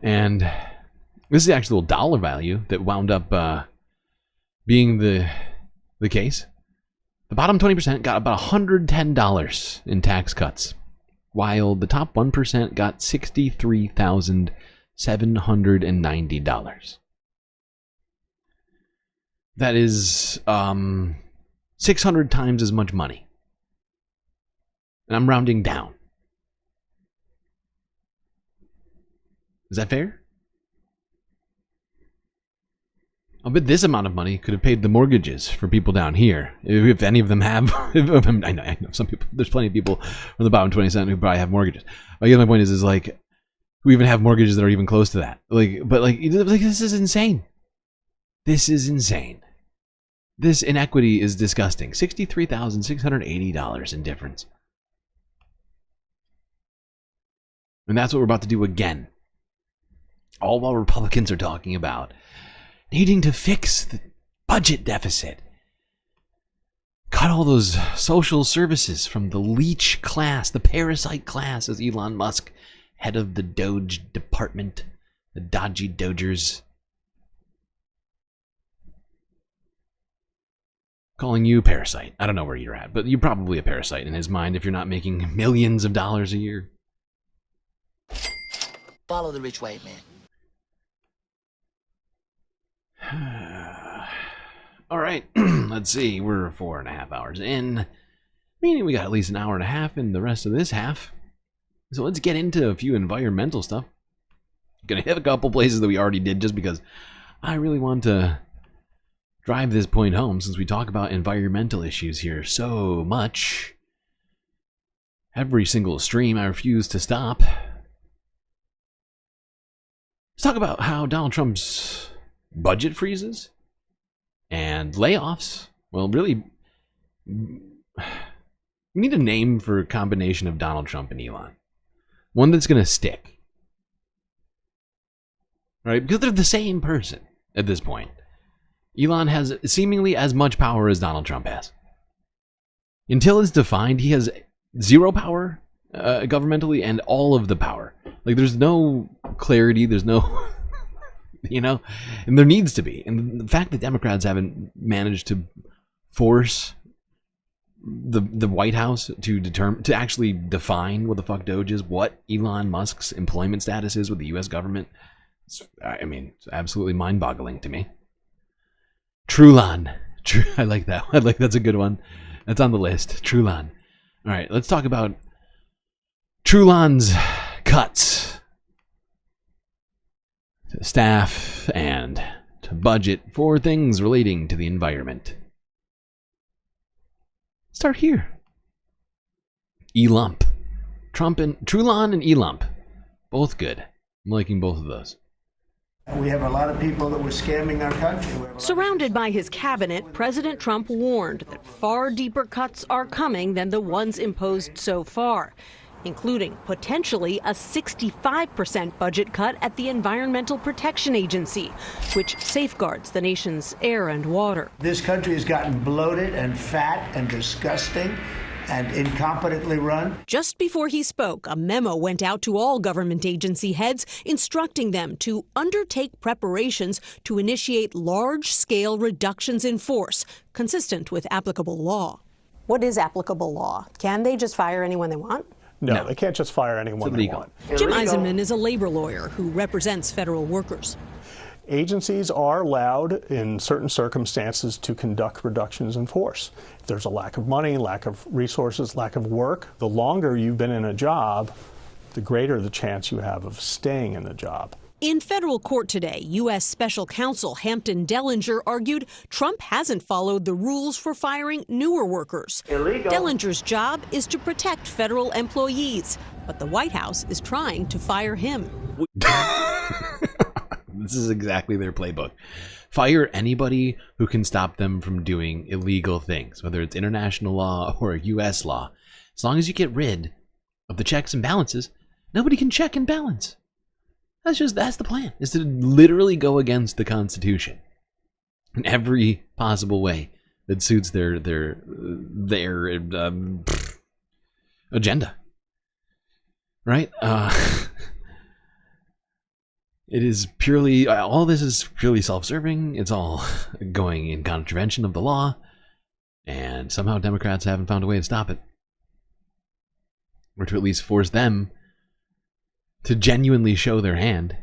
And this is the actual dollar value that wound up being the case. The bottom 20% got about $110 in tax cuts, while the top 1% got $63,790. That is 600 times as much money. And I'm rounding down. Is that fair? I'll bet this amount of money could have paid the mortgages for people down here, if any of them have. I know some people. There's plenty of people from the bottom 20% who probably have mortgages. I guess my point is like, who even have mortgages that are even close to that? Like, this is insane. This is insane. This inequity is disgusting. $63,680 in difference, and that's what we're about to do again. All while Republicans are talking about needing to fix the budget deficit. Cut all those social services from the leech class, the parasite class, as Elon Musk, head of the DOGE department, the dodgy Dodgers. Calling you parasite. I don't know where you're at, but you're probably a parasite in his mind if you're not making millions of dollars a year. Follow the rich white man. All right, let's see. We're 4.5 hours in, meaning we got at least an hour and a half in the rest of this half. So let's get into a few environmental stuff. Gonna hit a couple places that we already did just because I really want to drive this point home since we talk about environmental issues here so much. Every single stream I refuse to stop. Let's talk about how Donald Trump's budget freezes and layoffs. Well, really, we need a name for a combination of Donald Trump and Elon. One that's going to stick. Right? Because they're the same person at this point. Elon has seemingly as much power as Donald Trump has. Until it's defined, he has zero power governmentally and all of the power. Like, there's no clarity, there's no... You know, and there needs to be. And the fact that Democrats haven't managed to force the White House to actually define what the fuck DOGE is, what Elon Musk's employment status is with the U.S. government, it's absolutely mind-boggling to me. Trulon. I like that. That's a good one. That's on the list. Trulon. All right, let's talk about Trulon's cuts. To staff and to budget for things relating to the environment. Start here. E-lump. Trulon and E-lump. Both good. I'm liking both of those. We have a lot of people that were scamming our country. Surrounded by his cabinet, President Trump warned that far deeper cuts are coming than the ones imposed so far, including potentially a 65% budget cut at the Environmental Protection Agency, which safeguards the nation's air and water. This country has gotten bloated and fat and disgusting and incompetently run. Just before he spoke, a memo went out to all government agency heads instructing them to undertake preparations to initiate large-scale reductions in force, consistent with applicable law. What is applicable law? Can they just fire anyone they want? No, they can't just fire anyone they want. Jim Eisenman is a labor lawyer who represents federal workers. Agencies are allowed in certain circumstances to conduct reductions in force. If there's a lack of money, lack of resources, lack of work, the longer you've been in a job, the greater the chance you have of staying in the job. In federal court today, U.S. Special Counsel Hampton Dellinger argued Trump hasn't followed the rules for firing newer workers. Illegal. Dellinger's job is to protect federal employees, but the White House is trying to fire him. This is exactly their playbook. Fire anybody who can stop them from doing illegal things, whether it's international law or U.S. law. As long as you get rid of the checks and balances, nobody can check and balance. That's the plan, is to literally go against the Constitution in every possible way that suits their agenda. Right? It is purely, all this is purely self-serving. It's all going in contravention of the law. And somehow Democrats haven't found a way to stop it. Or to at least force them to genuinely show their hand.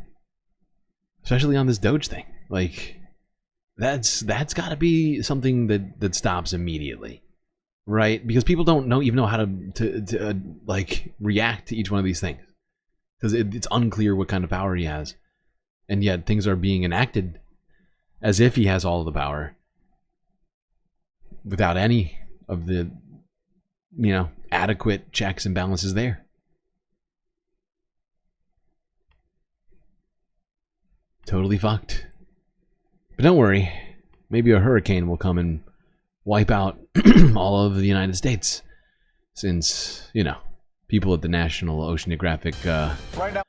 Especially on this DOGE thing. Like, that's got to be something that stops immediately. Right? Because people don't even know how to like, react to each one of these things. Because it's unclear what kind of power he has. And yet things are being enacted as if he has all of the power without any of the, adequate checks and balances there. Totally fucked. But don't worry. Maybe a hurricane will come and wipe out all of the United States. Since, people at the National Oceanographic Right now.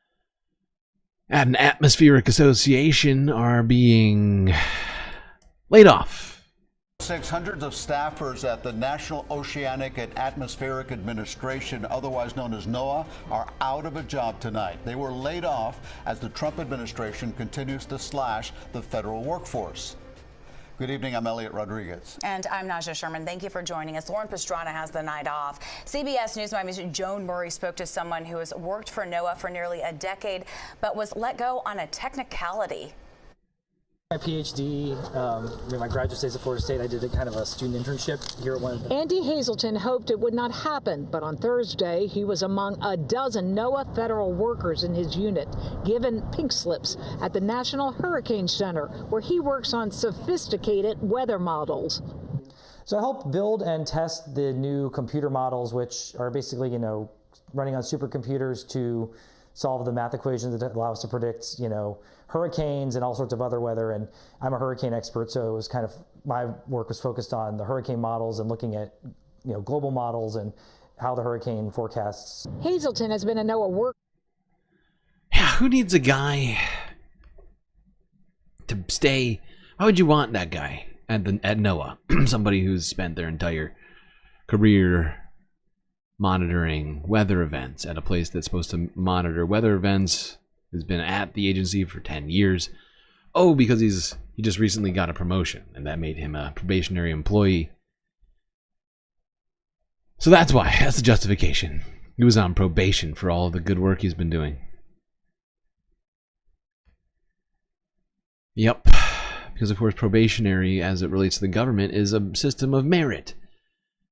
and Atmospheric Association are being laid off. Hundreds of staffers at the National Oceanic and Atmospheric Administration, otherwise known as NOAA, are out of a job tonight. They were laid off as the Trump administration continues to slash the federal workforce. Good evening, I'm Elliot Rodriguez. And I'm Naja Sherman. Thank you for joining us. Lauren Pastrana has the night off. CBS News Miami's Joan Murray spoke to someone who has worked for NOAA for nearly a decade, but was let go on a technicality. My PhD, my graduate days at Florida State, I did a kind of a student internship here at one of the... Andy Hazelton hoped it would not happen, but on Thursday, he was among a dozen NOAA federal workers in his unit given pink slips at the National Hurricane Center, where he works on sophisticated weather models. So I helped build and test the new computer models, which are basically, running on supercomputers to solve the math equations that allow us to predict, hurricanes and all sorts of other weather. And I'm a hurricane expert, so it was kind of, my work was focused on the hurricane models and looking at, global models and how the hurricane forecasts. Hazelton has been a NOAA worker. Yeah, who needs a guy to stay? Why would you want that guy at NOAA? Somebody who's spent their entire career monitoring weather events at a place that's supposed to monitor weather events, has been at the agency for 10 years. Oh, because he just recently got a promotion, and that made him a probationary employee. So that's why. That's the justification. He was on probation for all of the good work he's been doing. Yep. Because, of course, probationary, as it relates to the government, is a system of merit.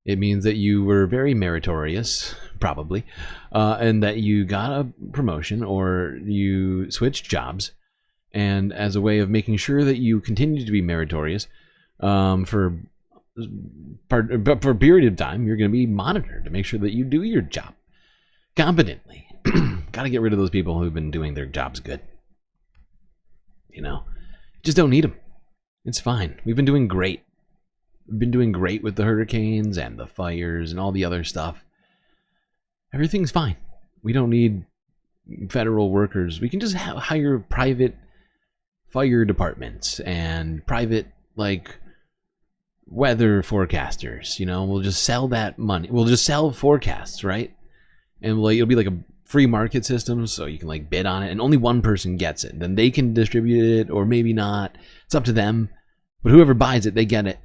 It means that you were very meritorious, probably, and that you got a promotion or you switched jobs. And as a way of making sure that you continue to be meritorious for a period of time, you're going to be monitored to make sure that you do your job competently. Got to get rid of those people who've been doing their jobs good. you know? Just don't need them. It's fine. We've been doing great. We've been doing great with the hurricanes and the fires and all the other stuff. Everything's fine. We don't need federal workers. We can just hire private fire departments and private, like, weather forecasters. You know, we'll just sell that money. We'll just sell forecasts, right? And it'll be like a free market system, so you can like bid on it, and only one person gets it. Then they can distribute it, or maybe not. It's up to them. But whoever buys it, they get it.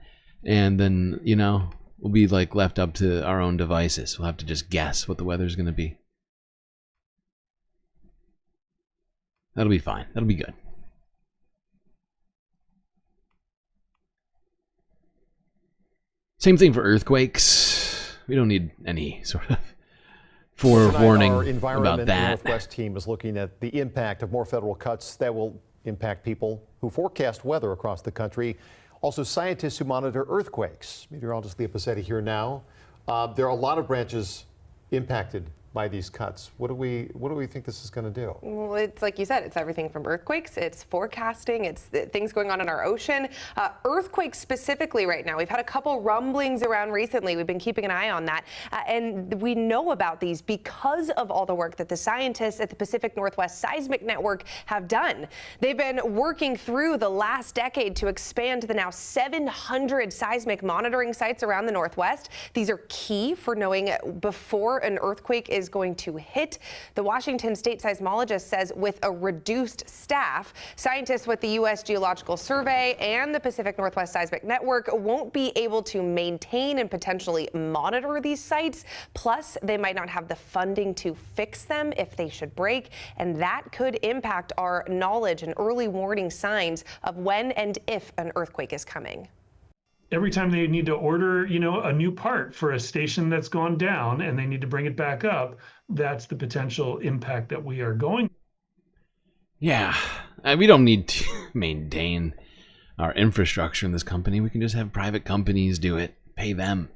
And then, you know, we'll be like left up to our own devices. We'll have to just guess what the weather's going to be. That'll be fine. That'll be good. Same thing for earthquakes. We don't need any sort of forewarning our environment about that. Northwest team is looking at the impact of more federal cuts that will impact people who forecast weather across the country. Also, scientists who monitor earthquakes. Meteorologist Leah Passetti here now. There are a lot of branches impacted by these cuts. What do we think this is going to do? Well, it's like you said, it's everything from earthquakes, it's forecasting, it's things going on in our ocean. Earthquakes specifically right now. We've had a couple rumblings around recently. We've been keeping an eye on that. And we know about these because of all the work that the scientists at the Pacific Northwest Seismic Network have done. They've been working through the last decade to expand the now 700 seismic monitoring sites around the Northwest. These are key for knowing before an earthquake is going to hit. The Washington State seismologist says with a reduced staff, scientists with the U.S. Geological Survey and the Pacific Northwest Seismic Network won't be able to maintain and potentially monitor these sites. Plus, they might not have the funding to fix them if they should break, and that could impact our knowledge and early warning signs of when and if an earthquake is coming. Every time they need to order, you know, a new part for a station that's gone down and they need to bring it back up, that's the potential impact that we are going. Yeah, we don't need to maintain our infrastructure in this company. We can just have private companies do it, pay them.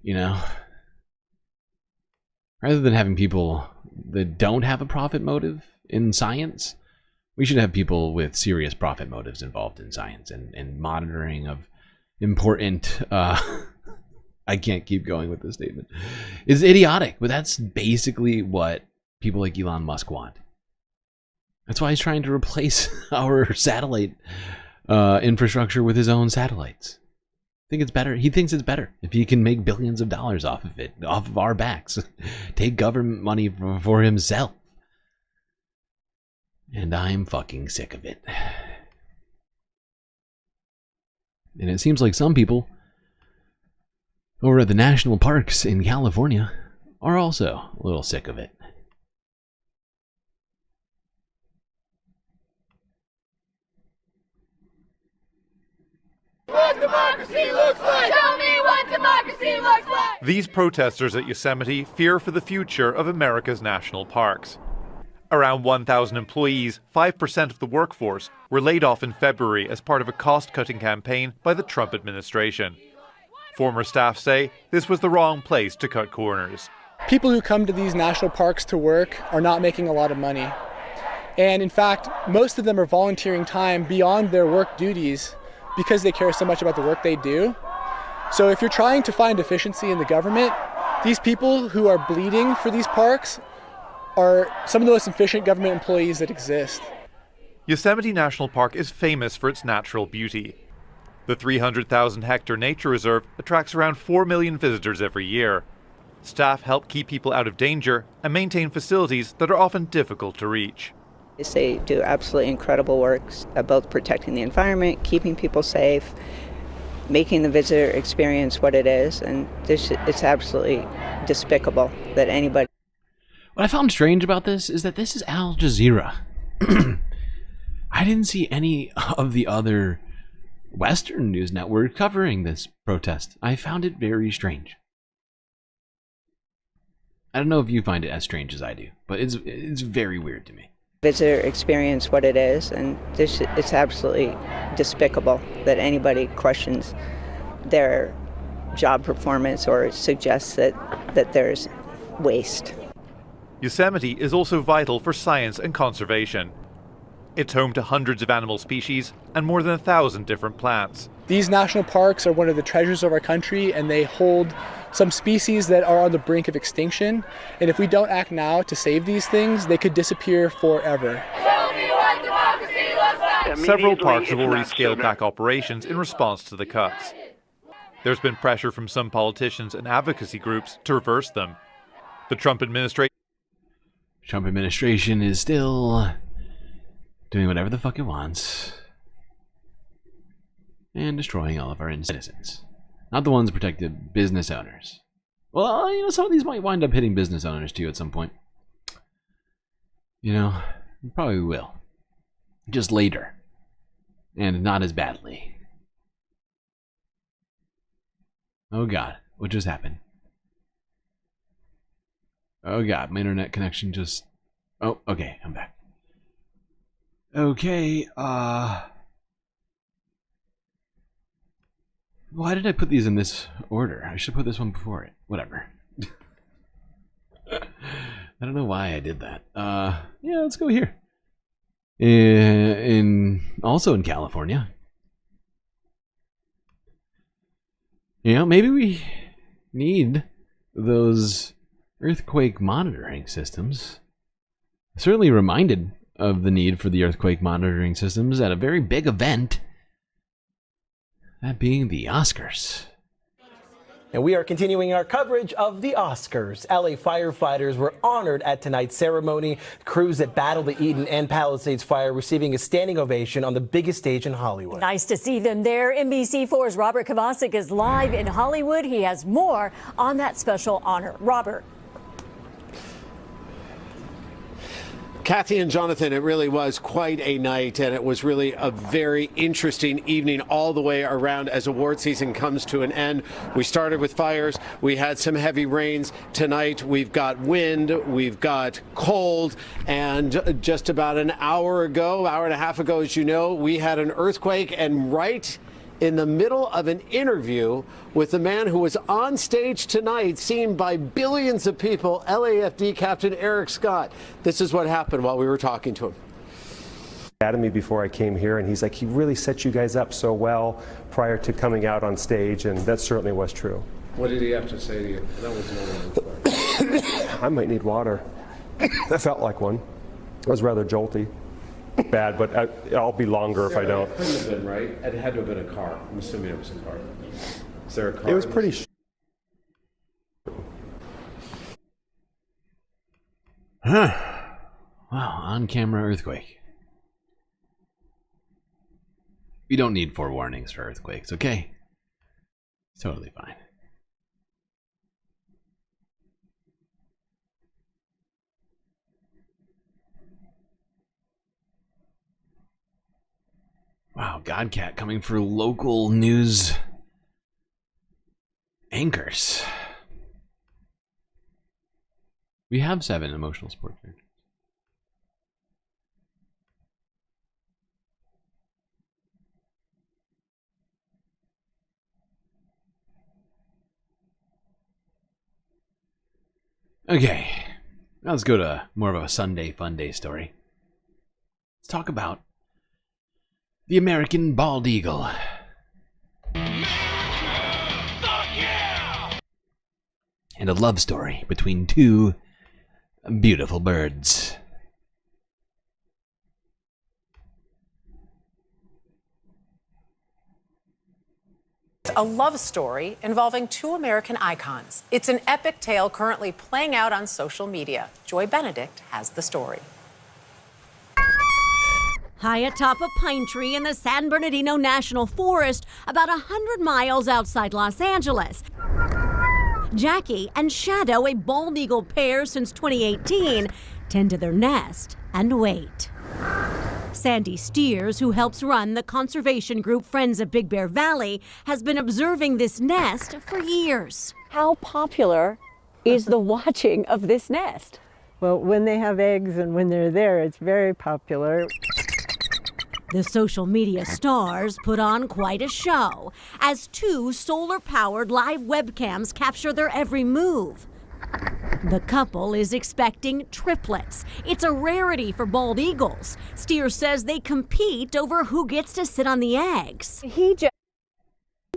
You know, rather than having people that don't have a profit motive in science, we should have people with serious profit motives involved in science and monitoring of important, I can't keep going with this statement, is idiotic, but that's basically what people like Elon Musk want. That's why he's trying to replace our satellite infrastructure with his own satellites. I think it's better. He thinks it's better if he can make billions of dollars off of it, off of our backs, take government money for himself. And I'm fucking sick of it. And it seems like some people over at the national parks in California are also a little sick of it. What democracy looks like! Tell me what democracy looks like! These protesters at Yosemite fear for the future of America's national parks. Around 1,000 employees, 5% of the workforce, were laid off in February as part of a cost-cutting campaign by the Trump administration. Former staff say this was the wrong place to cut corners. People who come to these national parks to work are not making a lot of money. And in fact, most of them are volunteering time beyond their work duties because they care so much about the work they do. So if you're trying to find efficiency in the government, these people who are bleeding for these parks are some of the most efficient government employees that exist. Yosemite National Park is famous for its natural beauty. The 300,000-hectare nature reserve attracts around 4 million visitors every year. Staff help keep people out of danger and maintain facilities that are often difficult to reach. They do absolutely incredible work about protecting the environment, keeping people safe, making the visitor experience what it is, and it's absolutely despicable that anybody... What I found strange about this is that this is Al Jazeera. I didn't see any of the other Western news network covering this protest. I found it very strange. I don't know if you find it as strange as I do, but it's very weird to me. Visitor experience what it is, and it's absolutely despicable that anybody questions their job performance or suggests that there's waste. Yosemite is also vital for science and conservation. It's home to hundreds of animal species and more than 1,000 different plants. These national parks are one of the treasures of our country, and they hold some species that are on the brink of extinction. And if we don't act now to save these things, they could disappear forever. Several parks have already scaled back operations in response to the cuts. There's been pressure from some politicians and advocacy groups to reverse them. The Trump administration is still doing whatever the fuck it wants and destroying all of our citizens. Not the ones protected business owners. Well, you know, some of these might wind up hitting business owners too at some point. You know, probably will. Just later. And not as badly. Oh god, what just happened? Oh god, my internet connection just... Oh, okay, I'm back. Okay, why did I put these in this order? I should put this one before it. Whatever. I don't know why I did that. Yeah, let's go here. Also in California. You know, maybe we need those earthquake monitoring systems. Certainly reminded of the need for the earthquake monitoring systems at a very big event. That being the Oscars. And we are continuing our coverage of the Oscars. LA firefighters were honored at tonight's ceremony. Crews that battled the Eden and Palisades fire receiving a standing ovation on the biggest stage in Hollywood. Nice to see them there. NBC4's Robert Kovacic is live in Hollywood. He has more on that special honor. Robert. Kathy and Jonathan, it really was quite a night, and it was really a very interesting evening all the way around as award season comes to an end. We started with fires. We had some heavy rains. Tonight we've got wind, we've got cold, and just about an hour and a half ago, as you know, we had an earthquake, and right in the middle of an interview with the man who was on stage tonight, seen by billions of people, LAFD Captain Eric Scott. This is what happened while we were talking to him. At me before I came here, and he's like, he really set you guys up so well prior to coming out on stage, and that certainly was true. What did he have to say to you? That was normal. I might need water. That felt like one. It was rather jolty. Bad, but I'll be longer if I don't. It couldn't have been, right? It had to have been a car. I'm assuming it was a car. Is there a car? It was pretty Wow, on-camera earthquake. We don't need forewarnings for earthquakes, okay? It's totally fine. Wow, Godcat coming for local news anchors. We have 7 emotional support characters. Okay, now let's go to more of a Sunday FUNDAY story. Let's talk about the American bald eagle. And a love story between 2 beautiful birds. A love story involving 2 American icons. It's an epic tale currently playing out on social media. Joy Benedict has the story. High atop a pine tree in the San Bernardino National Forest, about 100 miles outside Los Angeles. Jackie and Shadow, a bald eagle pair since 2018, tend to their nest and wait. Sandy Steers, who helps run the conservation group Friends of Big Bear Valley, has been observing this nest for years. How popular is the watching of this nest? Well, when they have eggs and when they're there, it's very popular. The social media stars put on quite a show as 2 solar-powered live webcams capture their every move. The couple is expecting triplets. It's a rarity for bald eagles. Steer says they compete over who gets to sit on the eggs. He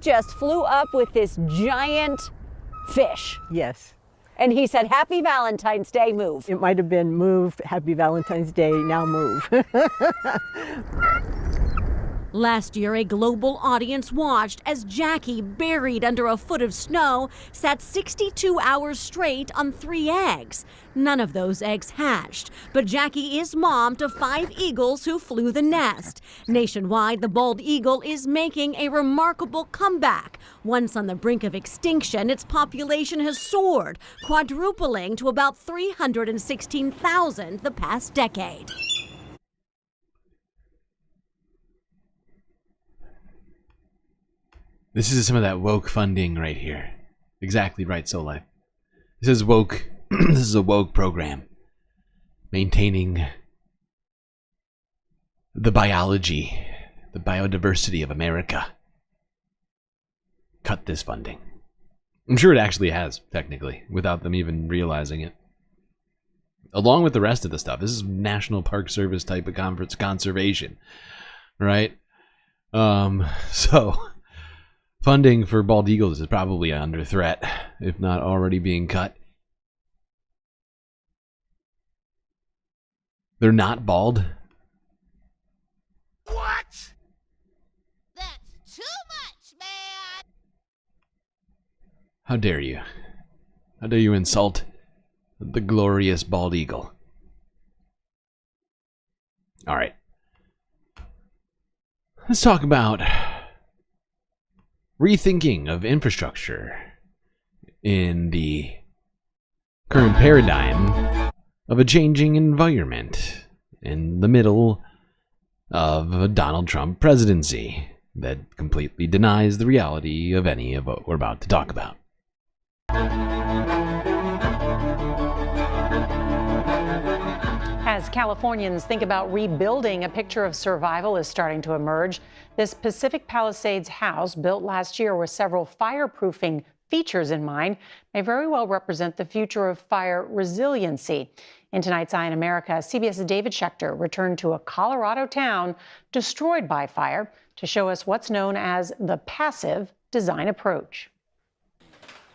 just flew up with this giant fish. Yes. And he said, Happy Valentine's Day, move. It might have been move, Happy Valentine's Day, now move. Last year, a global audience watched as Jackie, buried under a foot of snow, sat 62 hours straight on 3 eggs. None of those eggs hatched, but Jackie is mom to 5 eagles who flew the nest. Nationwide, the bald eagle is making a remarkable comeback. Once on the brink of extinction, its population has soared, quadrupling to about 316,000 the past decade. This is some of that woke funding right here. Exactly right, Soul. This is woke. This is a woke program. Maintaining the biology, the biodiversity of America. Cut this funding. I'm sure it actually has, technically, without them even realizing it. Along with the rest of the stuff. This is National Park Service type of conservation. Right? So... funding for bald eagles is probably under threat, if not already being cut. They're not bald. What? That's too much, man! How dare you? How dare you insult the glorious bald eagle? Alright. Let's talk about rethinking of infrastructure in the current paradigm of a changing environment in the middle of a Donald Trump presidency that completely denies the reality of any of what we're about to talk about. As Californians think about rebuilding, a picture of survival is starting to emerge. This Pacific Palisades house, built last year with several fireproofing features in mind, may very well represent the future of fire resiliency. In tonight's Eye on America, CBS's David Schechter returned to a Colorado town destroyed by fire to show us what's known as the passive design approach.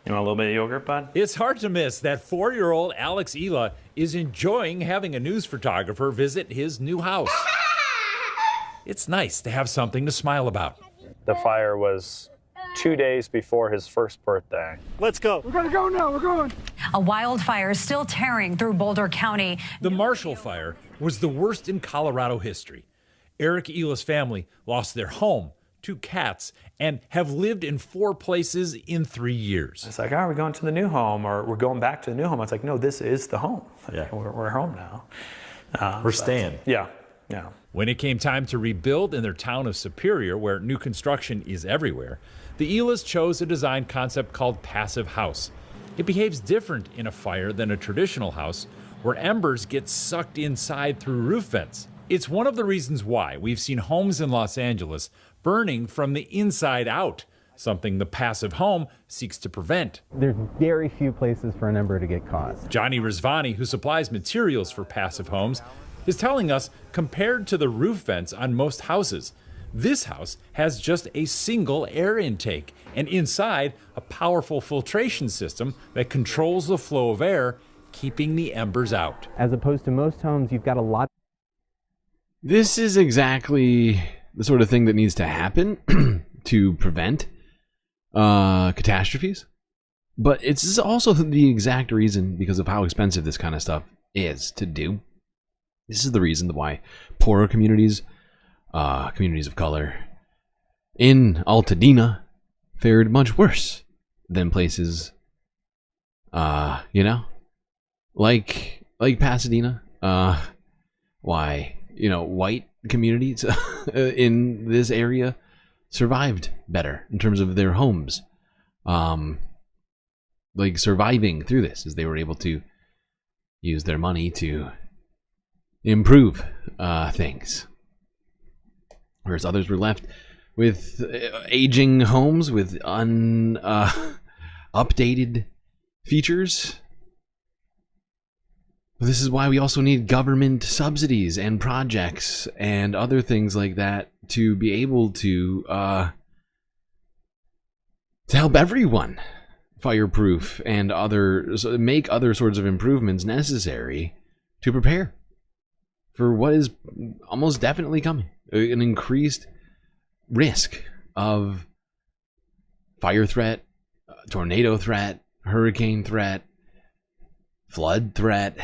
You want a little bit of yogurt, bud? It's hard to miss that 4-year-old Alex Ela is enjoying having a news photographer visit his new house. It's nice to have something to smile about. The fire was 2 days before his first birthday. Let's go. We're gonna go now, we're going. A wildfire is still tearing through Boulder County. The Marshall Fire was the worst in Colorado history. Eric Ela's family lost their home, 2 cats, and have lived in 4 places in 3 years. It's like, are we going to the new home, or we're going back to the new home? It's like, no, this is the home. Yeah. We're home now. We're staying. Yeah. When it came time to rebuild in their town of Superior, where new construction is everywhere, the Elas chose a design concept called Passive House. It behaves different in a fire than a traditional house, where embers get sucked inside through roof vents. It's one of the reasons why we've seen homes in Los Angeles burning from the inside out, something the passive home seeks to prevent. There's very few places for an ember to get caught. Johnny Rizvani, who supplies materials for passive homes, is telling us, compared to the roof vents on most houses, this house has just a single air intake, and inside a powerful filtration system that controls the flow of air, keeping the embers out. As opposed to most homes, you've got a lot. This is exactly the sort of thing that needs to happen to prevent catastrophes. But it's also the exact reason, because of how expensive this kind of stuff is to do. This is the reason why poorer communities, communities of color, in Altadena fared much worse than places, like Pasadena. Why, white communities in this area survived better in terms of their homes. Like surviving through this, as they were able to use their money to improve things. Whereas others were left with aging homes with updated features This is why we also need government subsidies and projects and other things like that to be able to help everyone fireproof and make other sorts of improvements necessary to prepare for what is almost definitely coming. An increased risk of fire threat, tornado threat, hurricane threat, flood threat.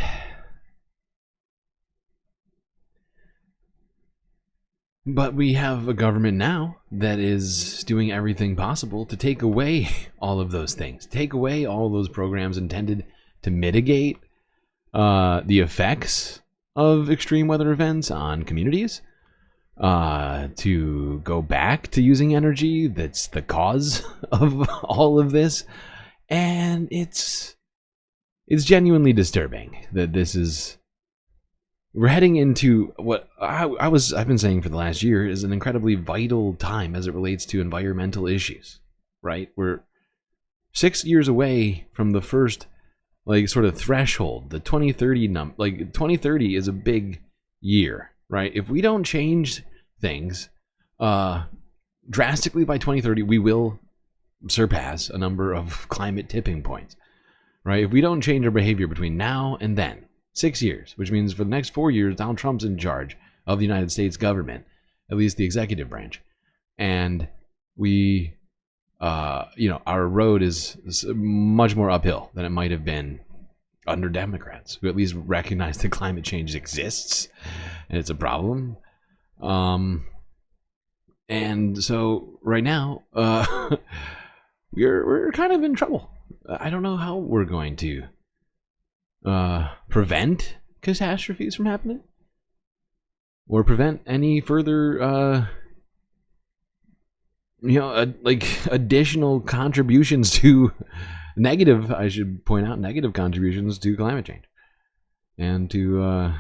But we have a government now that is doing everything possible to take away all of those things, take away all those programs intended to mitigate the effects of extreme weather events on communities, to go back to using energy that's the cause of all of this. And it's genuinely disturbing that this is... We're heading into what I've been saying for the last year is an incredibly vital time as it relates to environmental issues, right? We're 6 years away from the first, sort of threshold, the 2030 number. 2030 is a big year, right? If we don't change things drastically by 2030, we will surpass a number of climate tipping points, right? If we don't change our behavior between now and then, 6 years, which means for the next 4 years, Donald Trump's in charge of the United States government, at least the executive branch. And we, our road is much more uphill than it might have been under Democrats, who at least recognize that climate change exists and it's a problem. And so right now, we're kind of in trouble. I don't know how we're going to prevent catastrophes from happening, or prevent any further additional contributions to negative contributions to climate change and to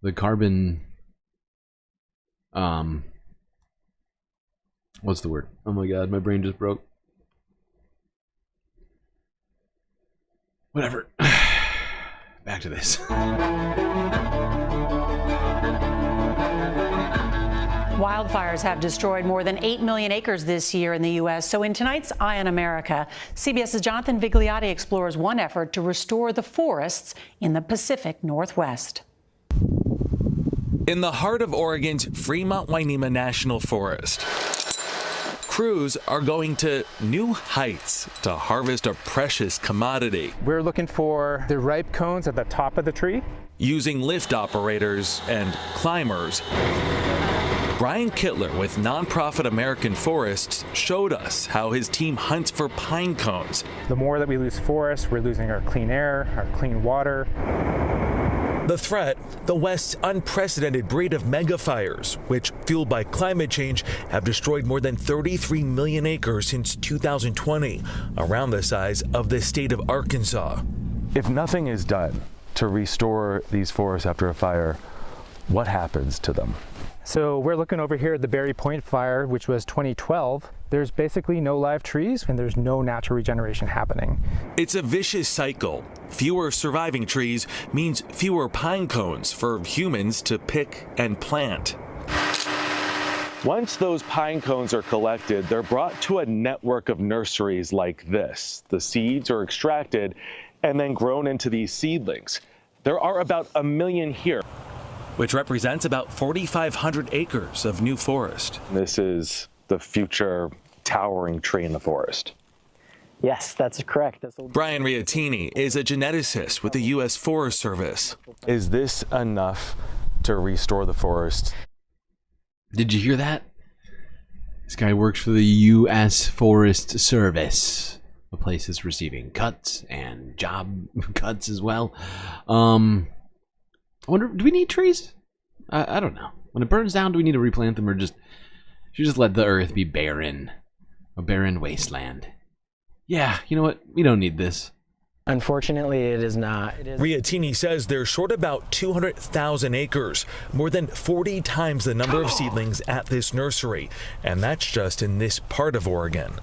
the carbon what's the word? Oh my god, my brain just broke. Whatever. Back to this. Wildfires have destroyed more than 8 million acres this year in the U.S. So in tonight's Eye on America, CBS's Jonathan Vigliotti explores one effort to restore the forests in the Pacific Northwest. In the heart of Oregon's Fremont-Wainema National Forest, crews are going to new heights to harvest a precious commodity. We're looking for the ripe cones at the top of the tree. Using lift operators and climbers, Brian Kittler with nonprofit American Forests showed us how his team hunts for pine cones. The more that we lose forest, we're losing our clean air, our clean water. The threat, the West's unprecedented breed of megafires, which, fueled by climate change, have destroyed more than 33 million acres since 2020, around the size of the state of Arkansas. If nothing is done to restore these forests after a fire, what happens to them? So we're looking over here at the Berry Point fire, which was 2012. There's basically no live trees and there's no natural regeneration happening. It's a vicious cycle. Fewer surviving trees means fewer pine cones for humans to pick and plant. Once those pine cones are collected, they're brought to a network of nurseries like this. The seeds are extracted and then grown into these seedlings. There are about 1 million here, which represents about 4,500 acres of new forest. This is the future towering tree in the forest. Yes, that's correct. Brian Riatini is a geneticist with the U.S. Forest Service. Is this enough to restore the forest? Did you hear that? This guy works for the U.S. Forest Service, a place that's receiving cuts and job cuts as well. I wonder, do we need trees? I don't know. When it burns down, do we need to replant them, or should just let the earth be barren, a barren wasteland? Yeah, you know what? We don't need this. Unfortunately, it is not. Riatini says they're short about 200,000 acres, more than 40 times the number of seedlings at this nursery, and that's just in this part of Oregon.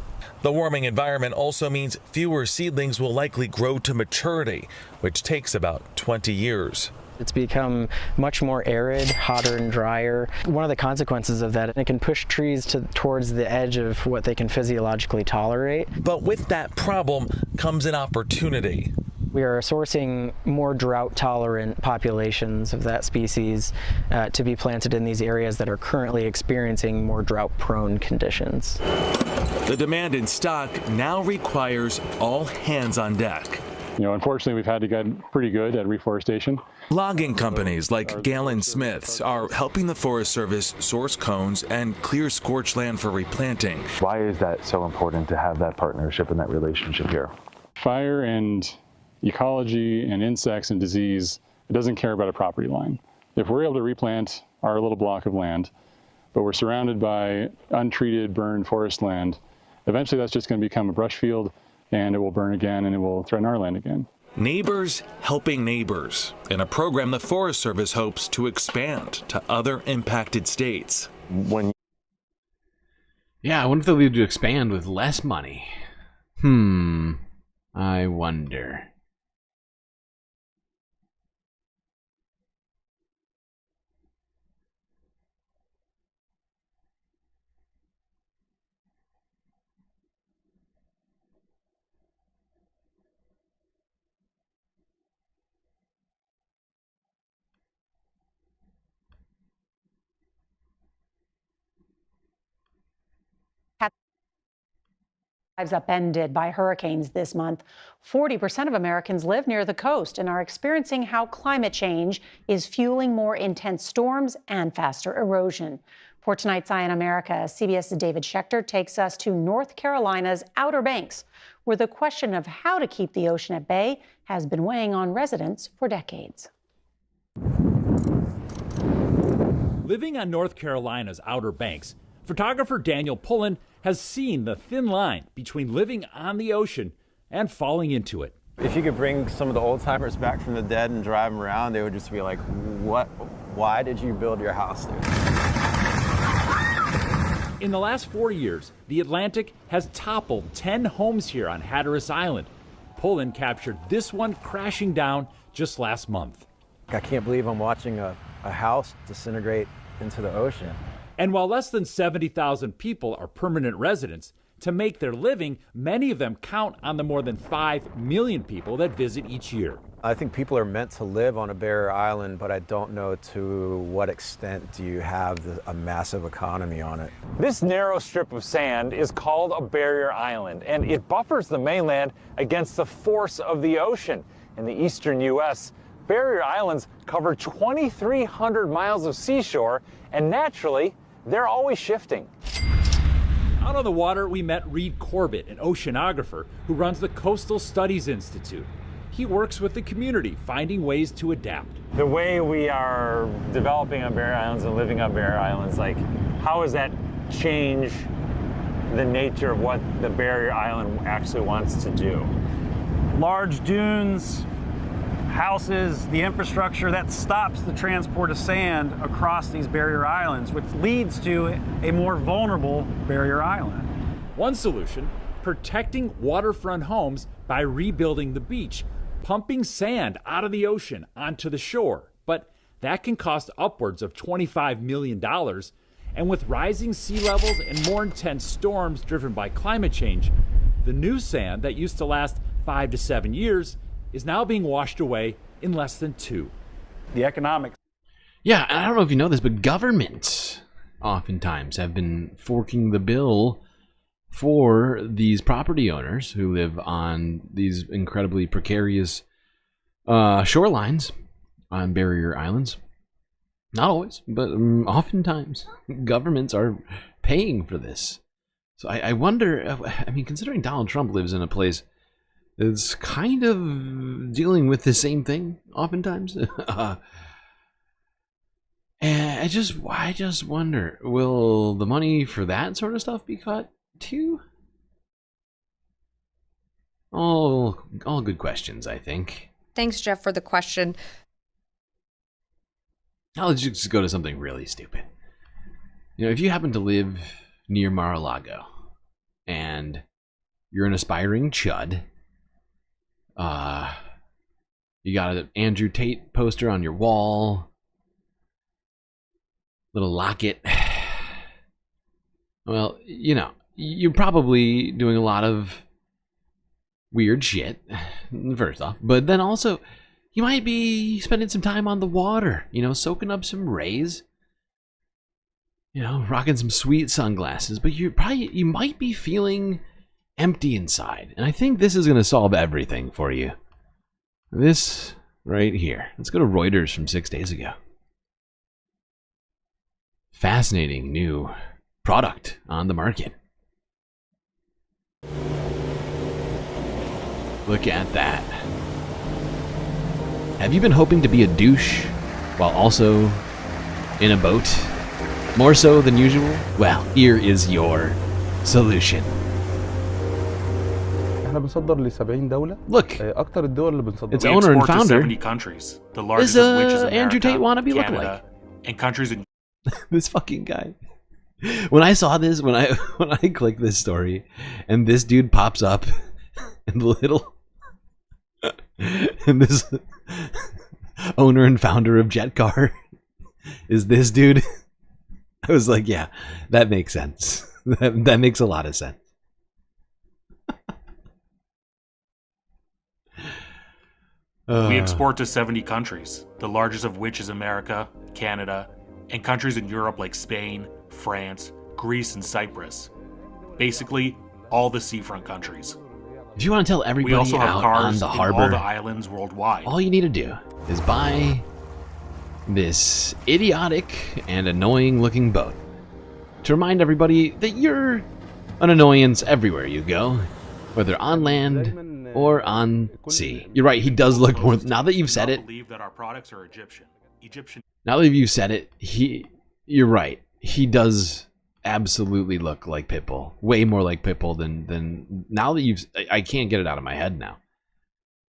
The warming environment also means fewer seedlings will likely grow to maturity, which takes about 20 years. It's become much more arid, hotter and drier. One of the consequences of that, it can push trees towards the edge of what they can physiologically tolerate. But with that problem comes an opportunity. We are sourcing more drought-tolerant populations of that species to be planted in these areas that are currently experiencing more drought-prone conditions. The demand in stock now requires all hands on deck. Unfortunately, we've had to get pretty good at reforestation. Logging companies like Galen Smith's are helping the Forest Service source cones and clear scorched land for replanting. Why is that so important to have that partnership and that relationship here? Fire and ecology and insects and disease, it doesn't care about a property line. If we're able to replant our little block of land, but we're surrounded by untreated, burned forest land, eventually that's just going to become a brush field, and it will burn again, and it will threaten our land again. Neighbors helping neighbors, in a program the Forest Service hopes to expand to other impacted states. Yeah, I wonder if they'll be able to expand with less money. I wonder. Lives upended by hurricanes this month. 40% of Americans live near the coast and are experiencing how climate change is fueling more intense storms and faster erosion. For tonight's Eye on America, CBS's David Schechter takes us to North Carolina's Outer Banks, where the question of how to keep the ocean at bay has been weighing on residents for decades. Living on North Carolina's Outer Banks, photographer Daniel Pullen has seen the thin line between living on the ocean and falling into it. If you could bring some of the old timers back from the dead and drive them around, they would just be like, what? Why did you build your house there? In the last 4 years, the Atlantic has toppled 10 homes here on Hatteras Island. Pullen captured this one crashing down just last month. I can't believe I'm watching a house disintegrate into the ocean. And while less than 70,000 people are permanent residents, to make their living, many of them count on the more than 5 million people that visit each year. I think people are meant to live on a barrier island, but I don't know to what extent do you have a massive economy on it. This narrow strip of sand is called a barrier island, and it buffers the mainland against the force of the ocean. In the eastern U.S., barrier islands cover 2,300 miles of seashore, and naturally, they're always shifting. Out on the water, we met Reed Corbett, an oceanographer who runs the Coastal Studies Institute. He works with the community, finding ways to adapt. The way we are developing on barrier islands and living on barrier islands, like, how does that change the nature of what the barrier island actually wants to do? Large dunes, houses, the infrastructure that stops the transport of sand across these barrier islands, which leads to a more vulnerable barrier island. One solution, protecting waterfront homes by rebuilding the beach, pumping sand out of the ocean onto the shore. But that can cost upwards of $25 million. And with rising sea levels and more intense storms driven by climate change, the new sand that used to last 5 to 7 years is now being washed away in less than 2. The economics. Yeah, I don't know if you know this, but governments oftentimes have been forking the bill for these property owners who live on these incredibly precarious shorelines on barrier islands. Not always, but oftentimes governments are paying for this. So I wonder, I mean, considering Donald Trump lives in a place that's kind of dealing with the same thing oftentimes, and I just wonder, will the money for that sort of stuff be cut too? All good questions, I think. Thanks, Jeff, for the question. Now let's just go to something really stupid. You know, if you happen to live near Mar-a-Lago and you're an aspiring chud. You got an Andrew Tate poster on your wall. Little locket. Well, you know, you're probably doing a lot of weird shit, first off. But then also, you might be spending some time on the water, you know, soaking up some rays. You know, rocking some sweet sunglasses. But you might be feeling empty inside. And I think this is going to solve everything for you. This right here. Let's go to Reuters from 6 days ago. Fascinating new product on the market. Look at that. Have you been hoping to be a douche while also in a boat? More so than usual? Well, here is your solution. Look, its owner and founder 70 countries, the largest is of which is America, Andrew Tate wannabe Canada, lookalike. And countries in this fucking guy. When I saw this, when I clicked this story, and this dude pops up, and and this owner and founder of Jetcar is this dude. I was like, yeah, that makes sense. That makes a lot of sense. We export to 70 countries, the largest of which is America, Canada, and countries in Europe like Spain, France, Greece, and Cyprus. Basically, all the seafront countries. If you want to tell everybody we also have out cars on the in harbor, all the islands worldwide. all you need to do is buy this idiotic and annoying looking boat to remind everybody that you're an annoyance everywhere you go, whether on land or on sea. You're right, he does look more. Now that you've said it, Believe that our products are Egyptian. now that you've said it, you're right. He does absolutely look like Pitbull. Way more like Pitbull than now that I can't get it out of my head now.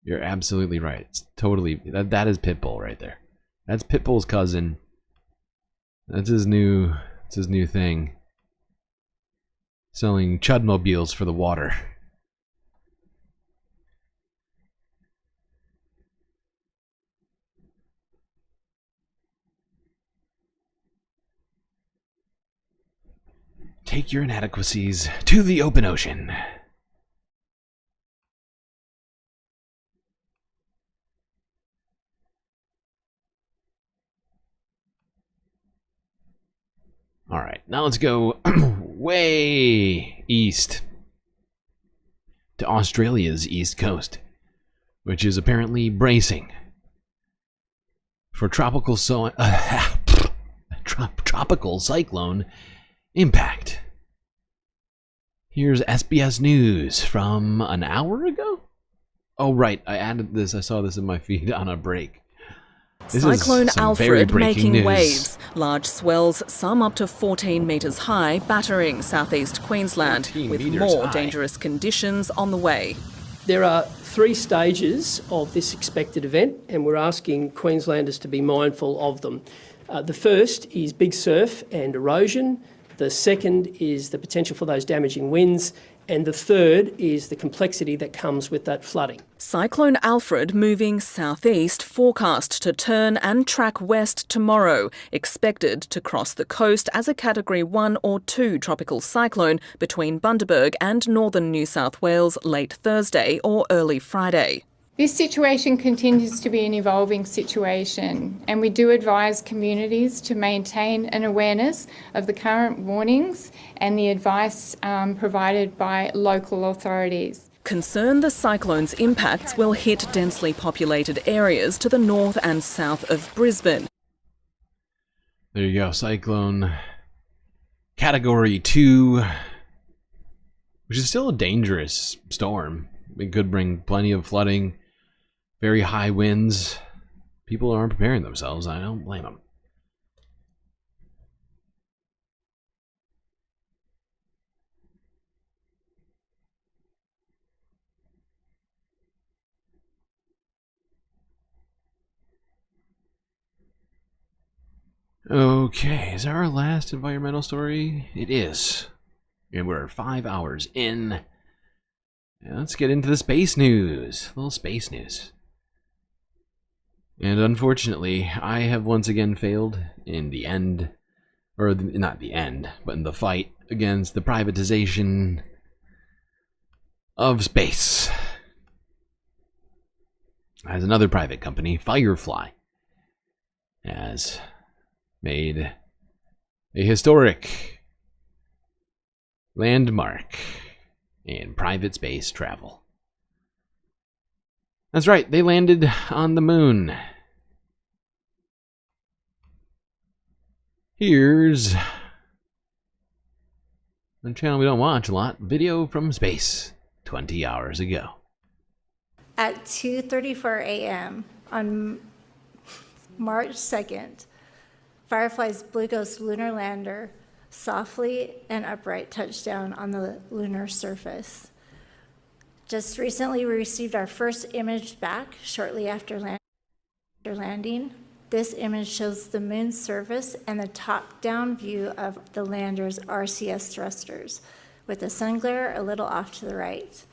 You're absolutely right. It's totally that is Pitbull right there. That's Pitbull's cousin. That's his new thing. Selling chudmobiles for the water. Take your inadequacies to the open ocean. All right, now let's go way east to Australia's east coast, which is apparently bracing for tropical cyclone impact. Here's SBS News from an hour ago. Oh, right, I added this. I saw this in my feed on a break. This Cyclone Alfred making news. waves. Large swells, some up to 14 metres high, battering southeast Queensland, with more dangerous conditions on the way. There are 3 stages of this expected event, and we're asking Queenslanders to be mindful of them. The first is big surf and erosion. The second is the potential for those damaging winds. And the third is the complexity that comes with that flooding. Cyclone Alfred moving southeast, forecast to turn and track west tomorrow, expected to cross the coast as a Category 1 or 2 tropical cyclone between Bundaberg and northern New South Wales late Thursday or early Friday. This situation continues to be an evolving situation, and we do advise communities to maintain an awareness of the current warnings and the advice provided by local authorities. Concern the cyclone's impacts will hit densely populated areas to the north and south of Brisbane. There you go, cyclone Category 2, which is still a dangerous storm. It could bring plenty of flooding. Very high winds. People aren't preparing themselves. I don't blame them. Okay, is that our last environmental story? It is. And we're 5 hours in. let's get into the space news. A little space news. And unfortunately, I have once again failed in the end, or not the end, but in the fight against the privatization of space. As another private company, Firefly, has made a historic landmark in private space travel. That's right, they landed on the moon. Here's a channel we don't watch a lot, video from space 20 hours ago. At 2:34 a.m. on March 2nd, Firefly's Blue Ghost lunar lander softly and upright touched down on the lunar surface. Just recently, we received our first image back shortly after landing. This image shows the moon's surface and the top-down view of the lander's RCS thrusters, with the sun glare a little off to the right.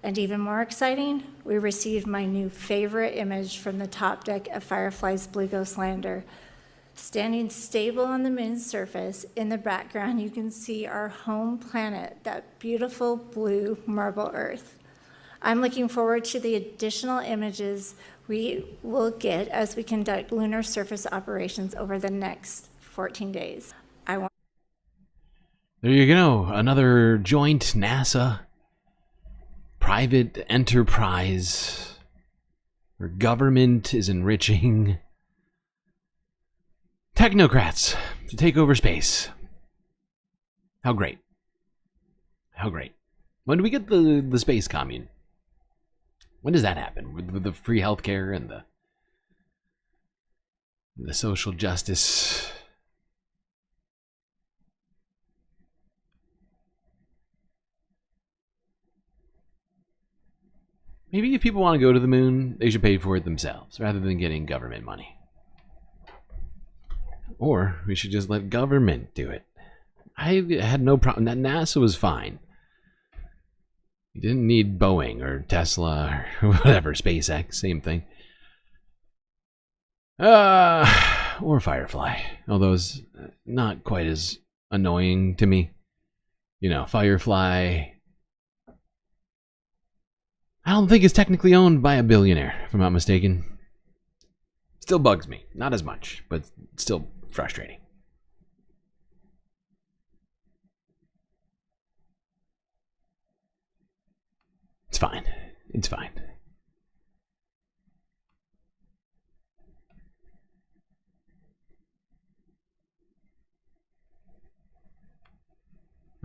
And even more exciting, we received my new favorite image from the top deck of Firefly's Blue Ghost lander. Standing stable on the moon's surface, in the background you can see our home planet, that beautiful blue marble Earth. I'm looking forward to the additional images we will get as we conduct lunar surface operations over the next 14 days. There you go, another joint NASA private enterprise where government is enriching technocrats to take over space. How great. How great. When do we get the space commune? When does that happen? With the free healthcare and the social justice? Maybe if people want to go to the moon, they should pay for it themselves rather than getting government money. Or we should just let government do it. I had no problem. NASA was fine. You didn't need Boeing or Tesla or whatever, SpaceX, same thing. Or Firefly, although it's not quite as annoying to me. You know, Firefly, I don't think it's technically owned by a billionaire, if I'm not mistaken. Still bugs me. Not as much, but still frustrating. It's fine. It's fine.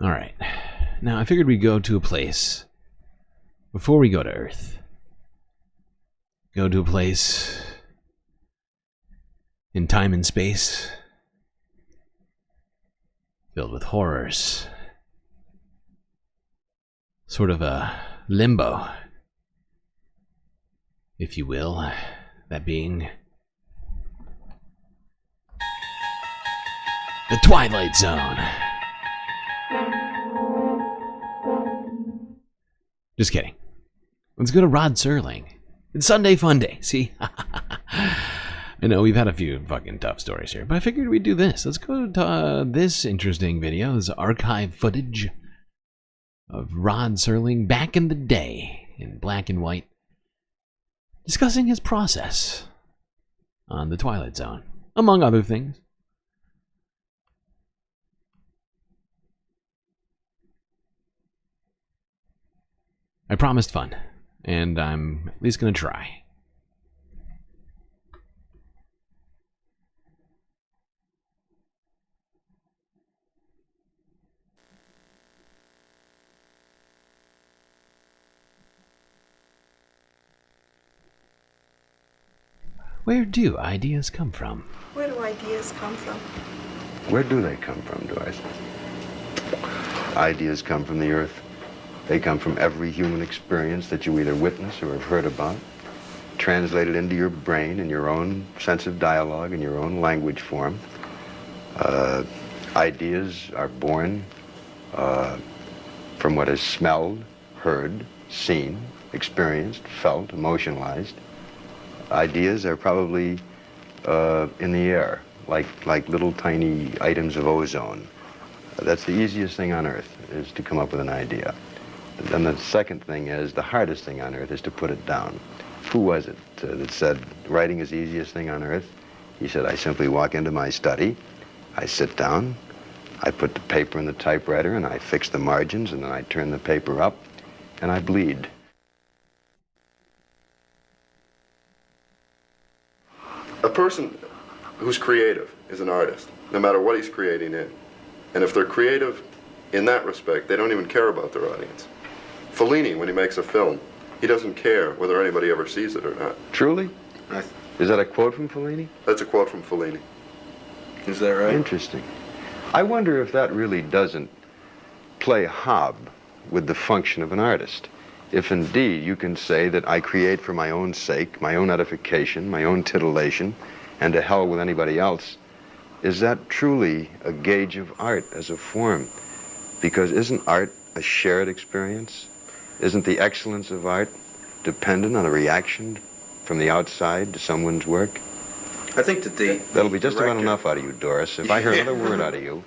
All right. Now, I figured we'd go to a place before we go to Earth. Go to a place in time and space filled with horrors. Sort of a limbo, if you will, that being the Twilight Zone. Just kidding. Let's go to Rod Serling. It's Sunday FUNDAY, see? I know we've had a few fucking tough stories here, but I figured we'd do this. Let's go to this interesting video. This is archive footage of Rod Serling back in the day in black and white, discussing his process on the Twilight Zone, among other things. I promised fun, and I'm at least going to try. Where do ideas come from? Where do ideas come from? Where do they come from, do I say? Ideas come from the earth. They come from every human experience that you either witness or have heard about, translated into your brain in your own sense of dialogue, in your own language form. Ideas are born from what is smelled, heard, seen, experienced, felt, emotionalized. Ideas are probably in the air, like little tiny items of ozone. That's the easiest thing on earth, is to come up with an idea. Then the second thing is, the hardest thing on earth is to put it down. Who was it that said writing is the easiest thing on earth? He said, I simply walk into my study, I sit down, I put the paper in the typewriter, and I fix the margins, and then I turn the paper up, and I bleed. A person who's creative is an artist, no matter what he's creating in. And if they're creative in that respect, they don't even care about their audience. Fellini, when he makes a film, he doesn't care whether anybody ever sees it or not. Truly? Is that a quote from Fellini? That's a quote from Fellini. Is that right? Interesting. I wonder if that really doesn't play hob with the function of an artist. If indeed you can say that I create for my own sake, my own edification, my own titillation, and to hell with anybody else, is that truly a gauge of art as a form? Because isn't art a shared experience? Isn't the excellence of art dependent on a reaction from the outside to someone's work? I think that That'll be just about enough out of you, Doris. If I hear another word out of you.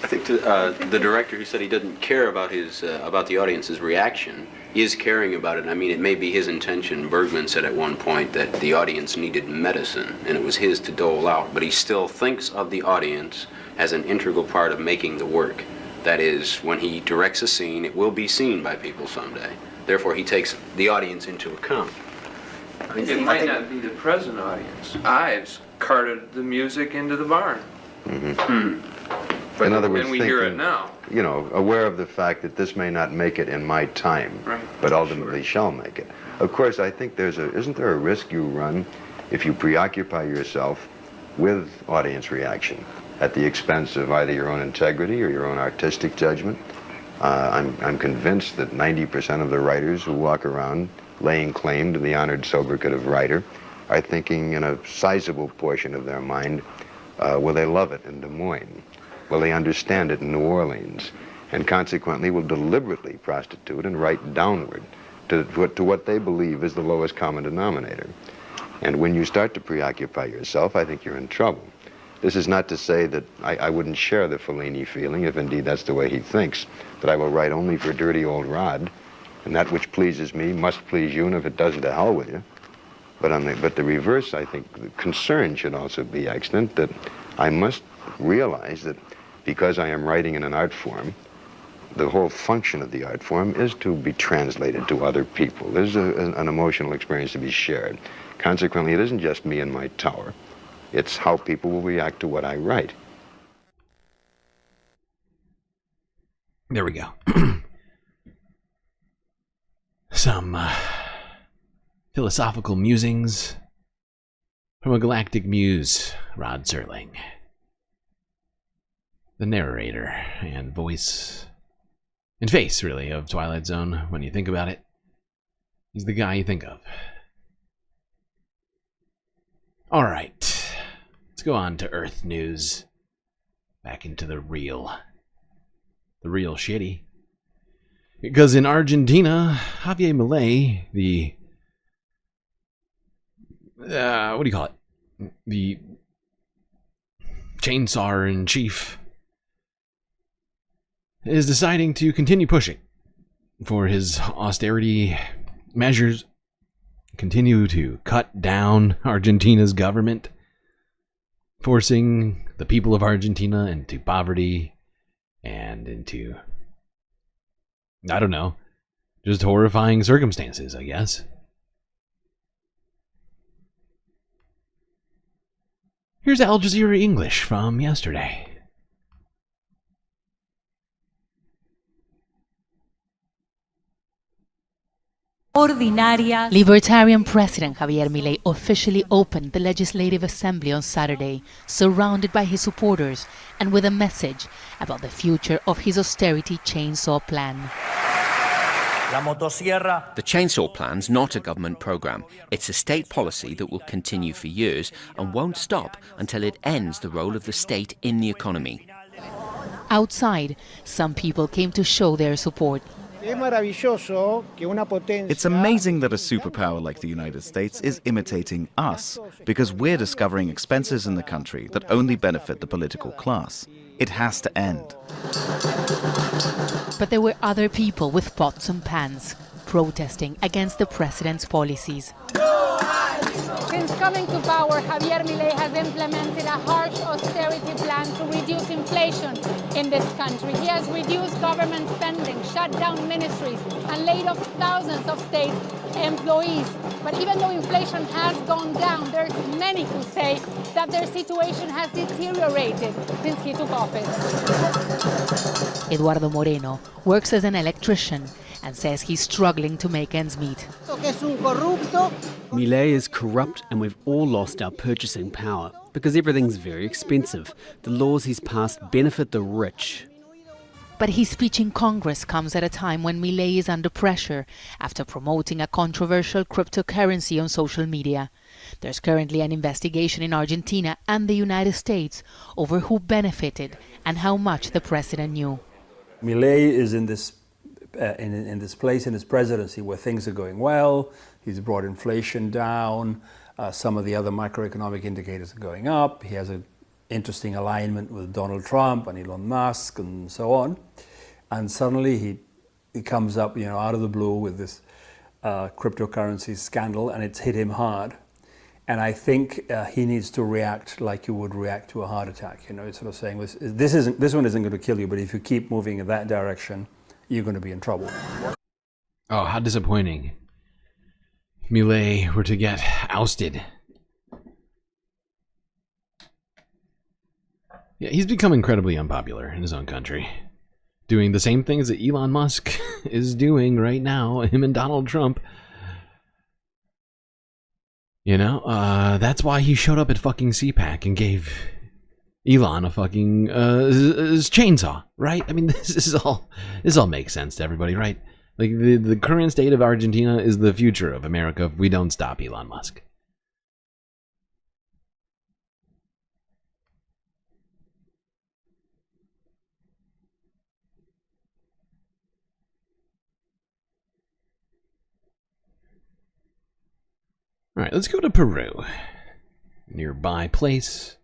I think the director who said he didn't care about the audience's reaction is caring about it. I mean, it may be his intention. Bergman said at one point that the audience needed medicine, and it was his to dole out. But he still thinks of the audience as an integral part of making the work. That is, when he directs a scene, it will be seen by people someday. Therefore, he takes the audience into account. It might not be the present audience. Ives carted the music into the barn. But in other words, we hear it now. You know, aware of the fact that this may not make it in my time, but ultimately shall make it. Of course, I think isn't there a risk you run if you preoccupy yourself with audience reaction at the expense of either your own integrity or your own artistic judgment? I'm convinced that 90% of the writers who walk around laying claim to the honored sobriquet of writer are thinking in a sizable portion of their mind, will they love it in Des Moines? Will they understand it in New Orleans? And consequently will deliberately prostitute and write downward to what they believe is the lowest common denominator. And when you start to preoccupy yourself, I think you're in trouble. This is not to say that I wouldn't share the Fellini feeling, if indeed that's the way he thinks, that I will write only for dirty old Rod, and that which pleases me must please you, and if it doesn't, to hell with you. But the reverse, I think, the concern should also be extant that I must realize that because I am writing in an art form, the whole function of the art form is to be translated to other people. There's an emotional experience to be shared. Consequently, it isn't just me and my tower. It's how people will react to what I write. There we go. Some philosophical musings from a galactic muse, Rod Serling. The narrator and voice and face, really, of Twilight Zone, when you think about it. He's the guy you think of. Alright, let's go on to Earth news. Back into the real shitty. Because in Argentina, Javier Milei, the what do you call it? The chainsaw-in-chief is deciding to continue pushing for his austerity measures, continue to cut down Argentina's government, forcing the people of Argentina into poverty and into, I don't know, just horrifying circumstances, I guess. Here's Al Jazeera English from yesterday. Libertarian President Javier Milei officially opened the Legislative Assembly on Saturday, surrounded by his supporters and with a message about the future of his austerity chainsaw plan. The chainsaw plan's not a government program. It's a state policy that will continue for years and won't stop until it ends the role of the state in the economy. Outside, some people came to show their support. It's amazing that a superpower like the United States is imitating us, because we're discovering expenses in the country that only benefit the political class. It has to end. But there were other people with pots and pans protesting against the president's policies. Since coming to power, Javier Milei has implemented a harsh austerity plan to reduce inflation in this country. He has reduced government spending, shut down ministries, and laid off thousands of state employees. But even though inflation has gone down, there's many who say that their situation has deteriorated since he took office. Eduardo Moreno works as an electrician and says he's struggling to make ends meet. Milei is corrupt and we've all lost our purchasing power because everything's very expensive. The laws he's passed benefit the rich. But his speech in Congress comes at a time when Milei is under pressure after promoting a controversial cryptocurrency on social media. There's currently an investigation in Argentina and the United States over who benefited and how much the president knew. Milei is in this place in his presidency where things are going well. He's brought inflation down. Some of the other macroeconomic indicators are going up. He has an interesting alignment with Donald Trump and Elon Musk and so on. And suddenly he comes up, out of the blue with this cryptocurrency scandal, and it's hit him hard. And I think he needs to react like you would react to a heart attack. It's sort of saying this one isn't going to kill you, but if you keep moving in that direction, you're going to be in trouble. Oh, how disappointing. If Milei were to get ousted. Yeah, he's become incredibly unpopular in his own country. Doing the same things that Elon Musk is doing right now, him and Donald Trump. That's why he showed up at fucking CPAC and gave Elon a fucking his chainsaw, right? I mean, this all makes sense to everybody, right? Like the current state of Argentina is the future of America if we don't stop Elon Musk. All right, let's go to Peru. Nearby place.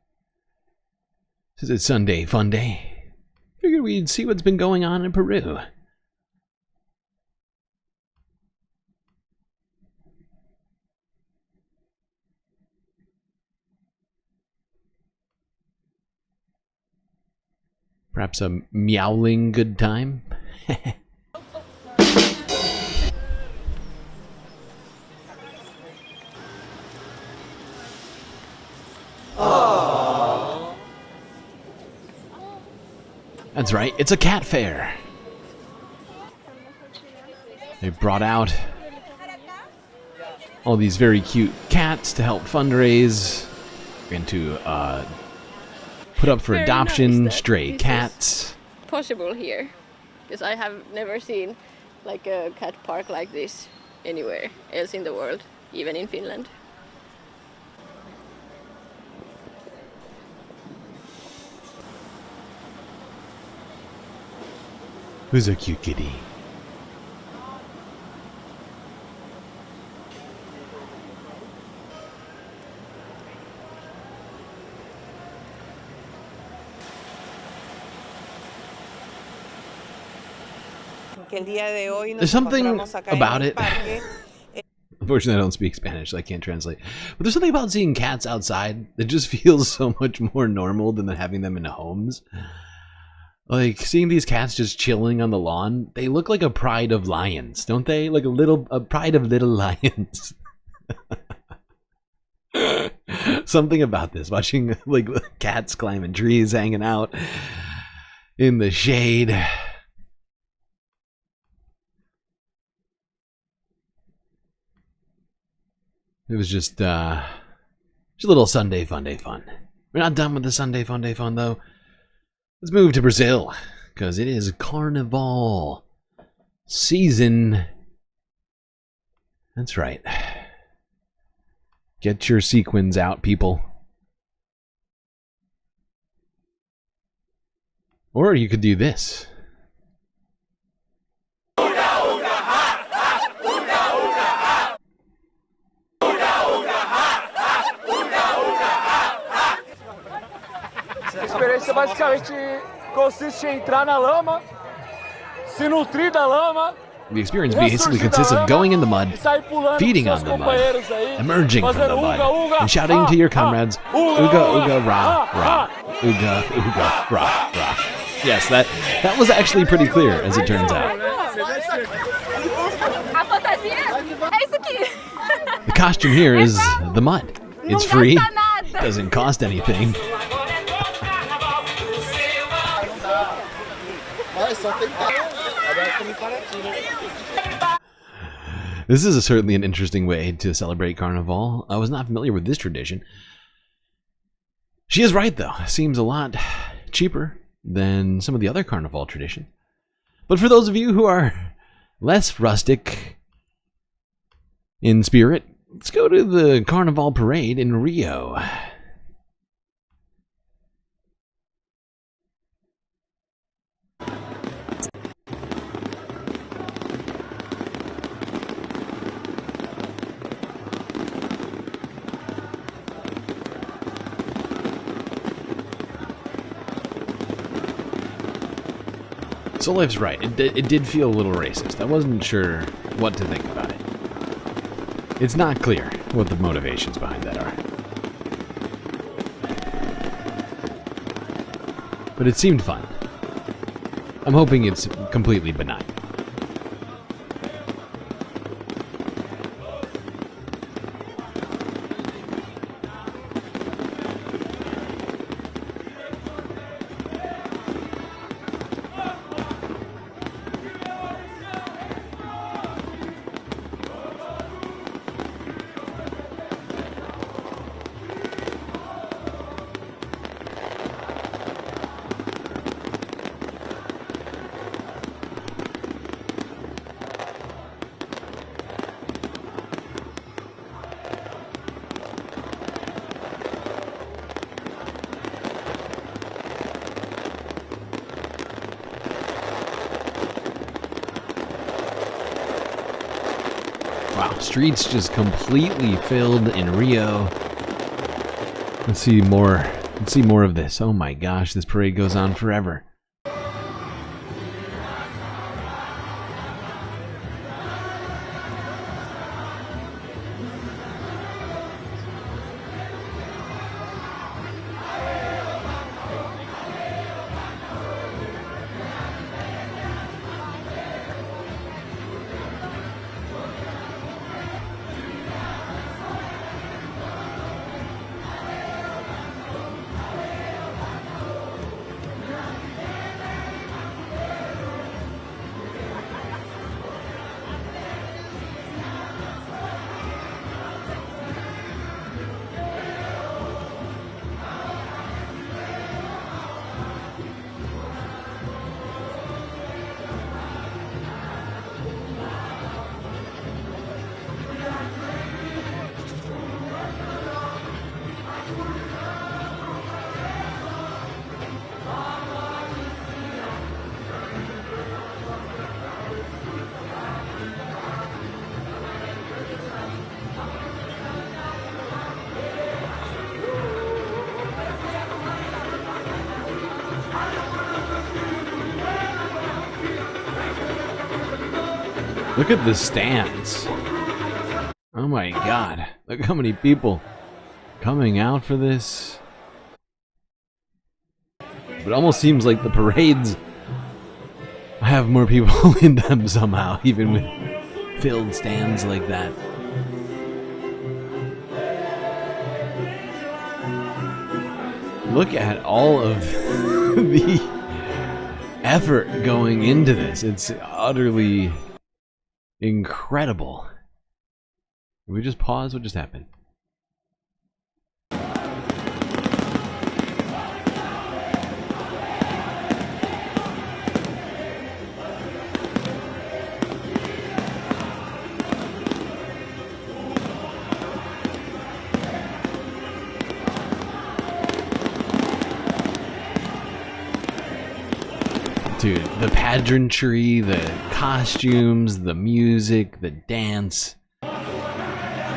This is Sunday FUNDAY. Figured we'd see what's been going on in Peru. Perhaps a meowling good time? That's right, it's a cat fair. They brought out all these very cute cats to help fundraise and to put up for very adoption nice stray this cats. Is possible here, because I have never seen like a cat park like this anywhere else in the world, even in Finland. Who's a cute kitty? There's something about it. Unfortunately, I don't speak Spanish, so I can't translate. But there's something about seeing cats outside that just feels so much more normal than having them in homes. Like, seeing these cats just chilling on the lawn, they look like a pride of lions, don't they? Like a pride of little lions. Something about this, watching like cats climbing trees, hanging out in the shade. It was just a little Sunday FUNDAY fun. We're not done with the Sunday FUNDAY fun, though. Let's move to Brazil, because it is Carnival season. That's right. Get your sequins out, people. Or you could do this. basicamente consiste em entrar na lama, se nutrir da lama. The experience basically consists of going in the mud, feeding on the mud, emerging from the mud, and shouting to your comrades, "Ooga ooga rah rah, ooga ooga rah rah." Yes, that was actually pretty clear, as it turns out. The costume here is the mud. It's free, doesn't cost anything. This is certainly an interesting way to celebrate Carnival. I was not familiar with this tradition. She is right, though. Seems a lot cheaper than some of the other Carnival traditions. But for those of you who are less rustic in spirit, let's go to the Carnival parade in Rio. Solife's right. It did feel a little racist. I wasn't sure what to think about it. It's not clear what the motivations behind that are. But it seemed fun. I'm hoping it's completely benign. Streets just completely filled in Rio. Let's see more. Let's see more of this. Oh my gosh, this parade goes on forever. Look at the stands. Oh my god. Look how many people coming out for this. It almost seems like the parades have more people in them somehow, even with filled stands like that. Look at all of the effort going into this. It's utterly incredible. Can we just pause? What just happened? Dude, the pageantry, the costumes, the music, the dance.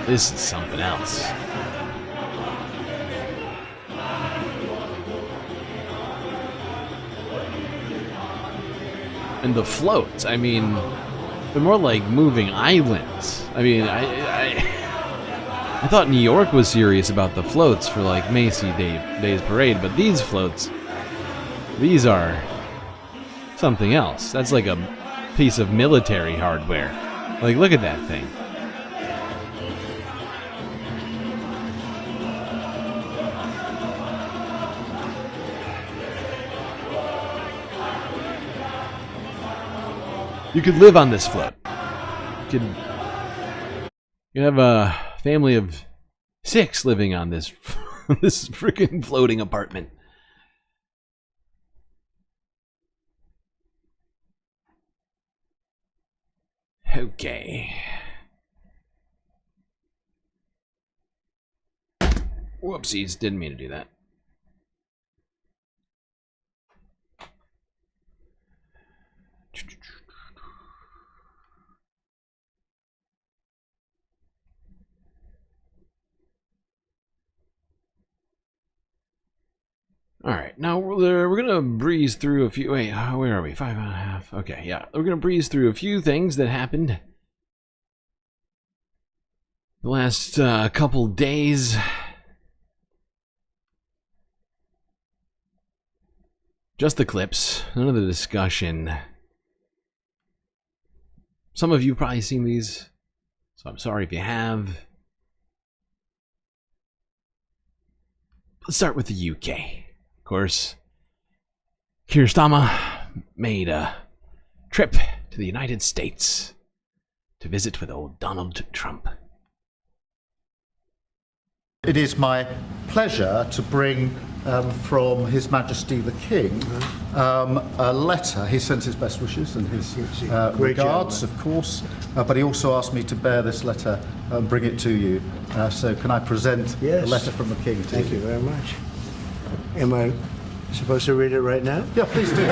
This is something else. And the floats, I mean, they're more like moving islands. I mean, I thought New York was serious about the floats for like Macy Day's Parade, but these floats, these are something else. That's like a piece of military hardware. Like, look at that thing. You could live on this float. You could have a family of 6 living on this this freaking floating apartment. Okay. Whoopsies, didn't mean to do that. All right, now we're gonna breeze through a few. Wait, where are we? 5.5. Okay, yeah, we're gonna breeze through a few things that happened the last couple days. Just the clips, none of the discussion. Some of you have probably seen these, so I'm sorry if you have. Let's start with the UK. Of course, Keir Starmer made a trip to the United States to visit with old Donald Trump. It is my pleasure to bring from His Majesty the King a letter. He sends his best wishes and his regards, of course, but he also asked me to bear this letter and bring it to you. So can I present the letter from the King to you? Thank you very much. Am I supposed to read it right now? Yeah, please do.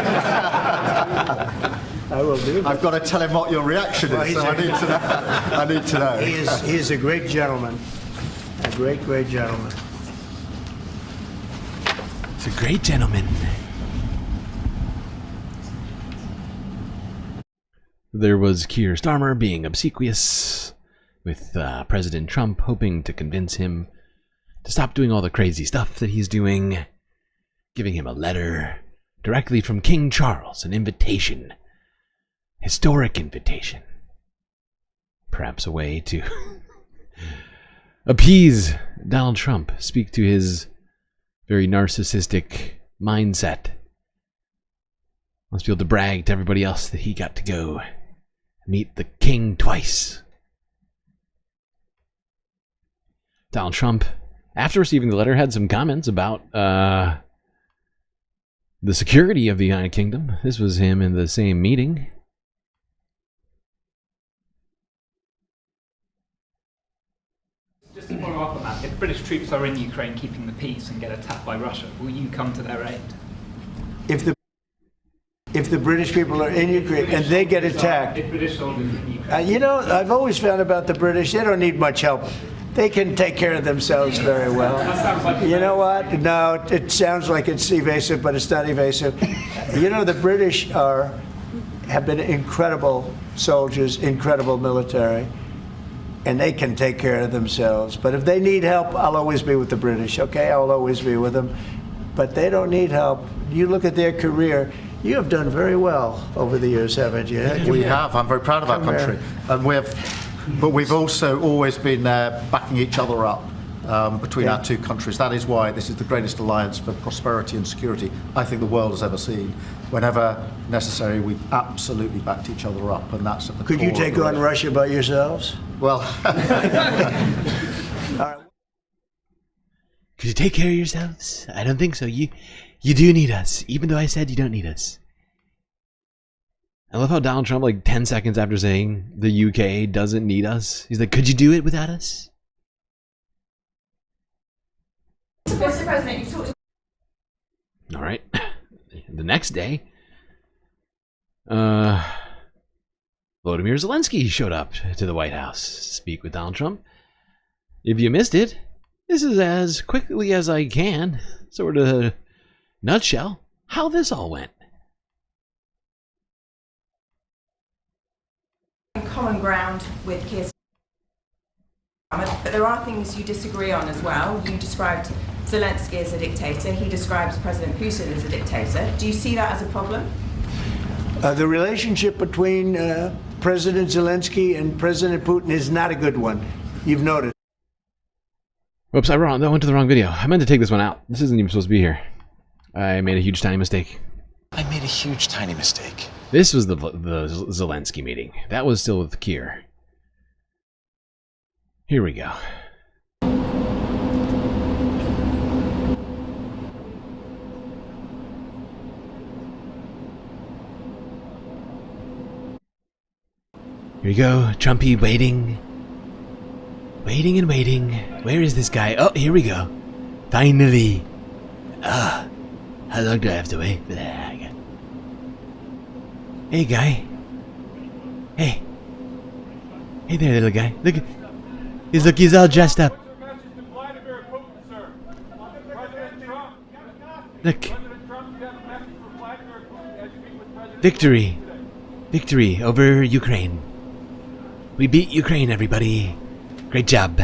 I will do. I've got to tell him what your reaction is, so I need to know. I need to know. He is a great gentleman. A great, great gentleman. He's a great gentleman. There was Keir Starmer being obsequious with President Trump, hoping to convince him to stop doing all the crazy stuff that he's doing, giving him a letter directly from King Charles, an invitation, historic invitation, perhaps a way to appease Donald Trump, speak to his very narcissistic mindset. Wants to be able to brag to everybody else that he got to go meet the king twice. Donald Trump, after receiving the letter, had some comments about the security of the United Kingdom. This was him in the same meeting. Just to follow up on that, if British troops are in Ukraine keeping the peace and get attacked by Russia, will you come to their aid? If the British people are in Ukraine and they get attacked, If British soldiers in Ukraine. you know, I've always found about the British, they don't need much help. They can take care of themselves very well. You know what? No, it sounds like it's evasive, but it's not evasive. You know, the British have been incredible soldiers, incredible military, and they can take care of themselves. But if they need help, I'll always be with the British, okay? I'll always be with them. But they don't need help. You look at their career. You have done very well over the years, haven't you? We have. I'm very proud of our country. And but we've also always been there backing each other up between our two countries. That is why this is the greatest alliance for prosperity and security I think the world has ever seen. Whenever necessary, we've absolutely backed each other up, and that's at the core. Could you take on Russia by yourselves? Well, could you take care of yourselves? I don't think so. You do need us, even though I said you don't need us. I love how Donald Trump, like 10 seconds after saying the UK doesn't need us, he's like, could you do it without us? Mr. President, you talked. All right. The next day, Volodymyr Zelensky showed up to the White House to speak with Donald Trump. If you missed it, this is as quickly as I can, sort of nutshell, how this all went. common ground with Keir, but there are things you disagree on as well. You described Zelensky as a dictator. He describes President Putin as a dictator. Do you see that as a problem? The relationship between President Zelensky and President Putin is not a good one. You've noticed. Whoops, I went to the wrong video. I meant to take this one out. This isn't even supposed to be here. I made a huge tiny mistake. I made a huge tiny mistake. This was the Zelensky meeting. That was still with Keir. Here we go. Here we go, Trumpy waiting. Waiting and waiting. Where is this guy? Oh, here we go. Finally. How long do I have to wait? Hey, guy. Hey. Hey there, little guy. Look. He's all dressed up. Look. Victory. Victory over Ukraine. We beat Ukraine, everybody. Great job.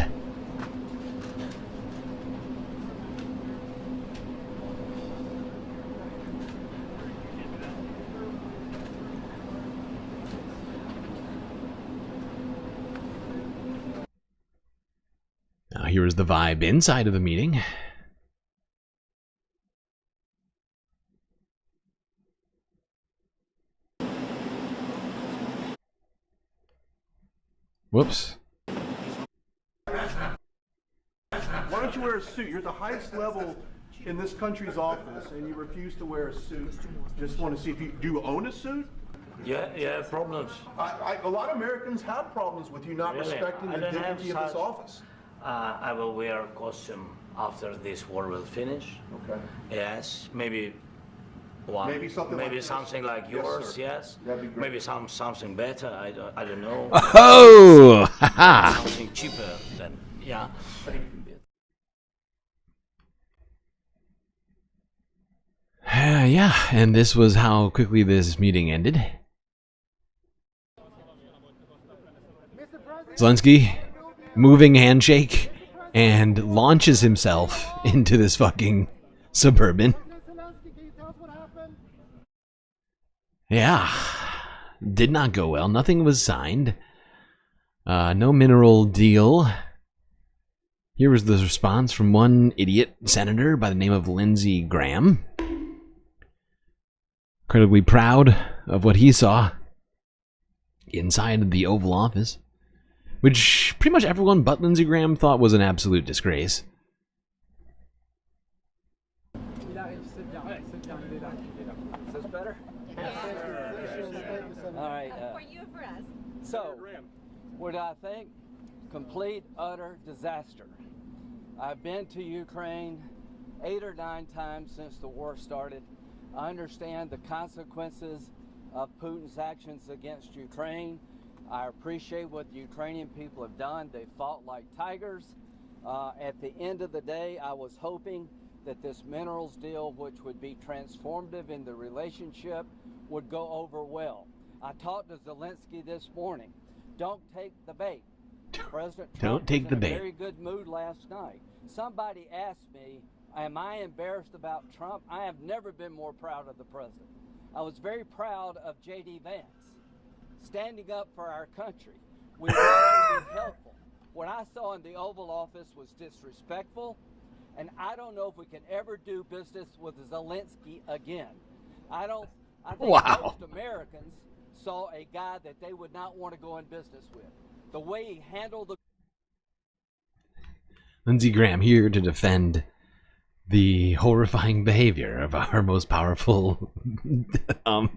Now here is the vibe inside of the meeting. Whoops. Why don't you wear a suit? You're at the highest level in this country's office, and you refuse to wear a suit. Just want to see if you do own a suit? Yeah, problems. A lot of Americans have problems with you not Really? respecting the dignity of this office. I will wear a costume after this war will finish. Okay. Yes, maybe one. Maybe something like this. something like Yes, yours. sir. Yes. That'd be great. Maybe something better. I don't know. Oh! Haha. Something cheaper than yeah. Yeah, and this was how quickly this meeting ended. Zelensky, moving handshake, and launches himself into this fucking Suburban. Yeah, did not go well. Nothing was signed. No mineral deal. Here was the response from one idiot senator by the name of Lindsey Graham. Incredibly proud of what he saw inside the Oval Office, which pretty much everyone but Lindsey Graham thought was an absolute disgrace. Is this better? All right. So, what do I think? Complete, utter disaster. I've been to Ukraine 8 or 9 times since the war started. I understand the consequences of Putin's actions against Ukraine. I appreciate what the Ukrainian people have done. They fought like tigers. At the end of the day, I was hoping that this minerals deal, which would be transformative in the relationship, would go over well. I talked to Zelensky this morning. Don't take the bait. President Trump Don't take was the in bait. a very good mood last night. Somebody asked me, am I embarrassed about Trump? I have never been more proud of the president. I was very proud of J.D. Vance, standing up for our country. We want to be helpful. What I saw in the Oval Office was disrespectful, and I don't know if we can ever do business with Zelensky again. I think Wow. most Americans saw a guy that they would not want to go in business with. The way he handled the Lindsey Graham here to defend the horrifying behavior of our most powerful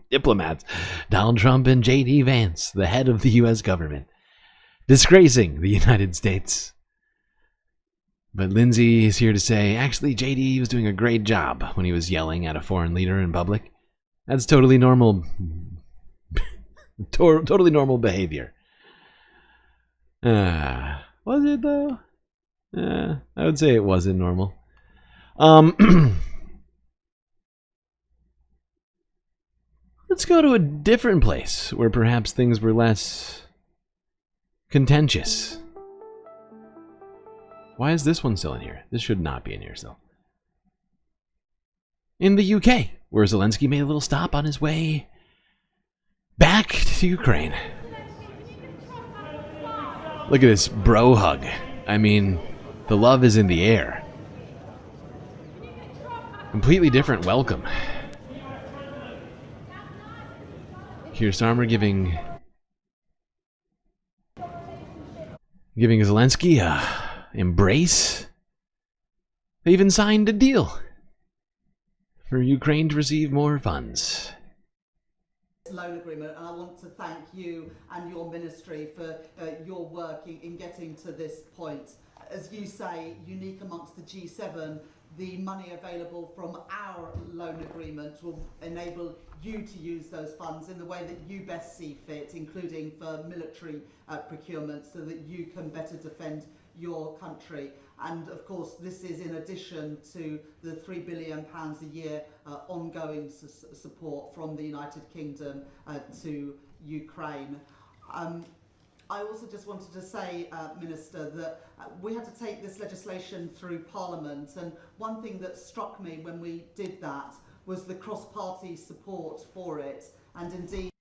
diplomats, Donald Trump and J.D. Vance, the head of the U.S. government, disgracing the United States. But Lindsey is here to say, actually, J.D. was doing a great job when he was yelling at a foreign leader in public. That's totally normal. Totally normal behavior. Was it though? I would say it wasn't normal. Let's go to a different place where perhaps things were less contentious. Why is this one still in here? This should not be in here still. In the UK, where Zelensky made a little stop on his way back to Ukraine. Look at this bro hug. I mean, the love is in the air. Completely different welcome. Keir Starmer giving Zelensky a embrace. They even signed a deal for Ukraine to receive more funds. Loan agreement, and I want to thank you and your ministry for your work in getting to this point. As you say, unique amongst the G7, the money available from our loan agreement will enable you to use those funds in the way that you best see fit, including for military procurement, so that you can better defend your country. And of course, this is in addition to the £3 billion a year ongoing support from the United Kingdom to Ukraine. I also just wanted to say, Minister, that we had to take this legislation through Parliament, and one thing that struck me when we did that was the cross-party support for it, and indeed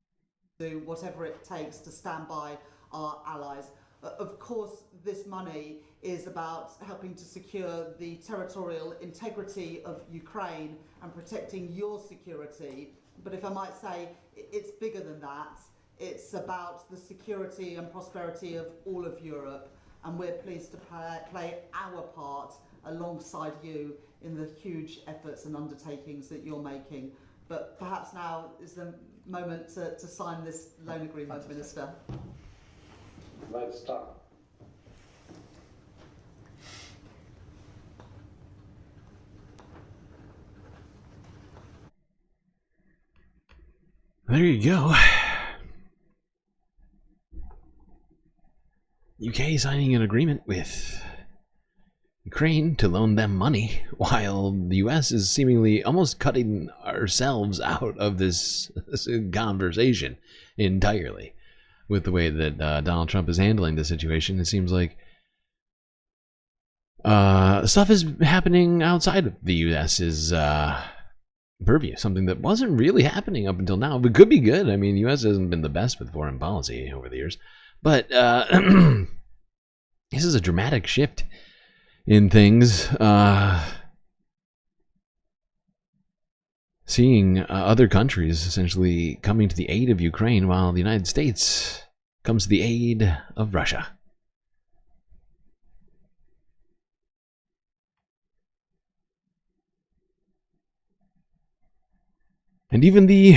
do whatever it takes to stand by our allies. Of course, this money is about helping to secure the territorial integrity of Ukraine and protecting your security, but if I might say, it's bigger than that. It's about the security and prosperity of all of Europe, and we're pleased to play our part alongside you in the huge efforts and undertakings that you're making. But perhaps now is the moment to sign this loan agreement, Minister. Let's start. There you go. UK signing an agreement with Ukraine to loan them money, while the US is seemingly almost cutting ourselves out of this conversation entirely. With the way that Donald Trump is handling the situation, it seems like stuff is happening outside of the US's purview, something that wasn't really happening up until now, but could be good. I mean, the US hasn't been the best with foreign policy over the years, but this is a dramatic shift in things. Seeing other countries essentially coming to the aid of Ukraine, while the United States comes to the aid of Russia. And even the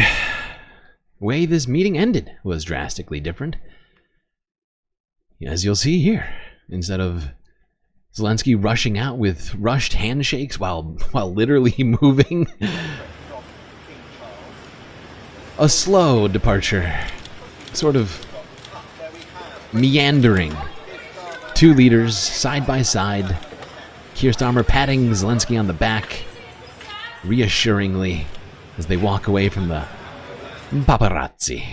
way this meeting ended was drastically different. As you'll see here, instead of Zelensky rushing out with rushed handshakes while literally moving, a slow departure, sort of meandering. Two leaders side by side, Keir Starmer patting Zelensky on the back reassuringly as they walk away from the paparazzi.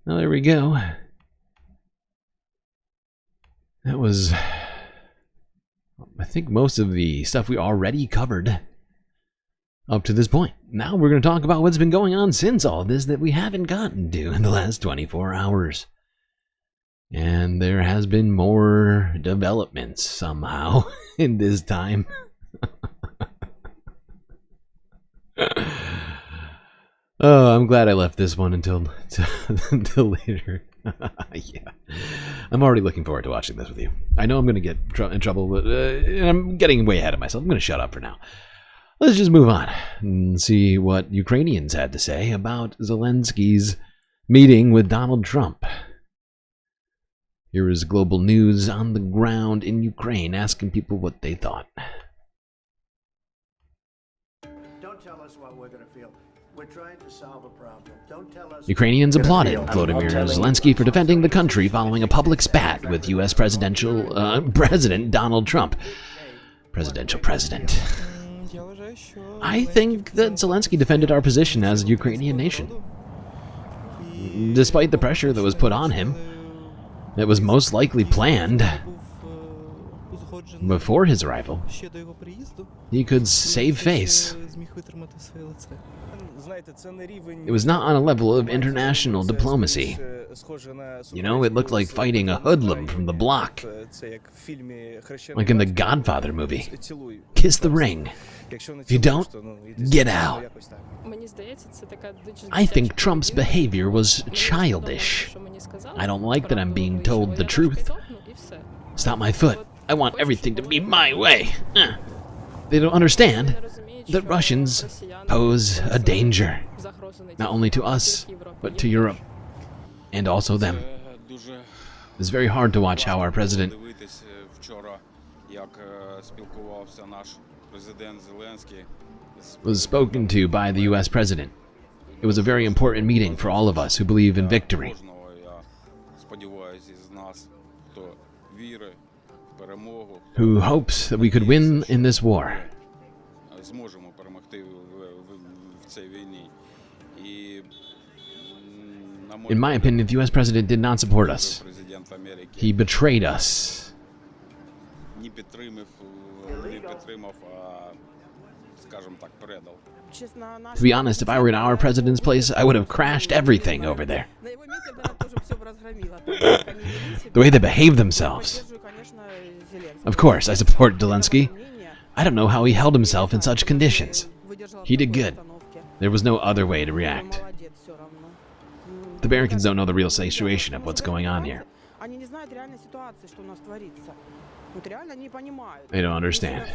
Well, there we go. That was, I think, most of the stuff we already covered up to this point. Now we're going to talk about what's been going on since all this that we haven't gotten to in the last 24 hours. And there has been more developments somehow in this time. Oh, I'm glad I left this one until later. Yeah, I'm already looking forward to watching this with you. I know I'm going to get in trouble, but I'm getting way ahead of myself. I'm going to shut up for now. Let's just move on and see what Ukrainians had to say about Zelensky's meeting with Donald Trump. Here is Global News on the ground in Ukraine, asking people what they thought. Don't tell us what we're going to feel. We're trying to solve a problem. Don't tell us. Ukrainians applauded Volodymyr Zelensky for defending the country following a public spat with U.S. President Donald Trump. President. I think that Zelensky defended our position as a Ukrainian nation. Despite the pressure that was put on him, that was most likely planned before his arrival, he could save face. It was not on a level of international diplomacy. You know, it looked like fighting a hoodlum from the block. Like in the Godfather movie. Kiss the ring. If you don't, get out. I think Trump's behavior was childish. I don't like that I'm being told the truth. Stop my foot. I want everything to be my way. They don't understand that Russians pose a danger, not only to us, but to Europe, and also them. It's very hard to watch how our president was spoken to by the US president. It was a very important meeting for all of us who believe in victory, who hopes that we could win in this war. In my opinion, the US president did not support us. He betrayed us. To be honest, if I were in our president's place, I would have crashed everything over there. The way they behave themselves. Of course, I support Zelensky. I don't know how he held himself in such conditions. He did good. There was no other way to react. The Americans don't know the real situation of what's going on here. They don't understand.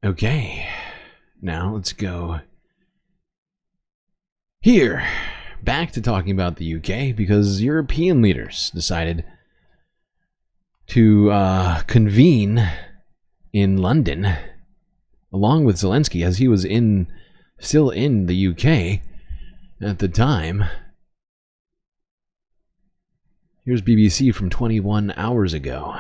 Okay, now let's go here. Back to talking about the UK, because European leaders decided to convene in London along with Zelensky, as he was still in the UK at the time. Here's BBC from 21 hours ago.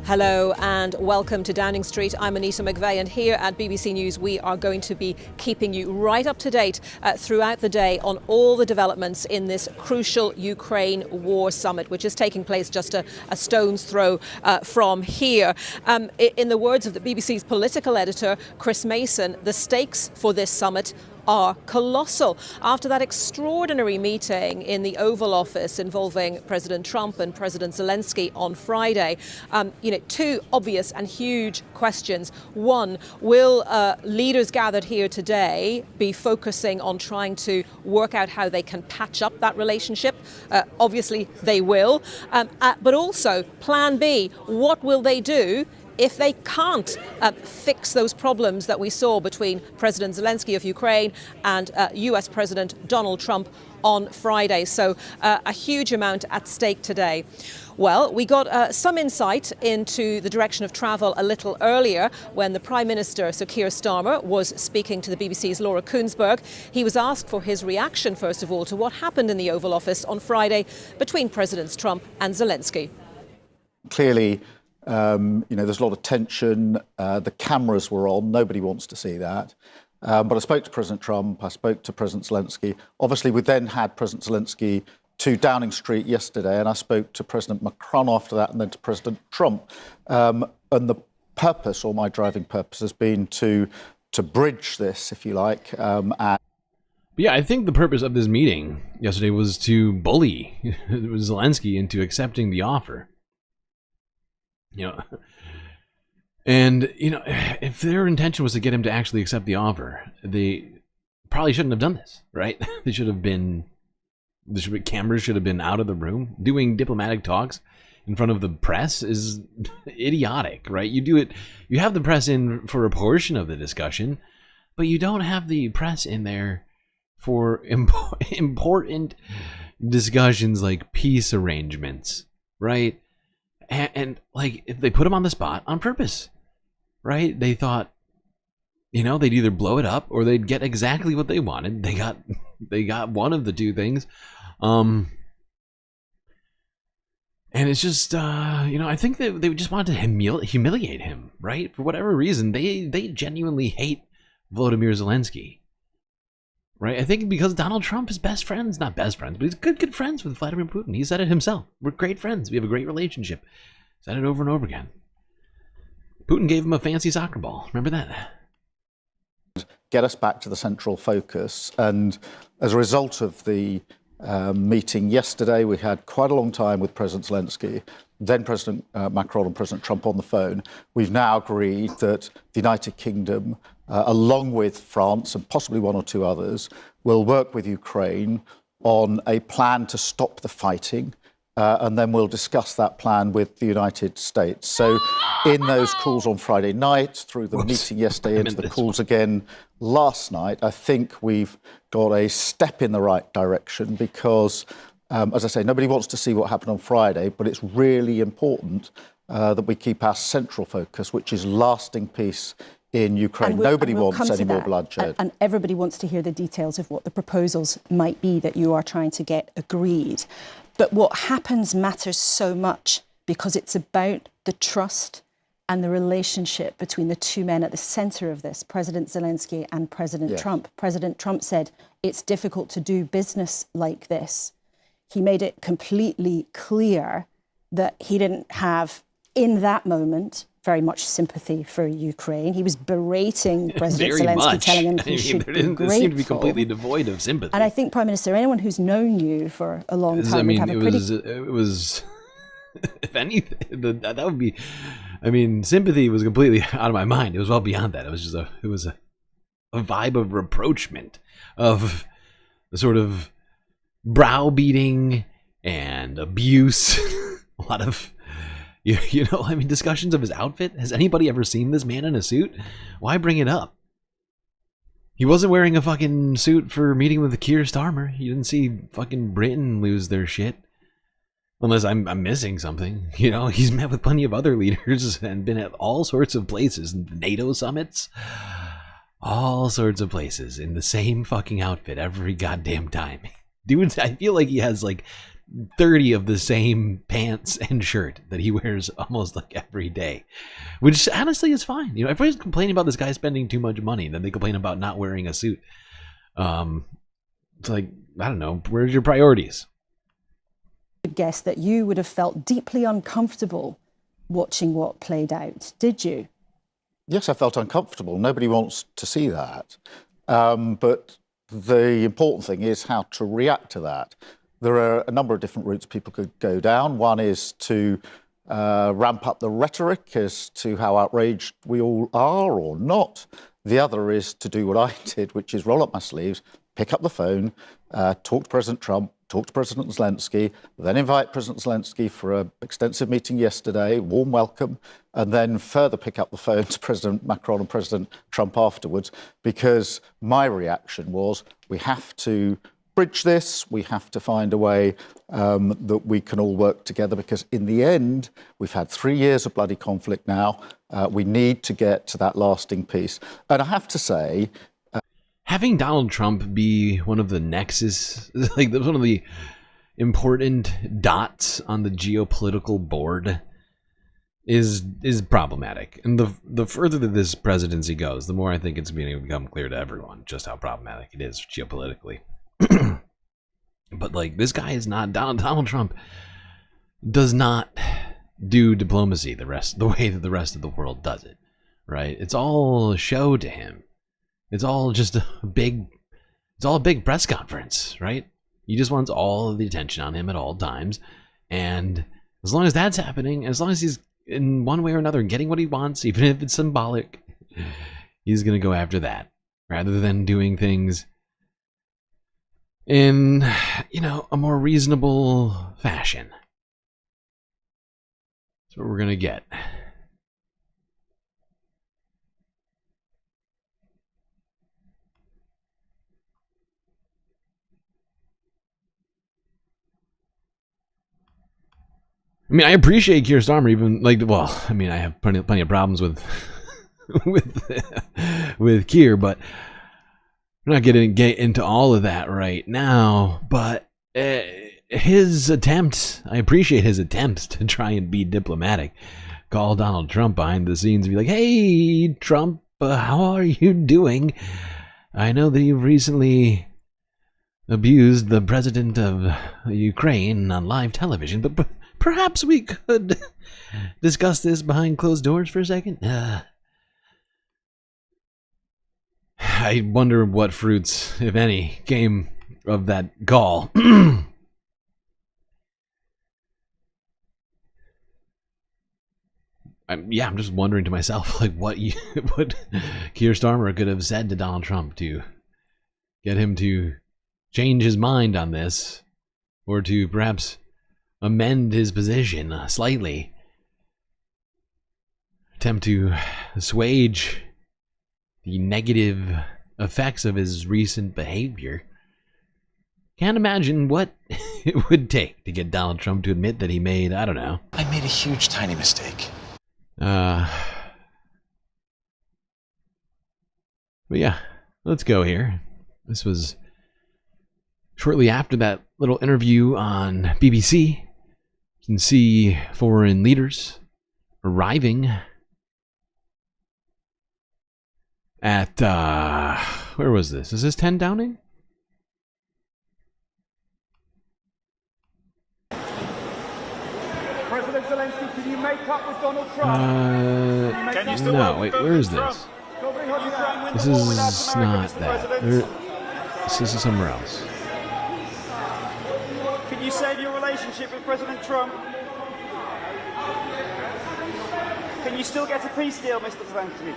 Hello and welcome to Downing Street. I'm Anita McVeigh, and here at BBC News we are going to be keeping you right up to date throughout the day on all the developments in this crucial Ukraine war summit, which is taking place just a stone's throw from here. In the words of the BBC's political editor, Chris Mason, the stakes for this summit are colossal. After that extraordinary meeting in the Oval Office involving President Trump and President Zelensky on Friday, two obvious and huge questions. One, will leaders gathered here today be focusing on trying to work out how they can patch up that relationship? Obviously they will. But also, plan B, what will they do if they can't fix those problems that we saw between President Zelensky of Ukraine and US President Donald Trump on Friday? So a huge amount at stake today. Well, we got some insight into the direction of travel a little earlier when the Prime Minister, Sir Keir Starmer, was speaking to the BBC's Laura Kuenssberg. He was asked for his reaction, first of all, to what happened in the Oval Office on Friday between Presidents Trump and Zelensky. Clearly, there's a lot of tension. The cameras were on. Nobody wants to see that. But I spoke to President Trump. I spoke to President Zelensky. Obviously, we then had President Zelensky to Downing Street yesterday, and I spoke to President Macron after that, and then to President Trump. And the purpose, or my driving purpose, has been to bridge this, if you like. Yeah, I think the purpose of this meeting yesterday was to bully Zelensky into accepting the offer. If their intention was to get him to actually accept the offer, they probably shouldn't have done this, right? Cameras should have been out of the room. Doing diplomatic talks in front of the press is idiotic, right? You have the press in for a portion of the discussion, but you don't have the press in there for important discussions like peace arrangements, right? And they put him on the spot on purpose, right? They thought, they'd either blow it up or they'd get exactly what they wanted. They got one of the two things. And it's just, I think that they just wanted to humiliate him, right? For whatever reason, they genuinely hate Volodymyr Zelensky. Right? I think because Donald Trump is best friends, not best friends, but he's good friends with Vladimir Putin. He said it himself. We're great friends. We have a great relationship. Said it over and over again. Putin gave him a fancy soccer ball. Remember that? Get us back to the central focus. And as a result of the meeting yesterday, we had quite a long time with President Zelensky, then President Macron and President Trump on the phone. We've now agreed that the United Kingdom, along with France and possibly one or two others, will work with Ukraine on a plan to stop the fighting. And then we'll discuss that plan with the United States. So in those calls on Friday night, through the meeting yesterday, into the calls again last night, I think we've got a step in the right direction because, as I say, nobody wants to see what happened on Friday, but it's really important that we keep our central focus, which is lasting peace in Ukraine. Nobody wants any more bloodshed. And everybody wants to hear the details of what the proposals might be that you are trying to get agreed. But what happens matters so much because it's about the trust and the relationship between the two men at the centre of this, President Zelensky and President Trump. President Trump said it's difficult to do business like this. He made it completely clear that he didn't have, in that moment, very much sympathy for Ukraine. He was berating President Zelensky, telling him he should be grateful. It seemed to be completely devoid of sympathy. And I think, Prime Minister, anyone who's known you for a long time would have a pretty... It was, if anything, that would be, I mean, sympathy was completely out of my mind. It was well beyond that. It was just a vibe of rapprochement, of a sort of browbeating and abuse. A lot of... You know, I mean, discussions of his outfit. Has anybody ever seen this man in a suit? Why bring it up? He wasn't wearing a fucking suit for meeting with Keir Starmer. You didn't see fucking Britain lose their shit. Unless I'm missing something. You know, he's met with plenty of other leaders and been at all sorts of places. NATO summits. All sorts of places in the same fucking outfit every goddamn time. Dude, I feel like he has like 30 of the same pants and shirt that he wears almost like every day, which honestly is fine. You know, everybody's complaining about this guy spending too much money, and then they complain about not wearing a suit. It's like, I don't know, where's your priorities? I guess that you would have felt deeply uncomfortable watching what played out, did you? Yes, I felt uncomfortable. Nobody wants to see that. But the important thing is how to react to that. There are a number of different routes people could go down. One is to ramp up the rhetoric as to how outraged we all are or not. The other is to do what I did, which is roll up my sleeves, pick up the phone, talk to President Trump, talk to President Zelensky, then invite President Zelensky for an extensive meeting yesterday, warm welcome, and then further pick up the phone to President Macron and President Trump afterwards, because my reaction was we have to bridge this. We have to find a way that we can all work together, because in the end, we've had 3 years of bloody conflict now. We need to get to that lasting peace. And I have to say... having Donald Trump be one of the nexus, like one of the important dots on the geopolitical board is problematic. And the further that this presidency goes, the more I think it's going to become clear to everyone just how problematic it is geopolitically. But like, this guy is not Donald Trump does not do diplomacy the way that the rest of the world does it, right? It's all a show to him. It's all just a big press conference, right? He just wants all of the attention on him at all times, and as long as that's happening, as long as he's in one way or another getting what he wants, even if it's symbolic, he's gonna go after that rather than doing things in, you know, a more reasonable fashion. That's what we're gonna get. I mean, I appreciate Keir Starmer, even like, well, I mean, I have plenty of problems with with Keir, but we're not getting into all of that right now. But his attempt, I appreciate his attempts to try and be diplomatic, call Donald Trump behind the scenes and be like, "Hey, Trump, How are you doing? I know that you've recently abused the president of Ukraine on live television, but perhaps we could discuss this behind closed doors for a second. I wonder what fruits, if any, came of that gall. I'm just wondering to myself, like, what Keir Starmer could have said to Donald Trump to get him to change his mind on this, or to perhaps amend his position slightly, attempt to assuage the negative effects of his recent behavior. Can't imagine what it would take to get Donald Trump to admit that he made, I don't know. I made a huge, tiny mistake. But yeah, let's go here. This was shortly after that little interview on BBC. You can see foreign leaders arriving at, where was this? Is this 10 Downing? President Zelensky, can you make up with Donald Trump? No, wait, where is this? This is not that. This is somewhere else. Can you save your relationship with President Trump? Can you still get a peace deal, Mr. Zelensky?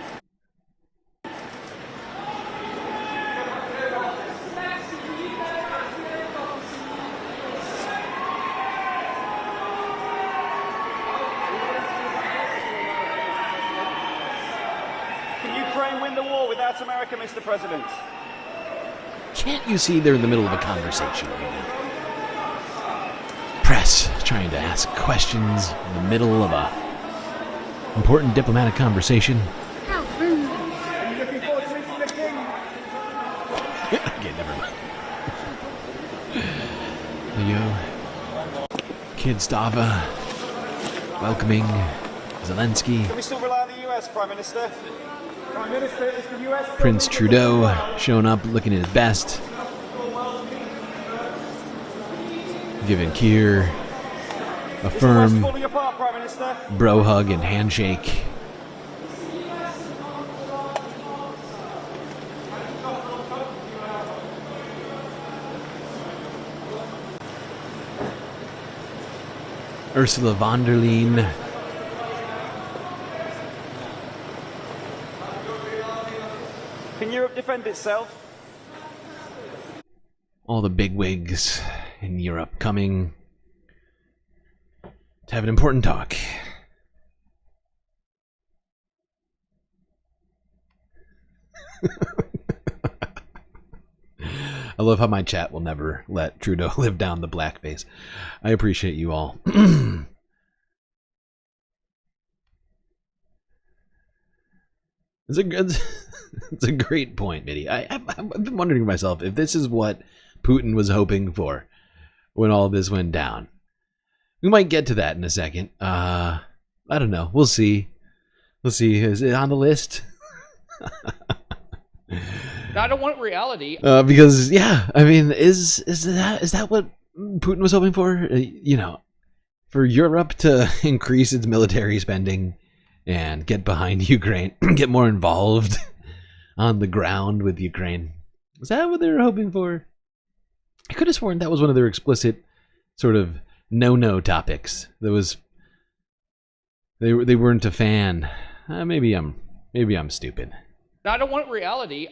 Win the war without America, Mr. President. Can't you see they're in the middle of a conversation right now? Press trying to ask questions in the middle of a important diplomatic conversation. How rude. Are you looking forward to meeting the king? Okay, never mind. There you go. Kid Stava welcoming Zelensky. Can we still rely on the US, Prime Minister? Prime Minister, is the US Prince Trudeau showing up looking his best. Giving Keir a firm bro hug and handshake. Ursula von der Leyen. Can Europe defend itself? All the bigwigs in Europe coming to have an important talk. I love how my chat will never let Trudeau live down the blackface. I appreciate you all. It's a great point, Mitty. I've been wondering to myself if this is what Putin was hoping for when all this went down. We might get to that in a second. I don't know. We'll see. We'll see. Is it on the list? I don't want reality. Because yeah, I mean, is that what Putin was hoping for? You know, for Europe to increase its military spending and get behind Ukraine, get more involved on the ground with Ukraine. Is that what they were hoping for? I could have sworn that was one of their explicit sort of no topics. There was they weren't a fan. Maybe I'm stupid. I don't want reality.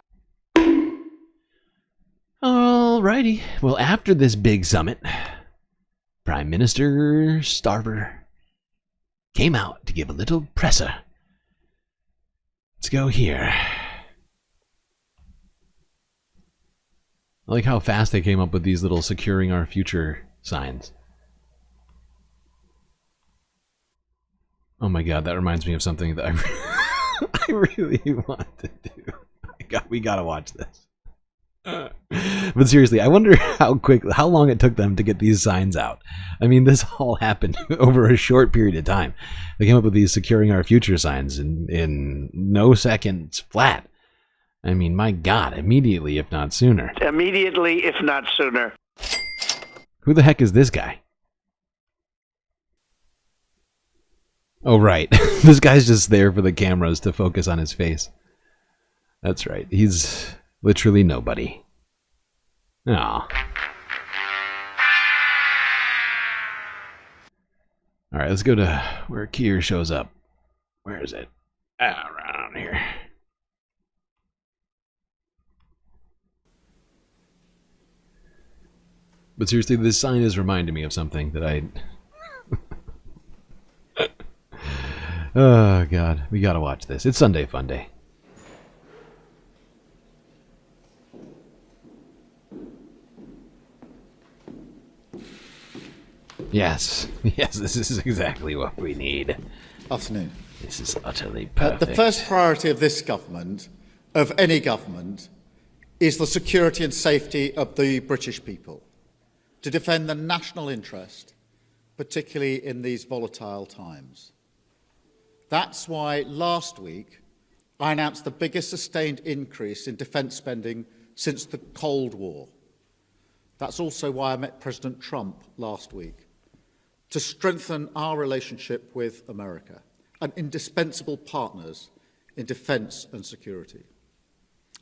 Alrighty. Well, after this big summit, Prime Minister Starmer came out to give a little presser. Let's go here. I like how fast they came up with these little securing our future signs. Oh my god, that reminds me of something that I really want to do. We gotta watch this. But seriously, I wonder how long it took them to get these signs out. I mean, this all happened over a short period of time. They came up with these securing our future signs in no seconds flat. I mean, my God, immediately, if not sooner. Immediately, if not sooner. Who the heck is this guy? Oh, right. This guy's just there for the cameras to focus on his face. That's right. He's literally nobody. Aw. Alright, let's go to where Keir shows up. Where is it? Around here. But seriously, this sign is reminding me of something that I... Oh, God. We gotta watch this. It's Sunday FUNDAY. Yes. Yes, this is exactly what we need. Afternoon. This is utterly perfect. The first priority of this government, of any government, is the security and safety of the British people, to defend the national interest, particularly in these volatile times. That's why last week I announced the biggest sustained increase in defence spending since the Cold War. That's also why I met President Trump last week, to strengthen our relationship with America, and indispensable partners in defence and security.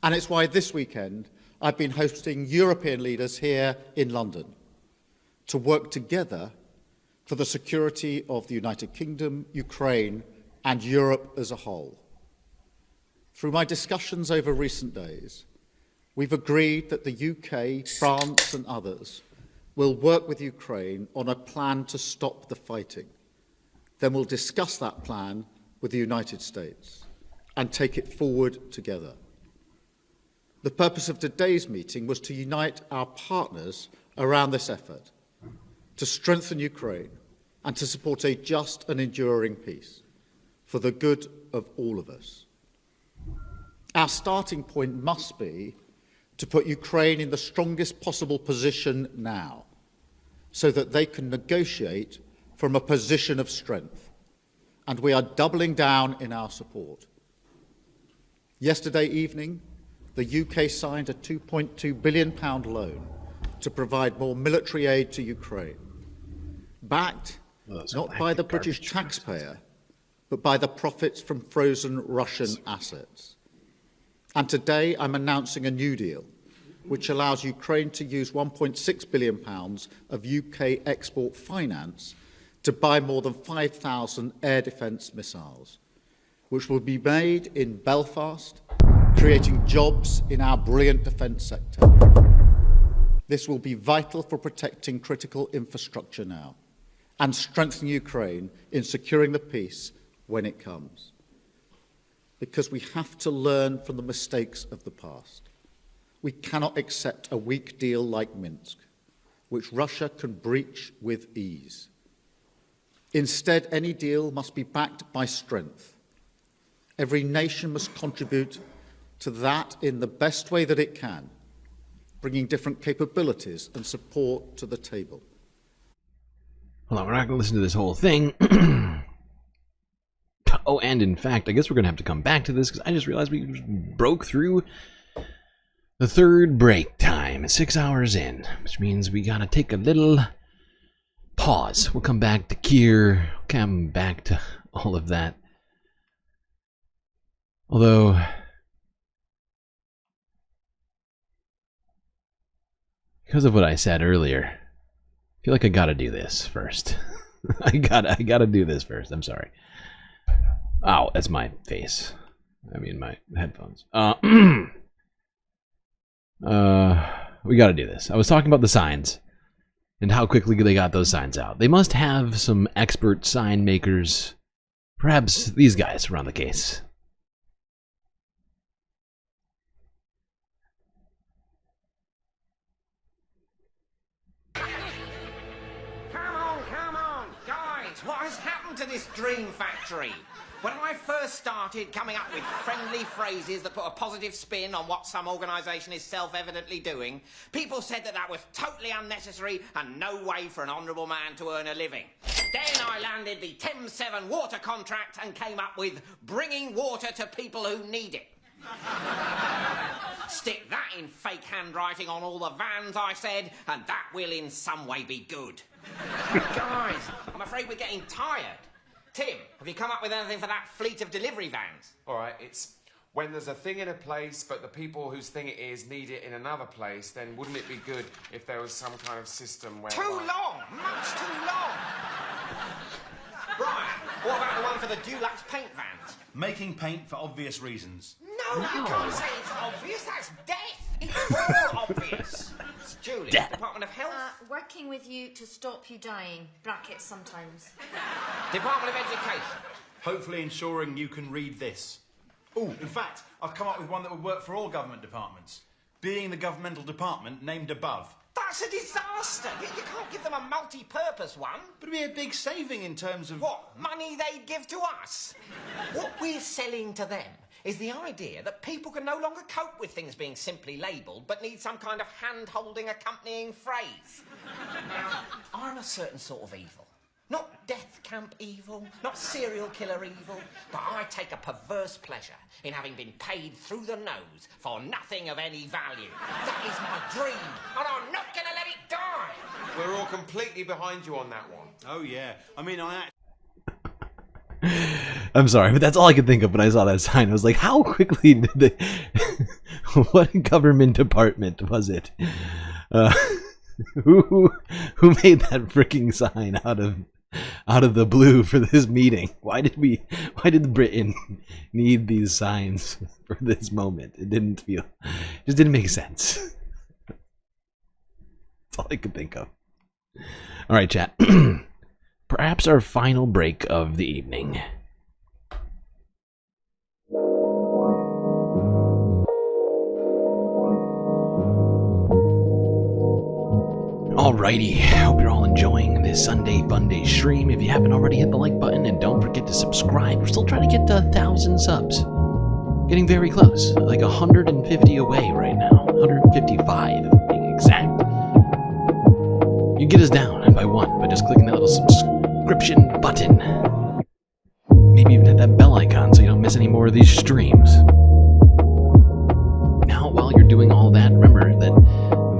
And it's why this weekend I've been hosting European leaders here in London to work together for the security of the United Kingdom, Ukraine, and Europe as a whole. Through my discussions over recent days, we've agreed that the UK, France, and others will work with Ukraine on a plan to stop the fighting. Then we'll discuss that plan with the United States and take it forward together. The purpose of today's meeting was to unite our partners around this effort, to strengthen Ukraine and to support a just and enduring peace for the good of all of us. Our starting point must be to put Ukraine in the strongest possible position now, so that they can negotiate from a position of strength. And we are doubling down in our support. Yesterday evening, the UK signed a £2.2 billion loan to provide more military aid to Ukraine, backed not by the British taxpayer, but by the profits from frozen Russian assets. And today I'm announcing a new deal, which allows Ukraine to use £1.6 billion of UK export finance to buy more than 5,000 air defence missiles, which will be made in Belfast, creating jobs in our brilliant defence sector. This will be vital for protecting critical infrastructure now and strengthening Ukraine in securing the peace when it comes. Because we have to learn from the mistakes of the past. We cannot accept a weak deal like Minsk, which Russia can breach with ease. Instead, any deal must be backed by strength. Every nation must contribute to that in the best way that it can, bringing different capabilities and support to the table. Hold on, we're not going to listen to this whole thing. Oh, and in fact, I guess we're going to have to come back to this because I just realized we broke through the third break time, 6 hours in, which means we gotta take a little pause. We'll come back to Keir, come back to all of that. Although, because of what I said earlier, I feel like I gotta do this first. I gotta do this first. I'm sorry. Ow, that's my face. I mean, my headphones. We gotta do this. I was talking about the signs and how quickly they got those signs out. They must have some expert sign makers, perhaps these guys around the case. Come on, guys, what has happened happened to this dream factory? When I first started coming up with friendly phrases that put a positive spin on what some organisation is self-evidently doing, people said that that was totally unnecessary and no way for an honourable man to earn a living. Then I landed the Thames 7 water contract and came up with bringing water to people who need it. Stick that in fake handwriting on all the vans, I said, and that will in some way be good. Guys, I'm afraid we're getting tired. Tim, have you come up with anything for that fleet of delivery vans? All right, it's when there's a thing in a place, but the people whose thing it is need it in another place, then wouldn't it be good if there was some kind of system where... Too long! Much too long! Brian, what about the one for the Dulux paint vans? Making paint for obvious reasons. No, you can't say it's obvious. That's death. It's all obvious. Julie, Department of Health? Working with you to stop you dying. Brackets sometimes. Department of Education? Hopefully ensuring you can read this. Oh, in fact, I've come up with one that would work for all government departments. Being the governmental department named above. That's a disaster. You can't give them a multi-purpose one. But it'd be a big saving in terms of... What? Money they'd give to us? What we're selling to them is the idea that people can no longer cope with things being simply labelled, but need some kind of hand-holding accompanying phrase. Now, I'm a certain sort of evil. Not death camp evil, not serial killer evil, but I take a perverse pleasure in having been paid through the nose for nothing of any value. That is my dream, and I'm not going to let it die. We're all completely behind you on that one. Oh, yeah. I mean, I'm sorry, but that's all I could think of when I saw that sign. I was like, how quickly did they... What government department was it? Who made that freaking sign out of the blue for this meeting? Why did Britain need these signs for this moment? It just didn't make sense. That's all I could think of. All right, chat. Perhaps our final break of the evening. Alrighty, hope you're all enjoying this Sunday FUNDAY stream. If you haven't already, hit the like button and don't forget to subscribe. We're still trying to get to 1,000 subs. Getting very close, like 150 away right now. 155 if I'm being exact. You get us down by one by just clicking that little subscription button. Maybe even hit that bell icon so you don't miss any more of these streams. Now, while you're doing all that, remember that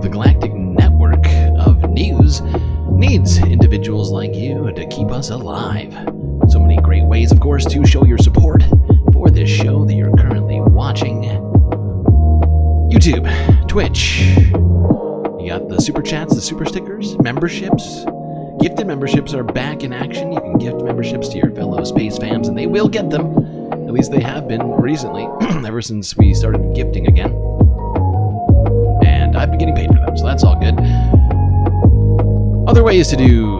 the Galactic network of news needs individuals like you to keep us alive. So many great ways, of course, to show your support for this show that you're currently watching. YouTube, Twitch. You got the super chats, the super stickers, memberships. Gifted memberships are back in action. You can gift memberships to your fellow space fams, and they will get them. At least they have been recently, ever since we started gifting again. And I've been getting paid for them, so that's all good. Other ways to do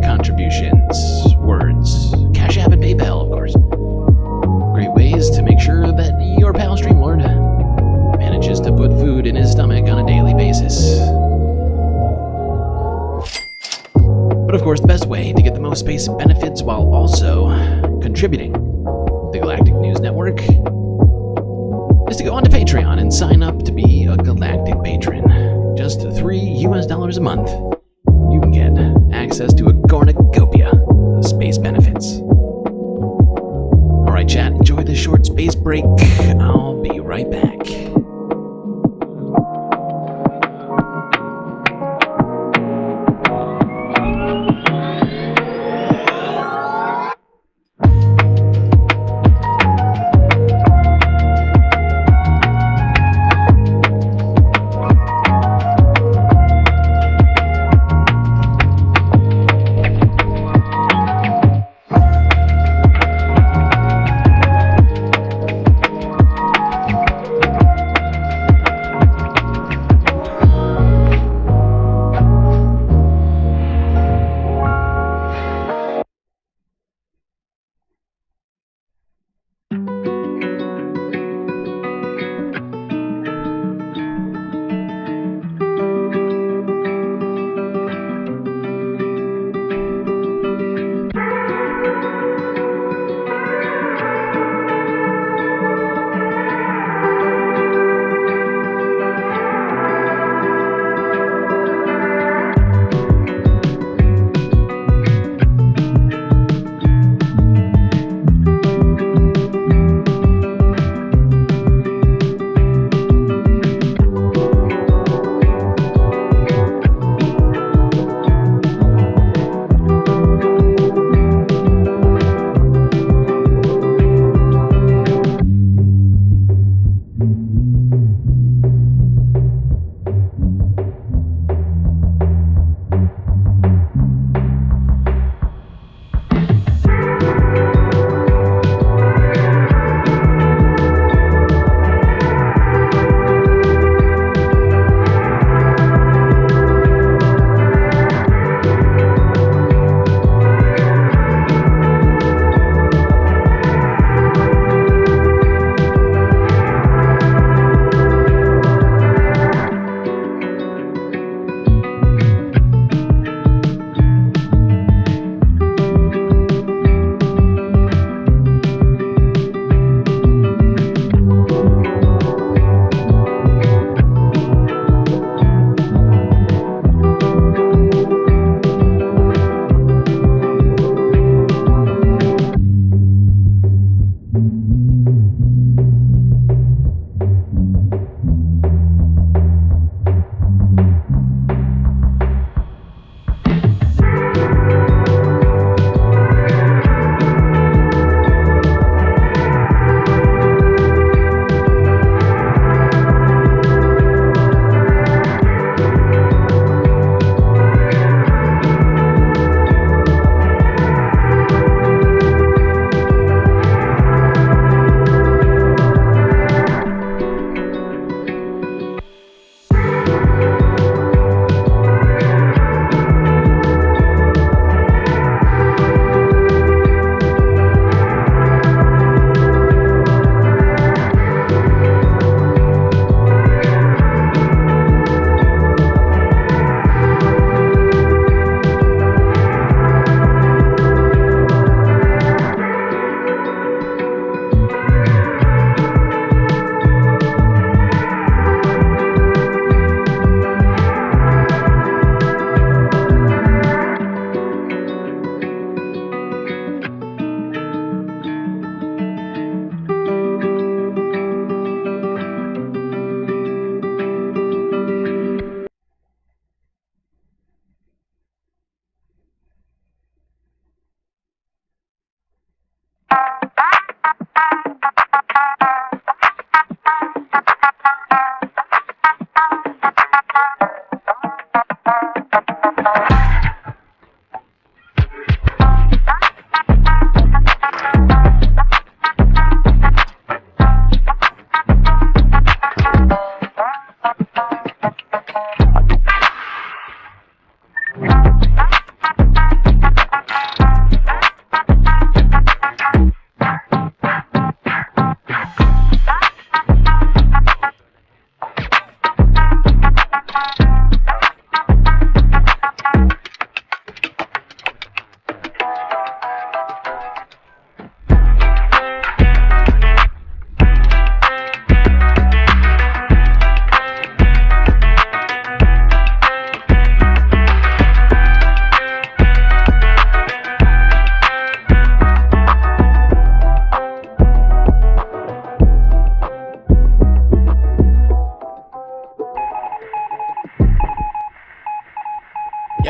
contributions, words, Cash App and PayPal, of course. Great ways to make sure that your pal StreamLord manages to put food in his stomach on a daily basis. But of course, the best way to get the most space benefits while also contributing to the Galactic News Network is to go onto Patreon and sign up to be a Galactic patron. Just $3 a month. You can get access to a cornucopia of space benefits. Alright, chat, enjoy this short space break. I'll be right back.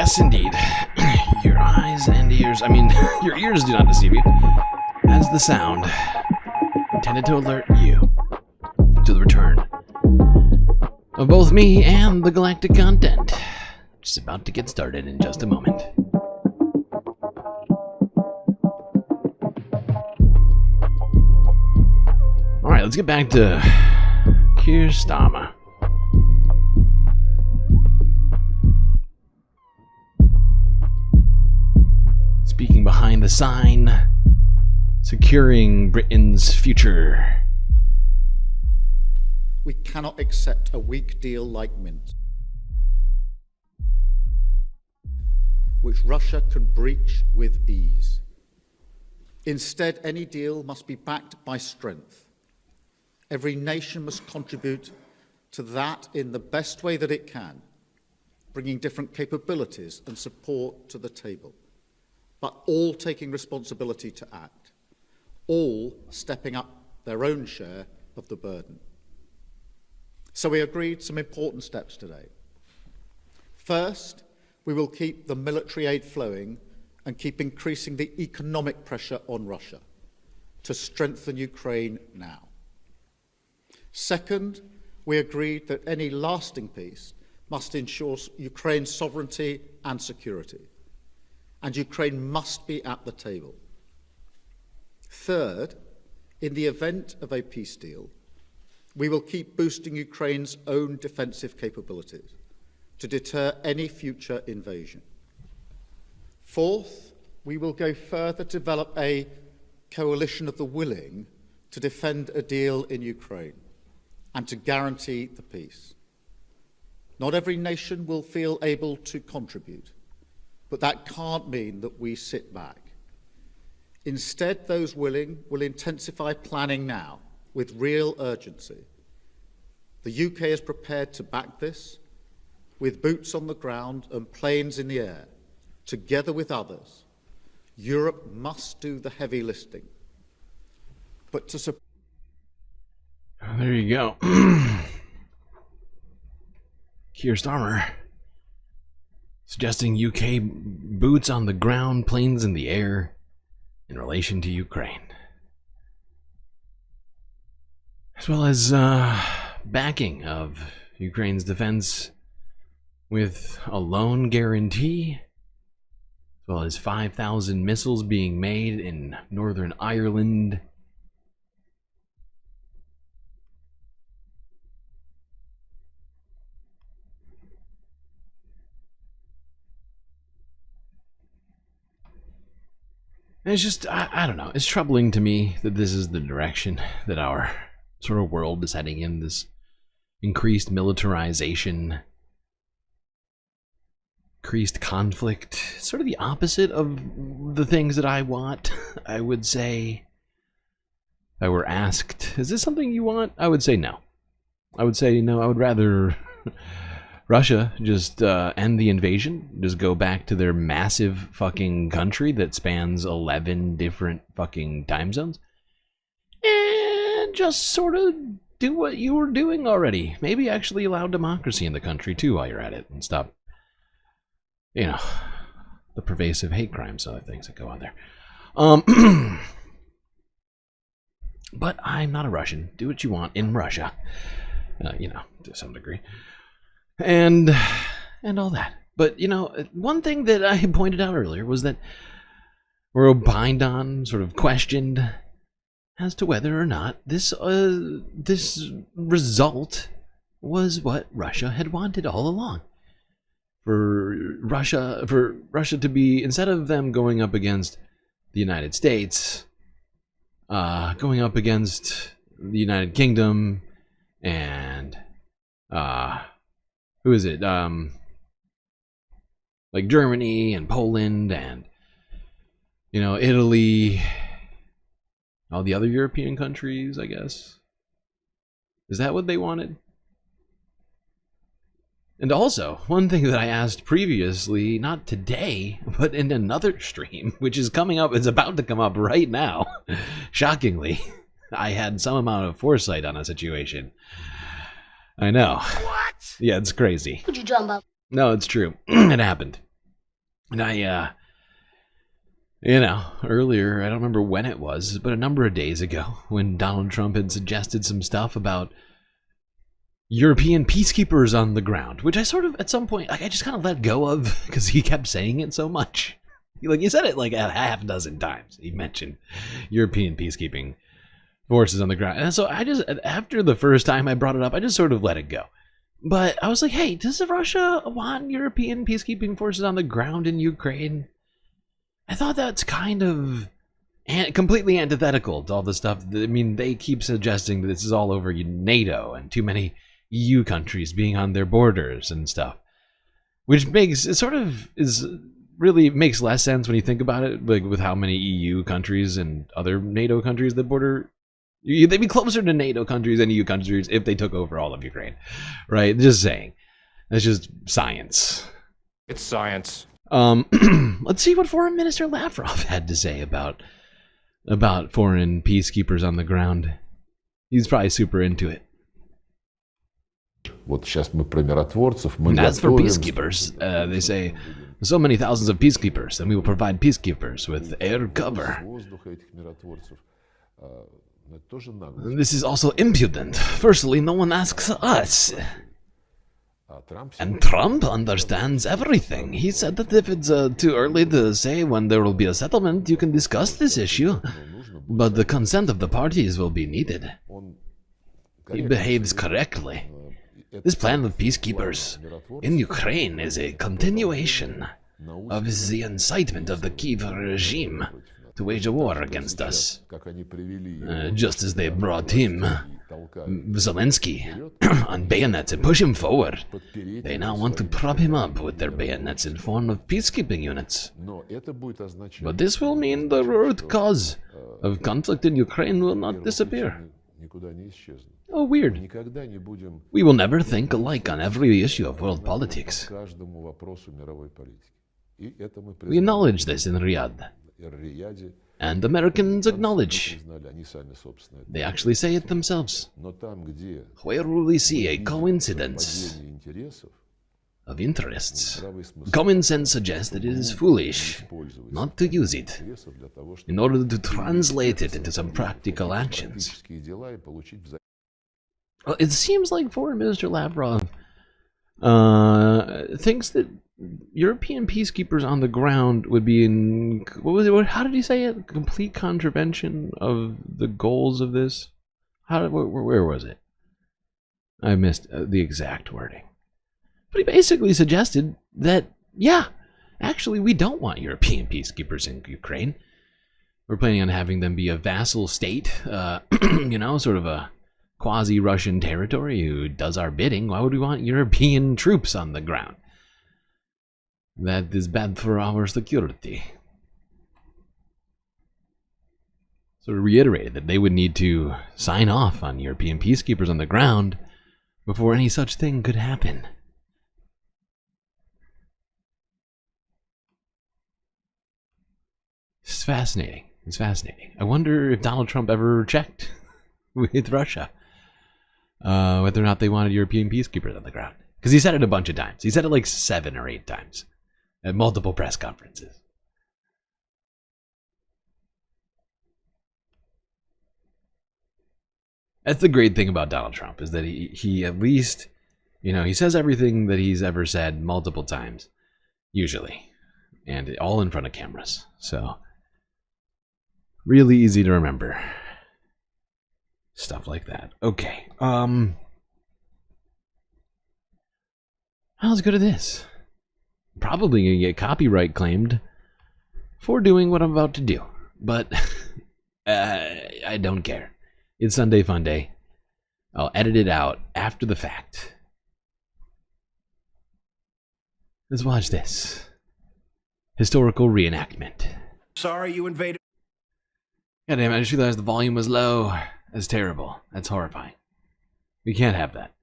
Yes, indeed. Your eyes and ears, I mean, your ears do not deceive you, as the sound intended to alert you to the return of both me and the galactic content, which is about to get started in just a moment. Alright, let's get back to Keir Starmer. Speaking behind the sign, securing Britain's future. We cannot accept a weak deal like Mint, which Russia can breach with ease. Instead, any deal must be backed by strength. Every nation must contribute to that in the best way that it can, bringing different capabilities and support to the table, but all taking responsibility to act, all stepping up their own share of the burden. So we agreed some important steps today. First, we will keep the military aid flowing and keep increasing the economic pressure on Russia to strengthen Ukraine now. Second, we agreed that any lasting peace must ensure Ukraine's sovereignty and security, and Ukraine must be at the table. Third, in the event of a peace deal, we will keep boosting Ukraine's own defensive capabilities to deter any future invasion. Fourth, we will go further to develop a coalition of the willing to defend a deal in Ukraine and to guarantee the peace. Not every nation will feel able to contribute, but that can't mean that we sit back. Instead, those willing will intensify planning now with real urgency. The UK is prepared to back this with boots on the ground and planes in the air. Together with others, Europe must do the heavy lifting. But to support... There you go. Keir Starmer suggesting UK boots on the ground, planes in the air in relation to Ukraine. As well as backing of Ukraine's defense with a loan guarantee, as well as 5,000 missiles being made in Northern Ireland. And it's just, I don't know, it's troubling to me that this is the direction that our sort of world is heading in, this increased militarization, increased conflict. It's sort of the opposite of the things that I want, I would say. If I were asked, is this something you want? I would say no. I would say no, I would rather Russia just end the invasion, just go back to their massive fucking country that spans 11 different fucking time zones, and just sort of do what you were doing already. Maybe actually allow democracy in the country too while you're at it, and stop, you know, the pervasive hate crimes and other things that go on there. But I'm not a Russian. Do what you want in Russia, you know, to some degree. And all that. But, you know, one thing that I pointed out earlier was that we're opined on, sort of questioned, as to whether or not this result was what Russia had wanted all along. For Russia to be, instead of them going up against the United States, going up against the United Kingdom and who is it? Like Germany and Poland and, you know, Italy, all the other European countries, I guess. Is that what they wanted? And also, one thing that I asked previously, not today, but in another stream, which is coming up, it's about to come up right now. Shockingly, I had some amount of foresight on a situation. I know. What? Yeah, it's crazy. What you talking about? No, it's true. It happened. And I, earlier, I don't remember when it was, but a number of days ago, when Donald Trump had suggested some stuff about European peacekeepers on the ground, which I sort of, at some point, I just kind of let go of because he kept saying it so much. He said it like a half dozen times. He mentioned European peacekeeping forces on the ground. And so I just, after the first time I brought it up, I just sort of let it go. But I was like, hey, does Russia want European peacekeeping forces on the ground in Ukraine? I thought that's kind of completely antithetical to all the stuff. I mean, they keep suggesting that this is all over NATO and too many EU countries being on their borders and stuff, which makes it sort of really makes less sense when you think about it, like with how many EU countries and other NATO countries that border. They'd be closer to NATO countries than EU countries if they took over all of Ukraine, right? Just saying. That's just science. It's science. Let's see what Foreign Minister Lavrov had to say about foreign peacekeepers on the ground. He's probably super into it. Вот сейчас мы про миротворцев. Мы As for peacekeepers, they say so many thousands of peacekeepers, and we will provide peacekeepers with air cover. This is also impudent. Firstly, no one asks us. And Trump understands everything. He said that if it's too early to say when there will be a settlement, you can discuss this issue. But the consent of the parties will be needed. He behaves correctly. This plan of peacekeepers in Ukraine is a continuation of the incitement of the Kiev regime to wage a war against us. Just as they brought him, Zelensky, on bayonets and push him forward, they now want to prop him up with their bayonets in form of peacekeeping units. But this will mean the root cause of conflict in Ukraine will not disappear. Oh, weird. We will never think alike on every issue of world politics. We acknowledge this in Riyadh. And Americans acknowledge. They actually say it themselves. Where will we see a coincidence of interests? Common sense suggests that it is foolish not to use it in order to translate it into some practical actions. Well, it seems like Foreign Minister Lavrov thinks that European peacekeepers on the ground would be in, what was it? How did he say it? Complete contravention of the goals of this? Where was it? I missed the exact wording. But he basically suggested that, yeah, actually we don't want European peacekeepers in Ukraine. We're planning on having them be a vassal state, sort of a quasi-Russian territory who does our bidding. Why would we want European troops on the ground? That is bad for our security. So reiterated that they would need to sign off on European peacekeepers on the ground before any such thing could happen. It's fascinating. It's fascinating. I wonder if Donald Trump ever checked with Russia whether or not they wanted European peacekeepers on the ground. Because he said it a bunch of times. He said it like 7 or 8 times at multiple press conferences. That's the great thing about Donald Trump, is that he at least, he says everything that he's ever said multiple times, usually, and all in front of cameras. So, really easy to remember. Stuff like that. Okay. How let's go to this. Probably gonna get copyright claimed for doing what I'm about to do, but I don't care. It's Sunday Funday. I'll edit it out after the fact. Let's watch this historical reenactment. Sorry you invaded. God damn it, I just realized the volume was low. That's terrible. That's horrifying. We can't have that.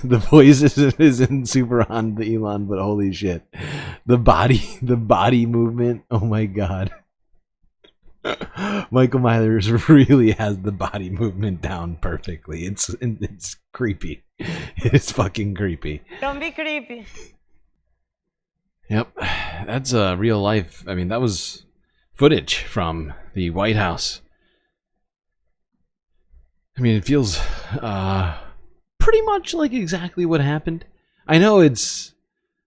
The voice isn't super on the Elon, but holy shit. The body movement. Oh my god. Michael Myers really has the body movement down perfectly. It's creepy. It's fucking creepy. Don't be creepy. Yep, that's real life. I mean, that was footage from the White House. I mean, it feels pretty much like exactly what happened. I know it's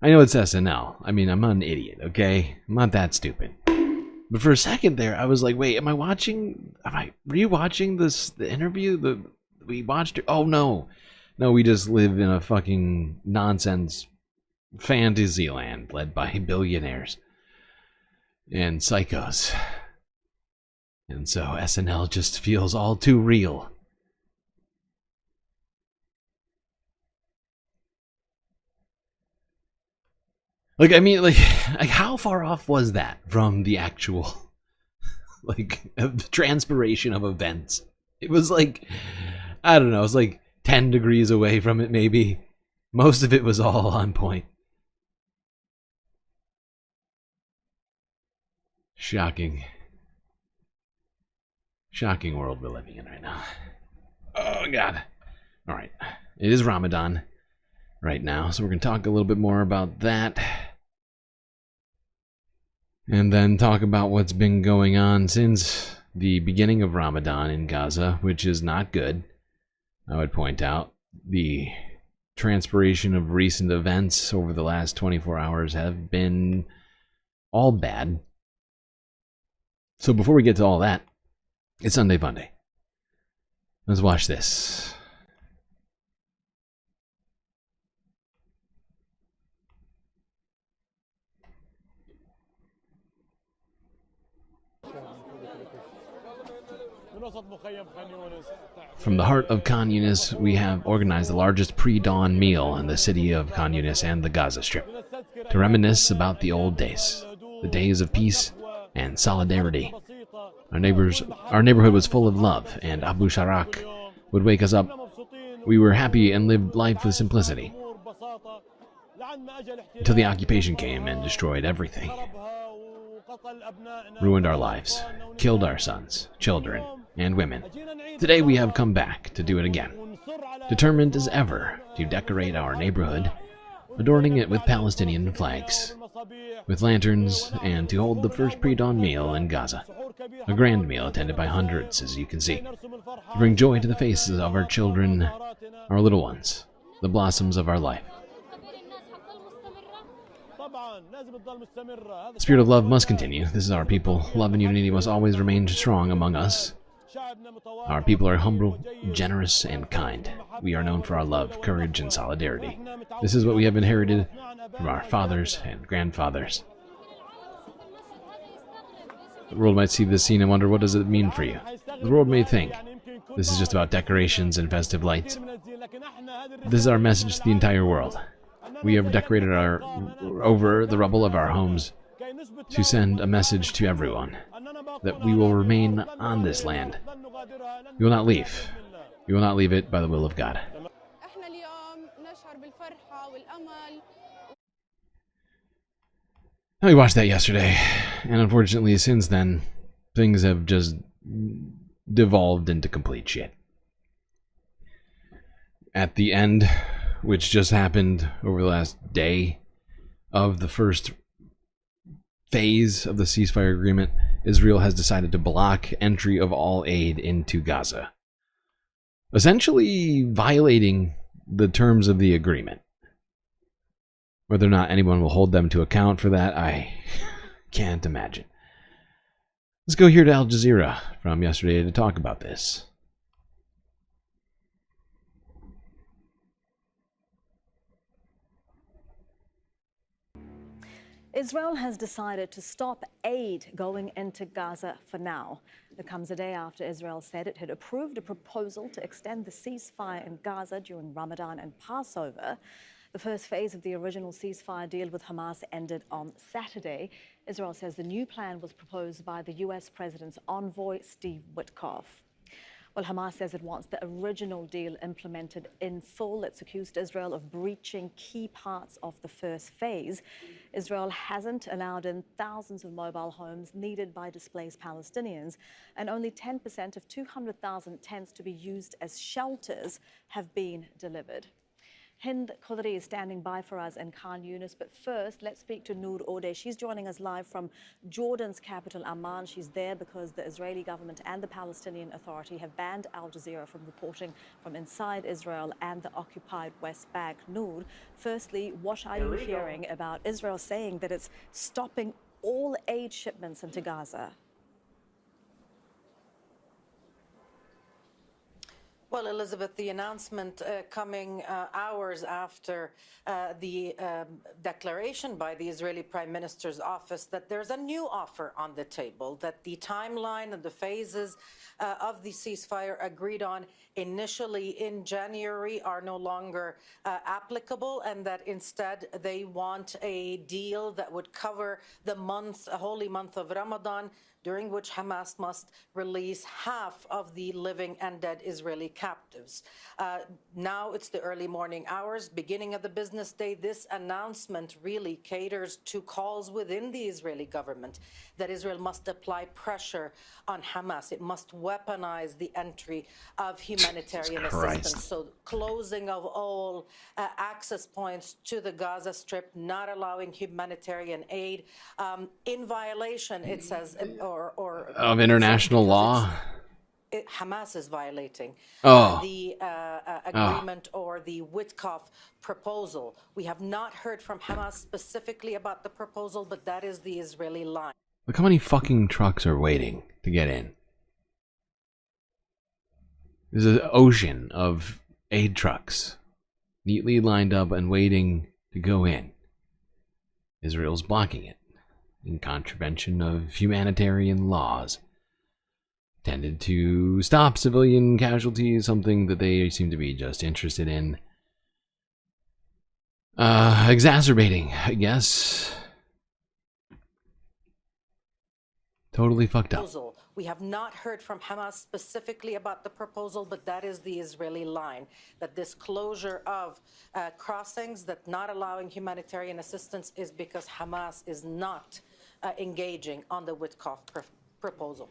SNL. I mean, I'm not an idiot, okay? I'm not that stupid. But for a second there, I was like, wait, am I rewatching the interview we watched? Oh no. No, we just live in a fucking nonsense fantasy land led by billionaires and psychos. And so SNL just feels all too real. Like, I mean, like how far off was that from the actual, like, transpiration of events? It was like, I don't know, it was like 10 degrees away from it, maybe. Most of it was all on point. Shocking. Shocking world we're living in right now. Oh, God. All right. It is Ramadan right now, so we're going to talk a little bit more about that. And then talk about what's been going on since the beginning of Ramadan in Gaza, which is not good. I would point out the transpiration of recent events over the last 24 hours have been all bad. So before we get to all that, it's Sunday Funday. Let's watch this. From the heart of Khan Yunis, we have organized the largest pre-dawn meal in the city of Khan Yunis and the Gaza Strip to reminisce about the old days, the days of peace and solidarity. Our neighborhood was full of love, and Abu Sharak would wake us up. We were happy and lived life with simplicity until the occupation came and destroyed everything. Ruined our lives, killed our sons, children, and women. Today we have come back to do it again, determined as ever to decorate our neighborhood, adorning it with Palestinian flags, with lanterns, and to hold the first pre-dawn meal in Gaza. A grand meal attended by hundreds, as you can see, to bring joy to the faces of our children, our little ones, the blossoms of our life. The spirit of love must continue. This is our people. Love and unity must always remain strong among us. Our people are humble, generous, and kind. We are known for our love, courage, and solidarity. This is what we have inherited from our fathers and grandfathers. The world might see this scene and wonder, what does it mean for you? The world may think this is just about decorations and festive lights. This is our message to the entire world. We have decorated over the rubble of our homes to send a message to everyone that we will remain on this land. We will not leave. We will not leave it by the will of God. Now, we watched that yesterday, and unfortunately since then, things have just devolved into complete shit. At the end, which just happened over the last day of the first phase of the ceasefire agreement, Israel has decided to block entry of all aid into Gaza, essentially violating the terms of the agreement. Whether or not anyone will hold them to account for that, I can't imagine. Let's go here to Al Jazeera from yesterday to talk about this. Israel has decided to stop aid going into Gaza for now. It comes a day after Israel said it had approved a proposal to extend the ceasefire in Gaza during Ramadan and Passover. The first phase of the original ceasefire deal with Hamas ended on Saturday. Israel says the new plan was proposed by the U.S. President's envoy, Steve Witkoff. Well, Hamas says it wants the original deal implemented in full. It's accused Israel of breaching key parts of the first phase. Israel hasn't allowed in thousands of mobile homes needed by displaced Palestinians, and only 10% of 200,000 tents to be used as shelters have been delivered. Hind Khudri is standing by for us in Khan Yunis, but first let's speak to Noor Odeh. She's joining us live from Jordan's capital, Amman. She's there because the Israeli government and the Palestinian Authority have banned Al Jazeera from reporting from inside Israel and the occupied West Bank. Noor, firstly, what are you hearing about Israel saying that it's stopping all aid shipments into Gaza? Well, Elizabeth, the announcement coming hours after the declaration by the Israeli Prime Minister's office that there's a new offer on the table, that the timeline and the phases of the ceasefire agreed on initially in January are no longer applicable, and that instead they want a deal that would cover the month, a holy month of Ramadan, during which Hamas must release half of the living and dead Israeli captives. Now it's the early morning hours, beginning of the business day. This announcement really caters to calls within the Israeli government that Israel must apply pressure on Hamas. It must weaponize the entry of humanitarian assistance. So closing of all access points to the Gaza Strip, not allowing humanitarian aid, in violation, it says, of international law. Hamas is violating the agreement or the Witkoff proposal. We have not heard from Hamas specifically about the proposal, but that is the Israeli line. Look how many fucking trucks are waiting to get in. There's an ocean of aid trucks neatly lined up and waiting to go in. Israel's blocking it in contravention of humanitarian laws intended to stop civilian casualties, something that they seem to be just interested in exacerbating, I guess. Totally fucked up. We have not heard from Hamas specifically about the proposal, but that is the Israeli line, that this closure of crossings, that not allowing humanitarian assistance is because Hamas is not engaging on the Witkoff proposal.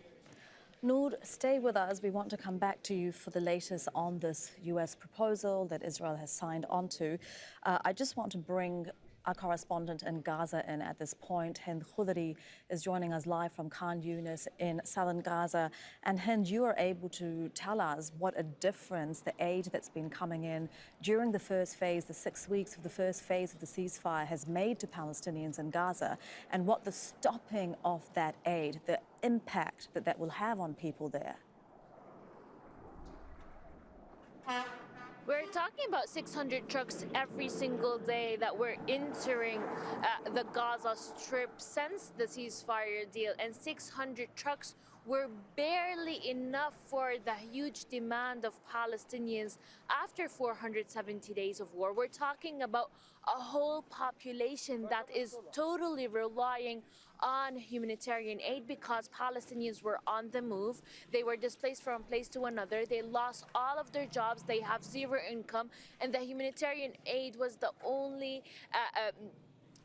Noor, stay with us. We want to come back to you for the latest on this U.S. proposal that Israel has signed onto. I just want to bring our correspondent in Gaza in at this point. Hind Khudri is joining us live from Khan Yunis in southern Gaza. And Hind, you are able to tell us what a difference the aid that's been coming in during the first phase, the 6 weeks of the first phase of the ceasefire, has made to Palestinians in Gaza, and what the stopping of that aid, the impact that that will have on people there. We're talking about 600 trucks every single day that were entering the Gaza Strip since the ceasefire deal, and 600 trucks were barely enough for the huge demand of Palestinians after 470 days of war. We're talking about a whole population that is totally relying on humanitarian aid because Palestinians were on the move. They were displaced from place to another. They lost all of their jobs. They have zero income, and the humanitarian aid was the only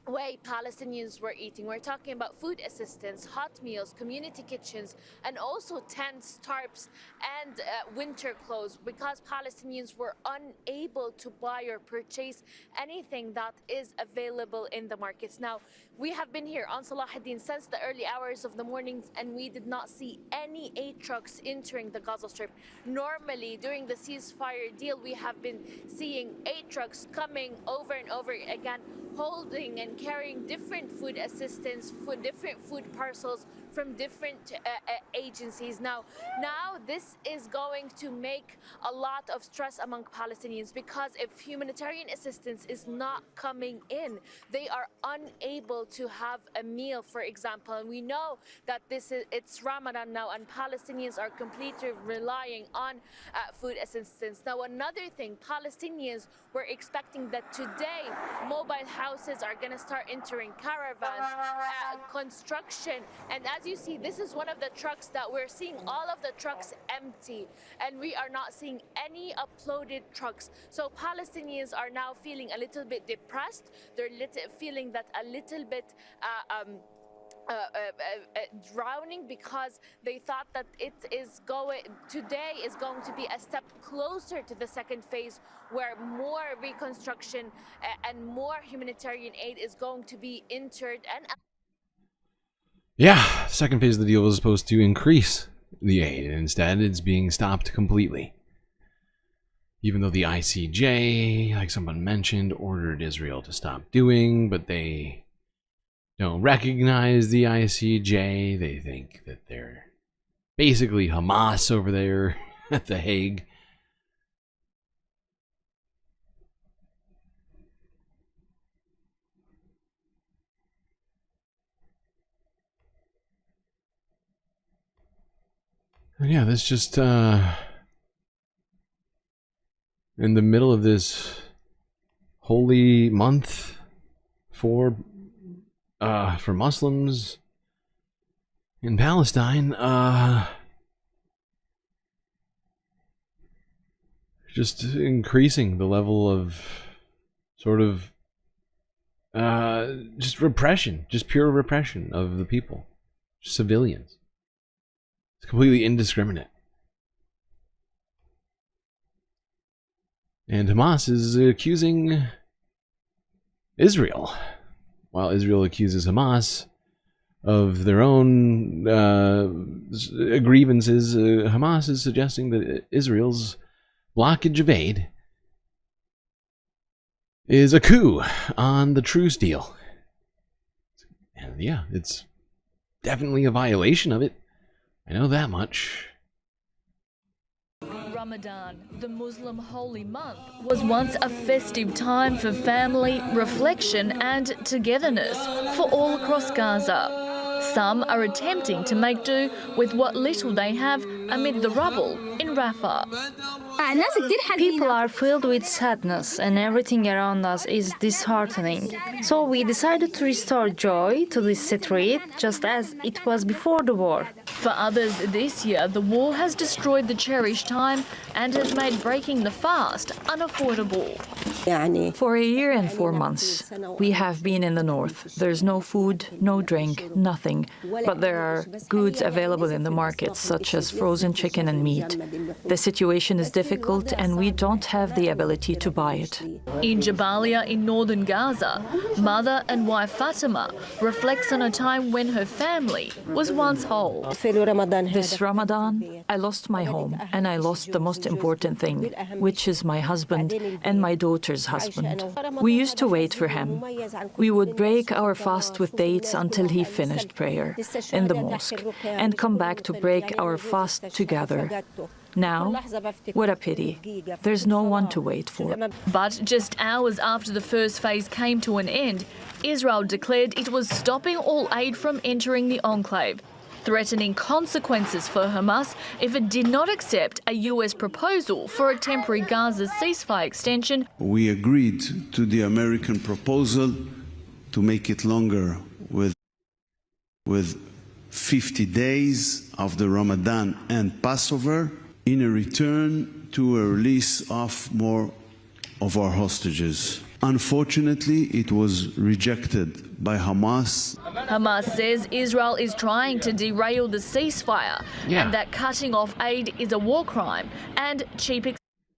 way Palestinians were eating. We're talking about food assistance, hot meals, community kitchens, and also tents, tarps, and winter clothes, because Palestinians were unable to buy or purchase anything that is available in the markets. Now, we have been here on Salahuddin since the early hours of the mornings, and we did not see any aid trucks entering the Gaza Strip. Normally, during the ceasefire deal, we have been seeing aid trucks coming over and over again, holding and carrying different food assistance, for different food parcels from different agencies. Now this is going to make a lot of stress among Palestinians, because if humanitarian assistance is not coming in, they are unable to have a meal, for example. And we know that it's Ramadan now, and Palestinians are completely relying on food assistance. Now, another thing, Palestinians were expecting that today mobile houses are going to start entering caravans, construction. And as you see, this is one of the trucks that we're seeing all of the trucks empty, and we are not seeing any uploaded trucks. So Palestinians are now feeling a little bit depressed. They're feeling that a little bit drowning, because they thought that today is going to be a step closer to the second phase, where more reconstruction and more humanitarian aid is going to be entered. And yeah, second phase of the deal was supposed to increase the aid, and instead it's being stopped completely. Even though the ICJ, like someone mentioned, ordered Israel to stop doing, but they don't recognize the ICJ. They think that they're basically Hamas over there at The Hague. And yeah, this just in the middle of this holy month for Muslims in Palestine, just increasing the level of sort of just repression, just pure repression of the people, civilians. It's completely indiscriminate. And Hamas is accusing Israel, while Israel accuses Hamas of their own grievances. Hamas is suggesting that Israel's blockage of aid is a coup on the truce deal. And yeah, it's definitely a violation of it. I know that much. Ramadan, the Muslim holy month, was once a festive time for family, reflection and togetherness for all across Gaza. Some are attempting to make do with what little they have amid the rubble in Rafah. People are filled with sadness and everything around us is disheartening. So we decided to restore joy to this street just as it was before the war. For others this year, the war has destroyed the cherished time and has made breaking the fast unaffordable. For a year and 4 months, we have been in the north. There's no food, no drink, nothing. But there are goods available in the markets, such as frozen chicken and meat. The situation is difficult and we don't have the ability to buy it. In Jabalia in northern Gaza, mother and wife Fatima reflects on a time when her family was once whole. This Ramadan, I lost my home and I lost the most important thing, which is my husband and my daughter's husband. We used to wait for him. We would break our fast with dates until he finished prayer in the mosque and come back to break our fast together. Now, what a pity. There's no one to wait for. But just hours after the first phase came to an end, Israel declared it was stopping all aid from entering the enclave, threatening consequences for Hamas if it did not accept a US proposal for a temporary Gaza ceasefire extension. We agreed to the American proposal to make it longer with 50 days of the Ramadan and Passover in a return to a release of more of our hostages. Unfortunately, it was rejected by Hamas. Hamas says Israel is trying to derail the ceasefire and that cutting off aid is a war crime and cheap.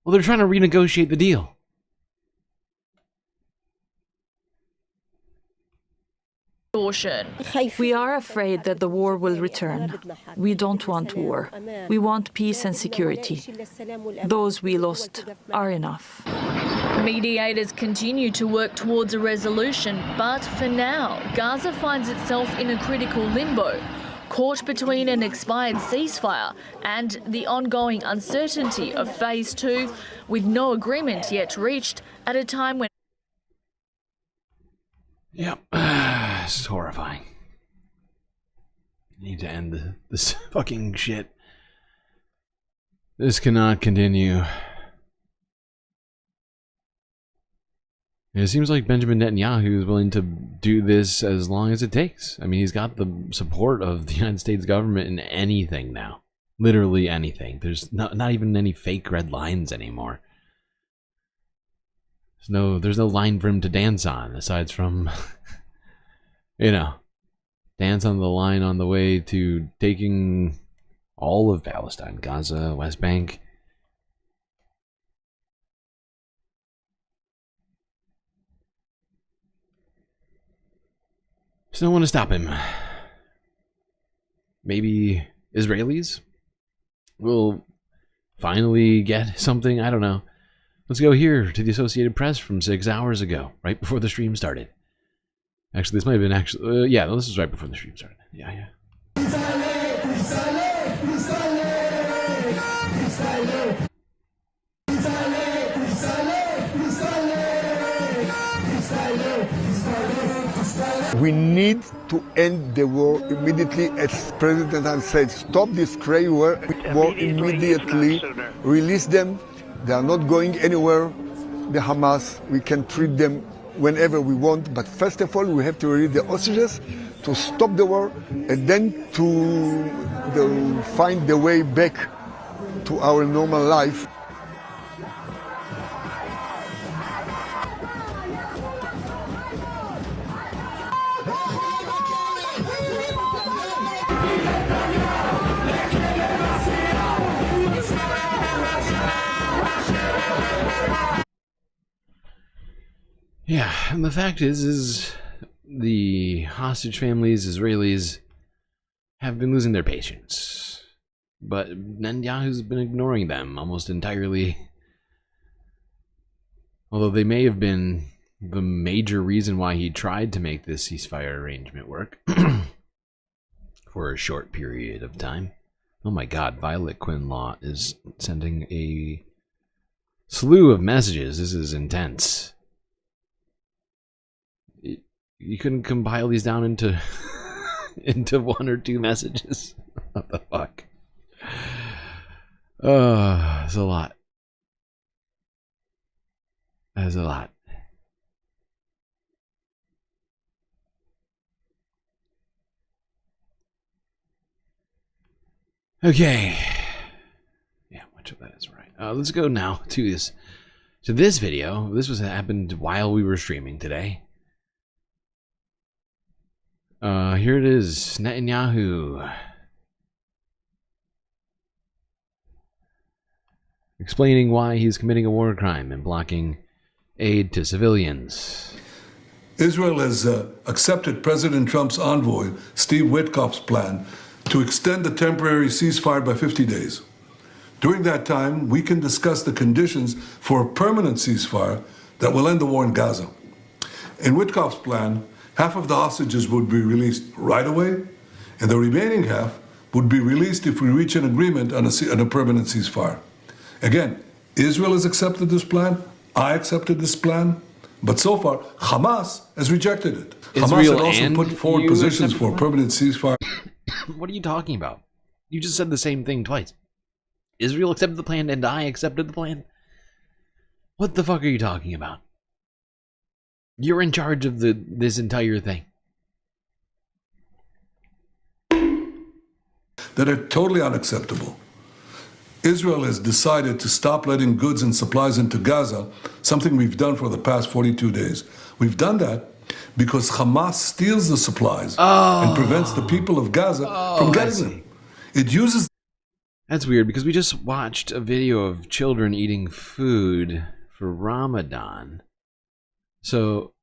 Well, they're trying to renegotiate the deal. We are afraid that the war will return. We don't want war. We want peace and security. Those we lost are enough. Mediators continue to work towards a resolution, but for now, Gaza finds itself in a critical limbo, caught between an expired ceasefire and the ongoing uncertainty of Phase 2, with no agreement yet reached at a time when... Yep, this is horrifying. Need to end this fucking shit. This cannot continue. It seems like Benjamin Netanyahu is willing to do this as long as it takes. I mean, he's got the support of the United States government in anything now. Literally anything. There's not even any fake red lines anymore. There's no line for him to dance on, aside from, you know, dance on the line on the way to taking all of Palestine, Gaza, West Bank. There's no one to stop him. Maybe Israelis will finally get something. I don't know. Let's go here to the Associated Press from 6 hours ago, right before the stream started. Actually, this might have been yeah, this was right before the stream started. Yeah. We need to end the war immediately, as President has said. Stop this crazy war immediately. Release them. They are not going anywhere. The Hamas, we can treat them whenever we want. But first of all, we have to release the hostages to stop the war and then to find the way back to our normal life. Yeah, and the fact is the hostage families, Israelis, have been losing their patience. But Netanyahu's been ignoring them almost entirely. Although they may have been the major reason why he tried to make this ceasefire arrangement work for a short period of time. Oh my god, Violet Quinlaw is sending a slew of messages. This is intense. You couldn't compile these down into into 1 or 2 messages. What the fuck? It's a lot. That's a lot. Okay. Yeah, much of that is right. Let's go now to this video. This happened while we were streaming today. Here it is. Netanyahu explaining why he's committing a war crime and blocking aid to civilians. Israel has accepted President Trump's envoy, Steve Witkoff's plan to extend the temporary ceasefire by 50 days. During that time, we can discuss the conditions for a permanent ceasefire that will end the war in Gaza. In Witkoff's plan, half of the hostages would be released right away, and the remaining half would be released if we reach an agreement on a permanent ceasefire. Again, Israel has accepted this plan, I accepted this plan, but so far, Hamas has rejected it. Israel Hamas had also put forward positions for a permanent ceasefire. What are you talking about? You just said the same thing twice. Israel accepted the plan and I accepted the plan? What the fuck are you talking about? You're in charge of this entire thing. That are totally unacceptable. Israel has decided to stop letting goods and supplies into Gaza, something we've done for the past 42 days. We've done that because Hamas steals the supplies and prevents the people of Gaza from getting them. It uses... That's weird, because we just watched a video of children eating food for Ramadan. So,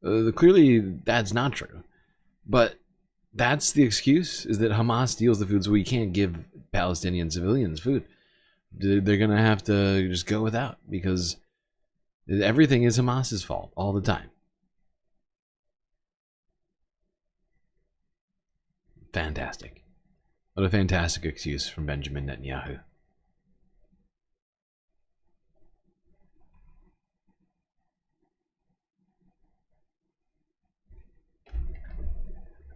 clearly that's not true. But that's the excuse, is that Hamas steals the food, so we can't give Palestinian civilians food. They're going to have to just go without, because everything is Hamas's fault all the time. Fantastic. What a fantastic excuse from Benjamin Netanyahu.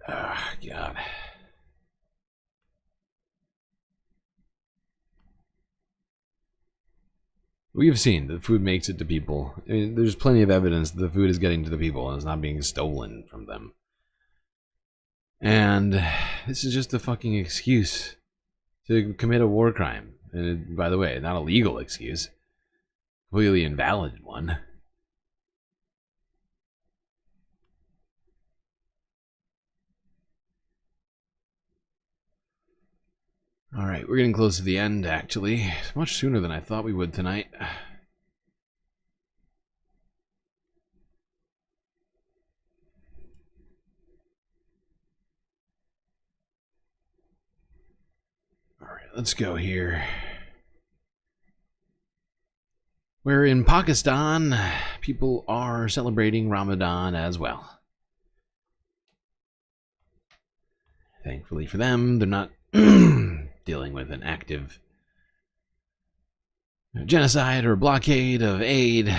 Oh, God. We've seen that food makes it to people. I mean, there's plenty of evidence that the food is getting to the people and it's not being stolen from them. And this is just a fucking excuse to commit a war crime. And by the way, not a legal excuse. Completely invalid one. Alright, we're getting close to the end, actually. It's much sooner than I thought we would tonight. Alright, let's go here. Where in Pakistan, people are celebrating Ramadan as well. Thankfully for them, they're not dealing with an active genocide or blockade of aid.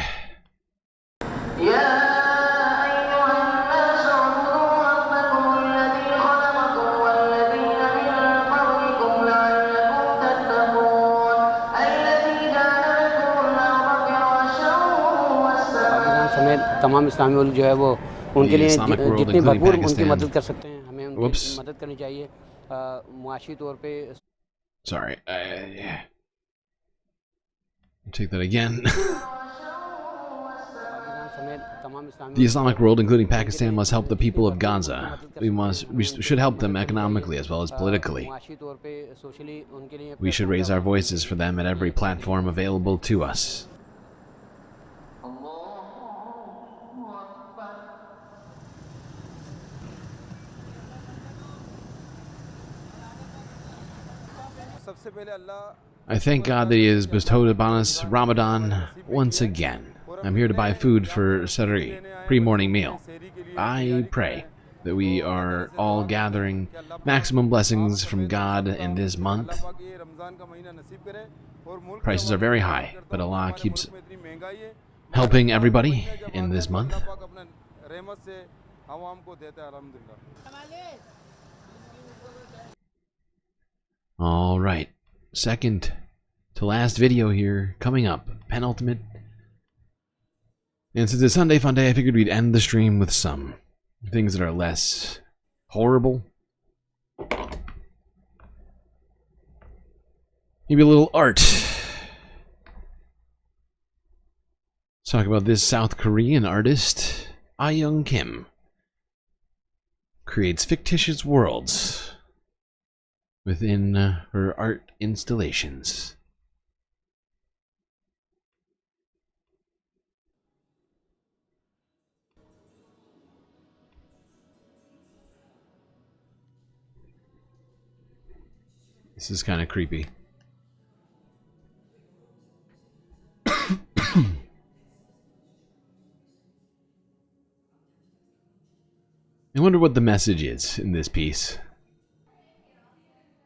तमाम इस्लामी मुल्क जो है वो उनके लिए जितनी भरपूर उनकी मदद कर सकते हैं हमें उनकी मदद करनी चाहिए मुआशी तौर पे. Sorry, take that again. The Islamic world, including Pakistan, must help the people of Gaza. We should help them economically as well as politically. We should raise our voices for them at every platform available to us. I thank God that He has bestowed upon us Ramadan once again. I'm here to buy food for Sari, pre-morning meal. I pray that we are all gathering maximum blessings from God in this month. Prices are very high, but Allah keeps helping everybody in this month. All right, second to last video here coming up, penultimate. And since it's Sunday FUNDAY, I figured we'd end the stream with some things that are less horrible. Maybe a little art. Let's talk about this South Korean artist, Ah-Young Kim. Creates fictitious worlds within her art installations. This is kind of creepy. I wonder what the message is in this piece.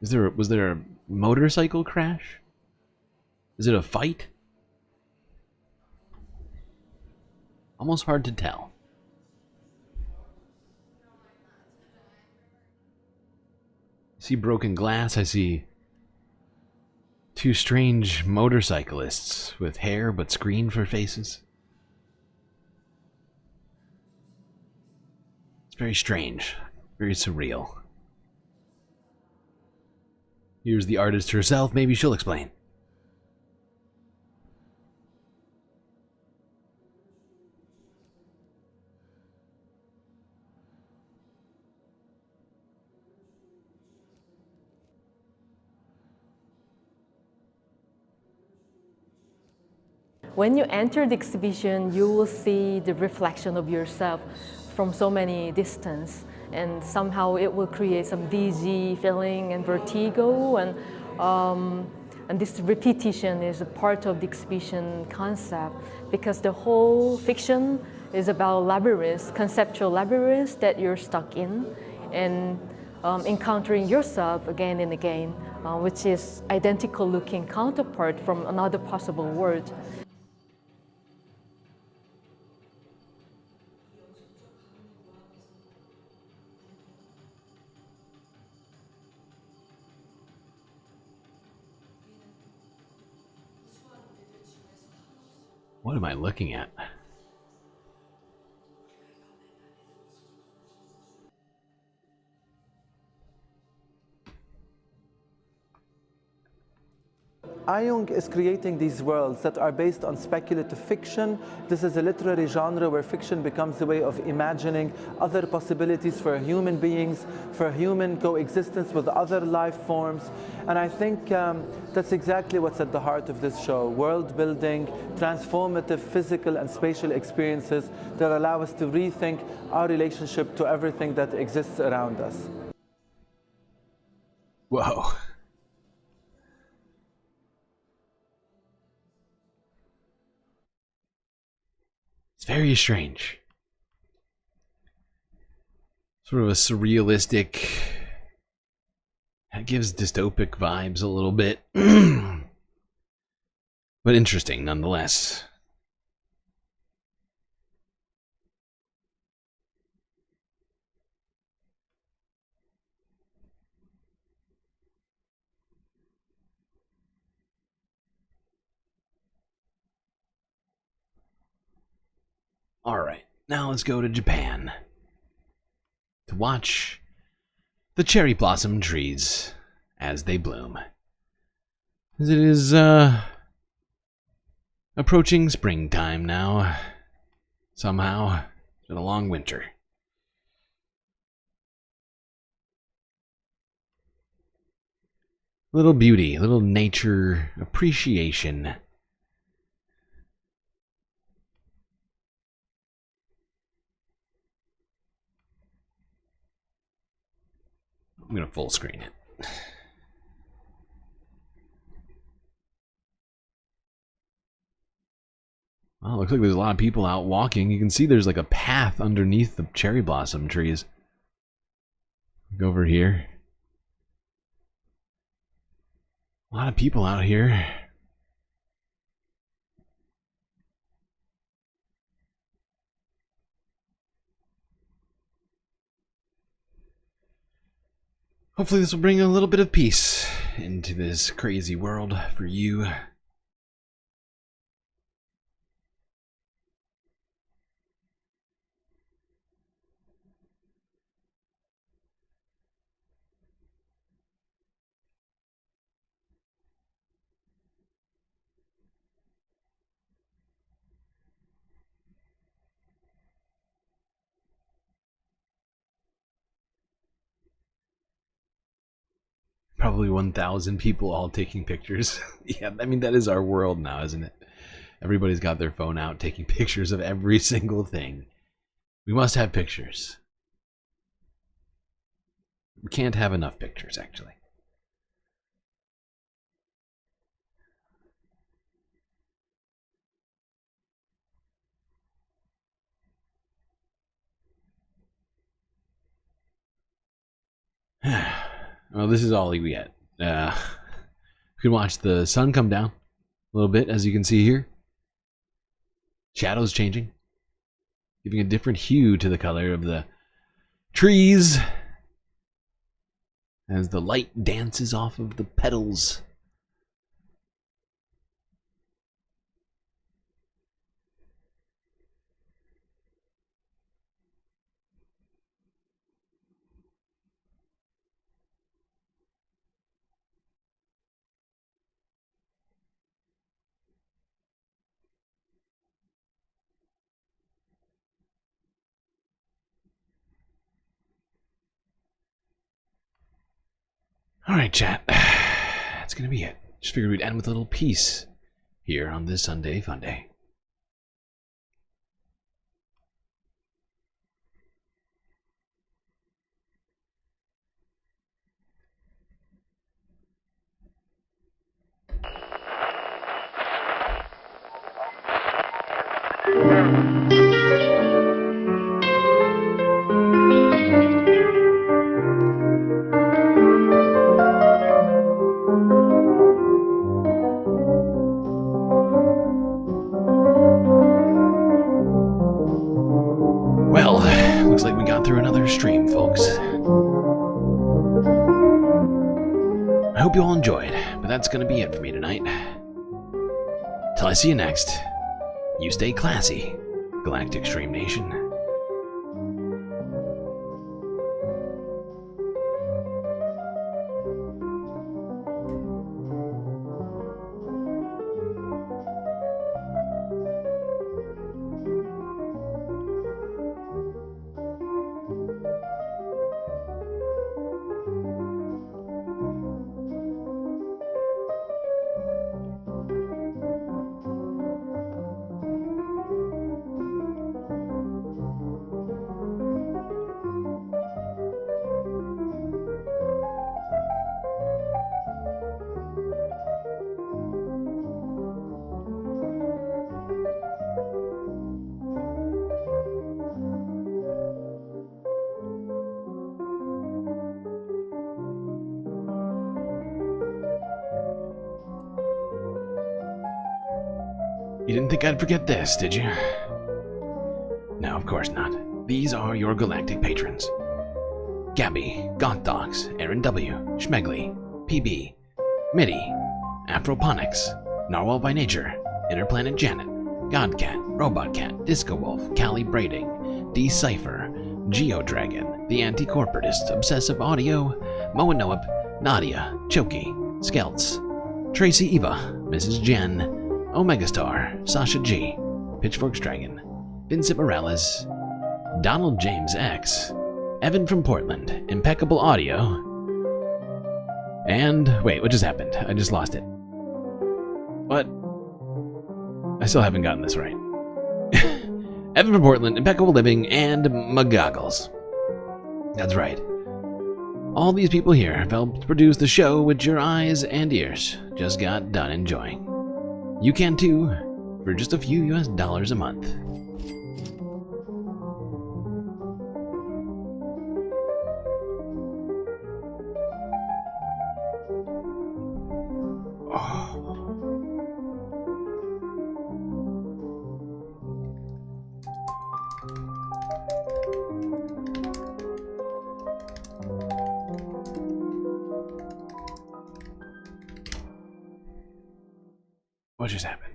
Was there a motorcycle crash? Is it a fight? Almost hard to tell. I see broken glass. I see two strange motorcyclists with hair but screen for faces. It's very strange, very surreal. Here's the artist herself. Maybe she'll explain. When you enter the exhibition, you will see the reflection of yourself from so many distance, and somehow it will create some dizzy feeling and vertigo, and this repetition is a part of the exhibition concept, because the whole fiction is about labyrinths, conceptual labyrinths that you're stuck in, and encountering yourself again and again, which is identical looking counterpart from another possible world. What am I looking at? Ayung is creating these worlds that are based on speculative fiction. This is a literary genre where fiction becomes a way of imagining other possibilities for human beings, for human coexistence with other life forms. And I think that's exactly what's at the heart of this show. World building, transformative physical and spatial experiences that allow us to rethink our relationship to everything that exists around us. Whoa. It's very strange. Sort of a surrealistic. That gives dystopic vibes a little bit. But interesting nonetheless. Alright, now let's go to Japan to watch the cherry blossom trees as they bloom. As it is approaching springtime now. Somehow, it's been a long winter. Little beauty, little nature appreciation. I'm gonna full screen it. Well, it looks like there's a lot of people out walking. You can see there's like a path underneath the cherry blossom trees. Look over here. A lot of people out here. Hopefully this will bring a little bit of peace into this crazy world for you. Probably 1,000 people all taking pictures. Yeah, I mean, that is our world now, isn't it? Everybody's got their phone out taking pictures of every single thing. We must have pictures. We can't have enough pictures, actually. Well, this is all we get. We can watch the sun come down a little bit, as you can see here. Shadows changing, giving a different hue to the color of the trees as the light dances off of the petals. Alright, chat. That's gonna be it. Just figured we'd end with a little peace here on this Sunday Funday. Well, looks like we got through another stream, folks. I hope you all enjoyed, but that's gonna be it for me tonight. Till I see you next, You stay classy, Galactic Stream Nation. You didn't think I'd forget this, did you? No, of course not. These are your galactic patrons. Gabby, Gonthox, Aaron W., Schmegley, PB, Mitty, Afroponics, Narwhal by Nature, Interplanet Janet, Godcat, Robotcat, Disco Wolf, Callie Braiding, Decipher, Geodragon, The Anti-Corporatist, Obsessive Audio, Moanoep, Nadia, Choki, Skelts, Tracy Eva, Mrs. Jen, Omegastar, Sasha G, Pitchforks Dragon, Vincent Morales, Donald James X, Evan from Portland, Impeccable Audio, and wait, what just happened? I just lost it. What? I still haven't gotten this right. Evan from Portland, Impeccable Living, and Magaggles. That's right. All these people here have helped produce the show which your eyes and ears just got done enjoying. You can too, for just a few US dollars a month. What just happened?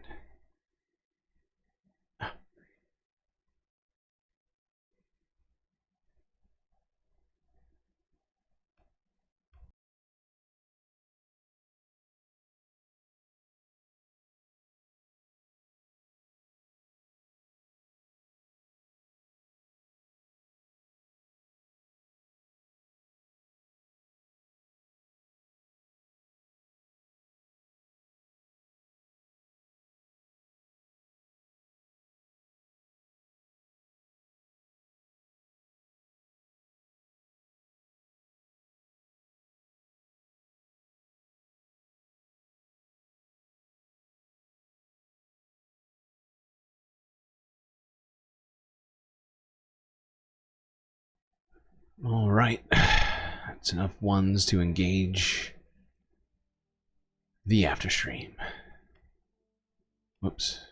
All right, that's enough ones to engage the after stream. Whoops.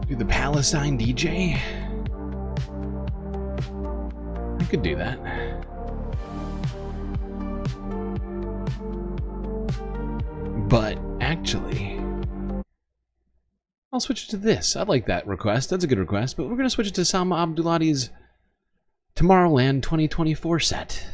Do the Palestine DJ? I could do that. But actually, I'll switch it to this. I like that request. That's a good request. But we're going to switch it to Sama Abduladi's Tomorrowland 2024 set.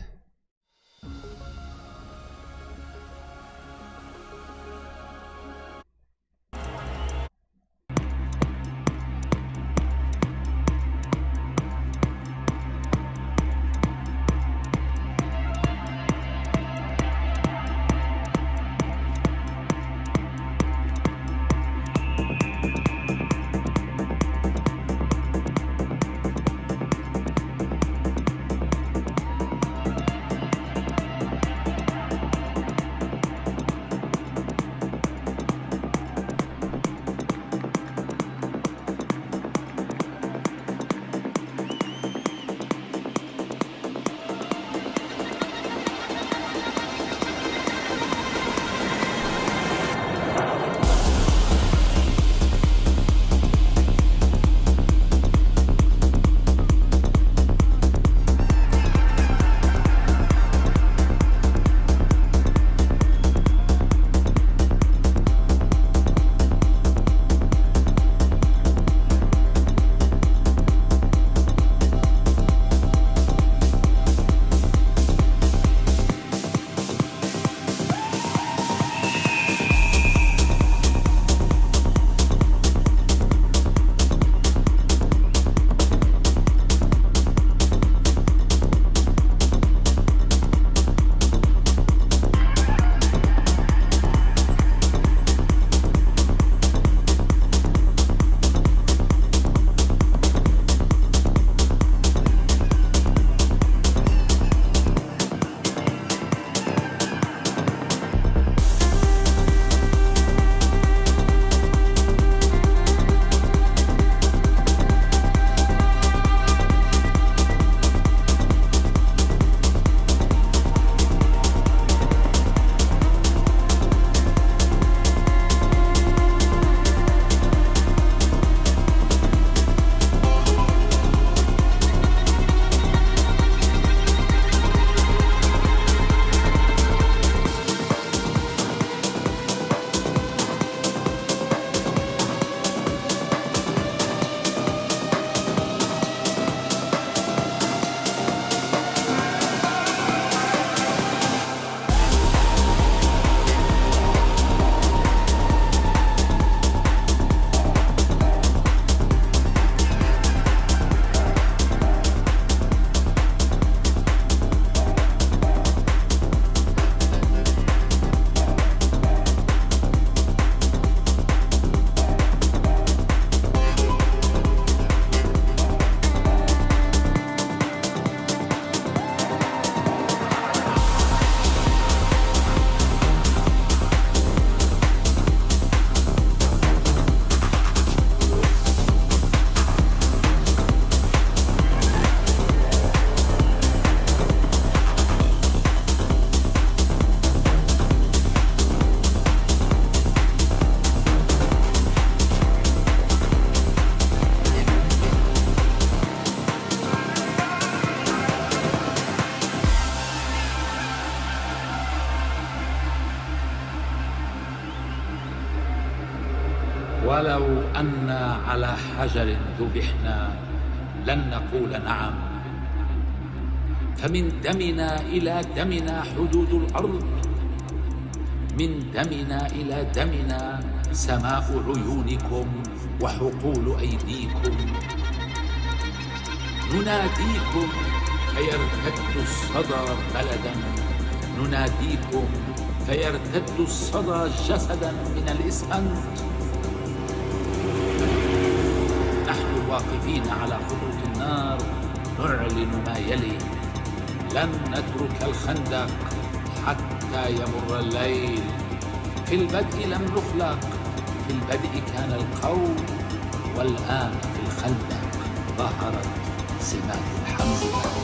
ولو أنا على حجر ذبحنا لن نقول نعم. فمن دمنا إلى دمنا حدود الأرض، من دمنا إلى دمنا سماء عيونكم وحقول أيديكم. نناديكم فيرتد الصدى بلدا، نناديكم فيرتد الصدى جسدا من الإسمنت. نحن الواقفين على خطوط النار نعلن ما يلي: لن نترك الخندق حتى يمر الليل. في البدء لم نخلق، في البدء كان القول، والآن في الخندق ظهرت سمات الحمزة.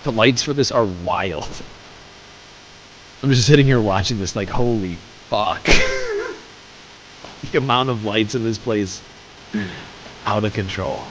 The lights for this are wild. I'm just sitting here watching this like, holy fuck. The amount of lights in this place, out of control.